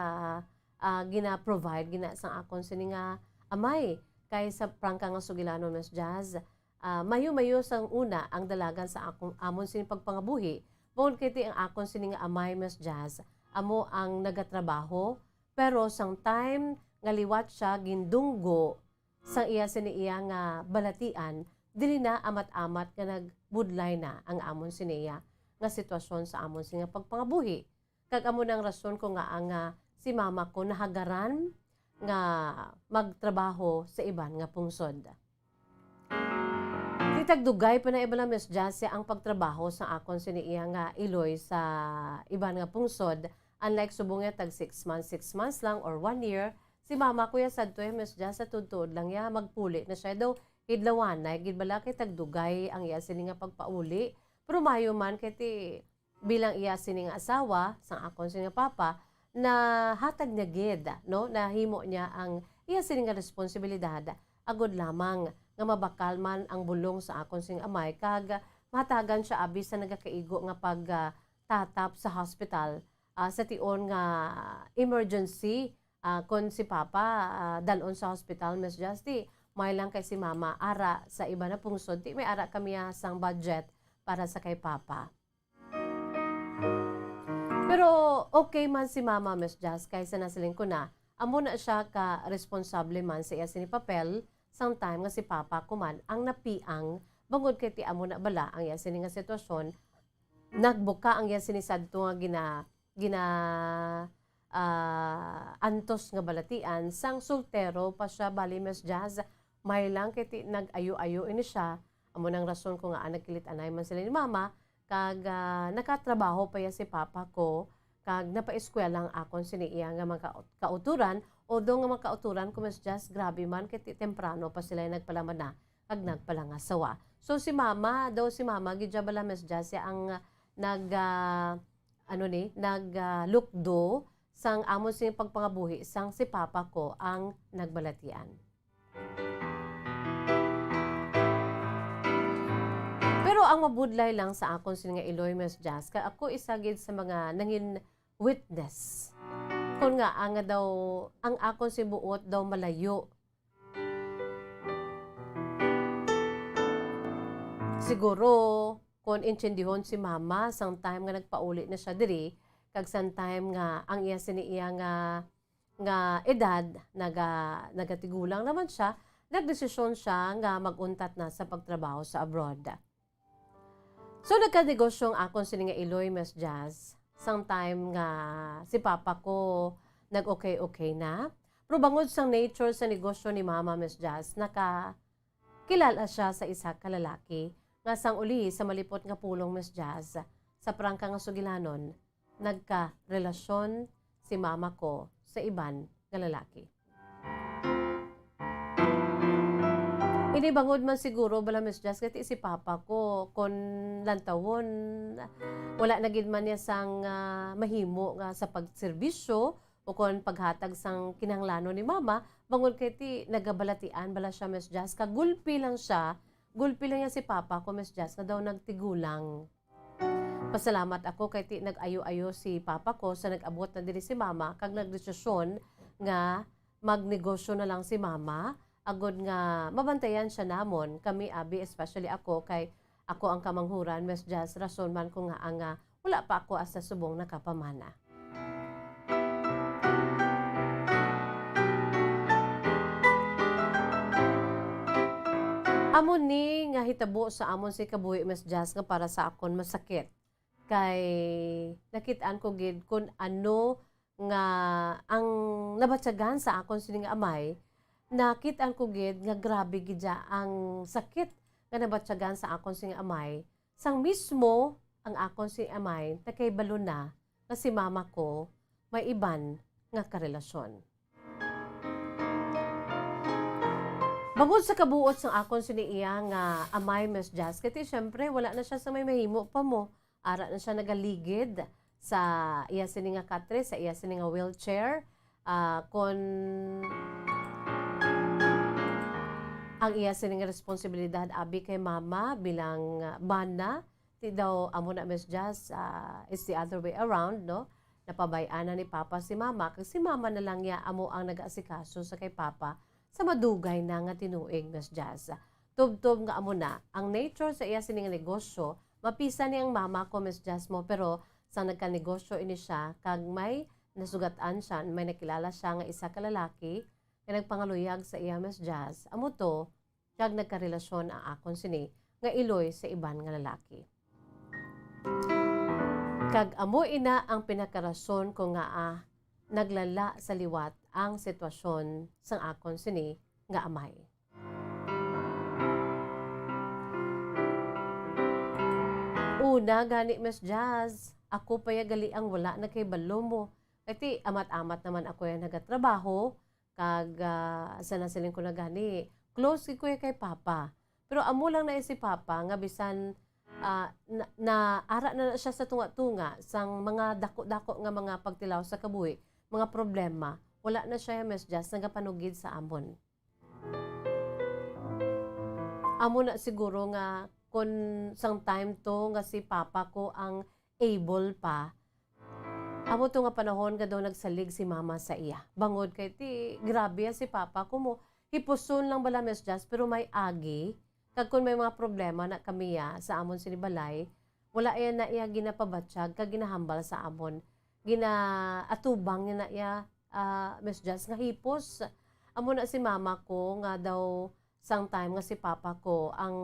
gina-provide gina sang akon sini nga amay. Kay sa prangka nga sugilano Miss Jazz. Mayo-mayo sang una ang dalagan sa akong amon sini pagpangabuhi. Bukod kiti ang akon sini nga amay Miss Jazz. Amo ang nagatrabaho. Pero sang time nga liwat siya gindunggo sang iya sini iya nga balatian. Dili na amat-amat nga nagbudlay na ang amon sineya nga sitwasyon sa amon siya pagpangabuhi. Kag amon ang rason ko nga ang si mama ko nahagaran nga magtrabaho sa iban nga pungsod. Tagdugay pa na iba na Miss Jazz ang pagtrabaho sa akon siniya nga Iloy sa iban nga pungsod. Unlike subong tag 6 months lang or 1 year, si mama ko ya sadto Miss Jazz sa tudtod lang ya magpuli na siya daw idlawan na gidbala kay tagdugay ang iya sini nga pagpauli pero mayo man kay bilang iya sini nga asawa sang akon sini nga papa na hatag niya gid no nahimo niya ang iya sini nga responsibilidad agud lamang nga mabakal man ang bulong sa akon sing amay kag matagan siya abi sa nagakaigo nga pag tatap sa hospital sa tion nga emergency kon si papa dalon sa hospital Miss Justy may lang kay si mama ara sa iba na pungsod di may ara kami sang budget para sa kay papa. Pero okay man si mama Miss Jazz kaysa nasiling ko na amo na siya ka responsable man sa iya sini papel sang time nga si papa ko man ang napiang bangod kay ti amo na bala ang iya sini nga sitwasyon nagbuka ang iya sini sadto nga antos nga balatian sang soltero pa siya bali Miss Jazz may lang kiti nag-ayo-ayo ini siya amo nang rason ko nga nagkilit anay man sila ni mama kag nakatrabaho pa ya si papa ko kag napa-eskwela ang akon sini iya nga mga kauturan o do nga mga kauturan ko Miss Jazz grabe man kiti temprano pa sila nagpalaman na kag nagpalangasawa so si mama gidya bala Miss Jazz ang naglukdo sang amon sini pagpangabuhi sang si papa ko ang nagbalatian. Pero ang mabudlay lang sa akon sini nga Iloy Miss Jazz kay ako isagid sa mga nangin witness. Kung nga ang akon si buot daw malayo. Siguro kung intindihon si mama sang time nga nagpauli na siya diri kag sang time nga ang iya sini iya nga edad nagatigulang naman siya nagdesisyon siya nga maguntat na sa pagtrabaho sa abroad. So nagka-negosyo ang akon sini nga Iloy, Miss Jazz. Sometime nga si papa ko nag-okay-okay na. Pero bangod sa nature sa negosyo ni Mama, Miss Jazz, kilala siya sa isa ka lalaki nga sang uli sa malipot nga pulong, Miss Jazz, sa prangka nga sugilanon, nagka-relasyon si Mama ko sa iban nga lalaki. Ini bangod man siguro bala, Miss Jazz, kati si Papa ko kon lantawon wala na gid man niya sang mahimo nga sa pagserbisyo o kon paghatag sang kinahanglanon ni Mama, bangod kati nagabalatian bala siya, Miss Jazz, kagulpi lang niya si Papa ko, Miss Jazz, nga daw nagtigulang. Pasalamat ako kay ti nag-ayo-ayo si Papa ko sa nag-abot na diri si Mama kag nagdesisyon nga magnegosyo na lang si Mama agod nga mabantayan siya namon kami abi, especially ako kay ako ang kamanghuran, Miss Jazz, rason man ko nga ang wala pa ako asa subong nakapamana. Amon ni nga hitabo sa amon si kabuhi, Miss Jazz, nga para sa akon masakit. Kay nakitaan ko gid kung ano nga ang nabatyagan sa akon sining amay, nakitaan ko gid nga grabe gid ang sakit nga nabatyagan sa akon sing amay. Sang mismo ang akon sing amay nakaibalo na nga si Mama ko may iban nga karelasyon. Bangod sa kabuot sang akon siniiya nga amay, Miss Jazz, kati syempre wala na siya sa may mahimo pa mo. Ara na siya nagaligid sa iya sini nga katre, sa iya sini nga wheelchair. Kon ang iya sini nga responsibilidad abi kay Mama bilang bana, ti daw amo na, Miss Jazz, it's the other way around, no? Napabayaan na ni Papa si Mama, kasi si Mama na lang ya amo ang nag-aasikaso sa kay Papa sa madugay na nga tinuig, Miss Jazz. Tub-tub nga amo na ang nature sa iya sini nga negosyo. Mapisa ni ang Mama ko, Miss Jazz mo, pero sa nagka-negosyo ini siya, kag may nasugatan siya, may nakilala siya nga isa ka lalaki, nga nagpangaluyag sa iya, Miss Jazz. Amo to, kag nagkarelasyon ang akon sini, nga Iloy sa iban nga lalaki. Kag amo ina ang pinakarason ko nga naglala sa liwat ang sitwasyon sang akon sini nga amay. Una gani, Miss Jazz, ako pa gali ang wala na kay balo mo. Kati amat-amat naman ako yung nagatrabaho, kag sa nasiling ko na gani, close ko kay Papa. Pero amo lang na si Papa, nga bisan ara na siya sa tunga-tunga, sang mga dako-dako nga mga pagtilaw sa kabuhi, mga problema, wala na siya, Miss Jazz, nagapanugid sa amon. Amo na siguro nga, kung sang time to nga si Papa ko ang able pa, amo to nga panahon nga daw nagsalig si Mama sa iya. Bangod kay ti grabe si Papa ko mo. Hipuson lang bala, Miss Jazz, pero may agi. Kag kung may mga problema na kami sa amon sinibalay, wala iya na iya ginapabatsyag kag ginahambal sa amon. Ginaatubang niya na iya, Miss Jazz, nga hipos. Amo na si Mama ko nga daw sang time nga si Papa ko ang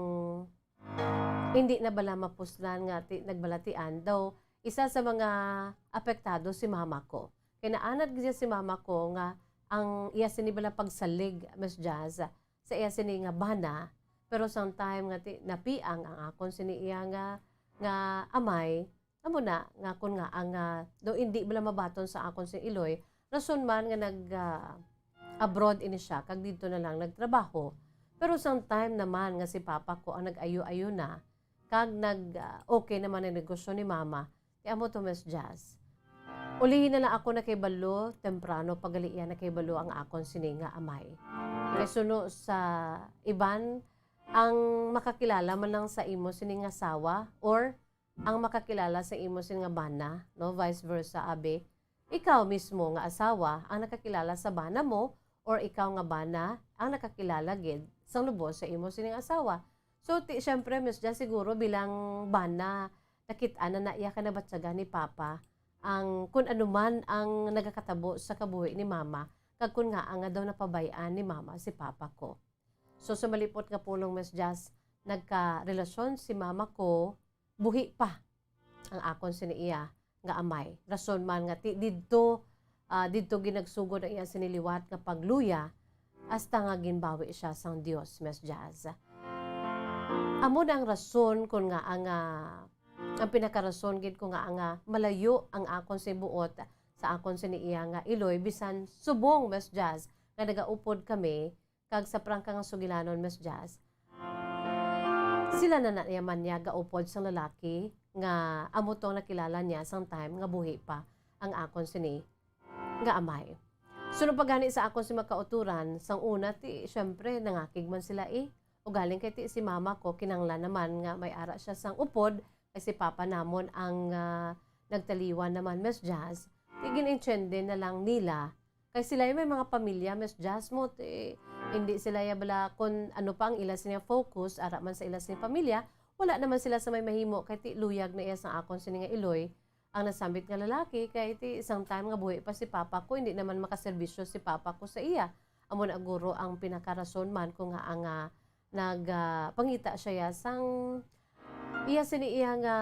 hindi na bala mapuslan nga nagbalatian daw isa sa mga apektado si Mama ko. Kaya naanad gaya si Mama ko nga ang iya sini bala pagsalig, Miss Jazz, sa iya sini nga bana, pero sometime nga napiang ang akon sini iya nga amay, amo na nga kun nga ang do hindi bala mabaton sa akon si Iloy, rason man nga abroad ini siya kag dito na lang nagtrabaho. Pero sometime naman nga si Papa ko ang nag-ayo-ayo na, kag okay naman ang negosyo ni Mama, kaya mo to, Miss Jazz. Ulihin na lang ako na kay balo, temprano, pagalian na kay balo ang akon sininga amay. Kaya suno sa iban, ang makakilala man lang sa imo sininga asawa, or ang makakilala sa imo sininga bana, no? Vice versa, abe. Ikaw mismo nga asawa, ang nakakilala sa bana mo, or ikaw nga bana, ang nakakilala gid sang lubos sa imo sining asawa. So, syempre, Miss Jazz, siguro bilang bana, nakita na iya ka nabatsaga ni Papa, ang kung ano man ang nagakatabo sa kabuhi ni Mama, kag kun nga ang daw napabayaan ni Mama si Papa ko. So, sa malipot nga pulong, Miss Jazz, nagka-relasyon si Mama ko buhi pa ang akon siniiya nga amay. Rason man nga didto ginagsugod ang iya siniliwat nga pagluya hasta nga ginbawi siya sang Dios, Miss Jazz. Amo na ang rason kung nga ang pinakarason gid ko nga malayo ang akon sibuot sa akon siniiya nga Iloy bisan subong, Miss Jazz, nga nagaupod kami kag sa prangka nga sugilanon, Miss Jazz. Sila na nayaman niya gaupod sang lalaki nga amo tong nakilala niya sang time nga buhi pa ang akon sini nga amay. Sunod pa gani sa akon si makauturan, sang una syempre nangakig man sila o galing kay si mama ko kinanglan naman nga may ara siya sang upod kay si papa namon ang nagtaliwan naman, Miss Jazz. Gin-intende na lang nila kay sila may mga pamilya, Miss Jazz mo hindi sila bala kung ano pa ang ilas niya focus ara man sa ilas niya pamilya, wala naman sila sa may mahimo kay luyag na iya sang akon sini nga Iloy ang nasambit nga lalaki kay isang time nga buhi pa si papa ko, hindi naman makaserbisyo si papa ko sa iya. Amo na guro ang pinakarason man kung nga ang nagpangita siya sang iya sini iya nga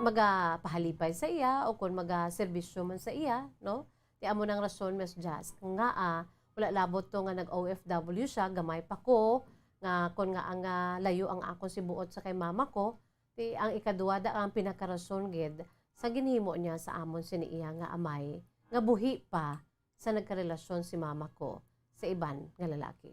magapahalipay sa iya o kung magaserbisyo man sa iya, no? Ti amo nang rason, Miss Jazz, nga wala labot to nga nag-OFW siya, gamay pa ko nga kung nga ang layo ang akon si buot sa kay mama ko, ti ang ikaduwa ang pinakarason gid sa ginhimo niya sa amon siniiya nga amay nga buhi pa sa nagkarelasyon si mama ko sa iban nga lalaki.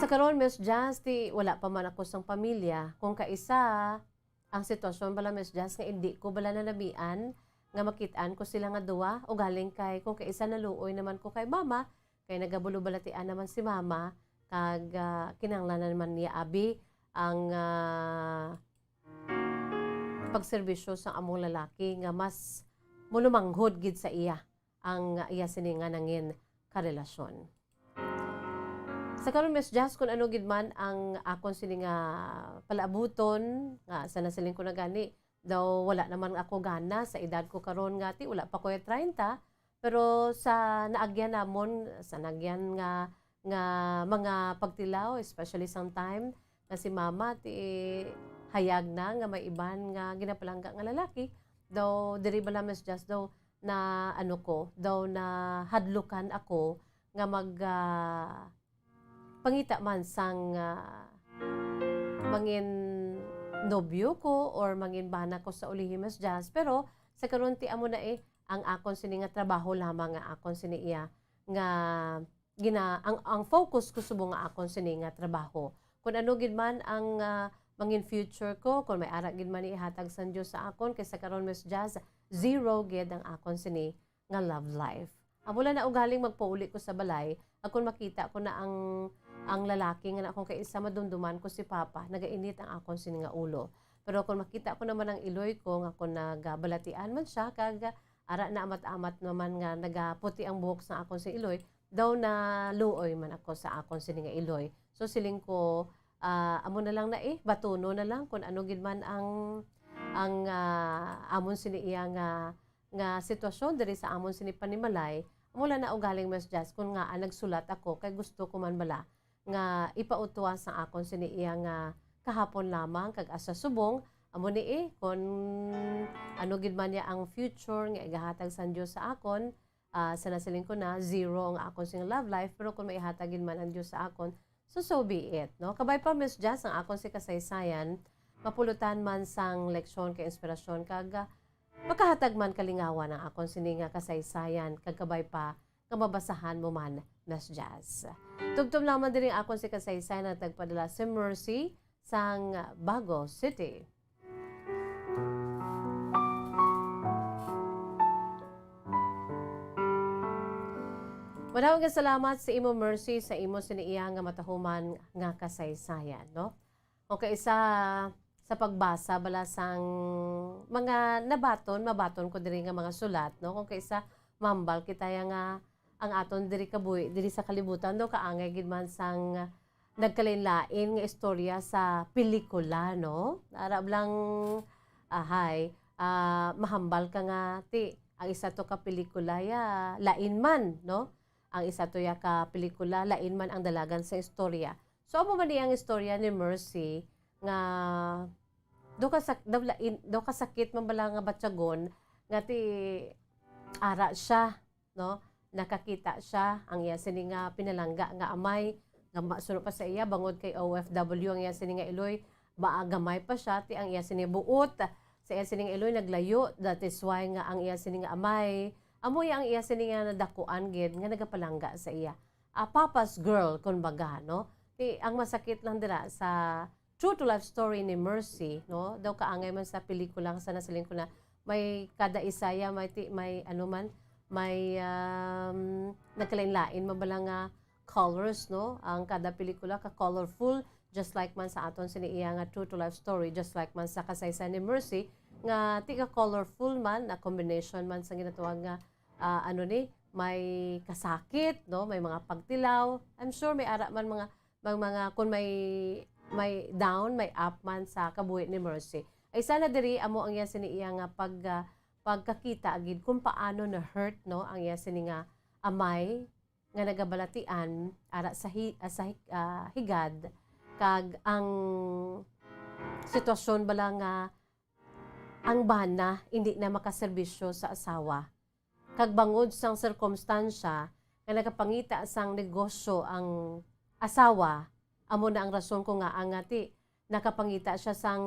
Sa karon, Miss Jazz, wala pa man ako sang pamilya. Kung kaisa ang sitwasyon bala, Miss Jazz, nga hindi ko bala nalabian nga makitaan ko sila nga duwa o galing kay kung kaisa naluoy naman ko kay mama kay nagabulubalatian naman si mama kag kinanglanan naman niya abi ang pagserbisyo sa among lalaki nga mas mulumanghod gid sa iya ang iya sini nga nangin karelasyon. Sa karon, Miss Jazz, kung ano gid man ang akon sini nga palaabuton nga sa nasiling ko na gani daw wala naman ako gana sa edad ko karon nga wala pa ko 30 pero sa naagyan namon sa nagyan nga mga pagtilaw especially sometime na si mama hayag na nga may iban nga ginapalangga nga lalaki daw diri bala, Miss Jazz, daw na na hadlukan ako nga pangita man sang mangin nobyo ko or mangin bana ko sa ulihi, Miss Jazz, pero sa karon ti amo na ang akon sini nga trabaho lamang nga akon sini iya nga ang focus ko subong nga akon sini nga trabaho. Kung ano gid man ang mangin future ko, kung may ara gid man ihatag sa Dios sa akon kay sa karon, Miss Jazz, zero gid ang akon sini nga love life. Amula na ugaling magpauli ko sa balay, akon makita ko na ang lalaki nga akong kaisa madumduman ko si papa, nagainit ang akon sini nga ulo. Pero kung makita ko naman ang Iloy ko nga kung nagabalatian man siya kag ara na amat-amat naman nga nagaputi ang buhok sa akon si Iloy, daw na luoy man ako sa akon sini nga Iloy. So siling ko amo na lang na batuno na lang kung ano gid man ang amon sini iya nga sitwasyon diri sa amon sini panimalay. Mula na ugaling, Miss Jazz, kung nga nagsulat ako kay gusto ko man bala nga ipautuwa sa akon sini iya nga kahapon lamang kag asa subong amo ni kung ano gid man niya ang future nga igahatag sa Dios sa akon sa nasiling ko na zero ang akon sing love life pero kung maihatag gid man ang Dios sa akon so be it, no? Kabay pa, Miss Jazz, ang akon si kasaysayan mapulutan man sang leksyon kay inspirasyon kag makahatag man kalingawan ang akon sini nga kasaysayan kag kabay pa nga mabasahan mo man, Miss Jazz. Tugtog lamang din ang akon si kasaysayan na tagpadala si Mercy sang Bago City. Maraming salamat sa imo, Mercy, sa imo siniiya nga matahuman nga kasaysayan, no? O kaisa sa pagbasa bala sang mga mabaton ko diri nga mga sulat, no? Kung kaisa mambal kita nga ang aton diri kabuhi diri sa kalibutan do kaangay gid man sang nagkalain-lain nga istorya sa pelikula, no? Arab lang mahambal ka nga ang isa to ka pelikula lain man, no? Ang isa to ka pelikula lain man ang dalagan sa istorya. So amo man ang istorya ni Mercy nga do ka sakit man bala nga batyagon nga ti ara siya, no? Nakakita siya ang iya sini nga pinalangga nga amay nga masuno pa sa iya bangod kay OFW ang iya sini nga iloy maagamay pa siya ti ang iya sini buot sa iya sini nga iloy naglayo, that is why nga ang iya sini nga amay amoy ang iya sini nga nadakuan gid nga nagapalangga sa iya. Papa's girl kumbaga, no? Ti ang masakit lang dira sa true to life story ni Mercy, no? Daw kaangay man sa pelikula sa nasaling ko na may kada isaya may ano man may nagkalain-lain mabala nga colors, no? Ang kada pelikula ka colorful just like man sa aton sini iya nga true to life story, just like man sa kasaysayan ni Mercy nga ti ka colorful man na combination man sa ginatawag nga ano ni may kasakit, no? May mga pagtilaw. I'm sure may ara man mga kung may down, may up man sa kabuhi ni Mercy. Ay sana diri amo ang iya sini iya nga pagkakita agid kung paano na hurt, no, ang iya sini nga amay nga nagabalatian ara sa higad kag ang sitwasyon bala nga ang bana hindi na makaserbisyo sa asawa kag bangod sang sirkumstansya nga nagapangita sang negosyo ang asawa, amo na ang rason ko nga angati nakapangita siya sang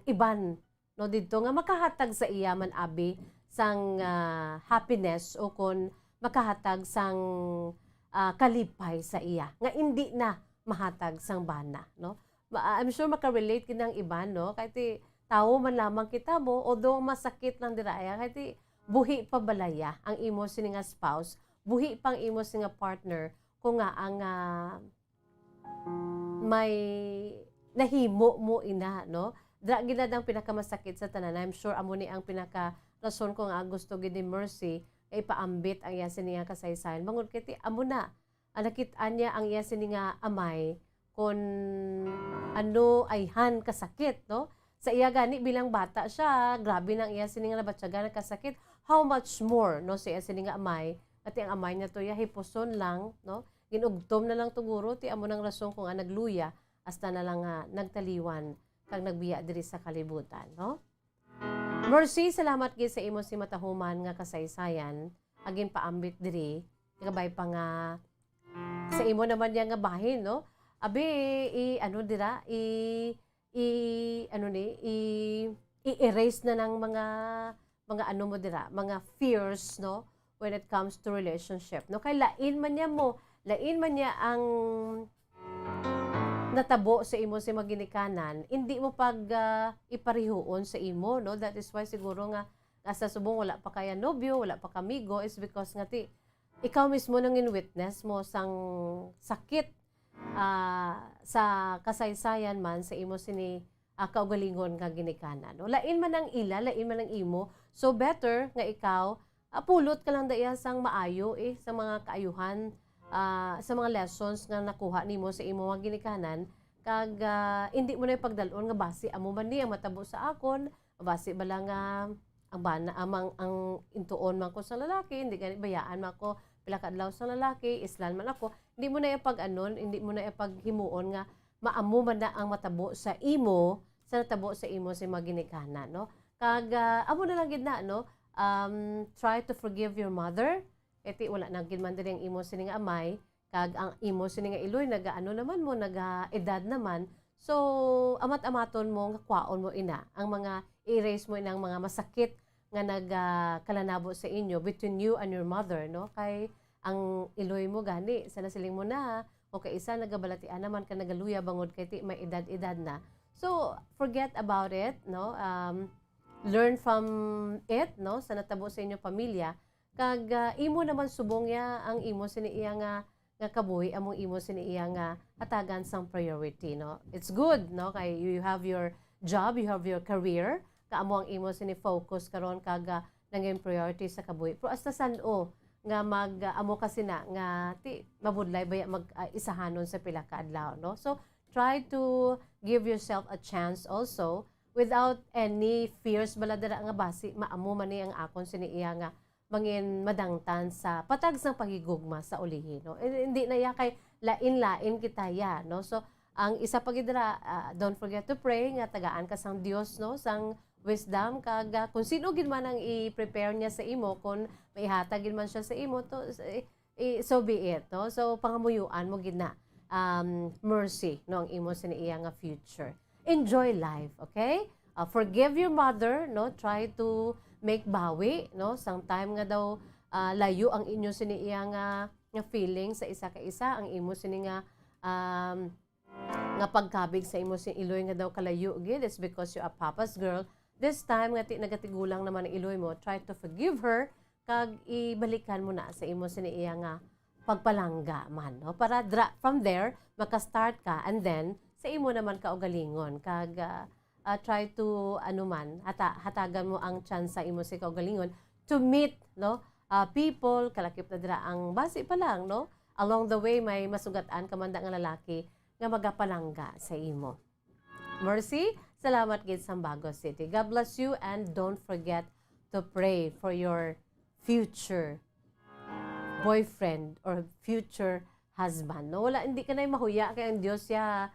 iban, no, dito nga makahatag sa iya man abi sang happiness o kon makahatag sang kalipay sa iya nga hindi na mahatag sang bana, no. I'm sure makarelate kinang iban, no, kay tao man lamang kita mo although masakit lang diraya kay buhi pa balaya ang imo sini nga spouse, buhi pang imo sini nga partner kung nga ang may nahimo mo ina, no? Dra gid ang pinakamasakit sa tanan. I'm sure amo ni ang pinaka rason ko nga gusto gid ni Mercy ay paambit ang iya sini nga kasaysayan. Bangod kay amo na nakit-an niya ang iya sini nga amay kon ano ay han kasakit, no? Sa iya gani bilang bata siya, grabe nang iya sini nga nabatyagan kasakit. How much more, no, sa iya sini nga amay at ang amay niya to ya hipuson lang, no? Ginugtom na lang tuguro ti amo nang rason ko nga nagluya hasta na lang nagtaliwan kag nagbiya diri sa kalibutan, no? Mercy, salamat gid sa imo si matahuman nga kasaysayan agin paambit diri gabay pa nga sa imo naman yang nga bahin, no? Abi ano dira i-erase na ng mga ano mo dira, mga fears, no, when it comes to relationship, no? Kay lain man niya ang natabo sa imo si maginikanan, hindi mo pag iparihuon sa imo, no? That is why siguro nga sa subong wala pa kaya nobyo, wala pa kamigo is because nga ikaw mismo nang in-witness mo sang sakit sa kasaysayan man sa imo sini kaugalingon nga ginikanan, no? Lain man ang ila, lain man ang imo, so better nga ikaw pulot ka lang daya sang maayo sa mga kaayuhan, sa mga lessons nga nakuha nimo sa imo nga ginikanan kag hindi mo na ipagdalon nga base amo man ni ang matabo sa akon, base bala nga ang bana ang intuon man ko sa lalaki, hindi gani bayaan man ko pila ka adlaw sa lalaki, islan man ako, hindi mo na ipag-anon, hindi mo na ipaghimuon nga maamo man na ang matabo sa imo sa natabo sa imo sa mga ginikanan, no? Kag amo na lang gid na, no? Try to forgive your mother. Iti wala na gid man diri ang imo sini nga amay kag ang imo sini nga iloy nagaano naman mo naga-edad naman. So amat-amaton mo nga kwaon mo ina ang mga erase mo inang mga masakit nga nagkalanabo sa inyo between you and your mother, no? Kay ang iloy mo gani sa nasiling mo na o kay isa nagabalatian naman ka nagaluya bangod kay ti may edad-edad na. So forget about it, no? Learn from it, no? Sa natabo sa inyong pamilya. Kag imo naman subong ya ang imo sini iya nga kabuhi among imo sini iya nga hatagan sang priority, no? It's good, no? Kay you have your job, you have your career, kaamo ang imo sini focus karon kag nangin priority sa kabuhi. Pero hasta san-o nga amo kasi na nga mabudlay baya isahanon sa pila ka adlaw, no? So try to give yourself a chance also without any fears baladara nga basi maamo man ni ang akon sini iya nga mangin madangtan sa patag sang pagigugma sa ulihin, no? Hindi na ya kay lain-lain kita ya, no? So Ang isa pa gid dira, don't forget to pray nga tagaan ka sang Dios no, sang wisdom kag kung sino gid man ang i-prepare niya sa imo, kung maihatag gid man siya sa imo to so be it no. So pangamuyuan mo gid na mercy no ang imo siniiya nga future. Enjoy life, okay? Forgive your mother no, try to make bawi no, sang time nga daw layo ang inyo siniiya nga feeling sa isa ka isa, ang imo sini nga pagkabig sa imo sin iloy nga daw kalayo gid is because you are papa's girl. This time nga nagatigulang naman ang iloy mo, try to forgive her kag ibalikan mo na sa imo sini iya nga pagpalangga man no, para from there maka-start ka and then sa imo naman ka ugalingon kag try to hatagan mo ang chance sa imo si kaugalingon to meet no people kalakip na dira ang base pa lang no, along the way may masugatan ka man da nga lalaki nga magapalangga sa imo. Mercy, salamat gid sa Bago City. God bless you and don't forget to pray for your future boyfriend or future husband. No, wala hindi ka na mahuya kay ang Dios ya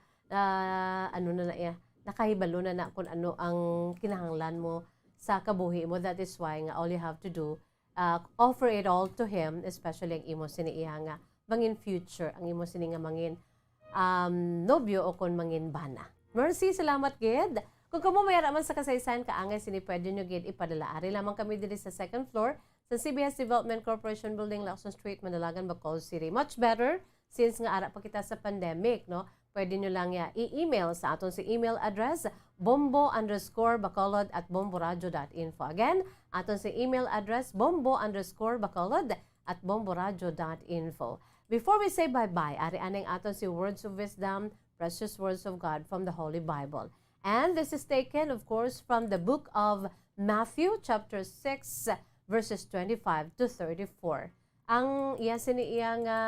nakahibalo na kung ano ang kinahanglan mo sa kabuhi mo. That is why nga all you have to do offer it all to him, especially ang imo siniiya nga mangin future, ang imo sini nga mangin nobyo o kon mangin bana. Mercy, salamat gid. Kung kamo mayara man sa kasaysayan kaangay sini pwede nyo gid ipadala. Ari lamang kami diri sa second floor sa CBS Development Corporation Building, Lacson Street, Manalagan, Bacolod City. Much better since nga ara pa kita sa pandemic, no? Pwede nyo lang i-email sa aton si email address bombo_bacolod@bomboradio.info. Again, aton si email address bombo_bacolod@bomboradio.info. Before we say bye-bye, ari aneng aton si words of wisdom, precious words of God from the Holy Bible. And this is taken, of course, from the book of Matthew, chapter 6, verses 25 to 34. Ang iya siniiya nga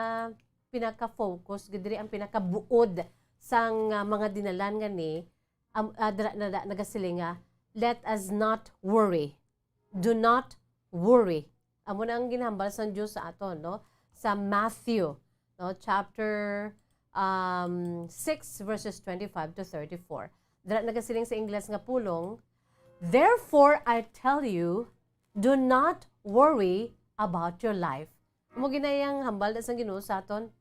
pinaka-focus, gidiri ang pinaka-buod sang mga dinalan nga ni, nagasilinga, let us not worry. Do not worry. Amo na ang ginhambal sa Diyos sa aton, no? Sa Matthew, no, chapter 6 verses 25 to 34. Dara nagasiling sa Ingles nga pulong, therefore I tell you, do not worry about your life. Mo ginayang hambal sa Ginoo sa aton,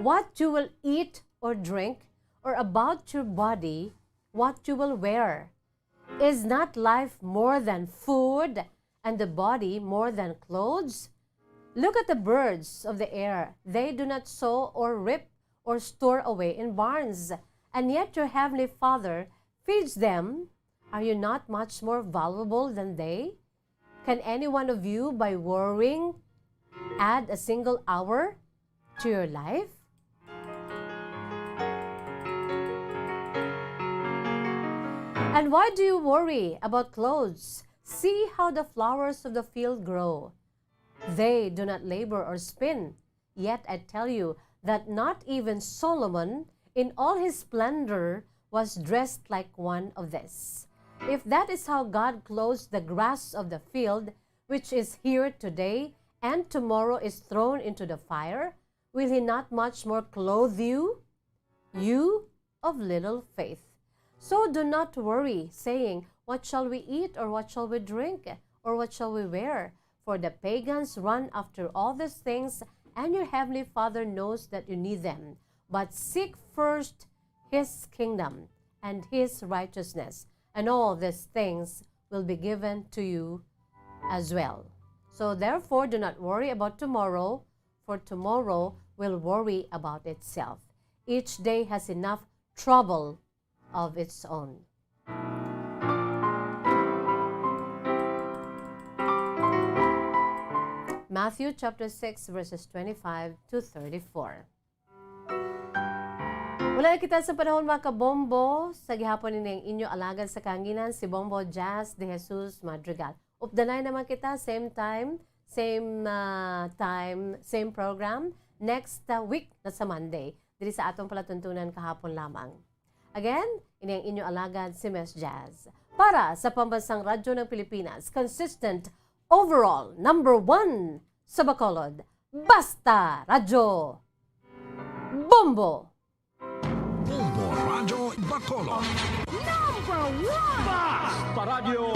what you will eat or drink, or about your body, what you will wear. Is not life more than food, and the body more than clothes? Look at the birds of the air. They do not sow or reap or store away in barns, and yet your heavenly Father feeds them. Are you not much more valuable than they? Can any one of you, by worrying, add a single hour to your life? And why do you worry about clothes? See how the flowers of the field grow. They do not labor or spin. Yet I tell you that not even Solomon, in all his splendor, was dressed like one of these. If that is how God clothes the grass of the field, which is here today and tomorrow is thrown into the fire, will he not much more clothe you, you of little faith? So do not worry, saying, what shall we eat, or what shall we drink, or what shall we wear? For the pagans run after all these things, and your heavenly Father knows that you need them. But seek first his kingdom and his righteousness, and all these things will be given to you as well. So therefore, do not worry about tomorrow, for tomorrow will worry about itself. Each day has enough trouble of its own. Matthew chapter 6 verses 25 to 34. Wala na kita sa panahon mga kabombo, sa gihapon nining inyo alagad sa kanginan si Bombo Jazz de Jesus Madrigal. Updanay naman kita, same time, same program, next week na sa Monday, diri sa atong palatuntunan kahapon lamang. Again, ini ang inyo alagad si Miss Jazz. Para sa Pambansang Radyo ng Pilipinas, consistent overall, number 1 sa Bacolod, Basta Radyo Bombo! Bombo Bacolod. Number 1! Paradyo